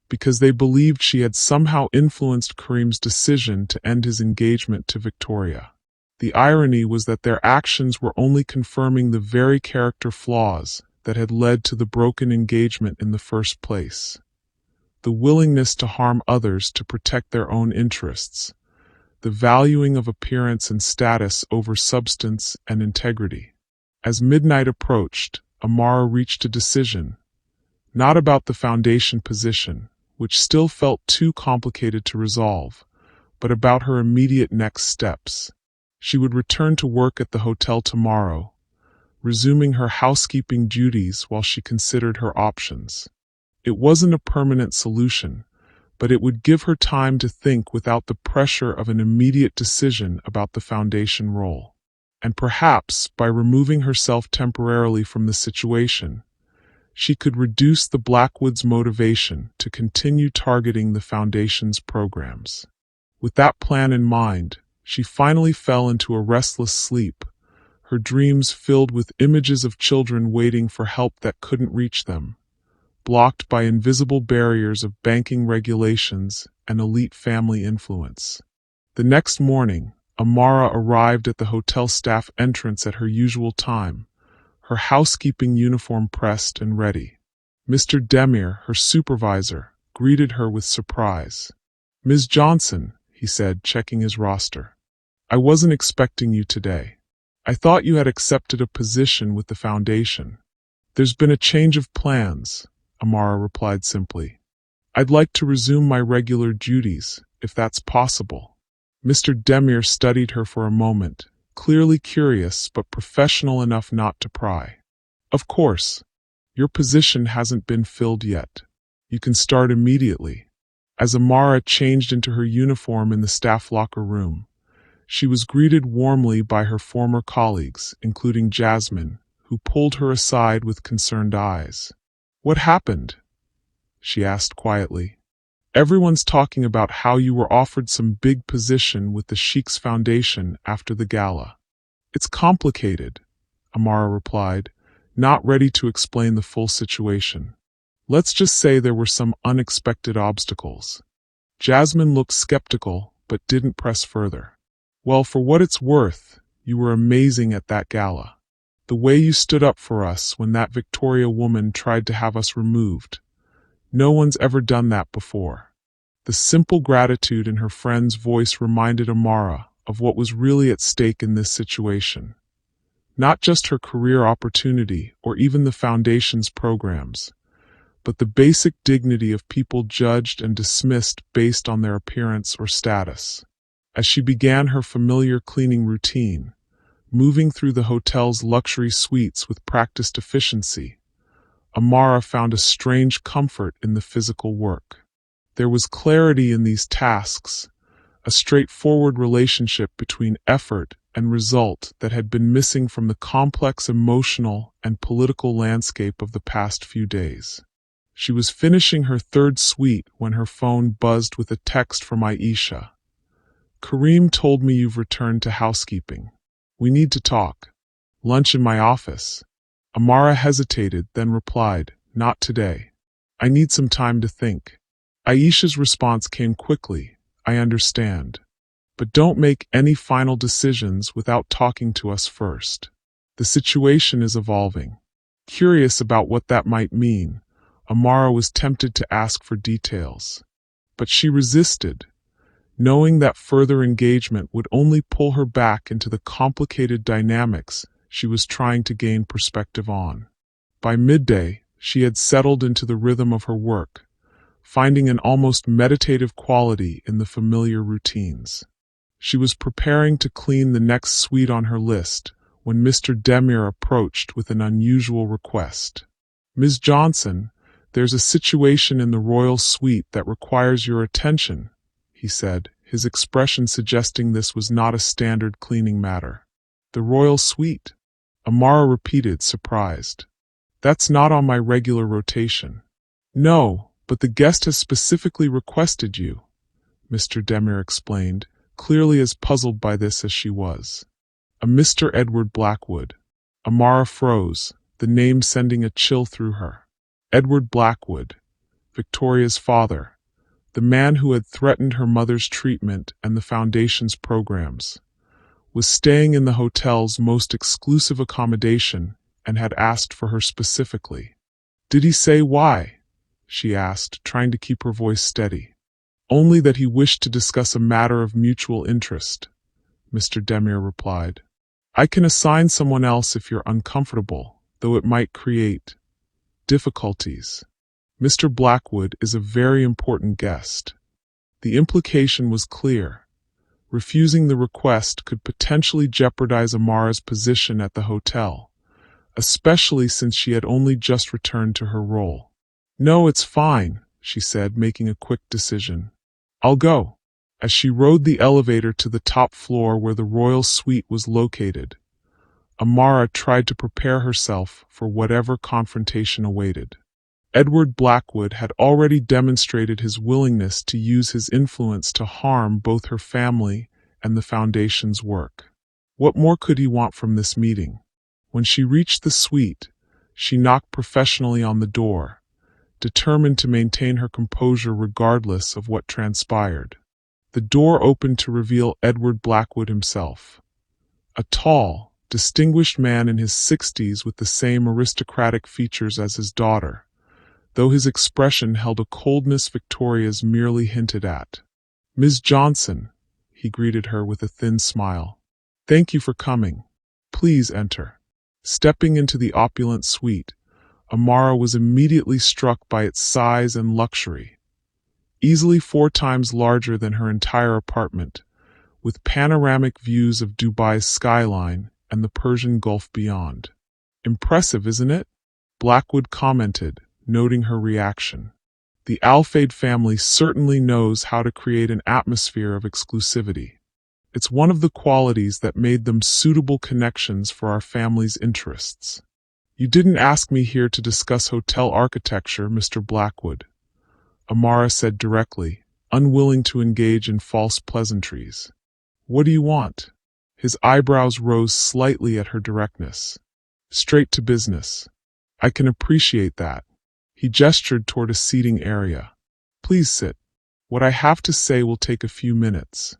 Because they believed she had somehow influenced Kareem's decision to end his engagement to Victoria. The irony was that their actions were only confirming the very character flaws that had led to the broken engagement in the first place. The willingness to harm others to protect their own interests. The valuing of appearance and status over substance and integrity. As midnight approached, Amara reached a decision. Not about the Foundation position, which still felt too complicated to resolve, but about her immediate next steps. She would return to work at the hotel tomorrow, resuming her housekeeping duties while she considered her options. It wasn't a permanent solution, but it would give her time to think without the pressure of an immediate decision about the Foundation role. And perhaps, by removing herself temporarily from the situation, she could reduce the Blackwoods' motivation to continue targeting the Foundation's programs. With that plan in mind, she finally fell into a restless sleep, her dreams filled with images of children waiting for help that couldn't reach them, blocked by invisible barriers of banking regulations and elite family influence. The next morning, Amara arrived at the hotel staff entrance at her usual time, her housekeeping uniform pressed and ready. Mr. Demir, her supervisor, greeted her with surprise. "Ms. Johnson," he said, checking his roster. "I wasn't expecting you today. I thought you had accepted a position with the Foundation." "There's been a change of plans," Amara replied simply. "I'd like to resume my regular duties, if that's possible." Mr. Demir studied her for a moment, clearly curious but professional enough not to pry. "Of course. Your position hasn't been filled yet. You can start immediately." As Amara changed into her uniform in the staff locker room, she was greeted warmly by her former colleagues, including Jasmine, who pulled her aside with concerned eyes. "What happened?" she asked quietly. "Everyone's talking about how you were offered some big position with the Sheikh'S Foundation after the gala." "It's complicated," Amara replied, not ready to explain the full situation. "Let's just say there were some unexpected obstacles." Jasmine looked skeptical, but didn't press further. Well, for what it's worth, you were amazing at that gala. The way you stood up for us when that Victoria woman tried to have us removed. No one's ever done that before. The simple gratitude in her friend's voice reminded Amara of what was really at stake in this situation. Not just her career opportunity or even the foundation's programs, but the basic dignity of people judged and dismissed based on their appearance or status. As she began her familiar cleaning routine, moving through the hotel's luxury suites with practiced efficiency, Amara found a strange comfort in the physical work. There was clarity in these tasks, a straightforward relationship between effort and result that had been missing from the complex emotional and political landscape of the past few days. She was finishing her third suite when her phone buzzed with a text from Aisha. "Kareem told me you've returned to housekeeping. We need to talk. Lunch in my office." Amara hesitated, then replied, "Not today. I need some time to think." Aisha's response came quickly, "I understand. But don't make any final decisions without talking to us first. The situation is evolving." Curious about what that might mean, Amara was tempted to ask for details. But she resisted, knowing that further engagement would only pull her back into the complicated dynamics she was trying to gain perspective on. By midday, she had settled into the rhythm of her work, finding an almost meditative quality in the familiar routines. She was preparing to clean the next suite on her list when Mr. Demir approached with an unusual request. "Ms. Johnson, there's a situation in the royal suite that requires your attention," he said, his expression suggesting this was not a standard cleaning matter. "The royal suite?" Amara repeated, surprised. "That's not on my regular rotation." "No, but the guest has specifically requested you," Mr. Demir explained, clearly as puzzled by this as she was. "A Mr. Edward Blackwood." Amara froze, the name sending a chill through her. Edward Blackwood, Victoria's father, the man who had threatened her mother's treatment and the foundation's programs, was staying in the hotel's most exclusive accommodation and had asked for her specifically. "Did he say why?" she asked, trying to keep her voice steady. "Only that he wished to discuss a matter of mutual interest," Mr. Demir replied. "I can assign someone else if you're uncomfortable, though it might create difficulties. Mr. Blackwood is a very important guest." The implication was clear. Refusing the request could potentially jeopardize Amara's position at the hotel, especially since she had only just returned to her role. "No, it's fine," she said, making a quick decision. "I'll go." As she rode the elevator to the top floor where the royal suite was located, Amara tried to prepare herself for whatever confrontation awaited. Edward Blackwood had already demonstrated his willingness to use his influence to harm both her family and the foundation's work. What more could he want from this meeting? When she reached the suite, she knocked professionally on the door, determined to maintain her composure regardless of what transpired. The door opened to reveal Edward Blackwood himself. A tall, distinguished man in his 60s with the same aristocratic features as his daughter, though his expression held a coldness Victoria's merely hinted at. "Ms. Johnson," he greeted her with a thin smile. "Thank you for coming. Please enter." Stepping into the opulent suite, Amara was immediately struck by its size and luxury. Easily 4 times larger than her entire apartment, with panoramic views of Dubai's skyline and the Persian Gulf beyond. "Impressive, isn't it?" Blackwood commented, noting her reaction. "The Al-Fayeed family certainly knows how to create an atmosphere of exclusivity. It's one of the qualities that made them suitable connections for our family's interests." "You didn't ask me here to discuss hotel architecture, Mr. Blackwood," Amara said directly, unwilling to engage in false pleasantries. "What do you want?" His eyebrows rose slightly at her directness. "Straight to business." "I can appreciate that." He gestured toward a seating area. "Please sit. What I have to say will take a few minutes."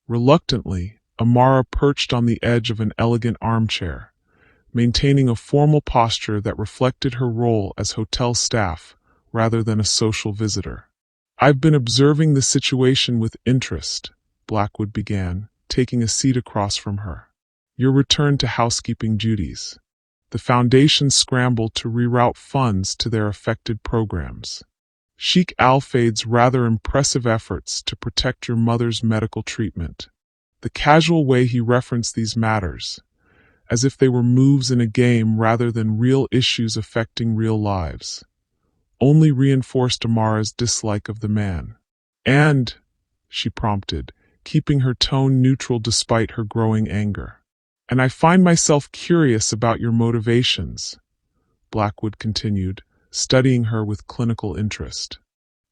Reluctantly, Amara perched on the edge of an elegant armchair, maintaining a formal posture that reflected her role as hotel staff rather than a social visitor. "I've been observing the situation with interest," Blackwood began, taking a seat across from her. "Your return to housekeeping duties. The foundation scrambled to reroute funds to their affected programs. Sheikh Al-Fayeed's rather impressive efforts to protect your mother's medical treatment. The casual way he referenced these matters, as if they were moves in a game rather than real issues affecting real lives, only reinforced Amara's dislike of the man. And," she prompted, keeping her tone neutral despite her growing anger. "And I find myself curious about your motivations," Blackwood continued, studying her with clinical interest.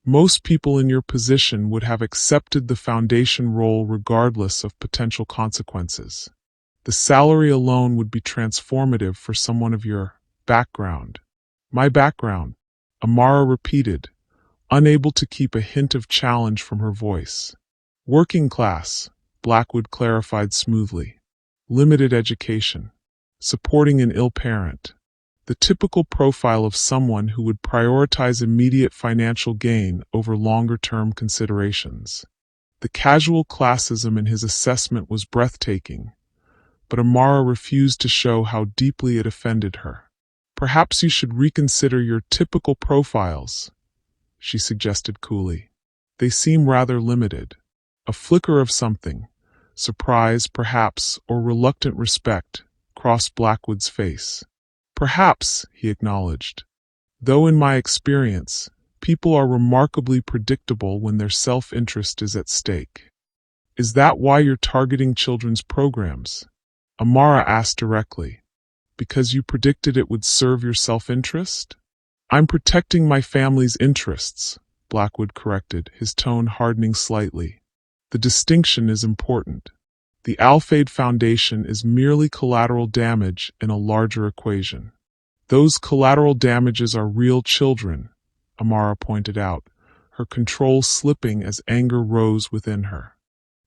"Most people in your position would have accepted the foundation role regardless of potential consequences. The salary alone would be transformative for someone of your background." "My background," Amara repeated, unable to keep a hint of challenge from her voice. "Working class," Blackwood clarified smoothly. "Limited education. Supporting an ill parent. The typical profile of someone who would prioritize immediate financial gain over longer-term considerations." The casual classism in his assessment was breathtaking, but Amara refused to show how deeply it offended her. "Perhaps you should reconsider your typical profiles," she suggested coolly. "They seem rather limited." A flicker of something, surprise perhaps, or reluctant respect, crossed Blackwood's face. "Perhaps," he acknowledged. "Though in my experience, people are remarkably predictable when their self-interest is at stake." "Is that why you're targeting children's programs?" Amara asked directly. "Because you predicted it would serve your self-interest?" "I'm protecting my family's interests," Blackwood corrected, his tone hardening slightly. "The distinction is important. The Al-Fayeed Foundation is merely collateral damage in a larger equation." "Those collateral damages are real children," Amara pointed out, her control slipping as anger rose within her.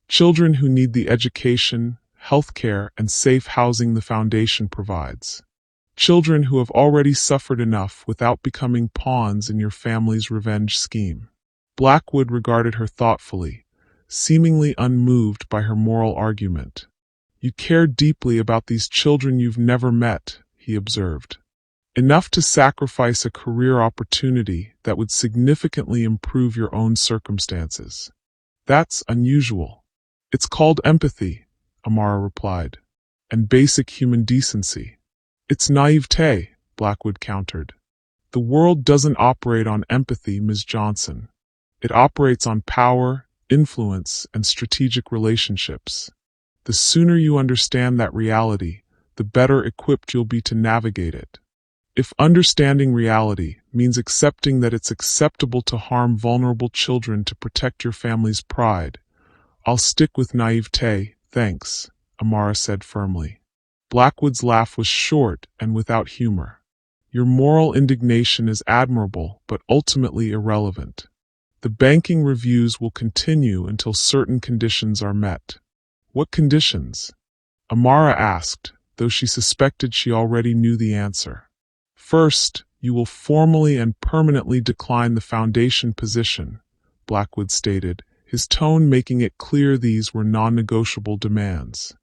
"Children who need the education, healthcare, and safe housing the foundation provides. Children who have already suffered enough without becoming pawns in your family's revenge scheme." Blackwood regarded her thoughtfully, seemingly unmoved by her moral argument. "You care deeply about these children you've never met," he observed. "Enough to sacrifice a career opportunity that would significantly improve your own circumstances. That's unusual." "It's called empathy," Amara replied, "and basic human decency." "It's naivete," Blackwood countered. "The world doesn't operate on empathy, Ms. Johnson. It operates on power, influence, and strategic relationships. The sooner you understand that reality, the better equipped you'll be to navigate it. If understanding reality means accepting that it's acceptable to harm vulnerable children to protect your family's pride, I'll stick with naivete, thanks," Amara said firmly. Blackwood's laugh was short and without humor. "Your moral indignation is admirable, but ultimately irrelevant. The banking reviews will continue until certain conditions are met." "What conditions?" Amara asked, though she suspected she already knew the answer. "First, you will formally and permanently decline the foundation position," Blackwood stated, his tone making it clear these were non-negotiable demands.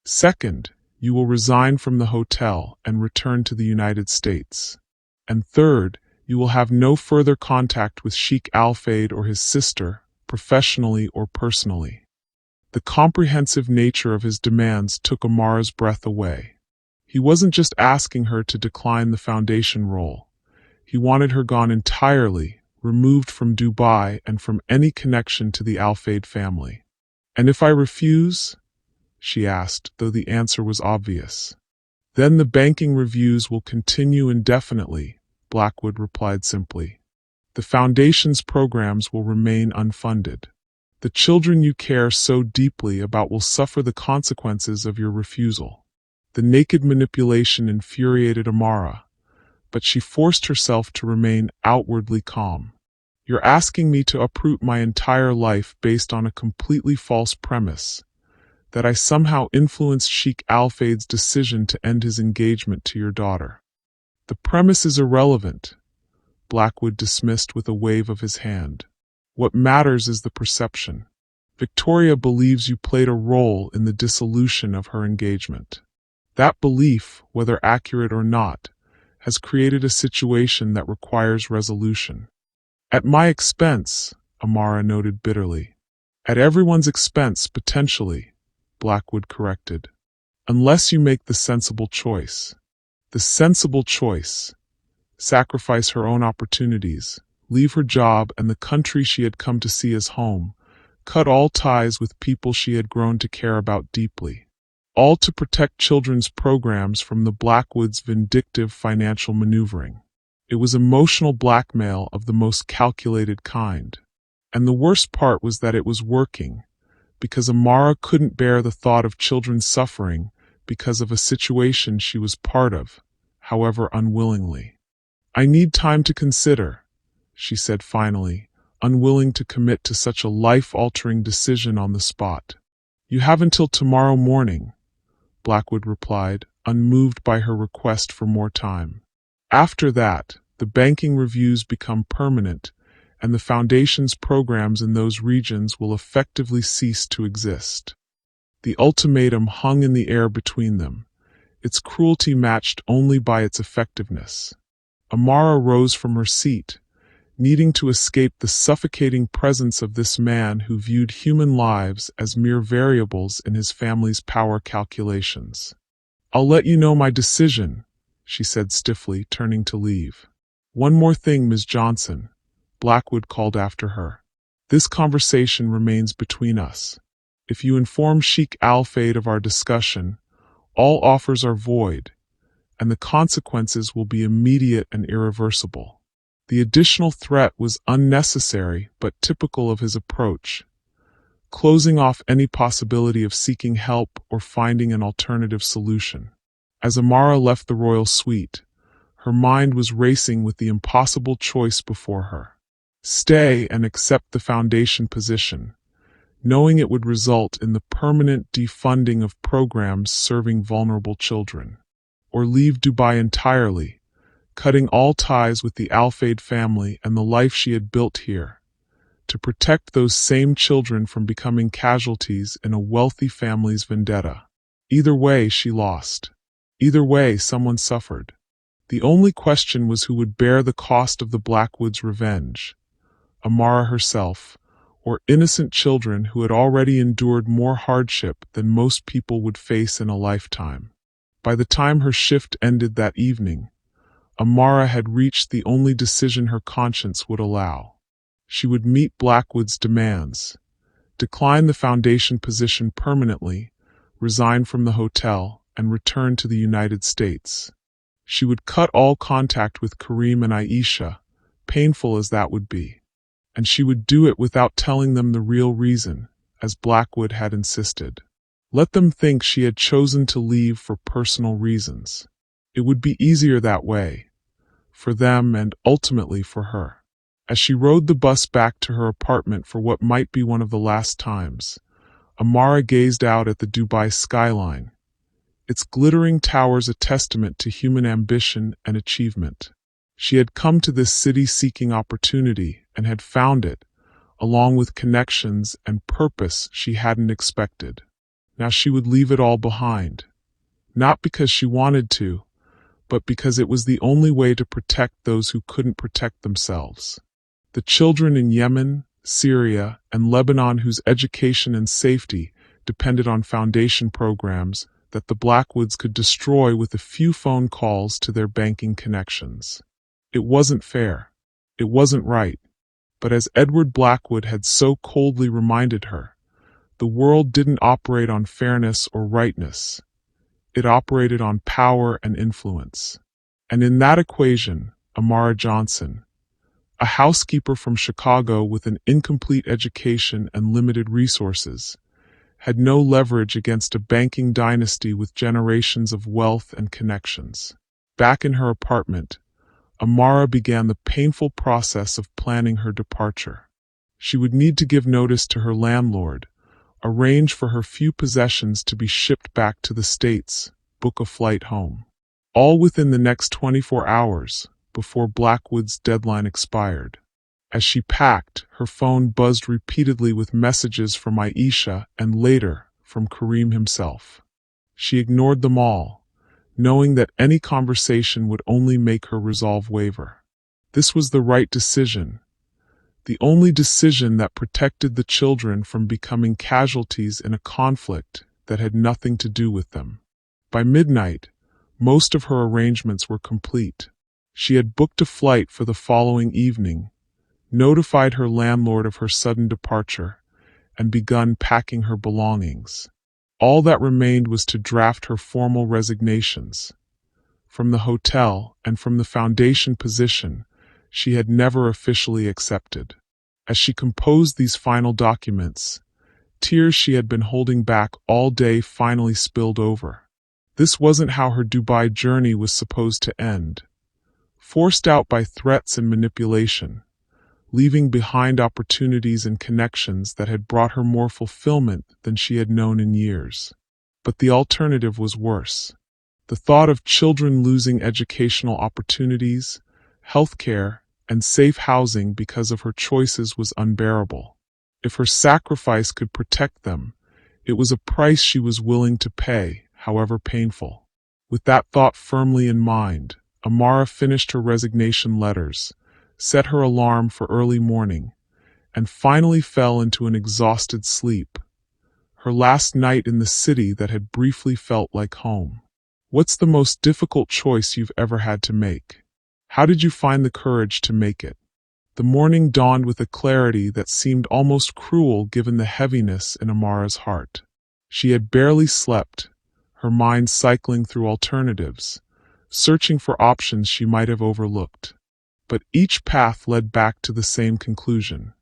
"Second, you will resign from the hotel and return to the United States. And third, you will have no further contact with Sheikh Al-Fayeed or his sister, professionally or personally." The comprehensive nature of his demands took Amara's breath away. He wasn't just asking her to decline the foundation role. He wanted her gone entirely, removed from Dubai and from any connection to the Al-Fayeed family. "And if I refuse?" she asked, though the answer was obvious. "Then the banking reviews will continue indefinitely," Blackwood replied simply. "The foundation's programs will remain unfunded. The children you care so deeply about will suffer the consequences of your refusal." The naked manipulation infuriated Amara, but she forced herself to remain outwardly calm. "You're asking me to uproot my entire life based on a completely false premise. that I somehow influenced Sheikh Al-Fayeed's decision to end his engagement to your daughter. The premise is irrelevant, Blackwood dismissed with a wave of his hand. What matters is the perception. Victoria believes you played a role in the dissolution of her engagement. That belief, whether accurate or not, has created a situation that requires resolution. At my expense, Amara noted bitterly. At everyone's expense, potentially, Blackwood corrected. Unless you make the sensible choice. The sensible choice. Sacrifice her own opportunities, leave her job and the country she had come to see as home, cut all ties with people she had grown to care about deeply. All to protect children's programs from the Blackwoods' vindictive financial maneuvering. It was emotional blackmail of the most calculated kind. And the worst part was that it was working, because Amara couldn't bear the thought of children suffering because of a situation she was part of, however unwillingly. I need time to consider, she said finally, unwilling to commit to such a life-altering decision on the spot. You have until tomorrow morning, Blackwood replied, unmoved by her request for more time. After that, the banking reviews become permanent, and the Foundation's programs in those regions will effectively cease to exist. The ultimatum hung in the air between them, its cruelty matched only by its effectiveness. Amara rose from her seat, needing to escape the suffocating presence of this man who viewed human lives as mere variables in his family's power calculations. I'll let you know my decision, she said stiffly, turning to leave. One more thing, Ms. Johnson, Blackwood called after her. This conversation remains between us. If you inform Sheikh Al-Fayeed of our discussion, all offers are void, and the consequences will be immediate and irreversible. The additional threat was unnecessary but typical of his approach, closing off any possibility of seeking help or finding an alternative solution. As Amara left the royal suite, her mind was racing with the impossible choice before her. Stay and accept the Foundation position, knowing it would result in the permanent defunding of programs serving vulnerable children. Or leave Dubai entirely, cutting all ties with the Al-Fayeed family and the life she had built here, to protect those same children from becoming casualties in a wealthy family's vendetta. Either way, she lost. Either way, someone suffered. The only question was who would bear the cost of the Blackwoods' revenge, Amara herself, or innocent children who had already endured more hardship than most people would face in a lifetime. By the time her shift ended that evening, Amara had reached the only decision her conscience would allow. She would meet Blackwood's demands, decline the Foundation position permanently, resign from the hotel, and return to the United States. She would cut all contact with Kareem and Aisha, painful as that would be. And she would do it without telling them the real reason, as Blackwood had insisted. Let them think she had chosen to leave for personal reasons. It would be easier that way, for them and ultimately for her. As she rode the bus back to her apartment for what might be one of the last times, Amara gazed out at the Dubai skyline, its glittering towers a testament to human ambition and achievement. She had come to this city seeking opportunity and had found it, along with connections and purpose she hadn't expected. Now she would leave it all behind, not because she wanted to, but because it was the only way to protect those who couldn't protect themselves. The children in Yemen, Syria, and Lebanon whose education and safety depended on Foundation programs that the Blackwoods could destroy with a few phone calls to their banking connections. It wasn't fair. It wasn't right. But as Edward Blackwood had so coldly reminded her, the world didn't operate on fairness or rightness. It operated on power and influence. And in that equation, Amara Johnson, a housekeeper from Chicago with an incomplete education and limited resources, had no leverage against a banking dynasty with generations of wealth and connections. Back in her apartment, Amara began the painful process of planning her departure. She would need to give notice to her landlord, arrange for her few possessions to be shipped back to the States, book a flight home. All within the next 24 hours, before Blackwood's deadline expired. As she packed, her phone buzzed repeatedly with messages from Aisha and later from Kareem himself. She ignored them all, knowing that any conversation would only make her resolve waver. This was the right decision, the only decision that protected the children from becoming casualties in a conflict that had nothing to do with them. By midnight, most of her arrangements were complete. She had booked a flight for the following evening, notified her landlord of her sudden departure, and begun packing her belongings. All that remained was to draft her formal resignations. From the hotel and from the foundation position she had never officially accepted. As she composed these final documents, tears she had been holding back all day finally spilled over. This wasn't how her Dubai journey was supposed to end. Forced out by threats and manipulation, leaving behind opportunities and connections that had brought her more fulfillment than she had known in years. But the alternative was worse. The thought of children losing educational opportunities, healthcare, and safe housing because of her choices was unbearable. If her sacrifice could protect them, it was a price she was willing to pay, however painful. With that thought firmly in mind, Amara finished her resignation letters, set her alarm for early morning, and finally fell into an exhausted sleep. Her last night in the city that had briefly felt like home. What's the most difficult choice you've ever had to make? How did you find the courage to make it? The morning dawned with a clarity that seemed almost cruel given the heaviness in Amara's heart. She had barely slept, her mind cycling through alternatives, searching for options she might have overlooked. But each path led back to the same conclusion.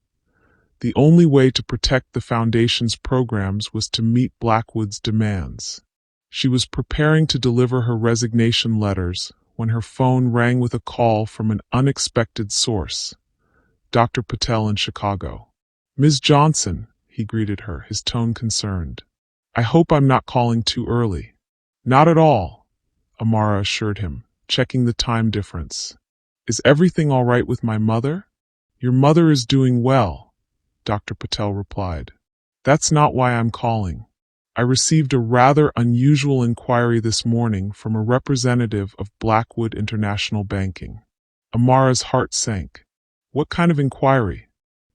The only way to protect the Foundation's programs was to meet Blackwood's demands. She was preparing to deliver her resignation letters when her phone rang with a call from an unexpected source, Dr. Patel in Chicago. "Ms. Johnson," he greeted her, his tone concerned. "I hope I'm not calling too early." "Not at all," Amara assured him, checking the time difference. "Is everything all right with my mother?" "Your mother is doing well," Dr. Patel replied. "That's not why I'm calling. I received a rather unusual inquiry this morning from a representative of Blackwood International Banking." Amara's heart sank. "What kind of inquiry?"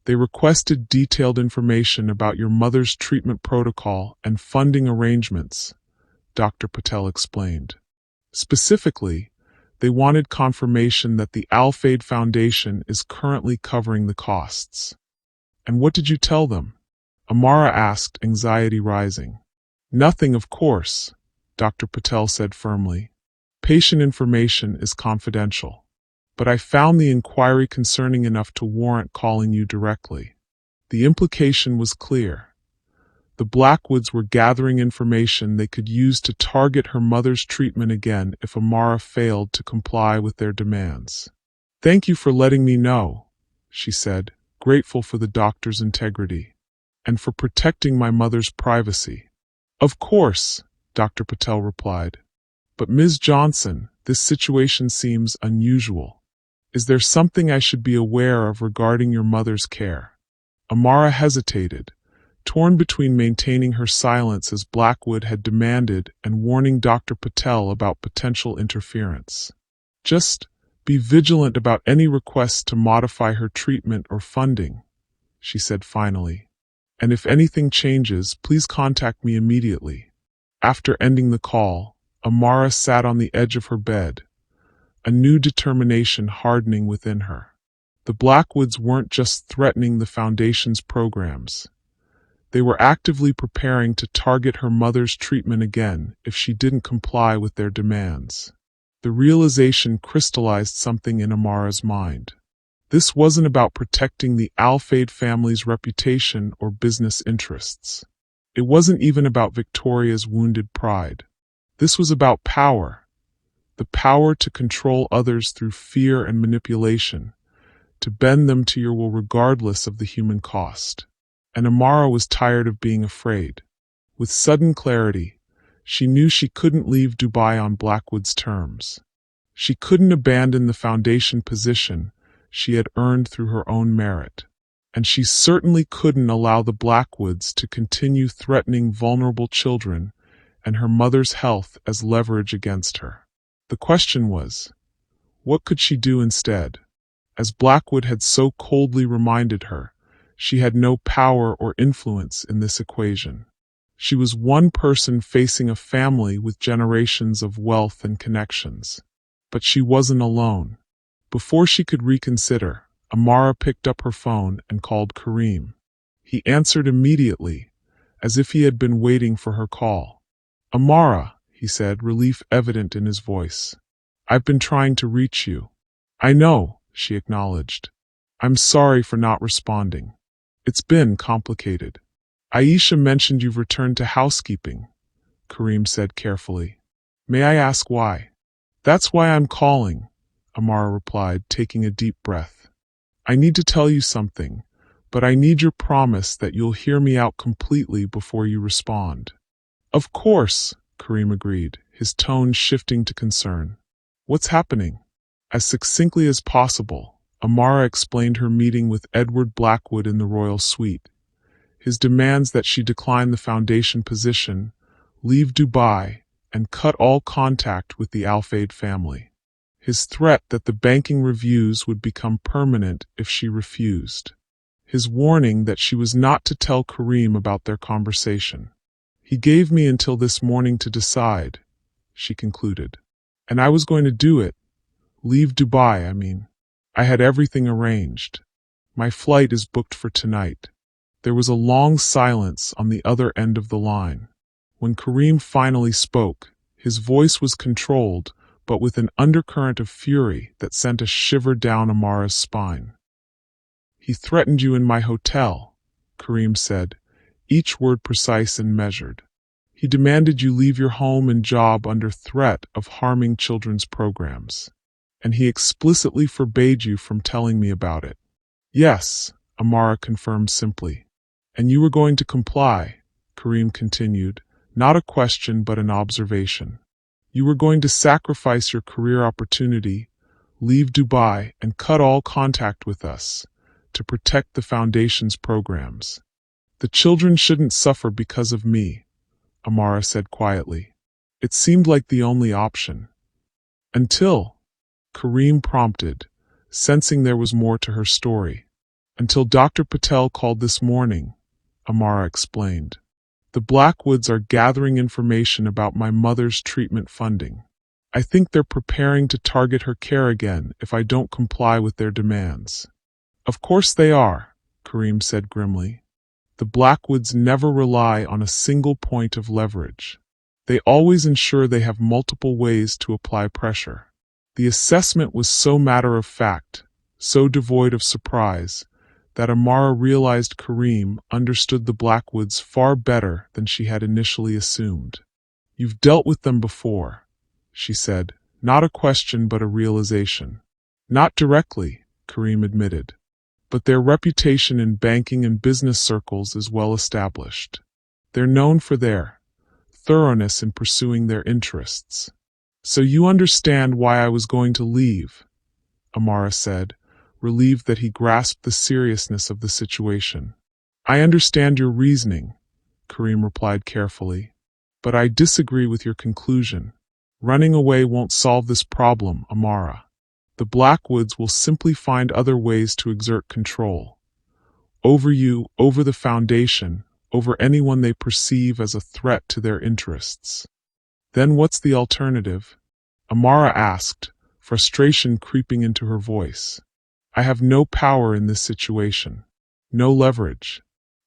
"They requested detailed information about your mother's treatment protocol and funding arrangements," Dr. Patel explained. "Specifically, they wanted confirmation that the Al-Fayeed Foundation is currently covering the costs." "And what did you tell them?" Amara asked, anxiety rising. "Nothing, of course," Dr. Patel said firmly. "Patient information is confidential. But I found the inquiry concerning enough to warrant calling you directly." The implication was clear. The Blackwoods were gathering information they could use to target her mother's treatment again if Amara failed to comply with their demands. "Thank you for letting me know," she said, grateful for the doctor's integrity, "and for protecting my mother's privacy." "Of course," Dr. Patel replied. "But Ms. Johnson, this situation seems unusual. Is there something I should be aware of regarding your mother's care?" Amara hesitated, torn between maintaining her silence as Blackwood had demanded and warning Dr. Patel about potential interference. "Just be vigilant about any requests to modify her treatment or funding," she said finally. "And if anything changes, please contact me immediately." After ending the call, Amara sat on the edge of her bed, a new determination hardening within her. The Blackwoods weren't just threatening the Foundation's programs. They were actively preparing to target her mother's treatment again if she didn't comply with their demands. The realization crystallized something in Amara's mind. This wasn't about protecting the Al-Fayeed family's reputation or business interests. It wasn't even about Victoria's wounded pride. This was about power. The power to control others through fear and manipulation, to bend them to your will regardless of the human cost. and Amara was tired of being afraid. With sudden clarity, she knew she couldn't leave Dubai on Blackwood's terms. She couldn't abandon the foundation position she had earned through her own merit. And she certainly couldn't allow the Blackwoods to continue threatening vulnerable children and her mother's health as leverage against her. The question was, what could she do instead? As Blackwood had so coldly reminded her, she had no power or influence in this equation. She was one person facing a family with generations of wealth and connections. But she wasn't alone. Before she could reconsider, Amara picked up her phone and called Kareem. He answered immediately, as if he had been waiting for her call. "Amara," he said, relief evident in his voice. "I've been trying to reach you." "I know," she acknowledged. "I'm sorry for not responding. It's been complicated." "Aisha mentioned you've returned to housekeeping," Kareem said carefully. "May I ask why?" "That's why I'm calling," Amara replied, taking a deep breath. "I need to tell you something, but I need your promise that you'll hear me out completely before you respond." "Of course," Kareem agreed, his tone shifting to concern. "What's happening?" As succinctly as possible, Amara explained her meeting with Edward Blackwood in the royal suite. His demands that she decline the foundation position, leave Dubai, and cut all contact with the Al-Fayeed family. His threat that the banking reviews would become permanent if she refused. His warning that she was not to tell Kareem about their conversation. "He gave me until this morning to decide," she concluded. "And I was going to do it. Leave Dubai, I mean. I had everything arranged. My flight is booked for tonight." There was a long silence on the other end of the line. When Kareem finally spoke, his voice was controlled, but with an undercurrent of fury that sent a shiver down Amara's spine. "He threatened you in my hotel," Kareem said, each word precise and measured. "He demanded you leave your home and job under threat of harming children's programs. And he explicitly forbade you from telling me about it." "Yes," Amara confirmed simply. "And you were going to comply," Kareem continued, not a question but an observation. "You were going to sacrifice your career opportunity, leave Dubai, and cut all contact with us to protect the Foundation's programs. The children shouldn't suffer because of me," Amara said quietly. "It seemed like the only option. Until," Kareem prompted, sensing there was more to her story. "Until Dr. Patel called this morning," Amara explained. "The Blackwoods are gathering information about my mother's treatment funding. I think they're preparing to target her care again if I don't comply with their demands." "Of course they are," Kareem said grimly. "The Blackwoods never rely on a single point of leverage. They always ensure they have multiple ways to apply pressure." The assessment was so matter-of-fact, so devoid of surprise, that Amara realized Kareem understood the Blackwoods far better than she had initially assumed. "You've dealt with them before," she said, not a question but a realization. "Not directly," Kareem admitted, "but their reputation in banking and business circles is well established. They're known for their thoroughness in pursuing their interests." "So you understand why I was going to leave," Amara said, relieved that he grasped the seriousness of the situation. "I understand your reasoning," Kareem replied carefully, "but I disagree with your conclusion. Running away won't solve this problem, Amara. The Blackwoods will simply find other ways to exert control. Over you, over the Foundation, over anyone they perceive as a threat to their interests." "Then what's the alternative?" Amara asked, frustration creeping into her voice. "I have no power in this situation. No leverage.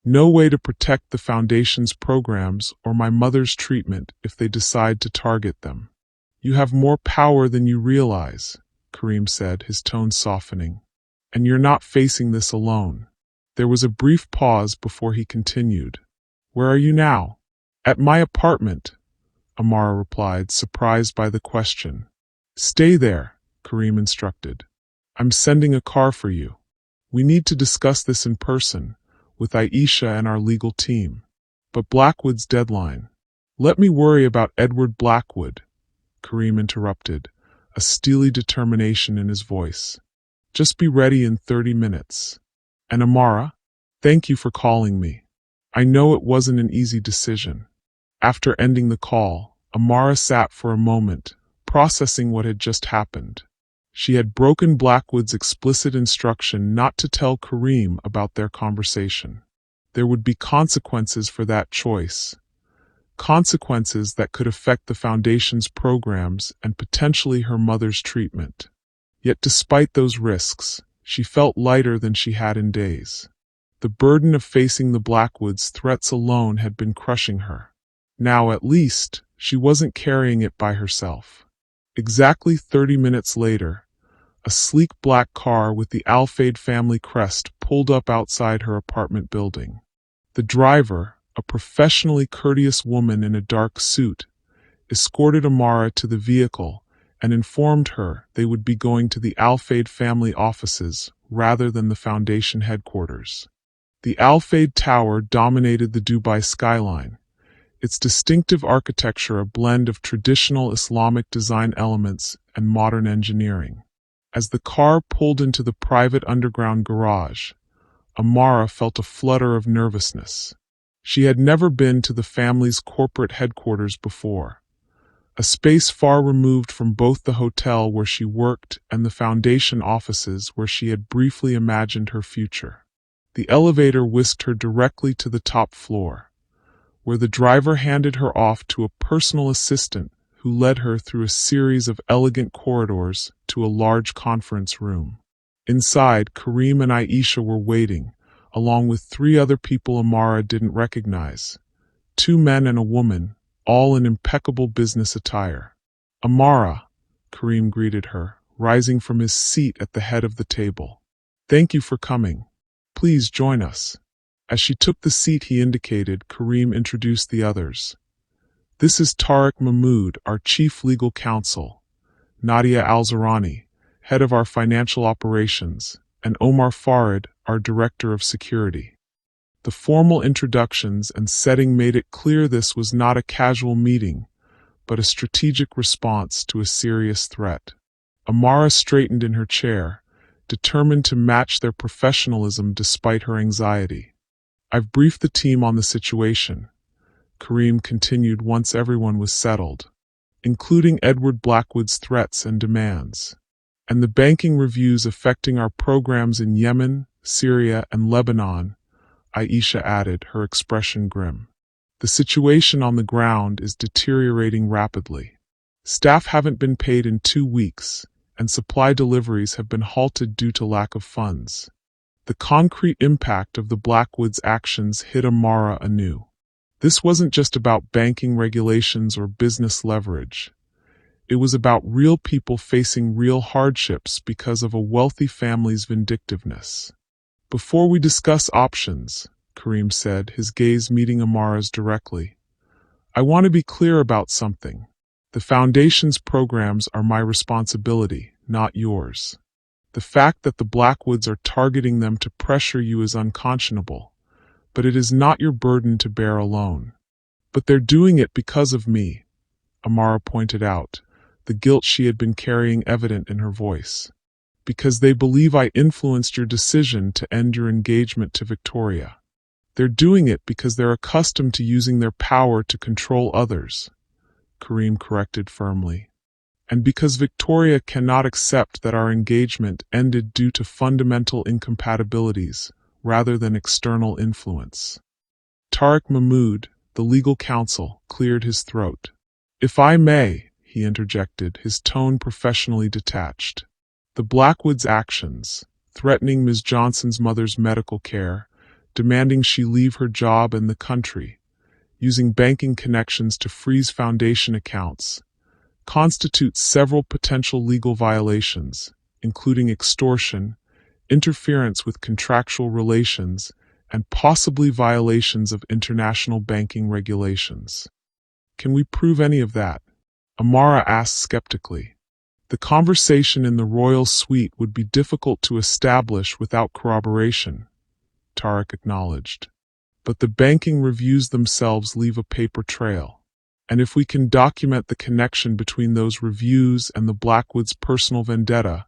No way to protect the Foundation's programs or my mother's treatment if they decide to target them." "You have more power than you realize," Kareem said, his tone softening. "And you're not facing this alone." There was a brief pause before he continued. "Where are you now?" "At my apartment," Amara replied, surprised by the question. "Stay there," Kareem instructed. "I'm sending a car for you. We need to discuss this in person, with Aisha and our legal team. But Blackwood's deadline. Let me worry about Edward Blackwood, Kareem interrupted, a steely determination in his voice. Just be ready in 30 minutes. And Amara, thank you for calling me. I know it wasn't an easy decision. After ending the call, Amara sat for a moment, processing what had just happened. She had broken Blackwood's explicit instruction not to tell Kareem about their conversation. There would be consequences for that choice. Consequences that could affect the Foundation's programs and potentially her mother's treatment. Yet despite those risks, she felt lighter than she had in days. The burden of facing the Blackwoods' threats alone had been crushing her. Now at least, she wasn't carrying it by herself. Exactly 30 minutes later, a sleek black car with the Al-Fayeed family crest pulled up outside her apartment building. The driver, a professionally courteous woman in a dark suit, escorted Amara to the vehicle and informed her they would be going to the Al-Fayeed family offices rather than the Foundation headquarters. The Al-Fayeed Tower dominated the Dubai skyline, its distinctive architecture a blend of traditional Islamic design elements and modern engineering. As the car pulled into the private underground garage, Amara felt a flutter of nervousness. She had never been to the family's corporate headquarters before, a space far removed from both the hotel where she worked and the Foundation offices where she had briefly imagined her future. The elevator whisked her directly to the top floor, where the driver handed her off to a personal assistant who led her through a series of elegant corridors to a large conference room. Inside, Kareem and Aisha were waiting, along with 3 other people Amara didn't recognize. 2 men and a woman, all in impeccable business attire. Amara, Kareem greeted her, rising from his seat at the head of the table. Thank you for coming. Please join us. As she took the seat he indicated, Kareem introduced the others. This is Tariq Mahmood, our chief legal counsel, Nadia Al-Zarani, head of our financial operations, and Omar Farid, our director of security. The formal introductions and setting made it clear this was not a casual meeting, but a strategic response to a serious threat. Amara straightened in her chair, determined to match their professionalism despite her anxiety. I've briefed the team on the situation, Kareem continued once everyone was settled, including Edward Blackwood's threats and demands, and the banking reviews affecting our programs in Yemen, Syria, and Lebanon, Aisha added, her expression grim. The situation on the ground is deteriorating rapidly. Staff haven't been paid in 2 weeks, and supply deliveries have been halted due to lack of funds. The concrete impact of the Blackwoods' actions hit Amara anew. This wasn't just about banking regulations or business leverage. It was about real people facing real hardships because of a wealthy family's vindictiveness. Before we discuss options, Kareem said, his gaze meeting Amara's directly, I want to be clear about something. The Foundation's programs are my responsibility, not yours. The fact that the Blackwoods are targeting them to pressure you is unconscionable, but it is not your burden to bear alone. But they're doing it because of me, Amara pointed out, the guilt she had been carrying evident in her voice. Because they believe I influenced your decision to end your engagement to Victoria. They're doing it because they're accustomed to using their power to control others, Kareem corrected firmly. And because Victoria cannot accept that our engagement ended due to fundamental incompatibilities rather than external influence. Tariq Mahmood, the legal counsel, cleared his throat. If I may, he interjected, his tone professionally detached. The Blackwoods' actions, threatening Ms. Johnson's mother's medical care, demanding she leave her job and the country, using banking connections to freeze Foundation accounts, constitutes several potential legal violations, including extortion, interference with contractual relations, and possibly violations of international banking regulations. Can we prove any of that? Amara asked skeptically. The conversation in the royal suite would be difficult to establish without corroboration, Tariq acknowledged. But the banking reviews themselves leave a paper trail. And if we can document the connection between those reviews and the Blackwoods' personal vendetta,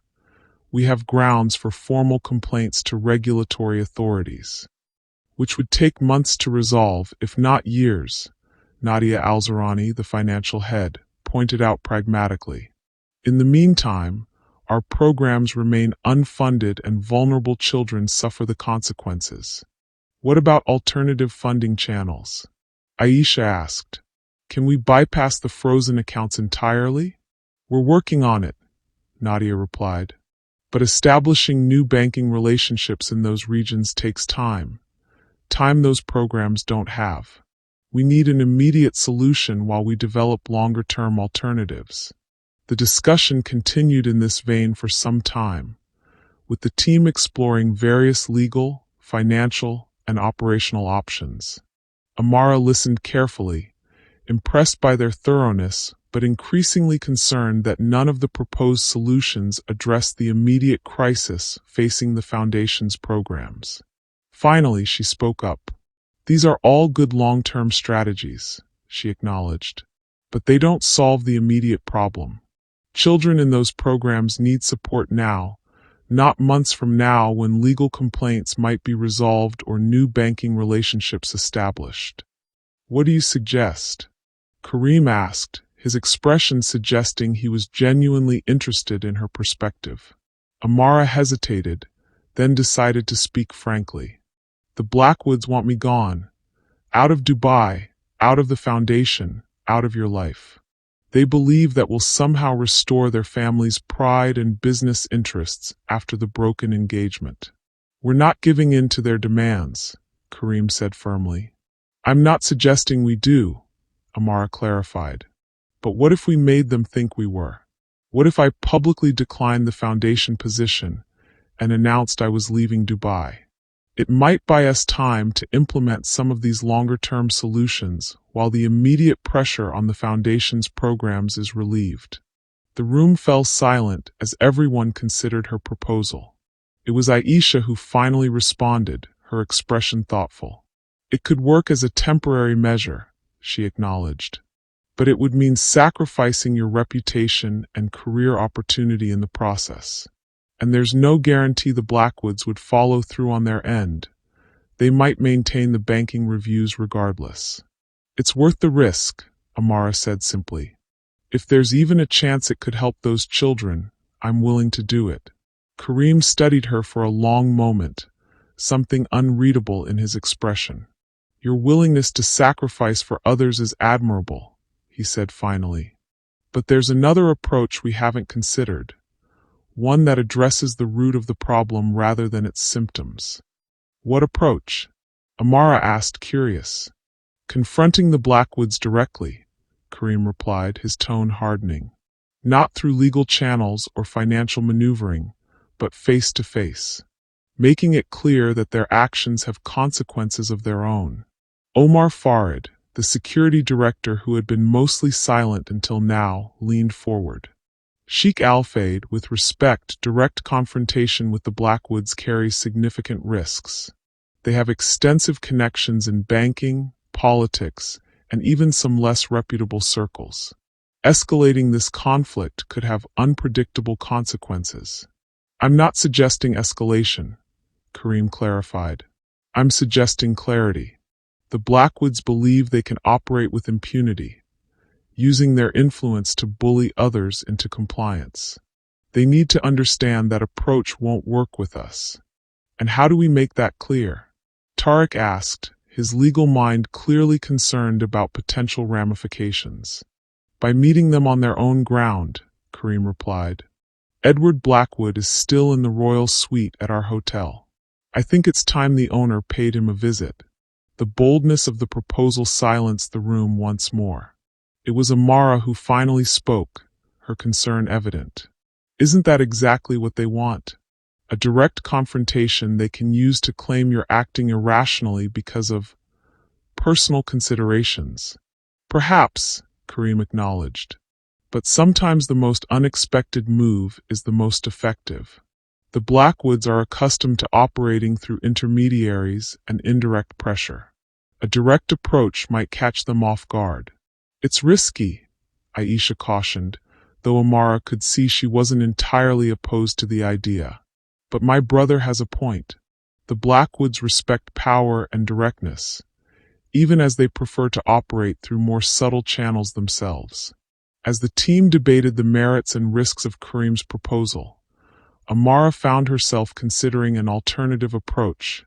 we have grounds for formal complaints to regulatory authorities, which would take months to resolve, if not years, Nadia Al-Zerani, the financial head, pointed out pragmatically. In the meantime, our programs remain unfunded and vulnerable children suffer the consequences. What about alternative funding channels? Aisha asked. Can we bypass the frozen accounts entirely? We're working on it, Nadia replied. But establishing new banking relationships in those regions takes time. Time those programs don't have. We need an immediate solution while we develop longer-term alternatives. The discussion continued in this vein for some time, with the team exploring various legal, financial, and operational options. Amara listened carefully, impressed by their thoroughness, but increasingly concerned that none of the proposed solutions addressed the immediate crisis facing the Foundation's programs. Finally, she spoke up. These are all good long-term strategies, she acknowledged, but they don't solve the immediate problem. Children in those programs need support now, not months from now when legal complaints might be resolved or new banking relationships established. What do you suggest? Kareem asked, his expression suggesting he was genuinely interested in her perspective. Amara hesitated, then decided to speak frankly. The Blackwoods want me gone. Out of Dubai, out of the Foundation, out of your life. They believe that will somehow restore their family's pride and business interests after the broken engagement. We're not giving in to their demands, Kareem said firmly. I'm not suggesting we do, Amara clarified. But what if we made them think we were? What if I publicly declined the Foundation position and announced I was leaving Dubai? It might buy us time to implement some of these longer-term solutions while the immediate pressure on the Foundation's programs is relieved. The room fell silent as everyone considered her proposal. It was Aisha who finally responded, her expression thoughtful. It could work as a temporary measure, she acknowledged, but it would mean sacrificing your reputation and career opportunity in the process. And there's no guarantee the Blackwoods would follow through on their end. They might maintain the banking reviews regardless. It's worth the risk, Amara said simply. If there's even a chance it could help those children, I'm willing to do it. Kareem studied her for a long moment, something unreadable in his expression. Your willingness to sacrifice for others is admirable, he said finally. But there's another approach we haven't considered. One that addresses the root of the problem rather than its symptoms. What approach? Amara asked, curious. Confronting the Blackwoods directly, Kareem replied, his tone hardening. Not through legal channels or financial maneuvering, but face to face. Making it clear that their actions have consequences of their own. Omar Farid, the security director who had been mostly silent until now, leaned forward. Sheikh Al-Fayeed, with respect, direct confrontation with the Blackwoods carries significant risks. They have extensive connections in banking, politics, and even some less reputable circles. Escalating this conflict could have unpredictable consequences. I'm not suggesting escalation, Kareem clarified. I'm suggesting clarity. The Blackwoods believe they can operate with impunity, using their influence to bully others into compliance. They need to understand that approach won't work with us. And how do we make that clear? Tariq asked, his legal mind clearly concerned about potential ramifications. By meeting them on their own ground, Kareem replied. Edward Blackwood is still in the royal suite at our hotel. I think it's time the owner paid him a visit. The boldness of the proposal silenced the room once more. It was Amara who finally spoke, her concern evident. Isn't that exactly what they want? A direct confrontation they can use to claim you're acting irrationally because of personal considerations. Perhaps, Kareem acknowledged. But sometimes the most unexpected move is the most effective. The Blackwoods are accustomed to operating through intermediaries and indirect pressure. A direct approach might catch them off guard. It's risky, Aisha cautioned, though Amara could see she wasn't entirely opposed to the idea. But my brother has a point. The Blackwoods respect power and directness, even as they prefer to operate through more subtle channels themselves. As the team debated the merits and risks of Kareem's proposal, Amara found herself considering an alternative approach,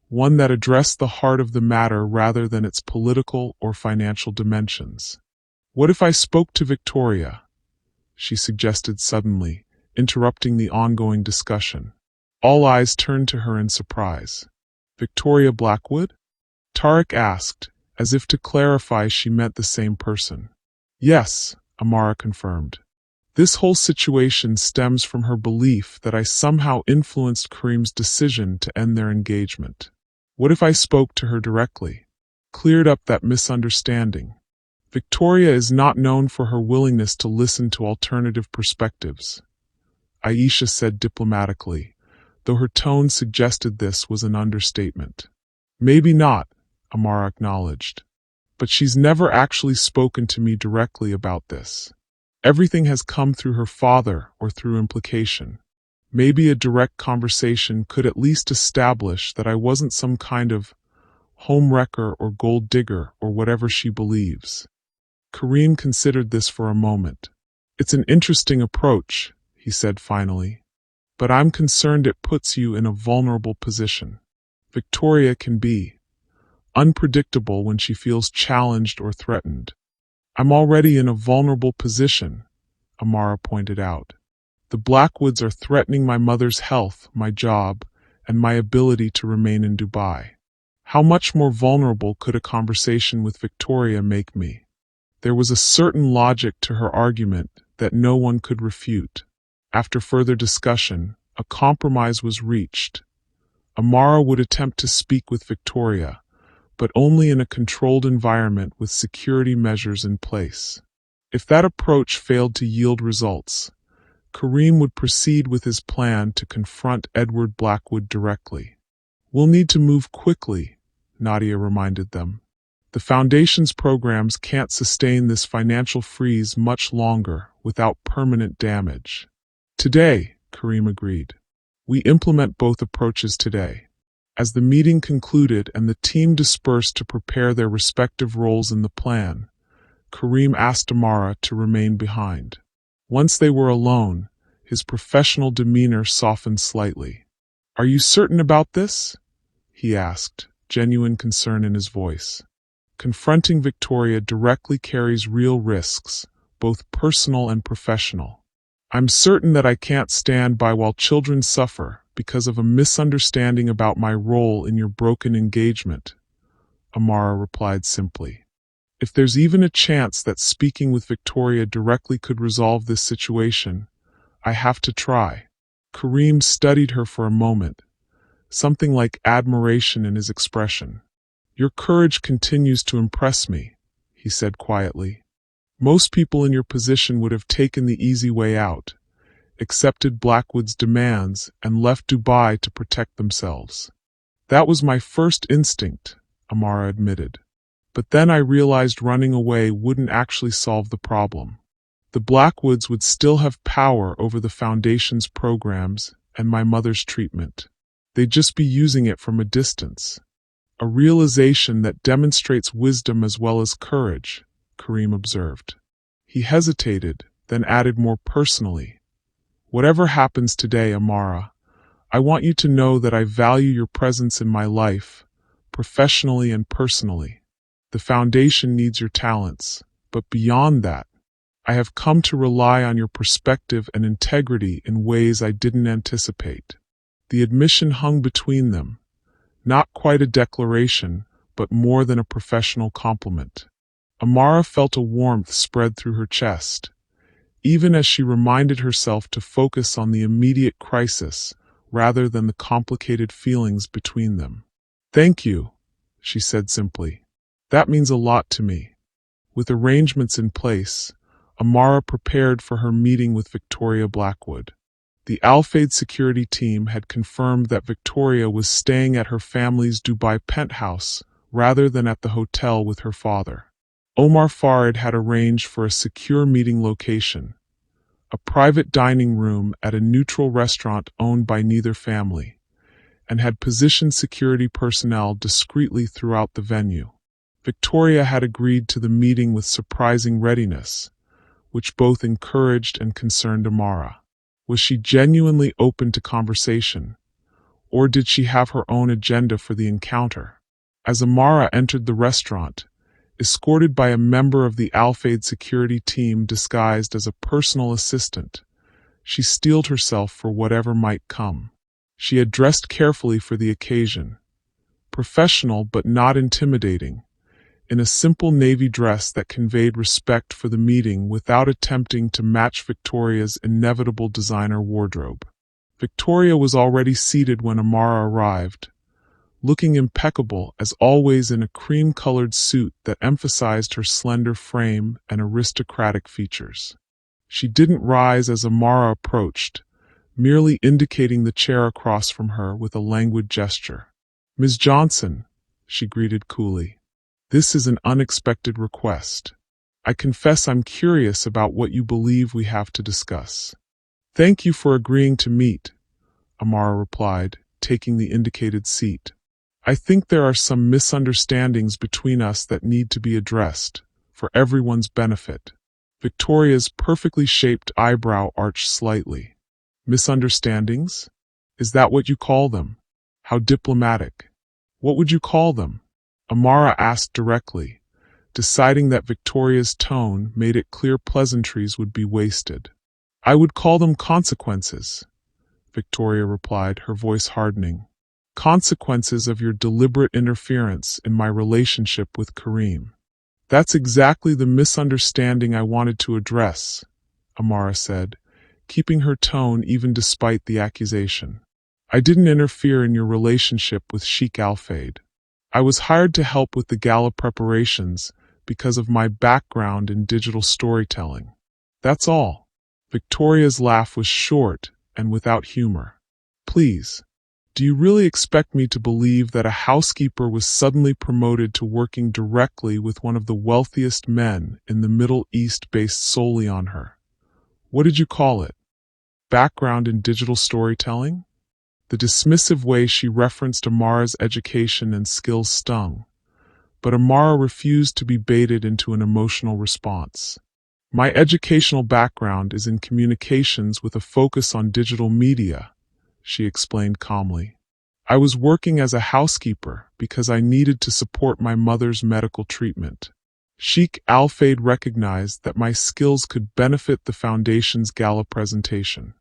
one that addressed the heart of the matter rather than its political or financial dimensions. What if I spoke to Victoria? She suggested suddenly, interrupting the ongoing discussion. All eyes turned to her in surprise. Victoria Blackwood? Tariq asked, as if to clarify she meant the same person. Yes, Amara confirmed. This whole situation stems from her belief that I somehow influenced Kareem's decision to end their engagement. What if I spoke to her directly? Cleared up that misunderstanding. Victoria is not known for her willingness to listen to alternative perspectives, Aisha said diplomatically, though her tone suggested this was an understatement. Maybe not, Amara acknowledged. But she's never actually spoken to me directly about this. Everything has come through her father or through implication. Maybe a direct conversation could at least establish that I wasn't some kind of homewrecker or gold digger or whatever she believes. Kareem considered this for a moment. It's an interesting approach, he said finally, but I'm concerned it puts you in a vulnerable position. Victoria can be unpredictable when she feels challenged or threatened. I'm already in a vulnerable position, Amara pointed out. The Blackwoods are threatening my mother's health, my job, and my ability to remain in Dubai. How much more vulnerable could a conversation with Victoria make me? There was a certain logic to her argument that no one could refute. After further discussion, a compromise was reached. Amara would attempt to speak with Victoria, but only in a controlled environment with security measures in place. If that approach failed to yield results, Kareem would proceed with his plan to confront Edward Blackwood directly. We'll need to move quickly, Nadia reminded them. The Foundation's programs can't sustain this financial freeze much longer without permanent damage. Today, Kareem agreed. We implement both approaches today. As the meeting concluded and the team dispersed to prepare their respective roles in the plan, Kareem asked Amara to remain behind. Once they were alone, his professional demeanor softened slightly. Are you certain about this? He asked, genuine concern in his voice. Confronting Victoria directly carries real risks, both personal and professional. I'm certain that I can't stand by while children suffer because of a misunderstanding about my role in your broken engagement, Amara replied simply. If there's even a chance that speaking with Victoria directly could resolve this situation, I have to try. Kareem studied her for a moment, something like admiration in his expression. Your courage continues to impress me, he said quietly. Most people in your position would have taken the easy way out, accepted Blackwood's demands, and left Dubai to protect themselves. That was my first instinct, Amara admitted. But then I realized running away wouldn't actually solve the problem. The Blackwoods would still have power over the Foundation's programs and my mother's treatment. They'd just be using it from a distance. A realization that demonstrates wisdom as well as courage, Kareem observed. He hesitated, then added more personally. Whatever happens today, Amara, I want you to know that I value your presence in my life, professionally and personally. The Foundation needs your talents, but beyond that, I have come to rely on your perspective and integrity in ways I didn't anticipate. The admission hung between them, not quite a declaration, but more than a professional compliment. Amara felt a warmth spread through her chest, even as she reminded herself to focus on the immediate crisis rather than the complicated feelings between them. Thank you, she said simply. That means a lot to me. With arrangements in place, Amara prepared for her meeting with Victoria Blackwood. The Al-Fayeed security team had confirmed that Victoria was staying at her family's Dubai penthouse rather than at the hotel with her father. Omar Farid had arranged for a secure meeting location, a private dining room at a neutral restaurant owned by neither family, and had positioned security personnel discreetly throughout the venue. Victoria had agreed to the meeting with surprising readiness, which both encouraged and concerned Amara. Was she genuinely open to conversation, or did she have her own agenda for the encounter? As Amara entered the restaurant, escorted by a member of the Al-Fayeed security team disguised as a personal assistant, she steeled herself for whatever might come. She had dressed carefully for the occasion, professional but not intimidating, in a simple navy dress that conveyed respect for the meeting without attempting to match Victoria's inevitable designer wardrobe. Victoria was already seated when Amara arrived, looking impeccable as always in a cream-colored suit that emphasized her slender frame and aristocratic features. She didn't rise as Amara approached, merely indicating the chair across from her with a languid gesture. "Ms. Johnson," she greeted coolly. "This is an unexpected request. I confess I'm curious about what you believe we have to discuss." "Thank you for agreeing to meet," Amara replied, taking the indicated seat. "I think there are some misunderstandings between us that need to be addressed, for everyone's benefit." Victoria's perfectly shaped eyebrow arched slightly. "Misunderstandings? Is that what you call them? How diplomatic. What would you call them?" Amara asked directly, deciding that Victoria's tone made it clear pleasantries would be wasted. "I would call them consequences," Victoria replied, her voice hardening. "Consequences of your deliberate interference in my relationship with Kareem." "That's exactly the misunderstanding I wanted to address," Amara said, keeping her tone even despite the accusation. "I didn't interfere in your relationship with Sheikh Al-Fayeed. I was hired to help with the gala preparations because of my background in digital storytelling. That's all." Victoria's laugh was short and without humor. "Please, do you really expect me to believe that a housekeeper was suddenly promoted to working directly with one of the wealthiest men in the Middle East based solely on her, what did you call it, background in digital storytelling?" The dismissive way she referenced Amara's education and skills stung, but Amara refused to be baited into an emotional response. "My educational background is in communications with a focus on digital media," she explained calmly. "I was working as a housekeeper because I needed to support my mother's medical treatment. Sheikh Al-Fayeed recognized that my skills could benefit the foundation's gala presentation.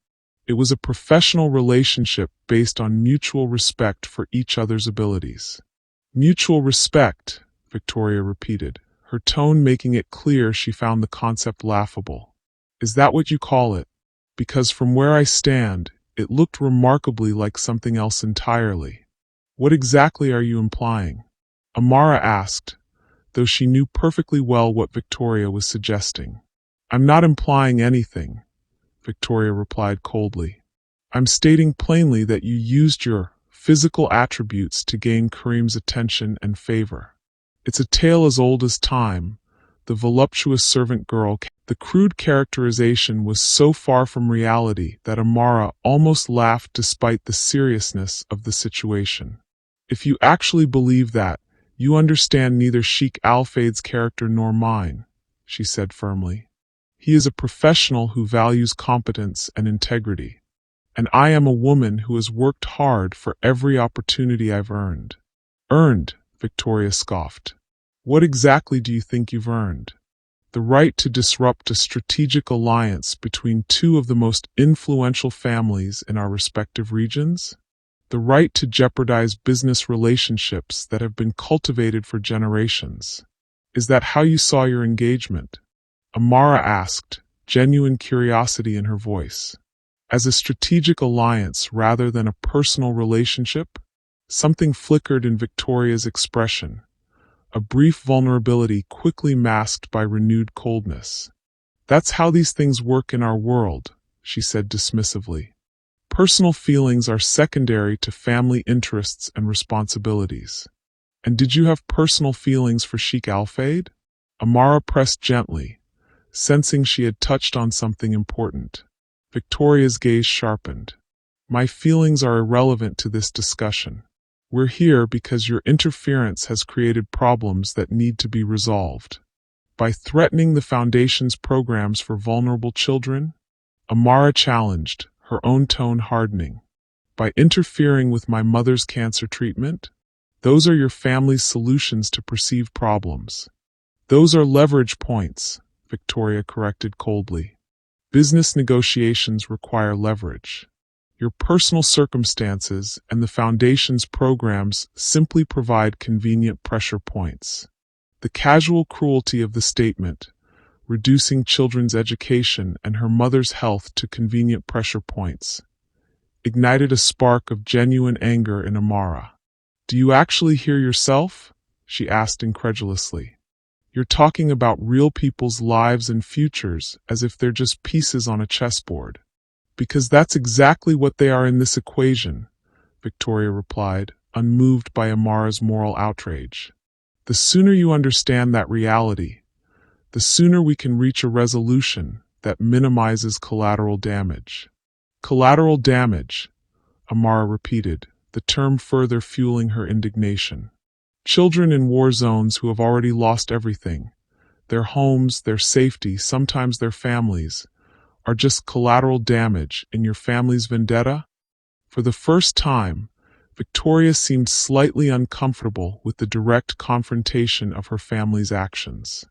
It was a professional relationship based on mutual respect for each other's abilities." "Mutual respect," Victoria repeated, her tone making it clear she found the concept laughable. "Is that what you call it? Because from where I stand, it looked remarkably like something else entirely." "What exactly are you implying?" Amara asked, though she knew perfectly well what Victoria was suggesting. "I'm not implying anything," Victoria replied coldly. "I'm stating plainly that you used your physical attributes to gain Kareem's attention and favor. It's a tale as old as time, the voluptuous servant girl." The crude characterization was so far from reality that Amara almost laughed despite the seriousness of the situation. "If you actually believe that, you understand neither Sheikh Al-Fayeed's character nor mine," she said firmly. "He is a professional who values competence and integrity. And I am a woman who has worked hard for every opportunity I've earned." "Earned?" Victoria scoffed. "What exactly do you think you've earned?" "The right to disrupt a strategic alliance between two of the most influential families in our respective regions? The right to jeopardize business relationships that have been cultivated for generations. Is that how you saw your engagement?" Amara asked, genuine curiosity in her voice. "As a strategic alliance rather than a personal relationship?" Something flickered in Victoria's expression, a brief vulnerability quickly masked by renewed coldness. "That's how these things work in our world," she said dismissively. Personal feelings are secondary to family interests and responsibilities. And did you have personal feelings for Sheikh Al-Fayeed? Amara pressed gently, sensing she had touched on something important. Victoria's gaze sharpened. My feelings are irrelevant to this discussion. We're here because your interference has created problems that need to be resolved. By threatening the Foundation's programs for vulnerable children, Amara challenged, her own tone hardening. By interfering with my mother's cancer treatment? Those are your family's solutions to perceived problems. Those are leverage points, Victoria corrected coldly. Business negotiations require leverage. Your personal circumstances and the Foundation's programs simply provide convenient pressure points. The casual cruelty of the statement, reducing children's education and her mother's health to convenient pressure points, ignited a spark of genuine anger in Amara. Do you actually hear yourself? She asked incredulously. You're talking about real people's lives and futures as if they're just pieces on a chessboard. Because that's exactly what they are in this equation, Victoria replied, unmoved by Amara's moral outrage. The sooner you understand that reality, the sooner we can reach a resolution that minimizes collateral damage. Collateral damage, Amara repeated, the term further fueling her indignation. Children in war zones who have already lost everything, their homes, their safety, sometimes their families, are just collateral damage in your family's vendetta? For the first time, Victoria seemed slightly uncomfortable with the direct confrontation of her family's actions.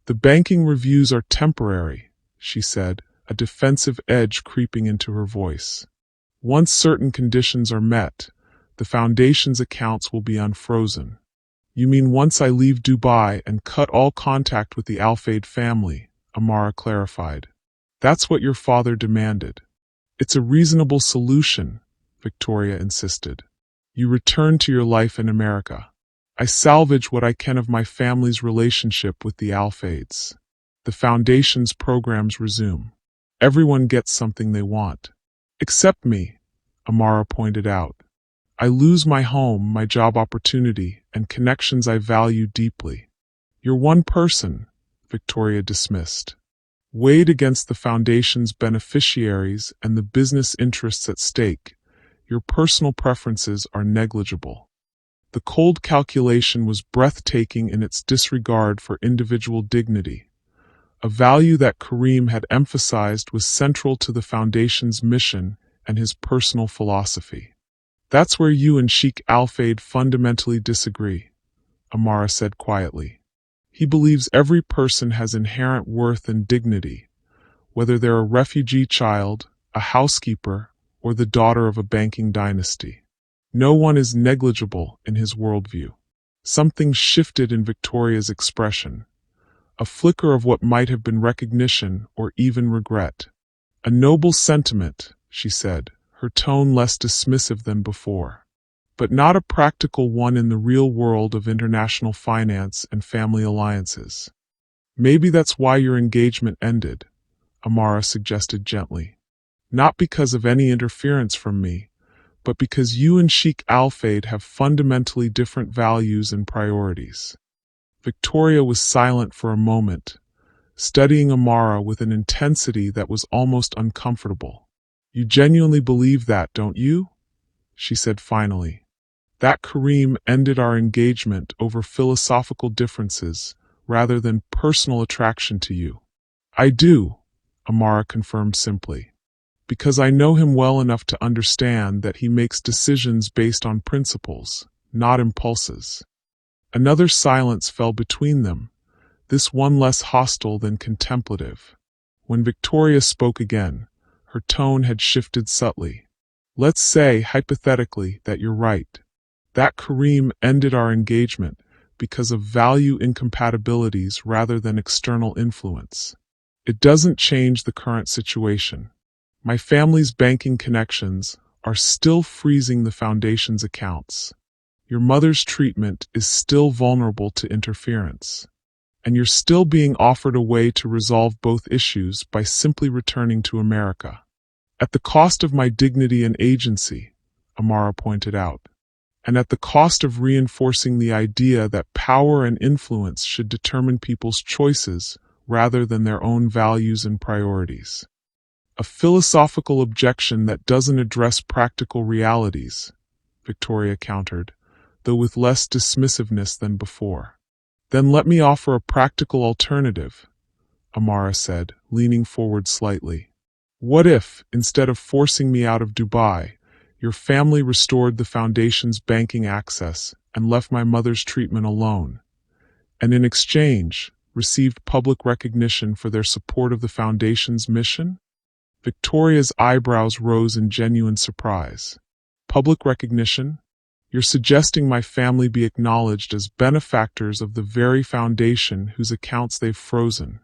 The banking reviews are temporary, she said, a defensive edge creeping into her voice. Once certain conditions are met, the Foundation's accounts will be unfrozen. You mean once I leave Dubai and cut all contact with the Al-Fayeed family, Amara clarified. That's what your father demanded. It's a reasonable solution, Victoria insisted. You return to your life in America. I salvage what I can of my family's relationship with the Al-Fayeeds. The Foundation's programs resume. Everyone gets something they want. Except me, Amara pointed out. I lose my home, my job opportunity, and connections I value deeply. You're one person, Victoria dismissed. Weighed against the Foundation's beneficiaries and the business interests at stake, your personal preferences are negligible. The cold calculation was breathtaking in its disregard for individual dignity. A value that Kareem had emphasized was central to the Foundation's mission and his personal philosophy. That's where you and Sheikh Al-Fayeed fundamentally disagree, Amara said quietly. He believes every person has inherent worth and dignity, whether they're a refugee child, a housekeeper, or the daughter of a banking dynasty. No one is negligible in his worldview. Something shifted in Victoria's expression. A flicker of what might have been recognition or even regret. A noble sentiment, she said, her tone less dismissive than before. But not a practical one in the real world of international finance and family alliances. Maybe that's why your engagement ended, Amara suggested gently. Not because of any interference from me, but because you and Sheikh Al-Fayeed have fundamentally different values and priorities. Victoria was silent for a moment, studying Amara with an intensity that was almost uncomfortable. You genuinely believe that, don't you? She said finally. That Kareem ended our engagement over philosophical differences rather than personal attraction to you. I do, Amara confirmed simply. Because I know him well enough to understand that he makes decisions based on principles, not impulses. Another silence fell between them, this one less hostile than contemplative. When Victoria spoke again, her tone had shifted subtly. Let's say, hypothetically, that you're right. That Kareem ended our engagement because of value incompatibilities rather than external influence. It doesn't change the current situation. My family's banking connections are still freezing the Foundation's accounts. Your mother's treatment is still vulnerable to interference. And you're still being offered a way to resolve both issues by simply returning to America. At the cost of my dignity and agency, Amara pointed out, and at the cost of reinforcing the idea that power and influence should determine people's choices rather than their own values and priorities. A philosophical objection that doesn't address practical realities, Victoria countered, though with less dismissiveness than before. Then let me offer a practical alternative, Amara said, leaning forward slightly. What if, instead of forcing me out of Dubai, your family restored the foundation's banking access and left my mother's treatment alone, and in exchange, received public recognition for their support of the foundation's mission? Victoria's eyebrows rose in genuine surprise. Public recognition? You're suggesting my family be acknowledged as benefactors of the very foundation whose accounts they've frozen.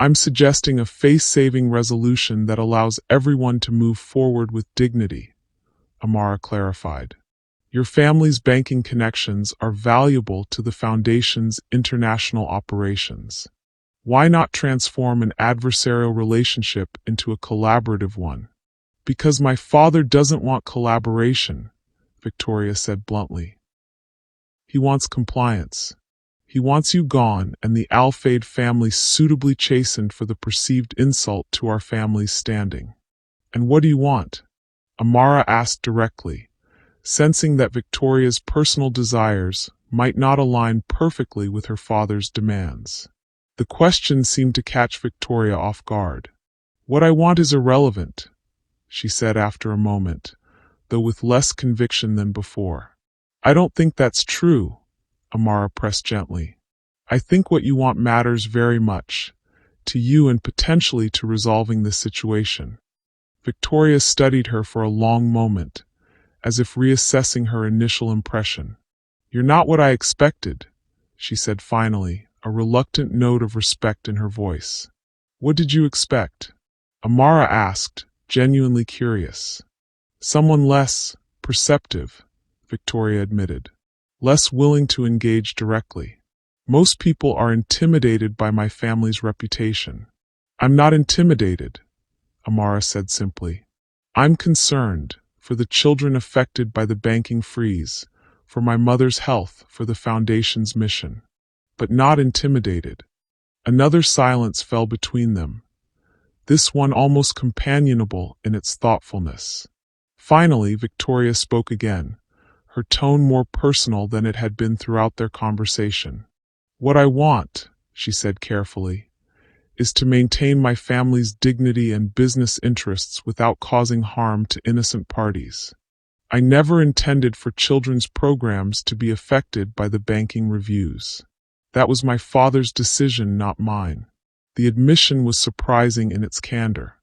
I'm suggesting a face-saving resolution that allows everyone to move forward with dignity, Amara clarified. Your family's banking connections are valuable to the foundation's international operations. Why not transform an adversarial relationship into a collaborative one? Because my father doesn't want collaboration, Victoria said bluntly. He wants compliance. He wants you gone and the Al-Fayeed family suitably chastened for the perceived insult to our family's standing. And what do you want? Amara asked directly, sensing that Victoria's personal desires might not align perfectly with her father's demands. The question seemed to catch Victoria off guard. What I want is irrelevant, she said after a moment, though with less conviction than before. I don't think that's true, Amara pressed gently. I think what you want matters very much, to you and potentially to resolving this situation. Victoria studied her for a long moment, as if reassessing her initial impression. You're not what I expected, she said finally, a reluctant note of respect in her voice. What did you expect? Amara asked, genuinely curious. Someone less perceptive, Victoria admitted. Less willing to engage directly. Most people are intimidated by my family's reputation. I'm not intimidated, Amara said simply. I'm concerned for the children affected by the banking freeze, for my mother's health, for the foundation's mission. But not intimidated. Another silence fell between them, this one almost companionable in its thoughtfulness. Finally, Victoria spoke again, her tone more personal than it had been throughout their conversation. What I want, she said carefully, is to maintain my family's dignity and business interests without causing harm to innocent parties. I never intended for children's programs to be affected by the banking reviews. That was my father's decision, not mine. The admission was surprising in its candor.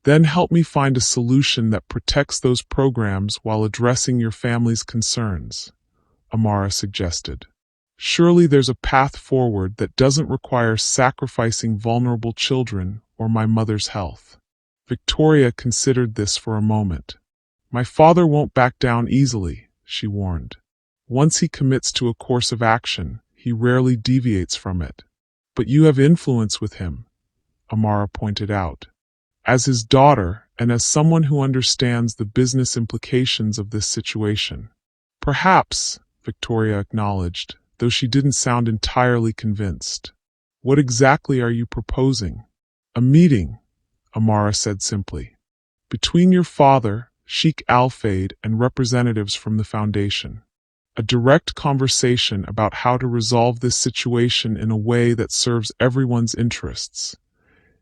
Then help me find a solution that protects those programs while addressing your family's concerns, Amara suggested. Surely there's a path forward that doesn't require sacrificing vulnerable children or my mother's health. Victoria considered this for a moment. My father won't back down easily, she warned. Once he commits to a course of action, he rarely deviates from it. But you have influence with him, Amara pointed out. As his daughter and as someone who understands the business implications of this situation. Perhaps, Victoria acknowledged, though she didn't sound entirely convinced. What exactly are you proposing? A meeting, Amara said simply. Between your father, Sheikh Al-Fayeed, and representatives from the foundation. A direct conversation about how to resolve this situation in a way that serves everyone's interests,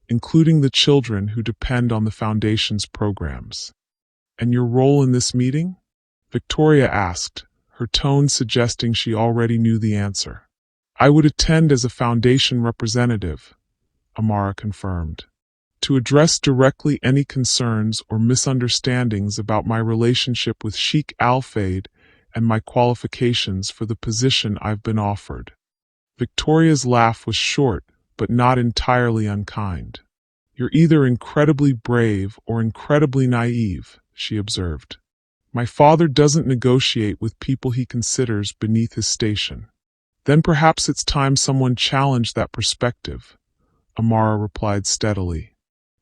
including the children who depend on the foundation's programs. And your role in this meeting? Victoria asked, her tone suggesting she already knew the answer. I would attend as a foundation representative, Amara confirmed, to address directly any concerns or misunderstandings about my relationship with Sheikh Al-Fayeed and my qualifications for the position I've been offered. Victoria's laugh was short, but not entirely unkind. You're either incredibly brave or incredibly naive, she observed. My father doesn't negotiate with people he considers beneath his station. Then perhaps it's time someone challenged that perspective, Amara replied steadily.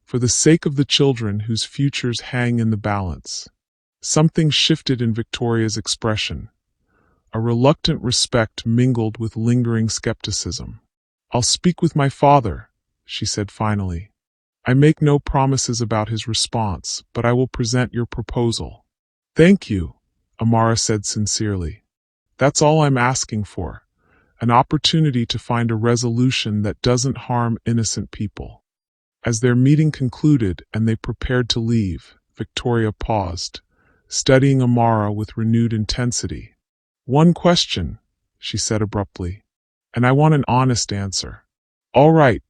For the sake of the children whose futures hang in the balance. Something shifted in Victoria's expression. A reluctant respect mingled with lingering skepticism. "I'll speak with my father," she said finally. "I make no promises about his response, but I will present your proposal." "Thank you," Amara said sincerely. "That's all I'm asking for. An opportunity to find a resolution that doesn't harm innocent people." As their meeting concluded and they prepared to leave, Victoria paused, studying Amara with renewed intensity. "One question," she said abruptly, "and I want an honest answer." "All right,"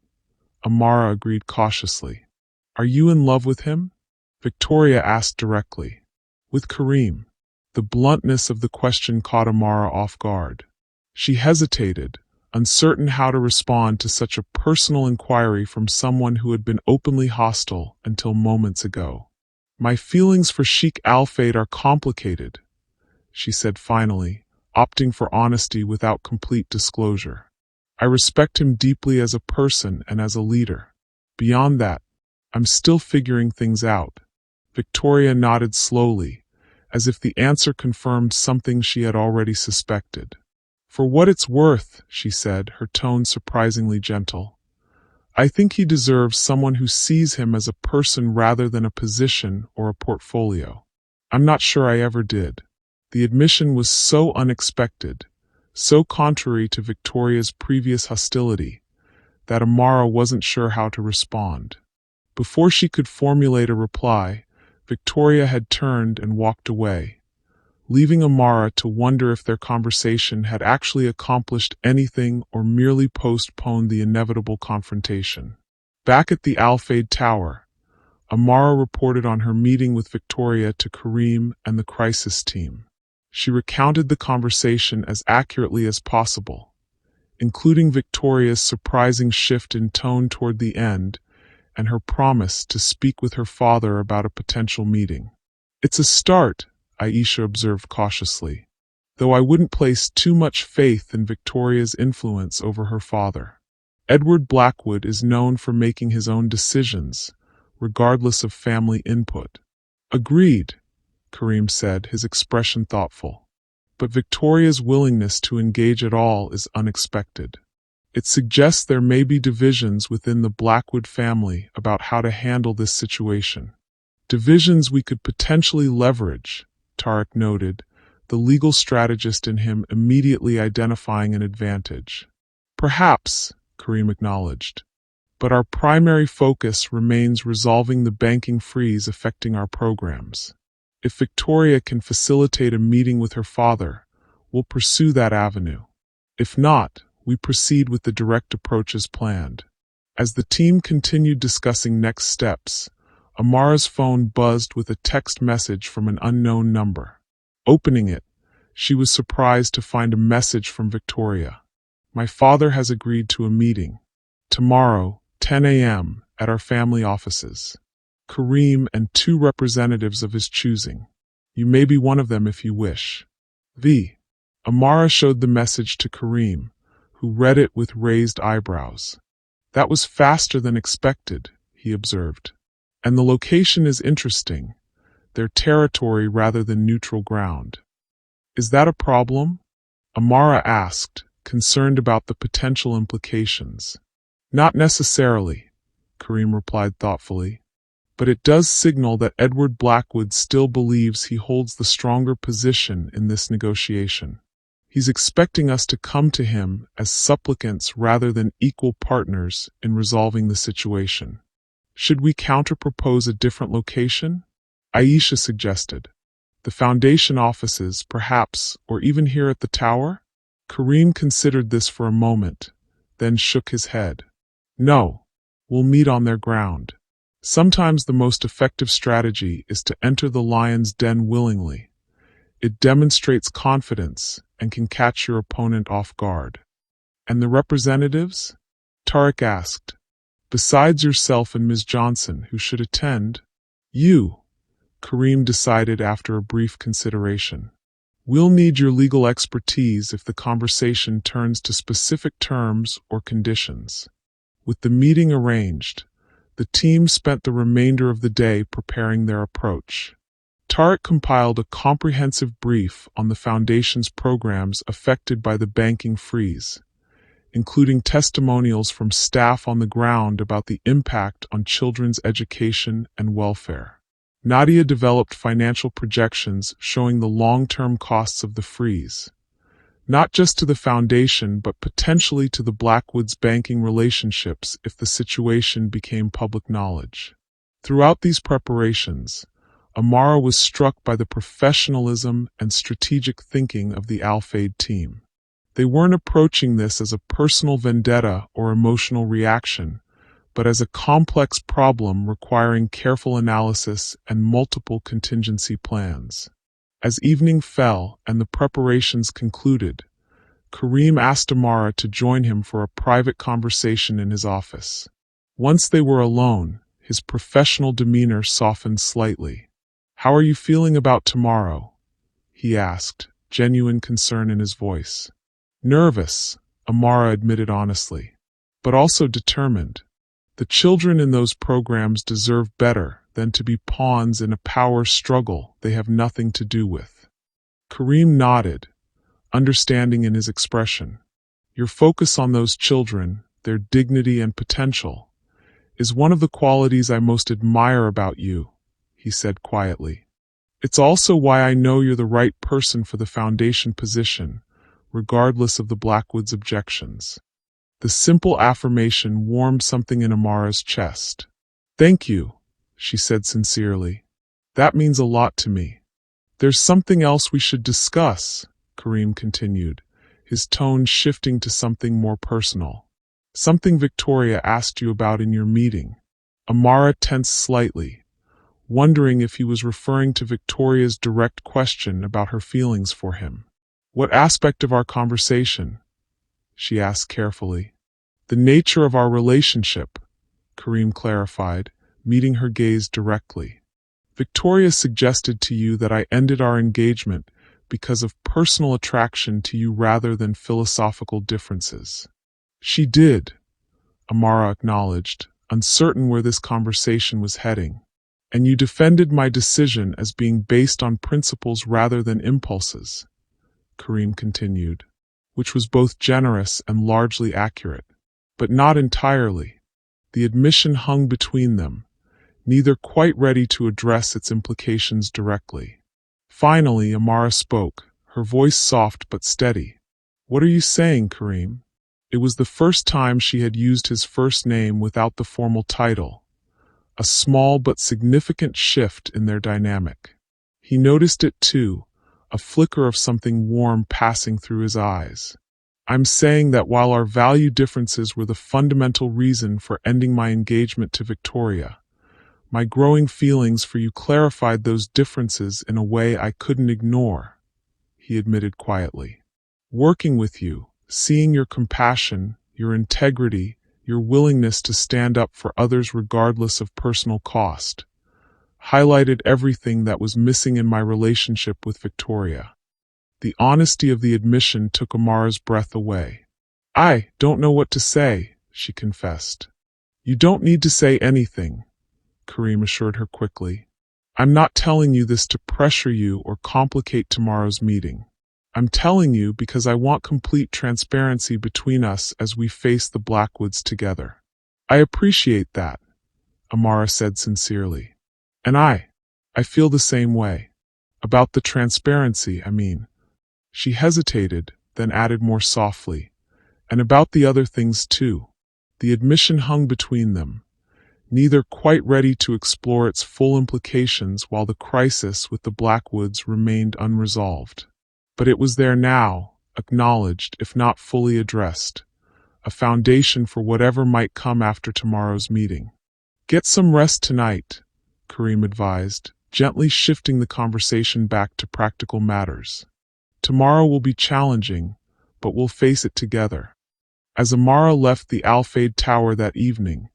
Amara agreed cautiously. "Are you in love with him?" Victoria asked directly. "With Kareem." The bluntness of the question caught Amara off guard. She hesitated, uncertain how to respond to such a personal inquiry from someone who had been openly hostile until moments ago. "My feelings for Sheikh Al-Fayeed are complicated," she said finally, opting for honesty without complete disclosure. "I respect him deeply as a person and as a leader. Beyond that, I'm still figuring things out." Victoria nodded slowly, as if the answer confirmed something she had already suspected. "For what it's worth," she said, her tone surprisingly gentle, "I think he deserves someone who sees him as a person rather than a position or a portfolio." "I'm not sure I ever did." The admission was so unexpected, so contrary to Victoria's previous hostility, that Amara wasn't sure how to respond. Before she could formulate a reply, Victoria had turned and walked away, leaving Amara to wonder if their conversation had actually accomplished anything or merely postponed the inevitable confrontation. Back at the Al-Fayeed Tower, Amara reported on her meeting with Victoria to Kareem and the crisis team. She recounted the conversation as accurately as possible, including Victoria's surprising shift in tone toward the end and her promise to speak with her father about a potential meeting. "It's a start," Aisha observed cautiously, "though I wouldn't place too much faith in Victoria's influence over her father. Edward Blackwood is known for making his own decisions, regardless of family input." "Agreed," Kareem said, his expression thoughtful. "But Victoria's willingness to engage at all is unexpected. It suggests there may be divisions within the Blackwood family about how to handle this situation. Divisions we could potentially leverage," Tarek noted, the legal strategist in him immediately identifying an advantage. "Perhaps," Kareem acknowledged, "but our primary focus remains resolving the banking freeze affecting our programs. If Victoria can facilitate a meeting with her father, we'll pursue that avenue. If not, we proceed with the direct approach as planned." As the team continued discussing next steps, Amara's phone buzzed with a text message from an unknown number. Opening it, she was surprised to find a message from Victoria. "My father has agreed to a meeting. Tomorrow, 10 a.m., at our family offices. Kareem and 2 representatives of his choosing. You may be one of them if you wish. V." Amara showed the message to Kareem, who read it with raised eyebrows. "That was faster than expected," he observed. "And the location is interesting. Their territory rather than neutral ground." "Is that a problem?" Amara asked, concerned about the potential implications. "Not necessarily," Kareem replied thoughtfully. "But it does signal that Edward Blackwood still believes he holds the stronger position in this negotiation. He's expecting us to come to him as supplicants rather than equal partners in resolving the situation." "Should we counter-propose a different location?" Aisha suggested. "The foundation offices, perhaps, or even here at the tower?" Kareem considered this for a moment, then shook his head. "No, we'll meet on their ground. Sometimes the most effective strategy is to enter the lion's den willingly. It demonstrates confidence and can catch your opponent off guard." "And the representatives?" Tarek asked. "Besides yourself and Ms. Johnson, who should attend?" "You," Kareem decided after a brief consideration. "We'll need your legal expertise if the conversation turns to specific terms or conditions." With the meeting arranged, The team spent the remainder of the day preparing their approach. Tariq compiled a comprehensive brief on the Foundation's programs affected by the banking freeze, including testimonials from staff on the ground about the impact on children's education and welfare. Nadia developed financial projections showing the long-term costs of the freeze, not just to the Foundation but potentially to the Blackwoods' banking relationships if the situation became public knowledge. Throughout these preparations, Amara was struck by the professionalism and strategic thinking of the Al-Fayeed team. They weren't approaching this as a personal vendetta or emotional reaction, but as a complex problem requiring careful analysis and multiple contingency plans. As evening fell and the preparations concluded, Kareem asked Amara to join him for a private conversation in his office. Once they were alone, his professional demeanor softened slightly. "How are you feeling about tomorrow?" he asked, genuine concern in his voice. "Nervous," Amara admitted honestly, "but also determined. The children in those programs deserve better than to be pawns in a power struggle they have nothing to do with." Kareem nodded, understanding in his expression. "Your focus on those children, their dignity and potential, is one of the qualities I most admire about you," he said quietly. "It's also why I know you're the right person for the Foundation position, regardless of the Blackwoods' objections." The simple affirmation warmed something in Amara's chest. "Thank you," she said sincerely. "That means a lot to me." "There's something else we should discuss," Kareem continued, his tone shifting to something more personal. "Something Victoria asked you about in your meeting." Amara tensed slightly, wondering if he was referring to Victoria's direct question about her feelings for him. "What aspect of our conversation?" she asked carefully. "The nature of our relationship," Kareem clarified, meeting her gaze directly. "Victoria suggested to you that I ended our engagement because of personal attraction to you rather than philosophical differences." "She did," Amara acknowledged, uncertain where this conversation was heading. "And you defended my decision as being based on principles rather than impulses," Kareem continued, which was both generous and largely accurate. But not entirely. The admission hung between them, neither quite ready to address its implications directly. Finally, Amara spoke, her voice soft but steady. "What are you saying, Kareem?" It was the first time she had used his first name without the formal title, a small but significant shift in their dynamic. He noticed it too, a flicker of something warm passing through his eyes. "I'm saying that while our value differences were the fundamental reason for ending my engagement to Victoria, my growing feelings for you clarified those differences in a way I couldn't ignore," he admitted quietly. "Working with you, seeing your compassion, your integrity, your willingness to stand up for others regardless of personal cost, highlighted everything that was missing in my relationship with Victoria." The honesty of the admission took Amara's breath away. "I don't know what to say," she confessed. "You don't need to say anything," Kareem assured her quickly. "I'm not telling you this to pressure you or complicate tomorrow's meeting. I'm telling you because I want complete transparency between us as we face the Blackwoods together." "I appreciate that," Amara said sincerely. "And I feel the same way. About the transparency, I mean." She hesitated, then added more softly, "And about the other things too." The admission hung between them, neither quite ready to explore its full implications while the crisis with the Blackwoods remained unresolved. But it was there now, acknowledged if not fully addressed, a foundation for whatever might come after tomorrow's meeting. "Get some rest tonight," Kareem advised, gently shifting the conversation back to practical matters. "Tomorrow will be challenging, but we'll face it together." As Amara left the Al-Fayeed Tower that evening,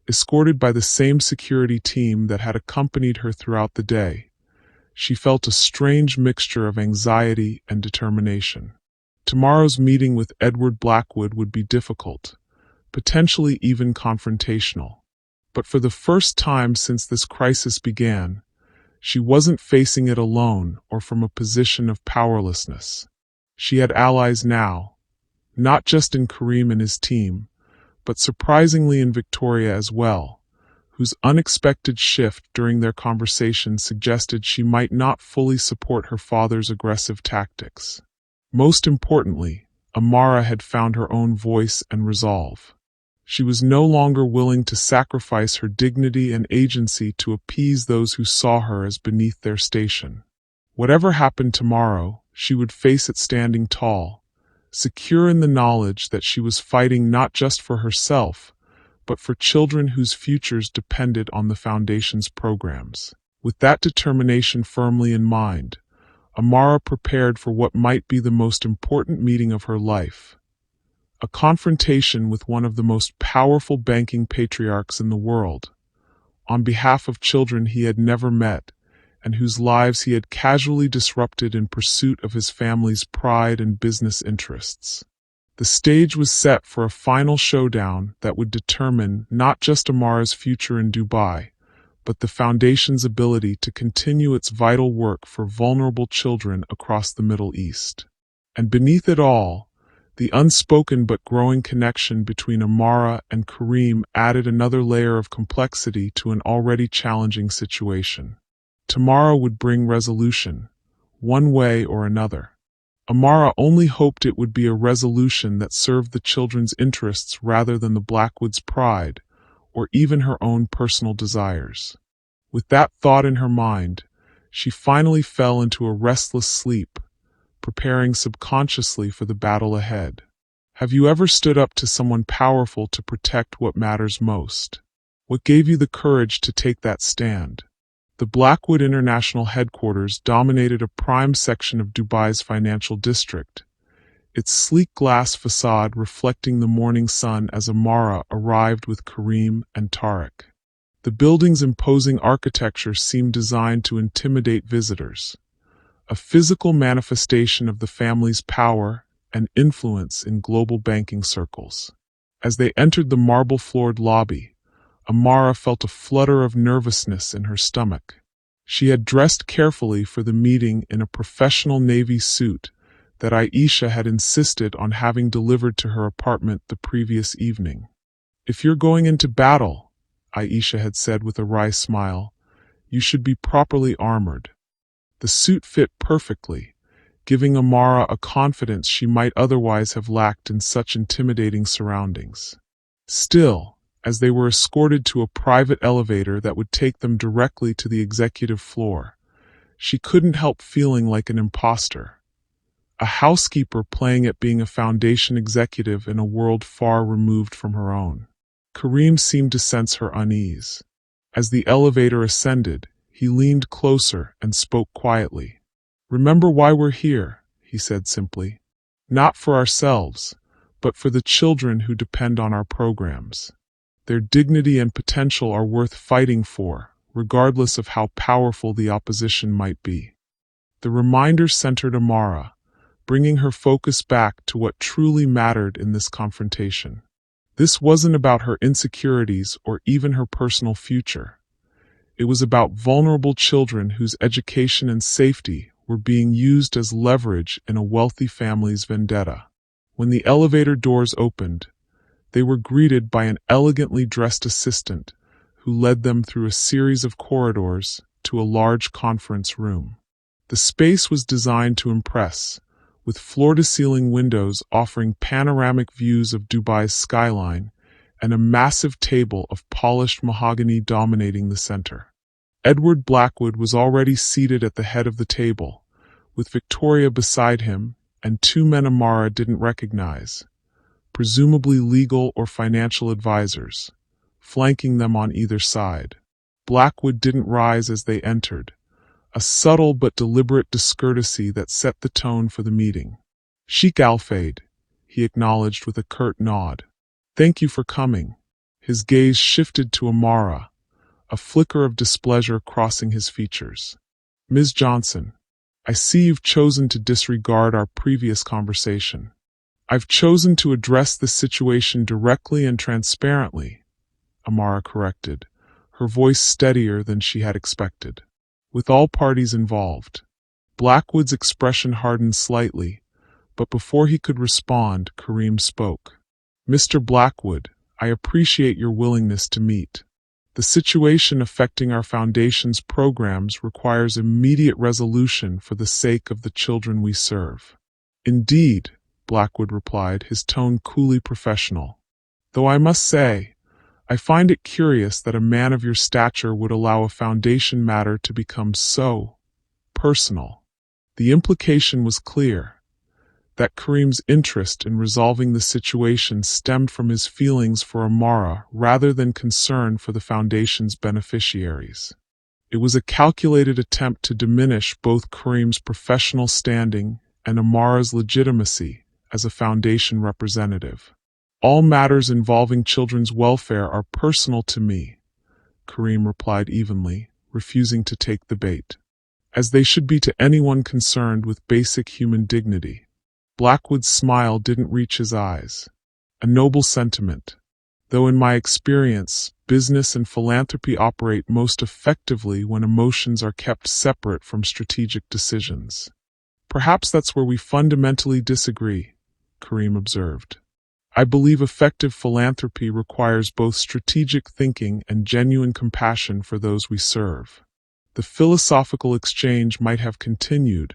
escorted by the same security team that had accompanied her throughout the day, she felt a strange mixture of anxiety and determination. Tomorrow's meeting with Edward Blackwood would be difficult, potentially even confrontational. But for the first time since this crisis began, she wasn't facing it alone or from a position of powerlessness. She had allies now, not just in Kareem and his team, but surprisingly in Victoria as well, whose unexpected shift during their conversation suggested she might not fully support her father's aggressive tactics. Most importantly, Amara had found her own voice and resolve. She was no longer willing to sacrifice her dignity and agency to appease those who saw her as beneath their station. Whatever happened tomorrow, she would face it standing tall, secure in the knowledge that she was fighting not just for herself, but for children whose futures depended on the Foundation's programs. With that determination firmly in mind, Amara prepared for what might be the most important meeting of her life. A confrontation with one of the most powerful banking patriarchs in the world, on behalf of children he had never met, and whose lives he had casually disrupted in pursuit of his family's pride and business interests. The stage was set for a final showdown that would determine not just Amara's future in Dubai, but the Foundation's ability to continue its vital work for vulnerable children across the Middle East. And beneath it all, the unspoken but growing connection between Amara and Kareem added another layer of complexity to an already challenging situation. Tomorrow would bring resolution, one way or another. Amara only hoped it would be a resolution that served the children's interests rather than the Blackwoods' pride, or even her own personal desires. With that thought in her mind, she finally fell into a restless sleep, preparing subconsciously for the battle ahead. Have you ever stood up to someone powerful to protect what matters most? What gave you the courage to take that stand? The Blackwood International headquarters dominated a prime section of Dubai's financial district, its sleek glass facade reflecting the morning sun as Amara arrived with Kareem and Tariq. The building's imposing architecture seemed designed to intimidate visitors, a physical manifestation of the family's power and influence in global banking circles. As they entered the marble-floored lobby, Amara felt a flutter of nervousness in her stomach. She had dressed carefully for the meeting in a professional navy suit that Aisha had insisted on having delivered to her apartment the previous evening. "If you're going into battle," Aisha had said with a wry smile, "you should be properly armored." The suit fit perfectly, giving Amara a confidence she might otherwise have lacked in such intimidating surroundings. Still, as they were escorted to a private elevator that would take them directly to the executive floor, she couldn't help feeling like an imposter, a housekeeper playing at being a Foundation executive in a world far removed from her own. Kareem seemed to sense her unease. As the elevator ascended, he leaned closer and spoke quietly. "Remember why we're here," he said simply. "Not for ourselves, but for the children who depend on our programs. Their dignity and potential are worth fighting for, regardless of how powerful the opposition might be." The reminder centered Amara, bringing her focus back to what truly mattered in this confrontation. This wasn't about her insecurities or even her personal future. It was about vulnerable children whose education and safety were being used as leverage in a wealthy family's vendetta. When the elevator doors opened, they were greeted by an elegantly dressed assistant who led them through a series of corridors to a large conference room. The space was designed to impress, with floor-to-ceiling windows offering panoramic views of Dubai's skyline and a massive table of polished mahogany dominating the center. Edward Blackwood was already seated at the head of the table, with Victoria beside him and two men Amara didn't recognize, presumably legal or financial advisors, flanking them on either side. Blackwood didn't rise as they entered, a subtle but deliberate discourtesy that set the tone for the meeting. "Sheikh Al-Fayeed," he acknowledged with a curt nod. "Thank you for coming." His gaze shifted to Amara, a flicker of displeasure crossing his features. "Ms. Johnson, I see you've chosen to disregard our previous conversation. I've chosen to address the situation directly and transparently," Amara corrected, her voice steadier than she had expected. With all parties involved. Blackwood's expression hardened slightly, but before he could respond, Kareem spoke. Mr. Blackwood, I appreciate your willingness to meet. The situation affecting our foundation's programs requires immediate resolution for the sake of the children we serve. Indeed, Blackwood replied, his tone coolly professional. Though I must say, I find it curious that a man of your stature would allow a foundation matter to become so personal. The implication was clear, that Kareem's interest in resolving the situation stemmed from his feelings for Amara rather than concern for the foundation's beneficiaries. It was a calculated attempt to diminish both Kareem's professional standing and Amara's legitimacy as a foundation representative. All matters involving children's welfare are personal to me, Kareem replied evenly, refusing to take the bait. As they should be to anyone concerned with basic human dignity. Blackwood's smile didn't reach his eyes. A noble sentiment. Though in my experience, business and philanthropy operate most effectively when emotions are kept separate from strategic decisions. Perhaps that's where we fundamentally disagree, Kareem observed. I believe effective philanthropy requires both strategic thinking and genuine compassion for those we serve. The philosophical exchange might have continued,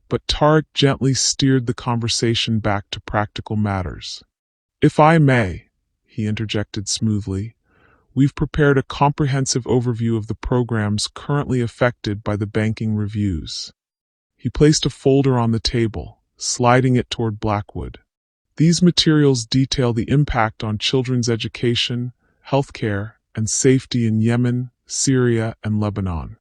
but Tariq gently steered the conversation back to practical matters. If I may, he interjected smoothly, we've prepared a comprehensive overview of the programs currently affected by the banking reviews. He placed a folder on the table, sliding it toward Blackwood. These materials detail the impact on children's education, healthcare, and safety in Yemen, Syria, and Lebanon.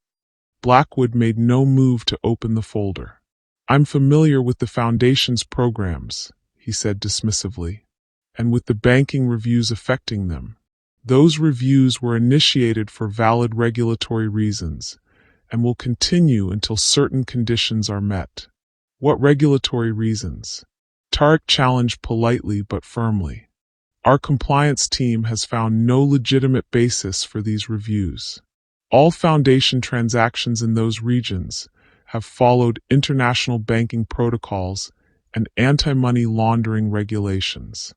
Blackwood made no move to open the folder. I'm familiar with the Foundation's programs, he said dismissively, and with the banking reviews affecting them. Those reviews were initiated for valid regulatory reasons and will continue until certain conditions are met. What regulatory reasons? Tariq challenged politely but firmly. Our compliance team has found no legitimate basis for these reviews. All Foundation transactions in those regions have followed international banking protocols and anti-money laundering regulations.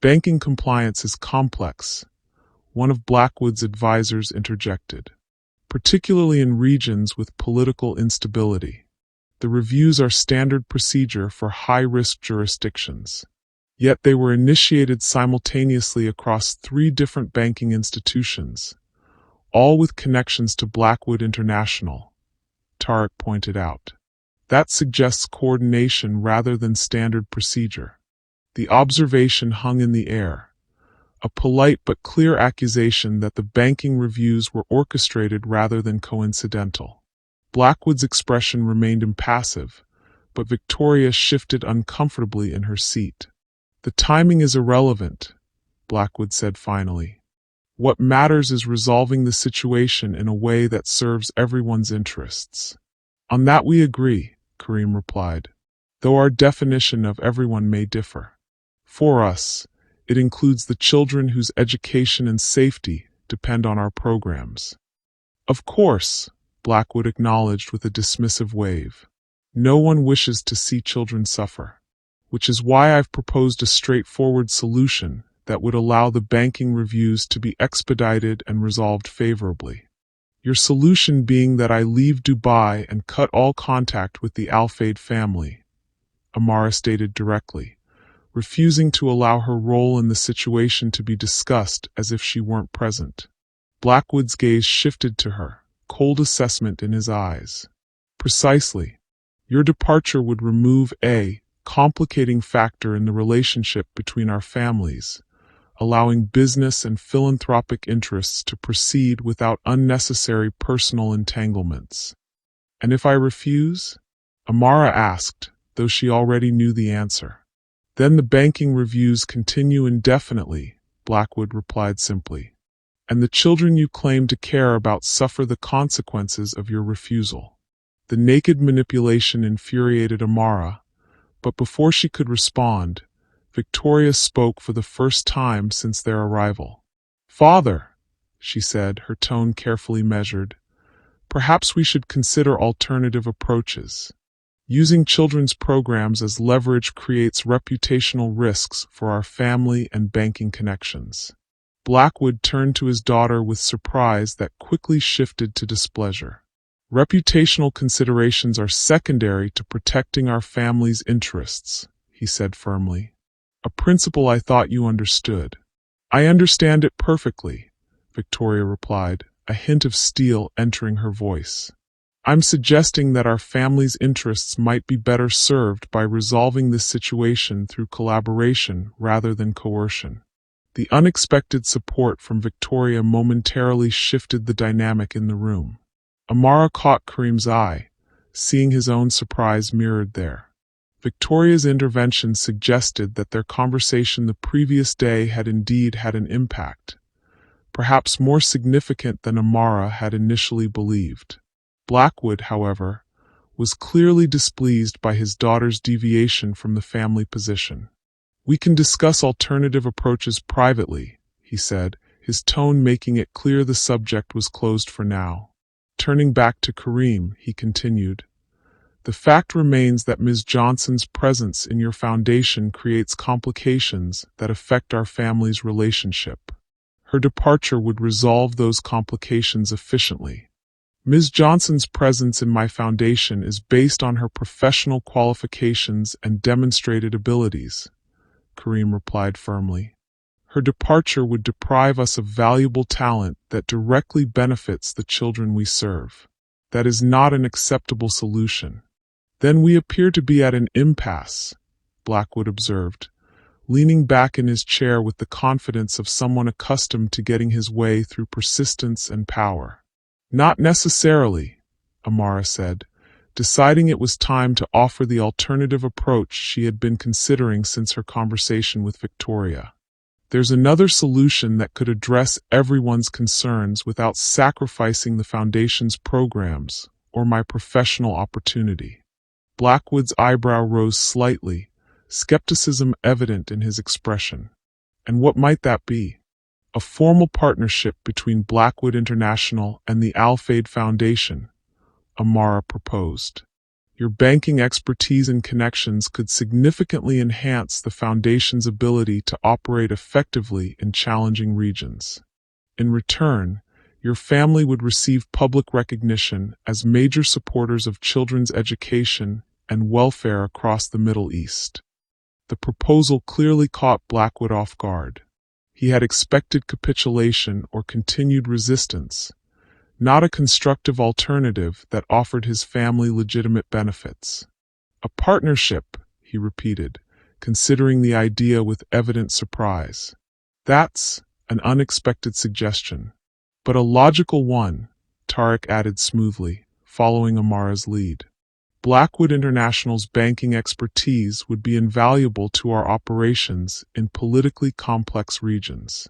Banking compliance is complex, one of Blackwood's advisors interjected, particularly in regions with political instability. The reviews are standard procedure for high-risk jurisdictions. Yet they were initiated simultaneously across 3 different banking institutions, all with connections to Blackwood International, Tariq pointed out. That suggests coordination rather than standard procedure. The observation hung in the air, a polite but clear accusation that the banking reviews were orchestrated rather than coincidental. Blackwood's expression remained impassive, but Victoria shifted uncomfortably in her seat. The timing is irrelevant, Blackwood said finally. What matters is resolving the situation in a way that serves everyone's interests. On that we agree, Kareem replied, though our definition of everyone may differ. For us, it includes the children whose education and safety depend on our programs. Of course, Blackwood acknowledged with a dismissive wave. No one wishes to see children suffer, which is why I've proposed a straightforward solution that would allow the banking reviews to be expedited and resolved favorably. Your solution being that I leave Dubai and cut all contact with the Al-Fayeed family, Amara stated directly, refusing to allow her role in the situation to be discussed as if she weren't present. Blackwood's gaze shifted to her, cold assessment in his eyes. Precisely. Your departure would remove a complicating factor in the relationship between our families, allowing business and philanthropic interests to proceed without unnecessary personal entanglements. And if I refuse? Amara asked, though she already knew the answer. Then the banking reviews continue indefinitely, Blackwood replied simply. And the children you claim to care about suffer the consequences of your refusal. The naked manipulation infuriated Amara, but before she could respond, Victoria spoke for the first time since their arrival. Father, she said, her tone carefully measured, perhaps we should consider alternative approaches. Using children's programs as leverage creates reputational risks for our family and banking connections. Blackwood turned to his daughter with surprise that quickly shifted to displeasure. Reputational considerations are secondary to protecting our family's interests, he said firmly. A principle I thought you understood. I understand it perfectly, Victoria replied, a hint of steel entering her voice. I'm suggesting that our family's interests might be better served by resolving this situation through collaboration rather than coercion. The unexpected support from Victoria momentarily shifted the dynamic in the room. Amara caught Kareem's eye, seeing his own surprise mirrored there. Victoria's intervention suggested that their conversation the previous day had indeed had an impact, perhaps more significant than Amara had initially believed. Blackwood, however, was clearly displeased by his daughter's deviation from the family position. We can discuss alternative approaches privately, he said, his tone making it clear the subject was closed for now. Turning back to Kareem, he continued, the fact remains that Ms. Johnson's presence in your foundation creates complications that affect our family's relationship. Her departure would resolve those complications efficiently. Ms. Johnson's presence in my foundation is based on her professional qualifications and demonstrated abilities, Kareem replied firmly. Her departure would deprive us of valuable talent that directly benefits the children we serve. That is not an acceptable solution. Then we appear to be at an impasse, Blackwood observed, leaning back in his chair with the confidence of someone accustomed to getting his way through persistence and power. Not necessarily, Amara said, deciding it was time to offer the alternative approach she had been considering since her conversation with Victoria. There's another solution that could address everyone's concerns without sacrificing the Foundation's programs or my professional opportunity. Blackwood's eyebrow rose slightly, skepticism evident in his expression. And what might that be? A formal partnership between Blackwood International and the Al-Fayeed Foundation, Amara proposed. Your banking expertise and connections could significantly enhance the Foundation's ability to operate effectively in challenging regions. In return, your family would receive public recognition as major supporters of children's education and welfare across the Middle East. The proposal clearly caught Blackwood off guard. He had expected capitulation or continued resistance, not a constructive alternative that offered his family legitimate benefits. A partnership, he repeated, considering the idea with evident surprise. That's an unexpected suggestion, but a logical one, Tariq added smoothly, following Amara's lead. Blackwood International's banking expertise would be invaluable to our operations in politically complex regions,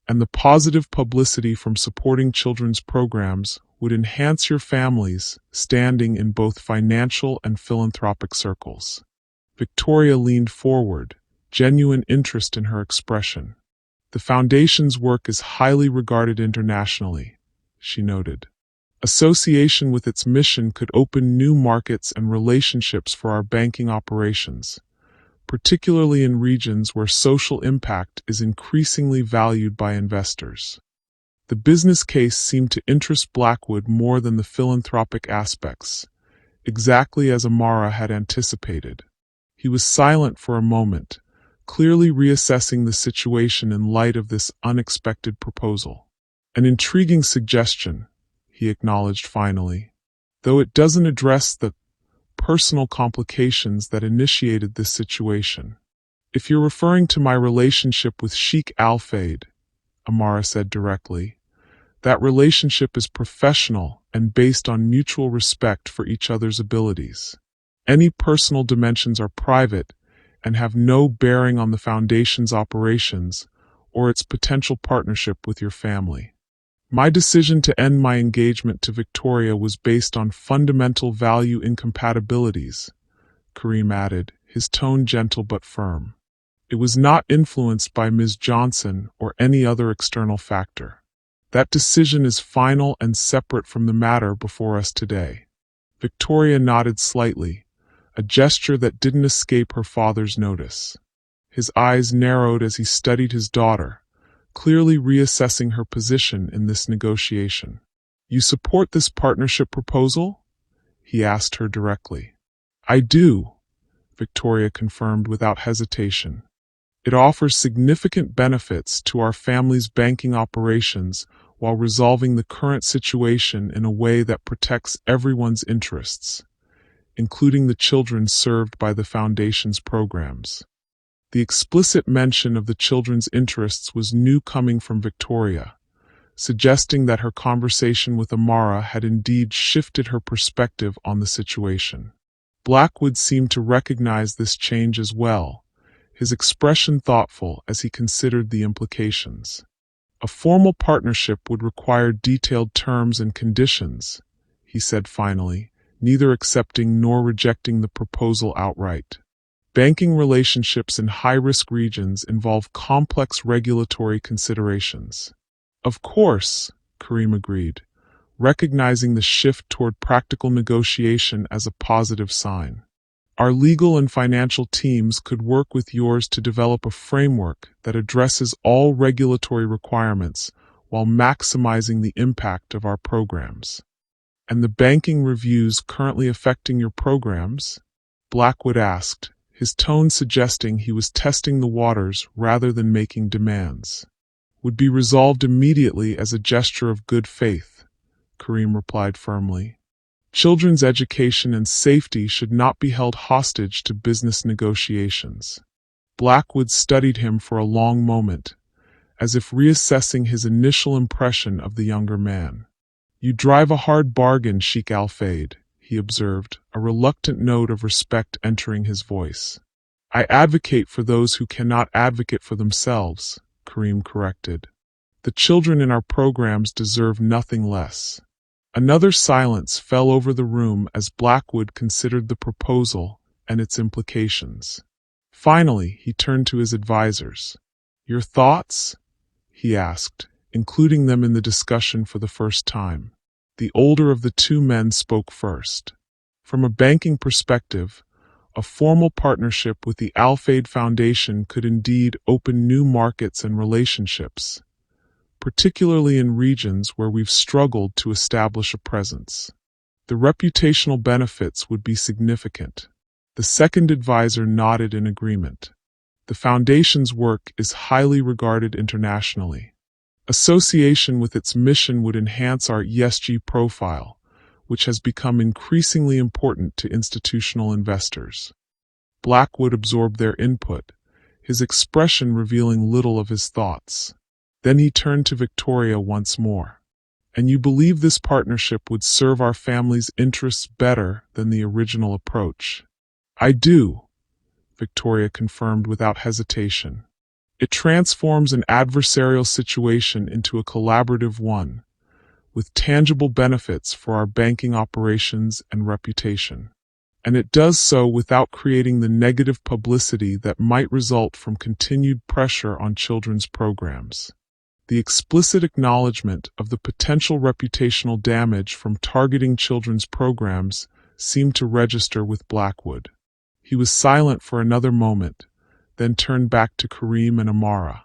and the positive publicity from supporting children's programs would enhance your family's standing in both financial and philanthropic circles. Victoria leaned forward, genuine interest in her expression. The Foundation's work is highly regarded internationally, she noted. Association with its mission could open new markets and relationships for our banking operations, particularly in regions where social impact is increasingly valued by investors. The business case seemed to interest Blackwood more than the philanthropic aspects, exactly as Amara had anticipated. He was silent for a moment, clearly reassessing the situation in light of this unexpected proposal. An intriguing suggestion, he acknowledged finally, though it doesn't address the personal complications that initiated this situation. If you're referring to my relationship with Sheikh Al-Fayeed, Amara said directly, that relationship is professional and based on mutual respect for each other's abilities. Any personal dimensions are private and have no bearing on the Foundation's operations or its potential partnership with your family. My decision to end my engagement to Victoria was based on fundamental value incompatibilities, Kareem added, his tone gentle but firm. It was not influenced by Ms. Johnson or any other external factor. That decision is final and separate from the matter before us today. Victoria nodded slightly, a gesture that didn't escape her father's notice. His eyes narrowed as he studied his daughter, clearly reassessing her position in this negotiation. "You support this partnership proposal?" he asked her directly. "I do," Victoria confirmed without hesitation. "It offers significant benefits to our family's banking operations while resolving the current situation in a way that protects everyone's interests, including the children served by the Foundation's programs." The explicit mention of the children's interests was new coming from Victoria, suggesting that her conversation with Amara had indeed shifted her perspective on the situation. Blackwood seemed to recognize this change as well, his expression thoughtful as he considered the implications. "A formal partnership would require detailed terms and conditions," he said finally, neither accepting nor rejecting the proposal outright. "Banking relationships in high-risk regions involve complex regulatory considerations." "Of course," Kareem agreed, recognizing the shift toward practical negotiation as a positive sign. "Our legal and financial teams could work with yours to develop a framework that addresses all regulatory requirements while maximizing the impact of our programs." "And the banking reviews currently affecting your programs?" Blackwood asked, his tone suggesting he was testing the waters rather than making demands. "Would be resolved immediately as a gesture of good faith," Kareem replied firmly. "Children's education and safety should not be held hostage to business negotiations." Blackwood studied him for a long moment, as if reassessing his initial impression of the younger man. "You drive a hard bargain, Sheikh Al-Fayeed," he observed, a reluctant note of respect entering his voice. "I advocate for those who cannot advocate for themselves," Kareem corrected. "The children in our programs deserve nothing less." Another silence fell over the room as Blackwood considered the proposal and its implications. Finally, he turned to his advisors. "Your thoughts?" he asked, including them in the discussion for the first time. The older of the two men spoke first. "From a banking perspective, a formal partnership with the Al-Fayeed Foundation could indeed open new markets and relationships, particularly in regions where we've struggled to establish a presence. The reputational benefits would be significant." The second advisor nodded in agreement. "The Foundation's work is highly regarded internationally. Association with its mission would enhance our ESG profile, which has become increasingly important to institutional investors." Blackwood absorbed their input, his expression revealing little of his thoughts. Then he turned to Victoria once more. "And you believe this partnership would serve our family's interests better than the original approach?" "I do," Victoria confirmed without hesitation. "It transforms an adversarial situation into a collaborative one, with tangible benefits for our banking operations and reputation. And it does so without creating the negative publicity that might result from continued pressure on children's programs." The explicit acknowledgement of the potential reputational damage from targeting children's programs seemed to register with Blackwood. He was silent for another moment, then turned back to Kareem and Amara.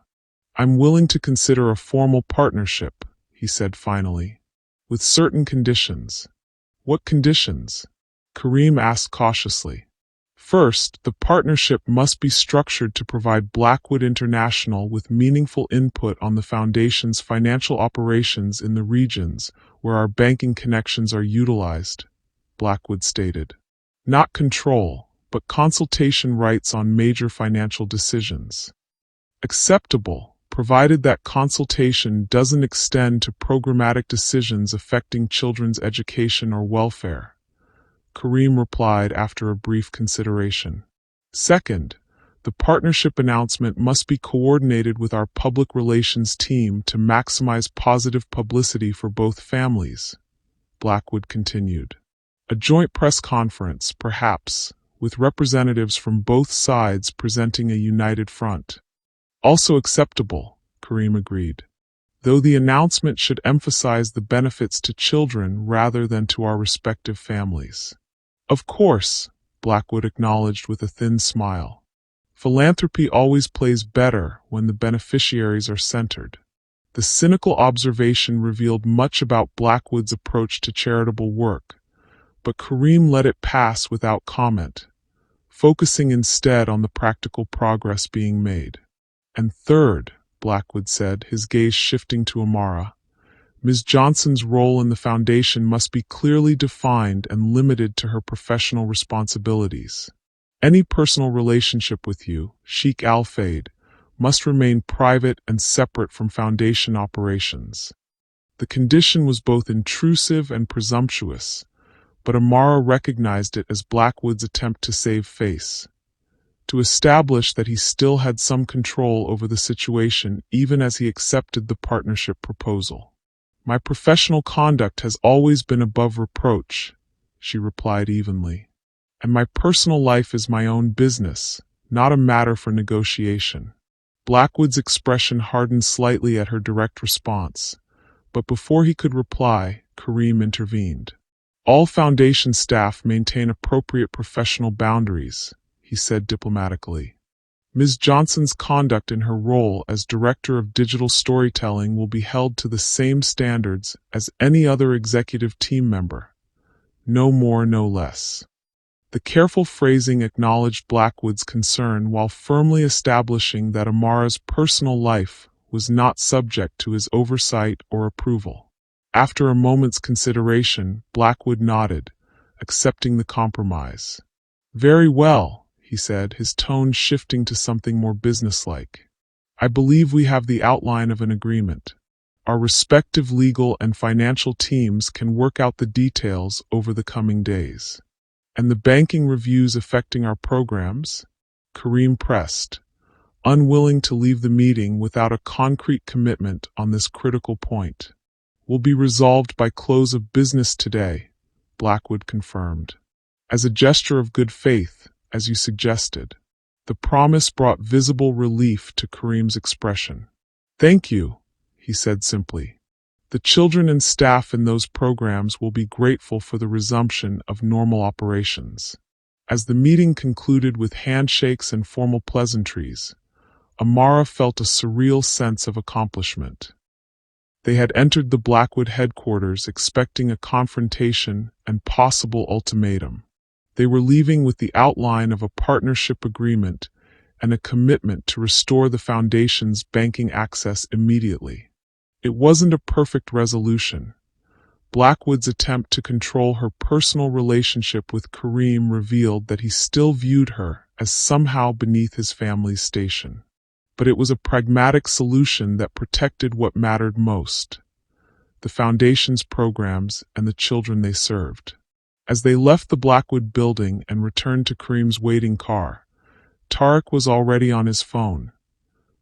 "I'm willing to consider a formal partnership," he said finally, "with certain conditions." "What conditions?" Kareem asked cautiously. "First, the partnership must be structured to provide Blackwood International with meaningful input on the Foundation's financial operations in the regions where our banking connections are utilized," Blackwood stated. "Not control, but consultation rights on major financial decisions." "Acceptable, provided that consultation doesn't extend to programmatic decisions affecting children's education or welfare," Kareem replied after a brief consideration. "Second, the partnership announcement must be coordinated with our public relations team to maximize positive publicity for both families," Blackwood continued. "A joint press conference, perhaps, with representatives from both sides presenting a united front. Also acceptable, Kareem agreed, though the announcement should emphasize the benefits to children rather than to our respective families. Of course, Blackwood acknowledged with a thin smile. Philanthropy always plays better when the beneficiaries are centered. The cynical observation revealed much about Blackwood's approach to charitable work, but Kareem let it pass without comment, focusing instead on the practical progress being made. And third, Blackwood said, his gaze shifting to Amara, Ms. Johnson's role in the foundation must be clearly defined and limited to her professional responsibilities. Any personal relationship with you, Sheikh Al-Fayeed, must remain private and separate from foundation operations. The condition was both intrusive and presumptuous, but Amara recognized it as Blackwood's attempt to save face, to establish that he still had some control over the situation even as he accepted the partnership proposal. My professional conduct has always been above reproach, she replied evenly, and my personal life is my own business, not a matter for negotiation. Blackwood's expression hardened slightly at her direct response, but before he could reply, Kareem intervened. All foundation staff maintain appropriate professional boundaries, he said diplomatically. Ms. Johnson's conduct in her role as Director of Digital Storytelling will be held to the same standards as any other executive team member. No more, no less. The careful phrasing acknowledged Blackwood's concern while firmly establishing that Amara's personal life was not subject to his oversight or approval. After a moment's consideration, Blackwood nodded, accepting the compromise. Very well, he said, his tone shifting to something more businesslike. I believe we have the outline of an agreement. Our respective legal and financial teams can work out the details over the coming days. And the banking reviews affecting our programs? Kareem pressed, unwilling to leave the meeting without a concrete commitment on this critical point. Will be resolved by close of business today, Blackwood confirmed. As a gesture of good faith, as you suggested. The promise brought visible relief to Kareem's expression. Thank you, he said simply. The children and staff in those programs will be grateful for the resumption of normal operations. As the meeting concluded with handshakes and formal pleasantries, Amara felt a surreal sense of accomplishment. They had entered the Blackwood headquarters expecting a confrontation and possible ultimatum. They were leaving with the outline of a partnership agreement and a commitment to restore the foundation's banking access immediately. It wasn't a perfect resolution. Blackwood's attempt to control her personal relationship with Kareem revealed that he still viewed her as somehow beneath his family's station. But it was a pragmatic solution that protected what mattered most: the foundation's programs and the children they served. As they left the Blackwood building and returned to Kareem's waiting car, Tariq was already on his phone,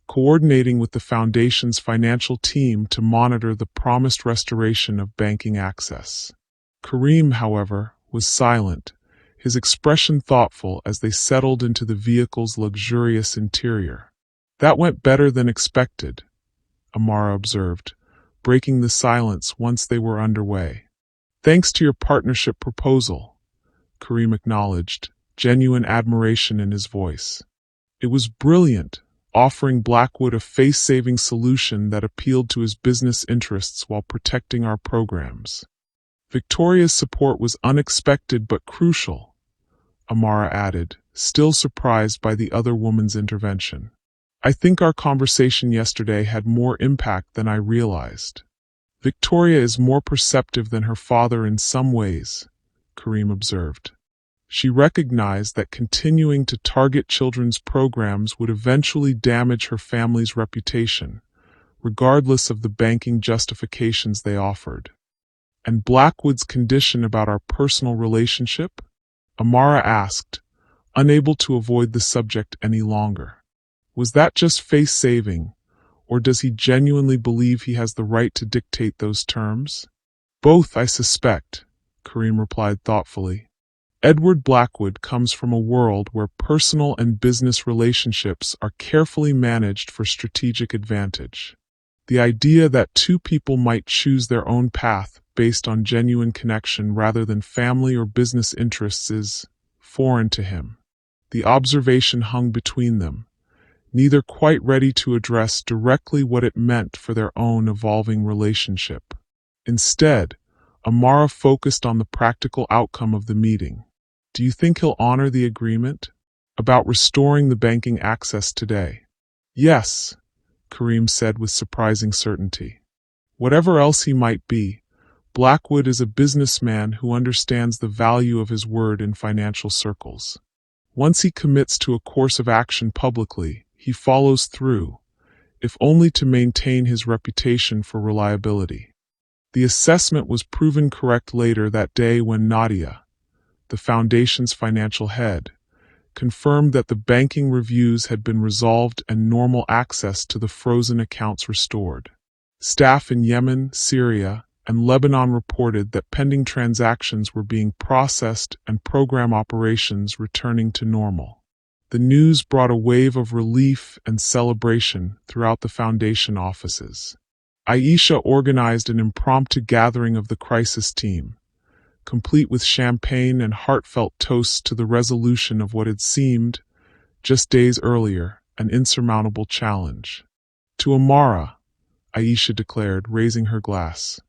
coordinating with the Foundation's financial team to monitor the promised restoration of banking access. Kareem, however, was silent, his expression thoughtful as they settled into the vehicle's luxurious interior. That went better than expected, Amara observed, breaking the silence once they were underway. Thanks to your partnership proposal, Kareem acknowledged, genuine admiration in his voice. It was brilliant, offering Blackwood a face-saving solution that appealed to his business interests while protecting our programs. Victoria's support was unexpected but crucial, Amara added, still surprised by the other woman's intervention. I think our conversation yesterday had more impact than I realized. Victoria is more perceptive than her father in some ways, Kareem observed. She recognized that continuing to target children's programs would eventually damage her family's reputation, regardless of the banking justifications they offered. And Blackwood's condition about our personal relationship? Amara asked, unable to avoid the subject any longer. Was that just face-saving, or does he genuinely believe he has the right to dictate those terms? Both, I suspect, Kareem replied thoughtfully. Edward Blackwood comes from a world where personal and business relationships are carefully managed for strategic advantage. The idea that two people might choose their own path based on genuine connection rather than family or business interests is foreign to him. The observation hung between them, neither quite ready to address directly what it meant for their own evolving relationship. Instead, Amara focused on the practical outcome of the meeting. Do you think he'll honor the agreement? About restoring the banking access today? Yes, Kareem said with surprising certainty. Whatever else he might be, Blackwood is a businessman who understands the value of his word in financial circles. Once he commits to a course of action publicly, he follows through, if only to maintain his reputation for reliability. The assessment was proven correct later that day when Nadia, the foundation's financial head, confirmed that the banking reviews had been resolved and normal access to the frozen accounts restored. Staff in Yemen, Syria, and Lebanon reported that pending transactions were being processed and program operations returning to normal. The news brought a wave of relief and celebration throughout the foundation offices. Aisha organized an impromptu gathering of the crisis team, complete with champagne and heartfelt toasts to the resolution of what had seemed, just days earlier, an insurmountable challenge. To Amara, Aisha declared, raising her glass,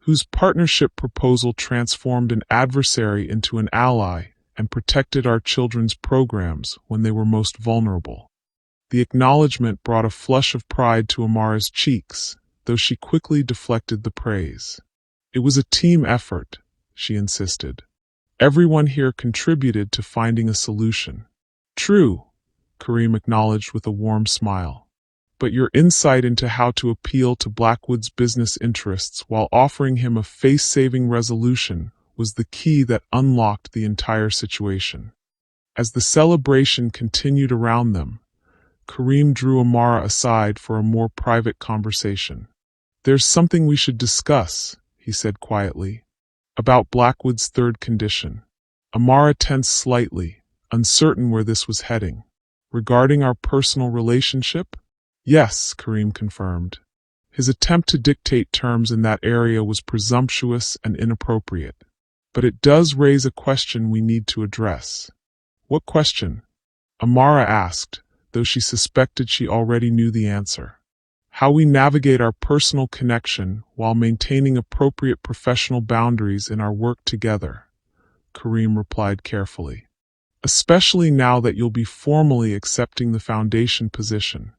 whose partnership proposal transformed an adversary into an ally and protected our children's programs when they were most vulnerable. The acknowledgement brought a flush of pride to Amara's cheeks, though she quickly deflected the praise. It was a team effort, she insisted. Everyone here contributed to finding a solution. True, Kareem acknowledged with a warm smile. But your insight into how to appeal to Blackwood's business interests while offering him a face-saving resolution was the key that unlocked the entire situation. As the celebration continued around them, Kareem drew Amara aside for a more private conversation. There's something we should discuss, he said quietly. About Blackwood's third condition. Amara tensed slightly, uncertain where this was heading. Regarding our personal relationship? Yes, Kareem confirmed. His attempt to dictate terms in that area was presumptuous and inappropriate. But it does raise a question we need to address. What question? Amara asked, though she suspected she already knew the answer. How we navigate our personal connection while maintaining appropriate professional boundaries in our work together, Kareem replied carefully. Especially now that you'll be formally accepting the foundation position.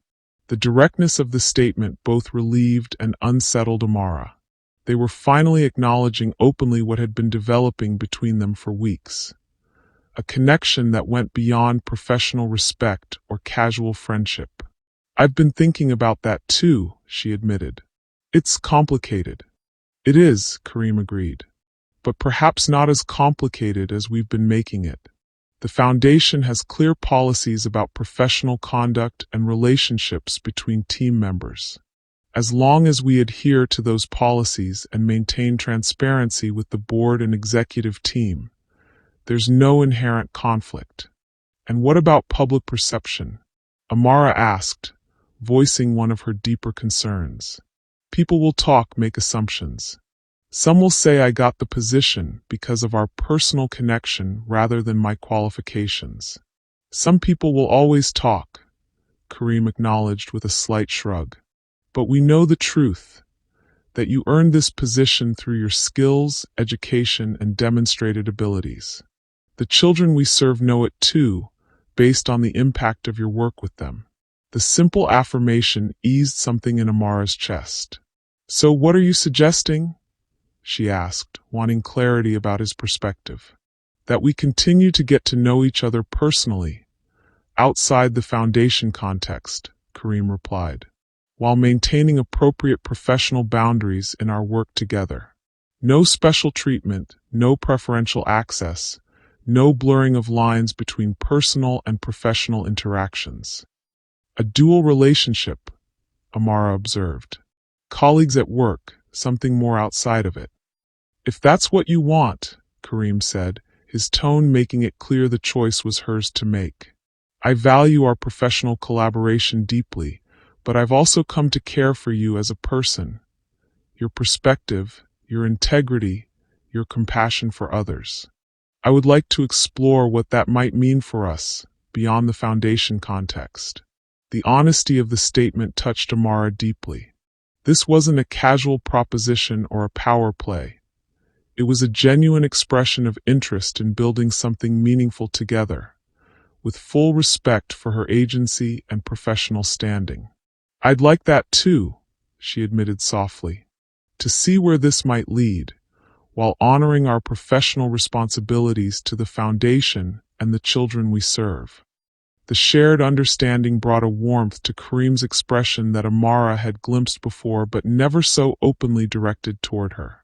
The directness of the statement both relieved and unsettled Amara. They were finally acknowledging openly what had been developing between them for weeks. A connection that went beyond professional respect or casual friendship. I've been thinking about that too, she admitted. It's complicated. It is, Kareem agreed. But perhaps not as complicated as we've been making it. The foundation has clear policies about professional conduct and relationships between team members. As long as we adhere to those policies and maintain transparency with the board and executive team, there's no inherent conflict. And what about public perception? Amara asked, voicing one of her deeper concerns. People will talk, make assumptions. Some will say I got the position because of our personal connection rather than my qualifications. Some people will always talk, Kareem acknowledged with a slight shrug. But we know the truth, that you earned this position through your skills, education, and demonstrated abilities. The children we serve know it too, based on the impact of your work with them. The simple affirmation eased something in Amara's chest. So what are you suggesting? She asked, wanting clarity about his perspective. That we continue to get to know each other personally, outside the foundation context, Kareem replied, while maintaining appropriate professional boundaries in our work together. No special treatment, no preferential access, no blurring of lines between personal and professional interactions. A dual relationship, Amara observed. Colleagues at work, something more outside of it. If that's what you want, Kareem said, his tone making it clear the choice was hers to make. I value our professional collaboration deeply, but I've also come to care for you as a person. Your perspective, your integrity, your compassion for others. I would like to explore what that might mean for us, beyond the foundation context. The honesty of the statement touched Amara deeply. This wasn't a casual proposition or a power play. It was a genuine expression of interest in building something meaningful together, with full respect for her agency and professional standing. I'd like that too, she admitted softly, to see where this might lead, while honoring our professional responsibilities to the foundation and the children we serve. The shared understanding brought a warmth to Kareem's expression that Amara had glimpsed before but never so openly directed toward her.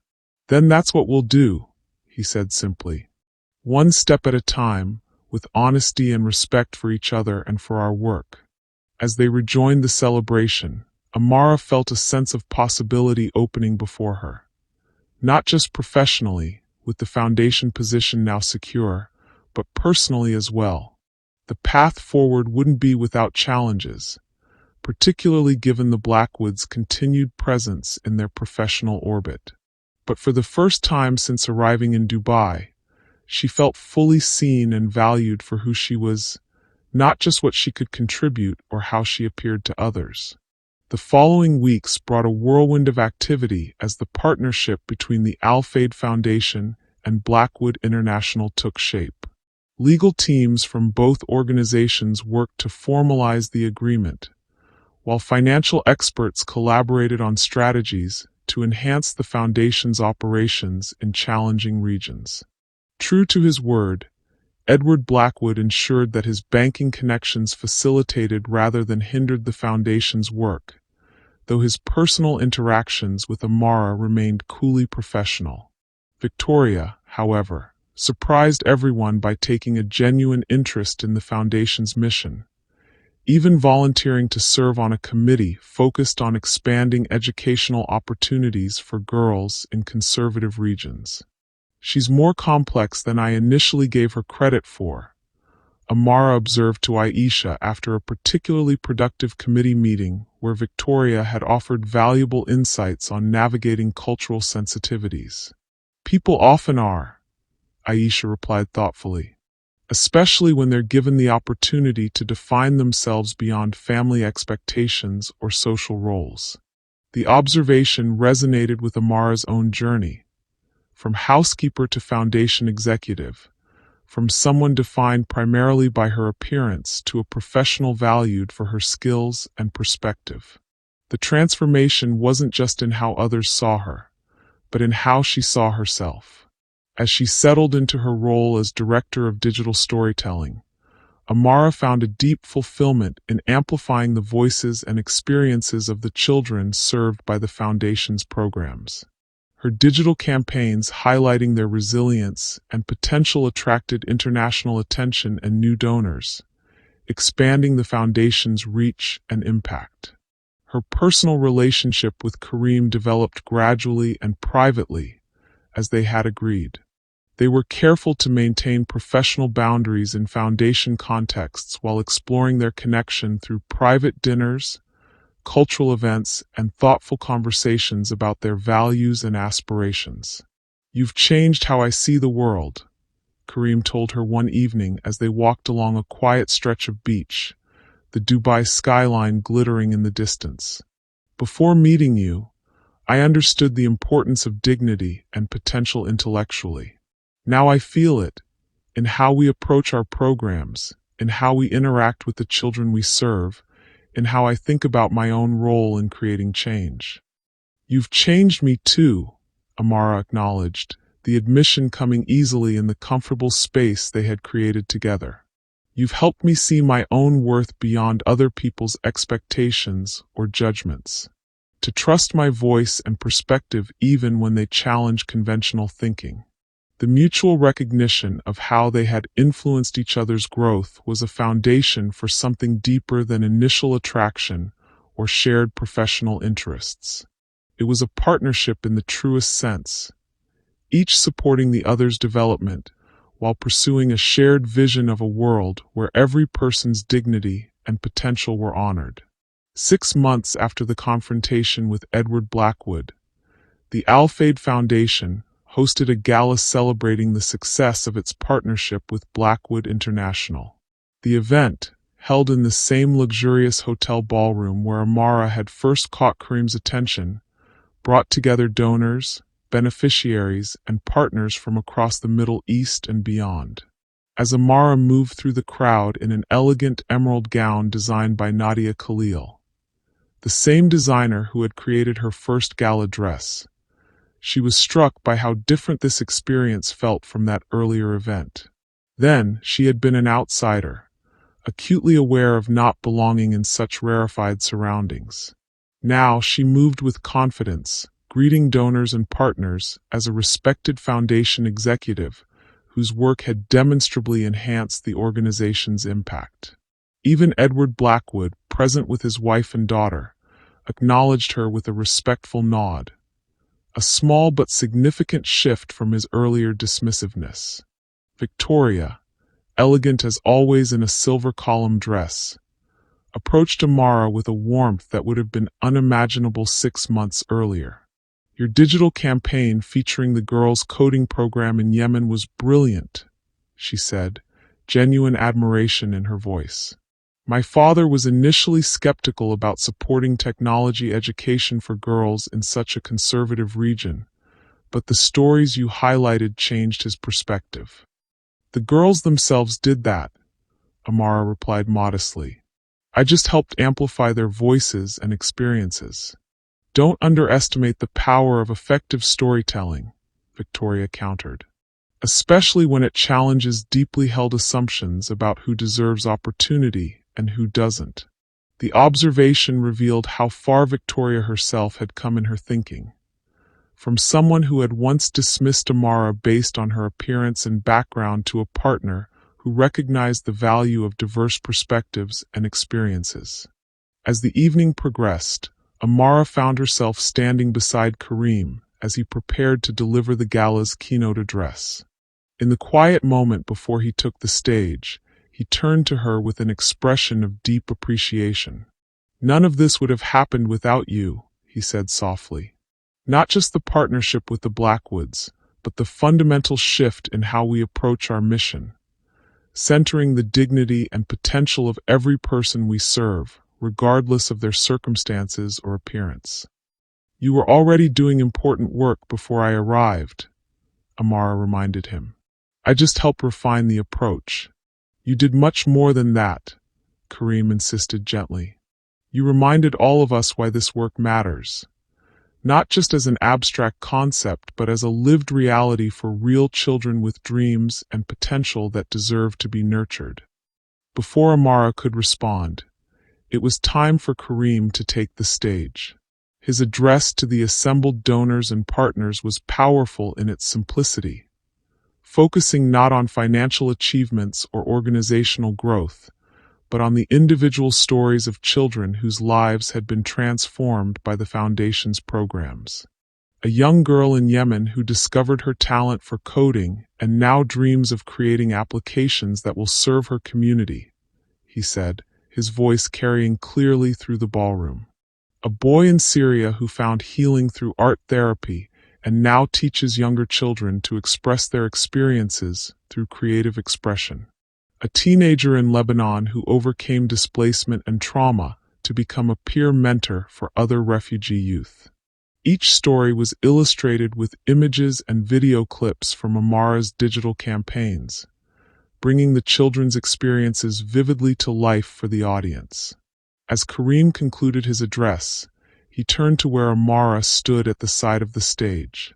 Then that's what we'll do, he said simply. One step at a time, with honesty and respect for each other and for our work. As they rejoined the celebration, Amara felt a sense of possibility opening before her. Not just professionally, with the foundation position now secure, but personally as well. The path forward wouldn't be without challenges, particularly given the Blackwoods' continued presence in their professional orbit. But for the first time since arriving in Dubai, she felt fully seen and valued for who she was, not just what she could contribute or how she appeared to others. The following weeks brought a whirlwind of activity as the partnership between the Al-Fayeed Foundation and Blackwood International took shape. Legal teams from both organizations worked to formalize the agreement, while financial experts collaborated on strategies to enhance the foundation's operations in challenging regions. True to his word, Edward Blackwood ensured that his banking connections facilitated rather than hindered the foundation's work, though his personal interactions with Amara remained coolly professional. Victoria, however, surprised everyone by taking a genuine interest in the foundation's mission, even volunteering to serve on a committee focused on expanding educational opportunities for girls in conservative regions. She's more complex than I initially gave her credit for, Amara observed to Aisha after a particularly productive committee meeting where Victoria had offered valuable insights on navigating cultural sensitivities. People often are, Aisha replied thoughtfully, especially when they're given the opportunity to define themselves beyond family expectations or social roles. The observation resonated with Amara's own journey, from housekeeper to foundation executive, from someone defined primarily by her appearance to a professional valued for her skills and perspective. The transformation wasn't just in how others saw her, but in how she saw herself. As she settled into her role as Director of Digital Storytelling, Amara found a deep fulfillment in amplifying the voices and experiences of the children served by the Foundation's programs. Her digital campaigns highlighting their resilience and potential attracted international attention and new donors, expanding the Foundation's reach and impact. Her personal relationship with Kareem developed gradually and privately, as they had agreed. They were careful to maintain professional boundaries in Foundation contexts while exploring their connection through private dinners, cultural events, and thoughtful conversations about their values and aspirations. "You've changed how I see the world," Kareem told her one evening as they walked along a quiet stretch of beach, the Dubai skyline glittering in the distance. "Before meeting you, I understood the importance of dignity and potential intellectually. Now I feel it, in how we approach our programs, in how we interact with the children we serve, in how I think about my own role in creating change." "You've changed me too," Amara acknowledged, the admission coming easily in the comfortable space they had created together. "You've helped me see my own worth beyond other people's expectations or judgments. To trust my voice and perspective even when they challenge conventional thinking." The mutual recognition of how they had influenced each other's growth was a foundation for something deeper than initial attraction or shared professional interests. It was a partnership in the truest sense, each supporting the other's development, while pursuing a shared vision of a world where every person's dignity and potential were honored. 6 months after the confrontation with Edward Blackwood, the Al-Fayeed Foundation hosted a gala celebrating the success of its partnership with Blackwood International. The event, held in the same luxurious hotel ballroom where Amara had first caught Kareem's attention, brought together donors, beneficiaries, and partners from across the Middle East and beyond. As Amara moved through the crowd in an elegant emerald gown designed by Nadia Khalil, the same designer who had created her first gala dress, she was struck by how different this experience felt from that earlier event. Then, she had been an outsider, acutely aware of not belonging in such rarefied surroundings. Now she moved with confidence, greeting donors and partners as a respected foundation executive whose work had demonstrably enhanced the organization's impact. Even Edward Blackwood, present with his wife and daughter, acknowledged her with a respectful nod, a small but significant shift from his earlier dismissiveness. Victoria, elegant as always in a silver column dress, approached Amara with a warmth that would have been unimaginable 6 months earlier. "Your digital campaign featuring the girls' coding program in Yemen was brilliant," she said, genuine admiration in her voice. "My father was initially skeptical about supporting technology education for girls in such a conservative region, but the stories you highlighted changed his perspective." "The girls themselves did that," Amara replied modestly. "I just helped amplify their voices and experiences." "Don't underestimate the power of effective storytelling," Victoria countered, "especially when it challenges deeply held assumptions about who deserves opportunity and who doesn't." The observation revealed how far Victoria herself had come in her thinking. From someone who had once dismissed Amara based on her appearance and background to a partner who recognized the value of diverse perspectives and experiences. As the evening progressed, Amara found herself standing beside Kareem as he prepared to deliver the gala's keynote address. In the quiet moment before he took the stage, he turned to her with an expression of deep appreciation. "None of this would have happened without you," he said softly. "Not just the partnership with the Blackwoods, but the fundamental shift in how we approach our mission, centering the dignity and potential of every person we serve, regardless of their circumstances or appearance." "You were already doing important work before I arrived," Amara reminded him. "I just helped refine the approach." "You did much more than that," Kareem insisted gently. "You reminded all of us why this work matters, not just as an abstract concept, but as a lived reality for real children with dreams and potential that deserve to be nurtured." Before Amara could respond, it was time for Kareem to take the stage. His address to the assembled donors and partners was powerful in its simplicity, focusing not on financial achievements or organizational growth, but on the individual stories of children whose lives had been transformed by the Foundation's programs. A young girl in Yemen who discovered her talent for coding and now dreams of creating applications that will serve her community, he said, his voice carrying clearly through the ballroom. A boy in Syria who found healing through art therapy and now teaches younger children to express their experiences through creative expression. A teenager in Lebanon who overcame displacement and trauma to become a peer mentor for other refugee youth. Each story was illustrated with images and video clips from Amara's digital campaigns, bringing the children's experiences vividly to life for the audience. As Kareem concluded his address, he turned to where Amara stood at the side of the stage.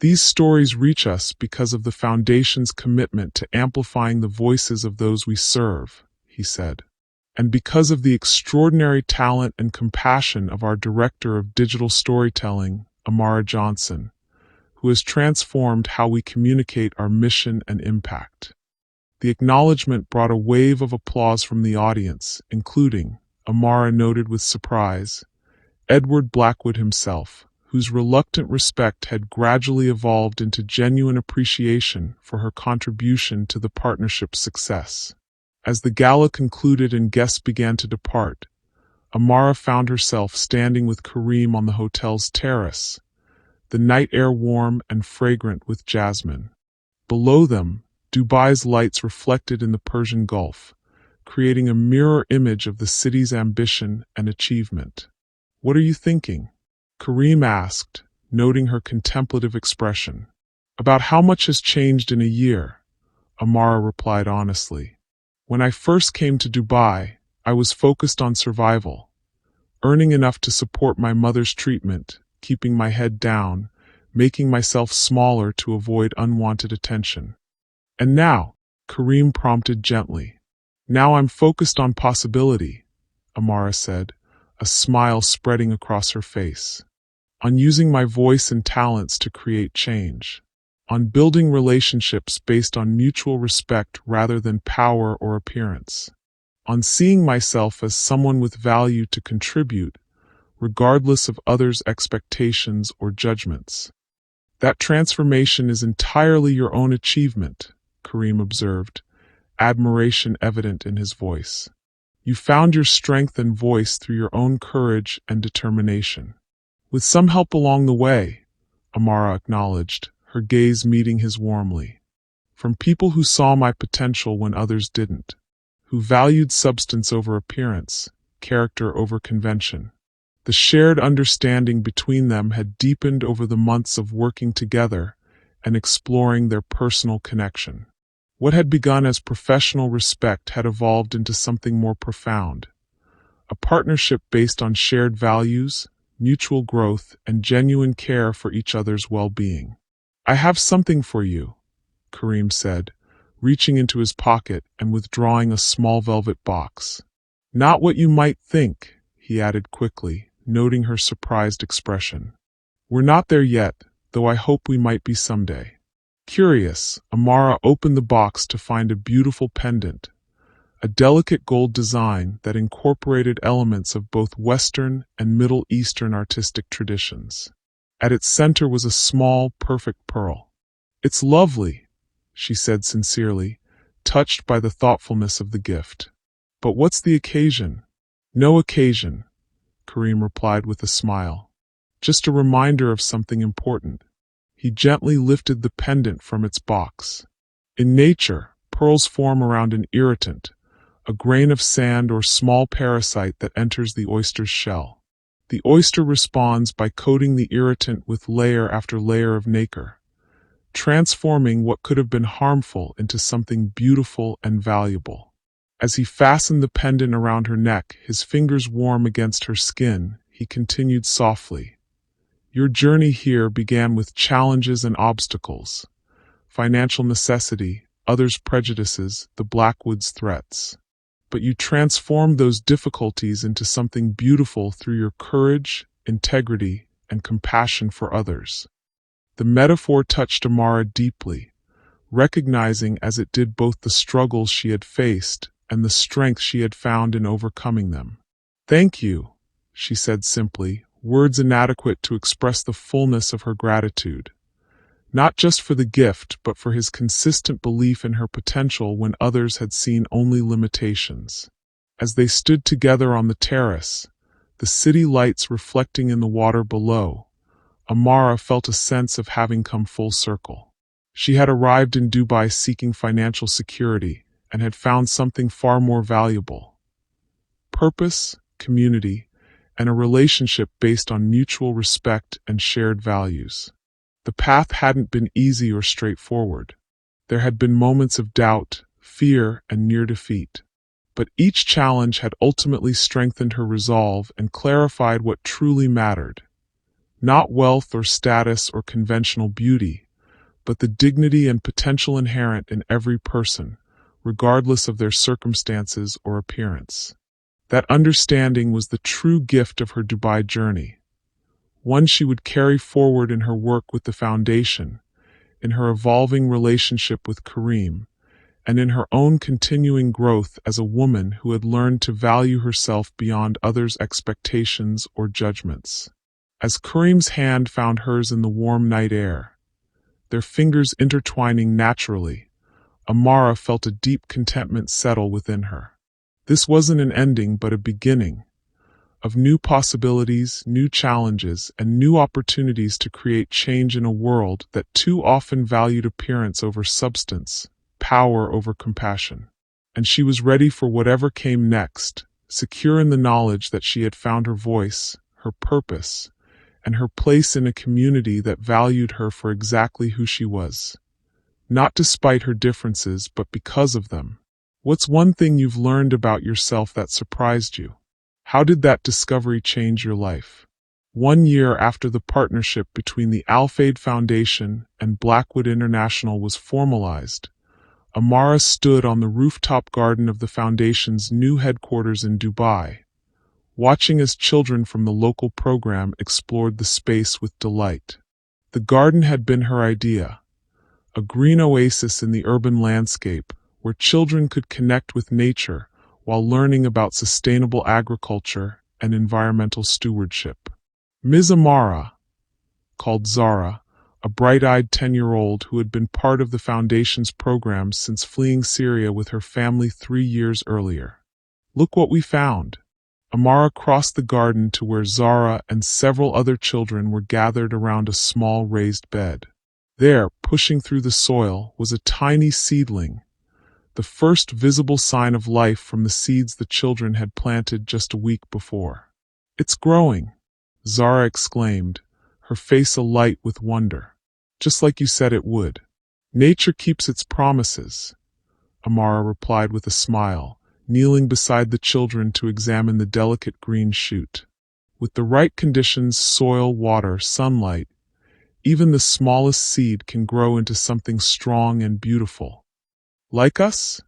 "These stories reach us because of the Foundation's commitment to amplifying the voices of those we serve," he said, "and because of the extraordinary talent and compassion of our Director of Digital Storytelling, Amara Johnson, who has transformed how we communicate our mission and impact." The acknowledgement brought a wave of applause from the audience, including, Amara noted with surprise, Edward Blackwood himself, whose reluctant respect had gradually evolved into genuine appreciation for her contribution to the partnership's success. As the gala concluded and guests began to depart, Amara found herself standing with Kareem on the hotel's terrace, the night air warm and fragrant with jasmine. Below them, Dubai's lights reflected in the Persian Gulf, creating a mirror image of the city's ambition and achievement. "What are you thinking?" Kareem asked, noting her contemplative expression. "About how much has changed in a year," Amara replied honestly. "When I first came to Dubai, I was focused on survival, earning enough to support my mother's treatment, keeping my head down, making myself smaller to avoid unwanted attention. And now," Kareem prompted gently. "Now I'm focused on possibility," Amara said, a smile spreading across her face. "On using my voice and talents to create change. On building relationships based on mutual respect rather than power or appearance. On seeing myself as someone with value to contribute, regardless of others' expectations or judgments." "That transformation is entirely your own achievement," Kareem observed, admiration evident in his voice. "You found your strength and voice through your own courage and determination." "With some help along the way," Amara acknowledged, her gaze meeting his warmly. "From people who saw my potential when others didn't, who valued substance over appearance, character over convention. The shared understanding between them had deepened over the months of working together and exploring their personal connection. What had begun as professional respect had evolved into something more profound, a partnership based on shared values, mutual growth, and genuine care for each other's well-being. "I have something for you," Kareem said, reaching into his pocket and withdrawing a small velvet box. "Not what you might think," he added quickly, noting her surprised expression. "We're not there yet, though I hope we might be someday." Curious, Amara opened the box to find a beautiful pendant, a delicate gold design that incorporated elements of both Western and Middle Eastern artistic traditions. At its center was a small, perfect pearl. "It's lovely," she said sincerely, touched by the thoughtfulness of the gift. "But what's the occasion?" "No occasion," Kareem replied with a smile. "Just a reminder of something important." He gently lifted the pendant from its box. "In nature, pearls form around an irritant, a grain of sand or small parasite that enters the oyster's shell. The oyster responds by coating the irritant with layer after layer of nacre, transforming what could have been harmful into something beautiful and valuable." As he fastened the pendant around her neck, his fingers warm against her skin, he continued softly. "Your journey here began with challenges and obstacles, financial necessity, others' prejudices, the Blackwood's threats. But you transformed those difficulties into something beautiful through your courage, integrity, and compassion for others." The metaphor touched Amara deeply, recognizing as it did both the struggles she had faced and the strength she had found in overcoming them. "Thank you," she said simply, words inadequate to express the fullness of her gratitude. Not just for the gift, but for his consistent belief in her potential when others had seen only limitations. As they stood together on the terrace, the city lights reflecting in the water below, Amara felt a sense of having come full circle. She had arrived in Dubai seeking financial security and had found something far more valuable: purpose, community, and a relationship based on mutual respect and shared values. The path hadn't been easy or straightforward. There had been moments of doubt, fear, and near defeat. But each challenge had ultimately strengthened her resolve and clarified what truly mattered. Not wealth or status or conventional beauty, but the dignity and potential inherent in every person, regardless of their circumstances or appearance. That understanding was the true gift of her Dubai journey, one she would carry forward in her work with the foundation, in her evolving relationship with Kareem, and in her own continuing growth as a woman who had learned to value herself beyond others' expectations or judgments. As Kareem's hand found hers in the warm night air, their fingers intertwining naturally, Amara felt a deep contentment settle within her. This wasn't an ending but a beginning of new possibilities, new challenges, and new opportunities to create change in a world that too often valued appearance over substance, power over compassion. And she was ready for whatever came next, secure in the knowledge that she had found her voice, her purpose, and her place in a community that valued her for exactly who she was. Not despite her differences, but because of them. What's one thing you've learned about yourself that surprised you? How did that discovery change your life? 1 year after the partnership between the Al-Fayeed Foundation and Blackwood International was formalized, Amara stood on the rooftop garden of the foundation's new headquarters in Dubai, watching as children from the local program explored the space with delight. The garden had been her idea, a green oasis in the urban landscape where children could connect with nature while learning about sustainable agriculture and environmental stewardship. Ms. Amara, called Zara, a bright-eyed 10-year-old who had been part of the foundation's programs since fleeing Syria with her family 3 years earlier. Look what we found. Amara crossed the garden to where Zara and several other children were gathered around a small raised bed. There, pushing through the soil, was a tiny seedling, the first visible sign of life from the seeds the children had planted just a week before. "It's growing," Zara exclaimed, her face alight with wonder. "Just like you said it would." "Nature keeps its promises," Amara replied with a smile, kneeling beside the children to examine the delicate green shoot. With the right conditions, soil, water, sunlight, even the smallest seed can grow into something strong and beautiful. "Like us?"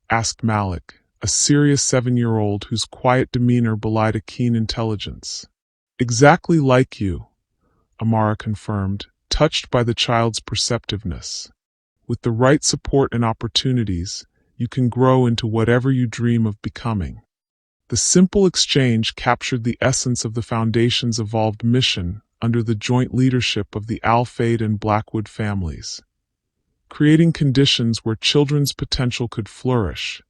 asked Malik, a serious 7-year-old whose quiet demeanor belied a keen intelligence. "Exactly like you," Amara confirmed, touched by the child's perceptiveness. "With the right support and opportunities, you can grow into whatever you dream of becoming." The simple exchange captured the essence of the Foundation's evolved mission under the joint leadership of the Al-Fayeed and Blackwood families, creating conditions where children's potential could flourish,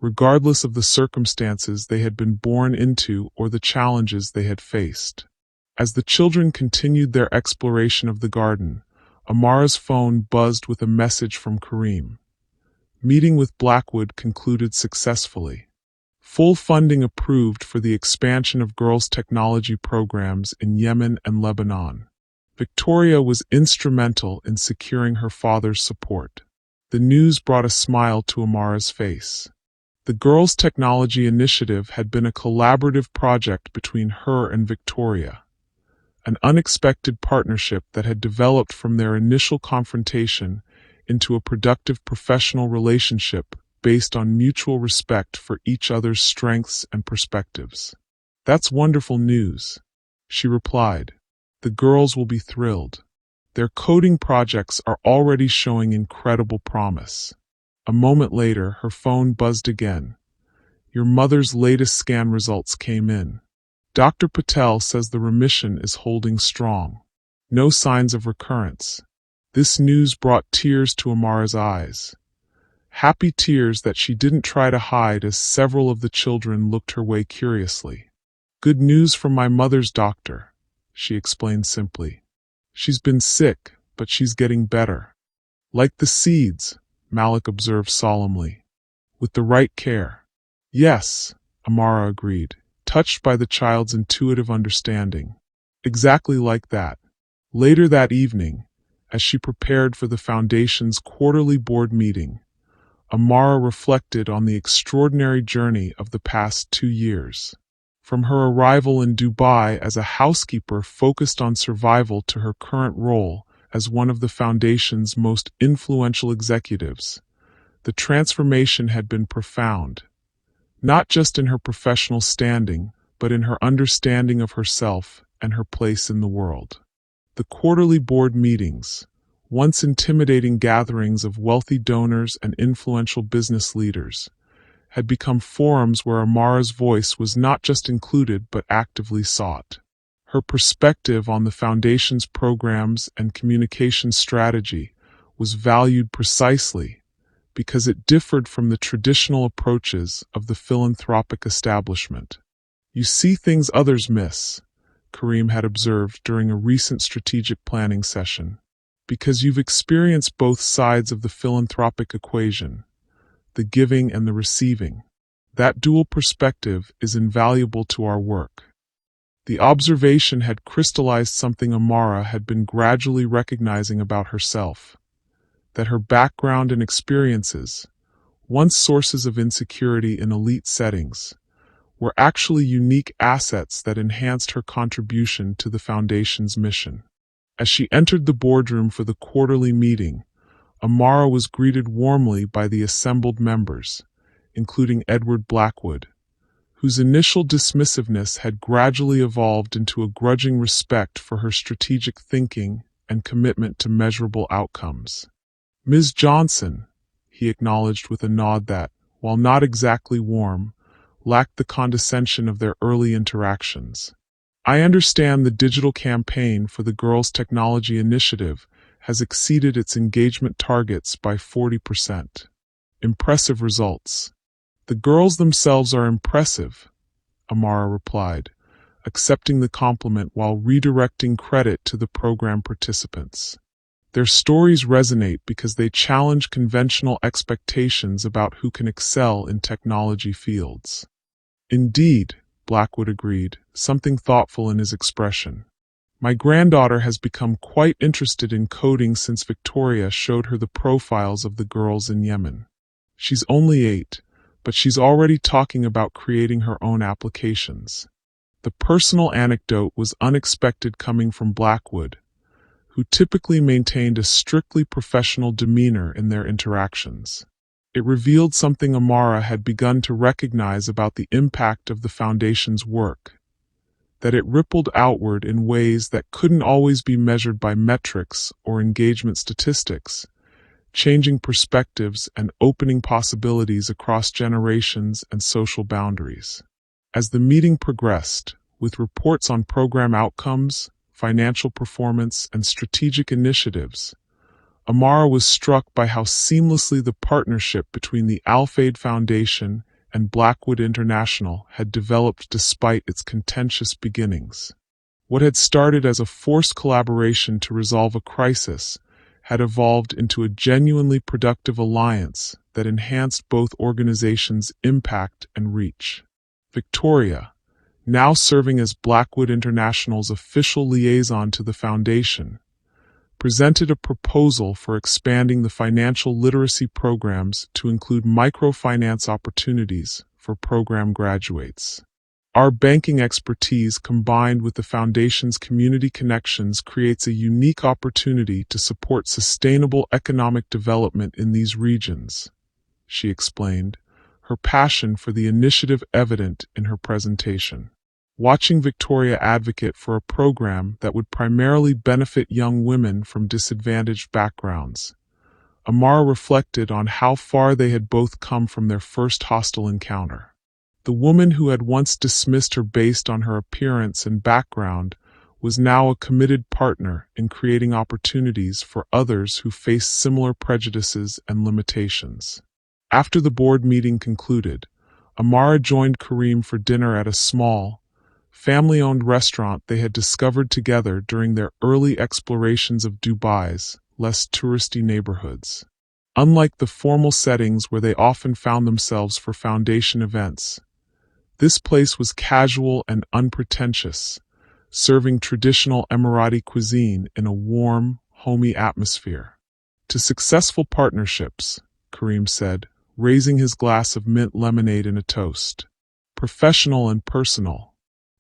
regardless of the circumstances they had been born into or the challenges they had faced. As the children continued their exploration of the garden, Amara's phone buzzed with a message from Kareem. Meeting with Blackwood concluded successfully. Full funding approved for the expansion of girls' technology programs in Yemen and Lebanon. Victoria was instrumental in securing her father's support. The news brought a smile to Amara's face. The Girls' Technology Initiative had been a collaborative project between her and Victoria, an unexpected partnership that had developed from their initial confrontation into a productive professional relationship based on mutual respect for each other's strengths and perspectives. "That's wonderful news," she replied. "The girls will be thrilled. Their coding projects are already showing incredible promise." A moment later, her phone buzzed again. "Your mother's latest scan results came in. Dr. Patel says the remission is holding strong. No signs of recurrence." This news brought tears to Amara's eyes. Happy tears that she didn't try to hide as several of the children looked her way curiously. "Good news from my mother's doctor," she explained simply. "She's been sick, but she's getting better." "Like the seeds," Malik observed solemnly. "With the right care." "Yes," Amara agreed, touched by the child's intuitive understanding. "Exactly like that." Later that evening, as she prepared for the Foundation's quarterly board meeting, Amara reflected on the extraordinary journey of the past 2 years. From her arrival in Dubai as a housekeeper focused on survival to her current role as one of the Foundation's most influential executives, the transformation had been profound, not just in her professional standing, but in her understanding of herself and her place in the world. The quarterly board meetings, once intimidating gatherings of wealthy donors and influential business leaders, had become forums where Amara's voice was not just included but actively sought. Her perspective on the Foundation's programs and communication strategy was valued precisely because it differed from the traditional approaches of the philanthropic establishment. "You see things others miss," Kareem had observed during a recent strategic planning session, "because you've experienced both sides of the philanthropic equation, the giving and the receiving. That dual perspective is invaluable to our work." The observation had crystallized something Amara had been gradually recognizing about herself, that her background and experiences, once sources of insecurity in elite settings, were actually unique assets that enhanced her contribution to the Foundation's mission. As she entered the boardroom for the quarterly meeting, Amara was greeted warmly by the assembled members, including Edward Blackwood, whose initial dismissiveness had gradually evolved into a grudging respect for her strategic thinking and commitment to measurable outcomes. "Ms. Johnson," he acknowledged with a nod that, while not exactly warm, lacked the condescension of their early interactions. "I understand the digital campaign for the Girls' Technology Initiative has exceeded its engagement targets by 40%. Impressive results." "The girls themselves are impressive," Amara replied, accepting the compliment while redirecting credit to the program participants. "Their stories resonate because they challenge conventional expectations about who can excel in technology fields." "Indeed," Blackwood agreed, something thoughtful in his expression. "My granddaughter has become quite interested in coding since Victoria showed her the profiles of the girls in Yemen. She's only 8, but she's already talking about creating her own applications." The personal anecdote was unexpected coming from Blackwood, who typically maintained a strictly professional demeanor in their interactions. It revealed something Amara had begun to recognize about the impact of the Foundation's work, that it rippled outward in ways that couldn't always be measured by metrics or engagement statistics, changing perspectives and opening possibilities across generations and social boundaries. As the meeting progressed, with reports on program outcomes, financial performance, and strategic initiatives, Amara was struck by how seamlessly the partnership between the Al-Fayeed Foundation and Blackwood International had developed despite its contentious beginnings. What had started as a forced collaboration to resolve a crisis had evolved into a genuinely productive alliance that enhanced both organizations' impact and reach. Victoria, now serving as Blackwood International's official liaison to the Foundation, presented a proposal for expanding the financial literacy programs to include microfinance opportunities for program graduates. "Our banking expertise combined with the Foundation's community connections creates a unique opportunity to support sustainable economic development in these regions," she explained, her passion for the initiative evident in her presentation. Watching Victoria advocate for a program that would primarily benefit young women from disadvantaged backgrounds, Amara reflected on how far they had both come from their first hostile encounter. The woman who had once dismissed her based on her appearance and background was now a committed partner in creating opportunities for others who faced similar prejudices and limitations. After the board meeting concluded, Amara joined Kareem for dinner at a small, family-owned restaurant they had discovered together during their early explorations of Dubai's less touristy neighborhoods. Unlike the formal settings where they often found themselves for Foundation events, this place was casual and unpretentious, serving traditional Emirati cuisine in a warm, homey atmosphere. "To successful partnerships," Kareem said, raising his glass of mint lemonade in a toast. "Professional and personal.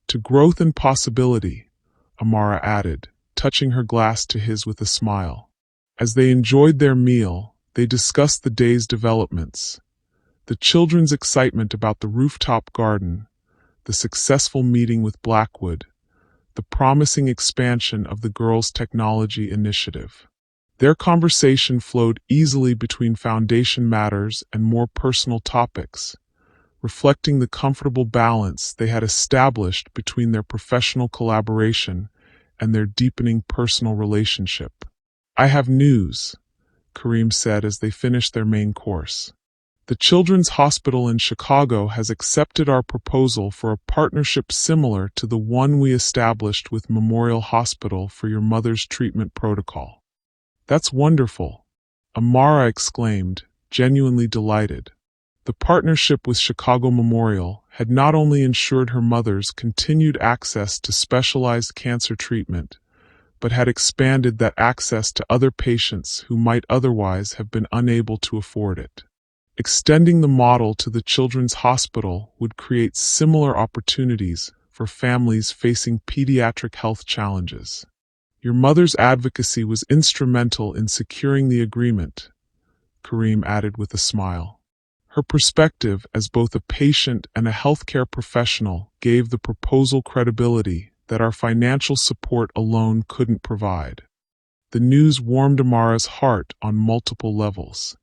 To growth and possibility," Amara added, touching her glass to his with a smile. As they enjoyed their meal, they discussed the day's developments, the children's excitement about the rooftop garden, the successful meeting with Blackwood, the promising expansion of the Girls' Technology Initiative. Their conversation flowed easily between Foundation matters and more personal topics, reflecting the comfortable balance they had established between their professional collaboration and their deepening personal relationship. "I have news," Kareem said as they finished their main course. "The Children's Hospital in Chicago has accepted our proposal for a partnership similar to the one we established with Memorial Hospital for your mother's treatment protocol." "That's wonderful," Amara exclaimed, genuinely delighted. The partnership with Chicago Memorial had not only ensured her mother's continued access to specialized cancer treatment, but had expanded that access to other patients who might otherwise have been unable to afford it. Extending the model to the Children's Hospital would create similar opportunities for families facing pediatric health challenges. "Your mother's advocacy was instrumental in securing the agreement," Kareem added with a smile. Her perspective as both a patient and a healthcare professional gave the proposal credibility that our financial support alone couldn't provide. The news warmed Amara's heart on multiple levels.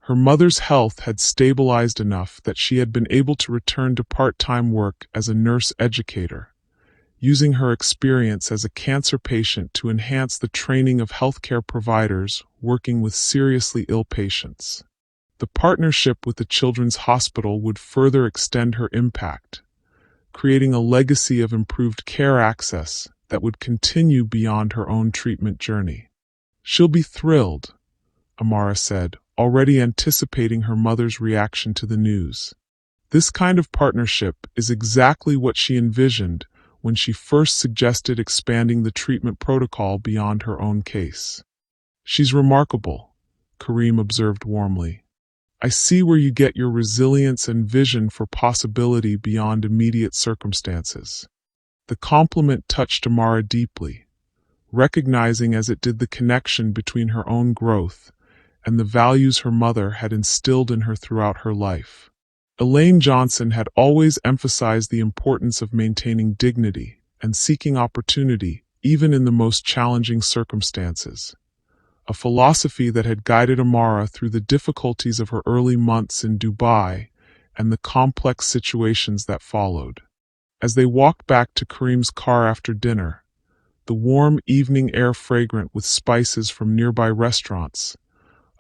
Her mother's health had stabilized enough that she had been able to return to part-time work as a nurse educator, using her experience as a cancer patient to enhance the training of healthcare providers working with seriously ill patients. The partnership with the Children's Hospital would further extend her impact, creating a legacy of improved care access that would continue beyond her own treatment journey. "She'll be thrilled," Amara said, already anticipating her mother's reaction to the news. This kind of partnership is exactly what she envisioned when she first suggested expanding the treatment protocol beyond her own case. "She's remarkable," Kareem observed warmly. "I see where you get your resilience and vision for possibility beyond immediate circumstances." The compliment touched Amara deeply, recognizing as it did the connection between her own growth and the values her mother had instilled in her throughout her life. Elaine Johnson had always emphasized the importance of maintaining dignity and seeking opportunity even in the most challenging circumstances, a philosophy that had guided Amara through the difficulties of her early months in Dubai and the complex situations that followed. As they walked back to Kareem's car after dinner, the warm evening air fragrant with spices from nearby restaurants,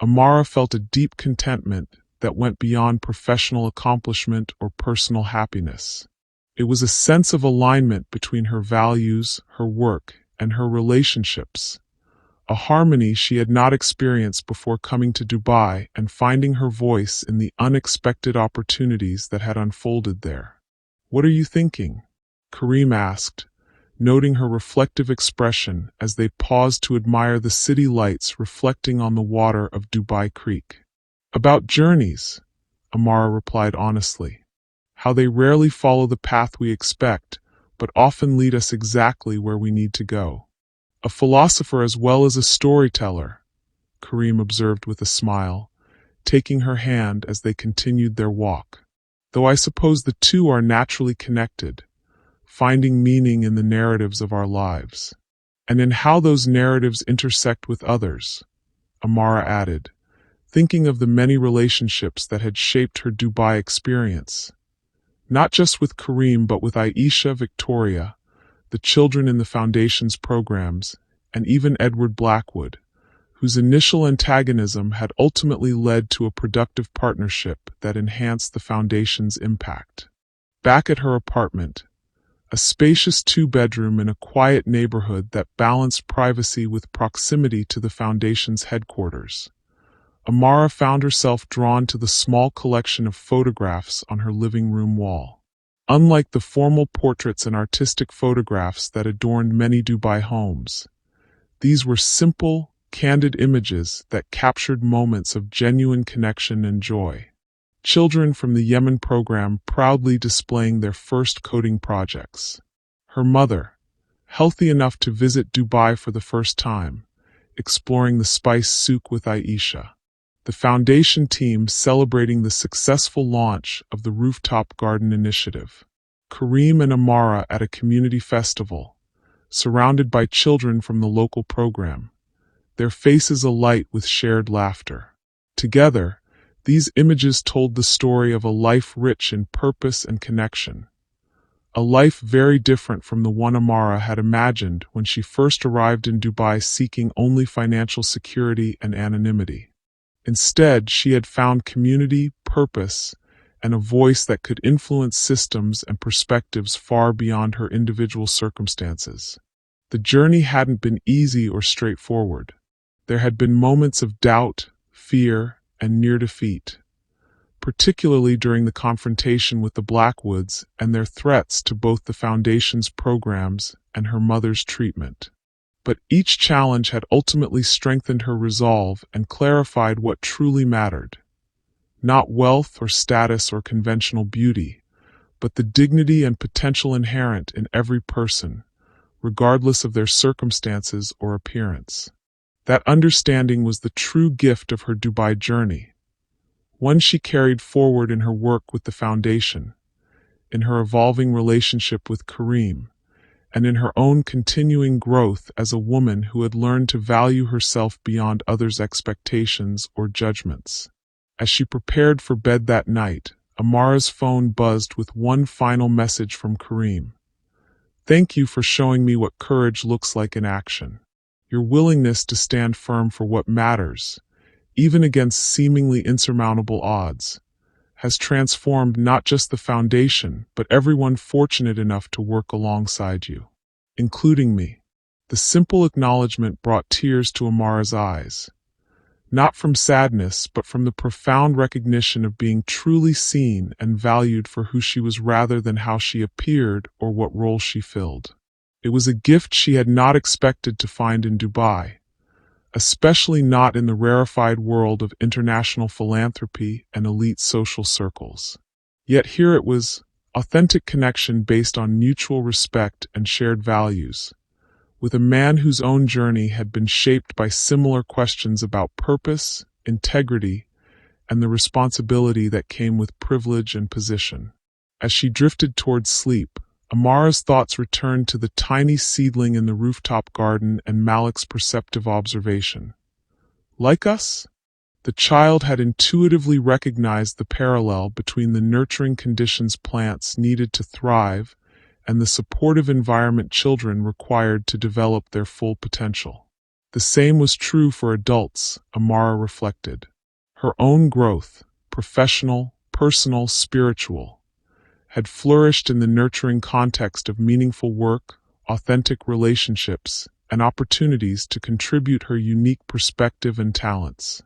Amara felt a deep contentment that went beyond professional accomplishment or personal happiness. It was a sense of alignment between her values, her work, and her relationships, a harmony she had not experienced before coming to Dubai and finding her voice in the unexpected opportunities that had unfolded there. "What are you thinking?" Kareem asked, noting her reflective expression as they paused to admire the city lights reflecting on the water of Dubai Creek. "About journeys," Amara replied honestly. "How they rarely follow the path we expect, but often lead us exactly where we need to go." "A philosopher as well as a storyteller," Kareem observed with a smile, taking her hand as they continued their walk. "Though I suppose the two are naturally connected, finding meaning in the narratives of our lives. And in how those narratives intersect with others," Amara added, thinking of the many relationships that had shaped her Dubai experience. Not just with Kareem but with Aisha, Victoria, the children in the Foundation's programs, and even Edward Blackwood, whose initial antagonism had ultimately led to a productive partnership that enhanced the Foundation's impact. Back at her apartment, a spacious two-bedroom in a quiet neighborhood that balanced privacy with proximity to the Foundation's headquarters, Amara found herself drawn to the small collection of photographs on her living room wall. Unlike the formal portraits and artistic photographs that adorned many Dubai homes, these were simple, candid images that captured moments of genuine connection and joy. Children from the Yemen program proudly displaying their first coding projects. Her mother, healthy enough to visit Dubai for the first time, exploring the spice souk with Aisha. The Foundation team celebrating the successful launch of the Rooftop Garden Initiative. Kareem and Amara at a community festival, surrounded by children from the local program, their faces alight with shared laughter. Together, These images told the story of a life rich in purpose and connection. A life very different from the one Amara had imagined when she first arrived in Dubai seeking only financial security and anonymity. Instead, she had found community, purpose, and a voice that could influence systems and perspectives far beyond her individual circumstances. The journey hadn't been easy or straightforward. There had been moments of doubt, fear, and near defeat, particularly during the confrontation with the Blackwoods and their threats to both the Foundation's programs and her mother's treatment. But each challenge had ultimately strengthened her resolve and clarified what truly mattered. Not wealth or status or conventional beauty, but the dignity and potential inherent in every person, regardless of their circumstances or appearance. That understanding was the true gift of her Dubai journey, one she carried forward in her work with the Foundation, in her evolving relationship with Kareem, and in her own continuing growth as a woman who had learned to value herself beyond others' expectations or judgments. As she prepared for bed that night, Amara's phone buzzed with one final message from Kareem. "Thank you for showing me what courage looks like in action. Your willingness to stand firm for what matters, even against seemingly insurmountable odds, has transformed not just the Foundation, but everyone fortunate enough to work alongside you, including me." The simple acknowledgement brought tears to Amara's eyes. Not from sadness, but from the profound recognition of being truly seen and valued for who she was rather than how she appeared or what role she filled. It was a gift she had not expected to find in Dubai, especially not in the rarefied world of international philanthropy and elite social circles. Yet here it was, authentic connection based on mutual respect and shared values, with a man whose own journey had been shaped by similar questions about purpose, integrity, and the responsibility that came with privilege and position. As she drifted towards sleep, Amara's thoughts returned to the tiny seedling in the rooftop garden and Malik's perceptive observation. Like us? The child had intuitively recognized the parallel between the nurturing conditions plants needed to thrive and the supportive environment children required to develop their full potential. The same was true for adults, Amara reflected. Her own growth, professional, personal, spiritual, had flourished in the nurturing context of meaningful work, authentic relationships, and opportunities to contribute her unique perspective and talents.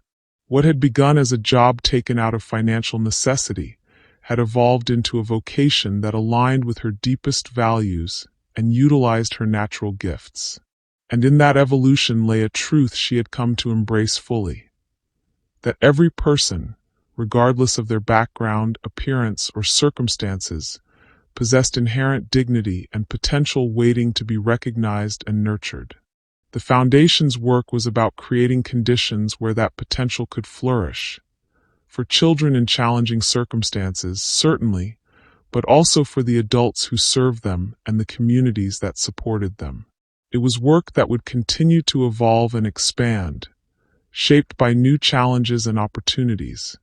What had begun as a job taken out of financial necessity had evolved into a vocation that aligned with her deepest values and utilized her natural gifts. And in that evolution lay a truth she had come to embrace fully: that every person, regardless of their background, appearance, or circumstances, possessed inherent dignity and potential waiting to be recognized and nurtured. The Foundation's work was about creating conditions where that potential could flourish. For children in challenging circumstances, certainly, but also for the adults who served them and the communities that supported them. It was work that would continue to evolve and expand, shaped by new challenges and opportunities,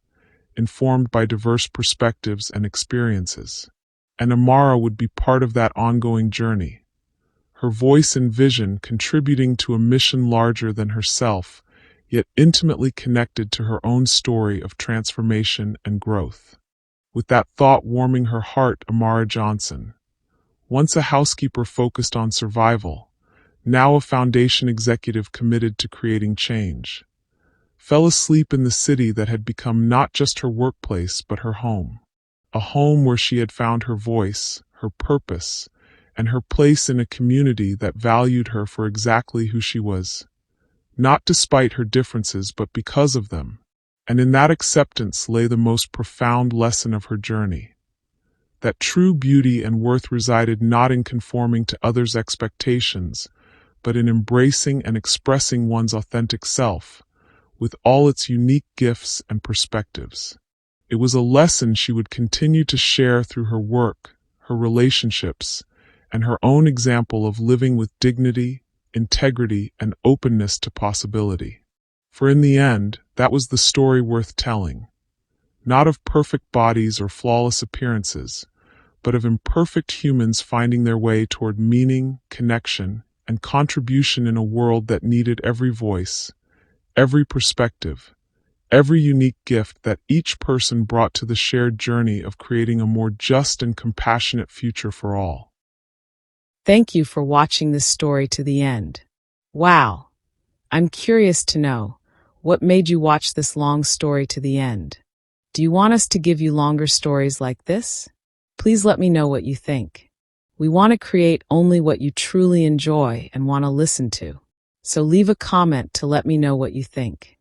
informed by diverse perspectives and experiences. And Amara would be part of that ongoing journey, her voice and vision contributing to a mission larger than herself, yet intimately connected to her own story of transformation and growth. With that thought warming her heart, Amara Johnson, once a housekeeper focused on survival, now a Foundation executive committed to creating change, fell asleep in the city that had become not just her workplace but her home. A home where she had found her voice, her purpose, and her place in a community that valued her for exactly who she was, not despite her differences but because of them. And in that acceptance lay the most profound lesson of her journey: that true beauty and worth resided not in conforming to others' expectations, but in embracing and expressing one's authentic self, with all its unique gifts and perspectives. It was a lesson she would continue to share through her work, her relationships, and her own example of living with dignity, integrity, and openness to possibility. For in the end, that was the story worth telling: not of perfect bodies or flawless appearances, but of imperfect humans finding their way toward meaning, connection, and contribution in a world that needed every voice, every perspective, every unique gift that each person brought to the shared journey of creating a more just and compassionate future for all. Thank you for watching this story to the end. Wow! I'm curious to know, what made you watch this long story to the end? Do you want us to give you longer stories like this? Please let me know what you think. We want to create only what you truly enjoy and want to listen to. So leave a comment to let me know what you think.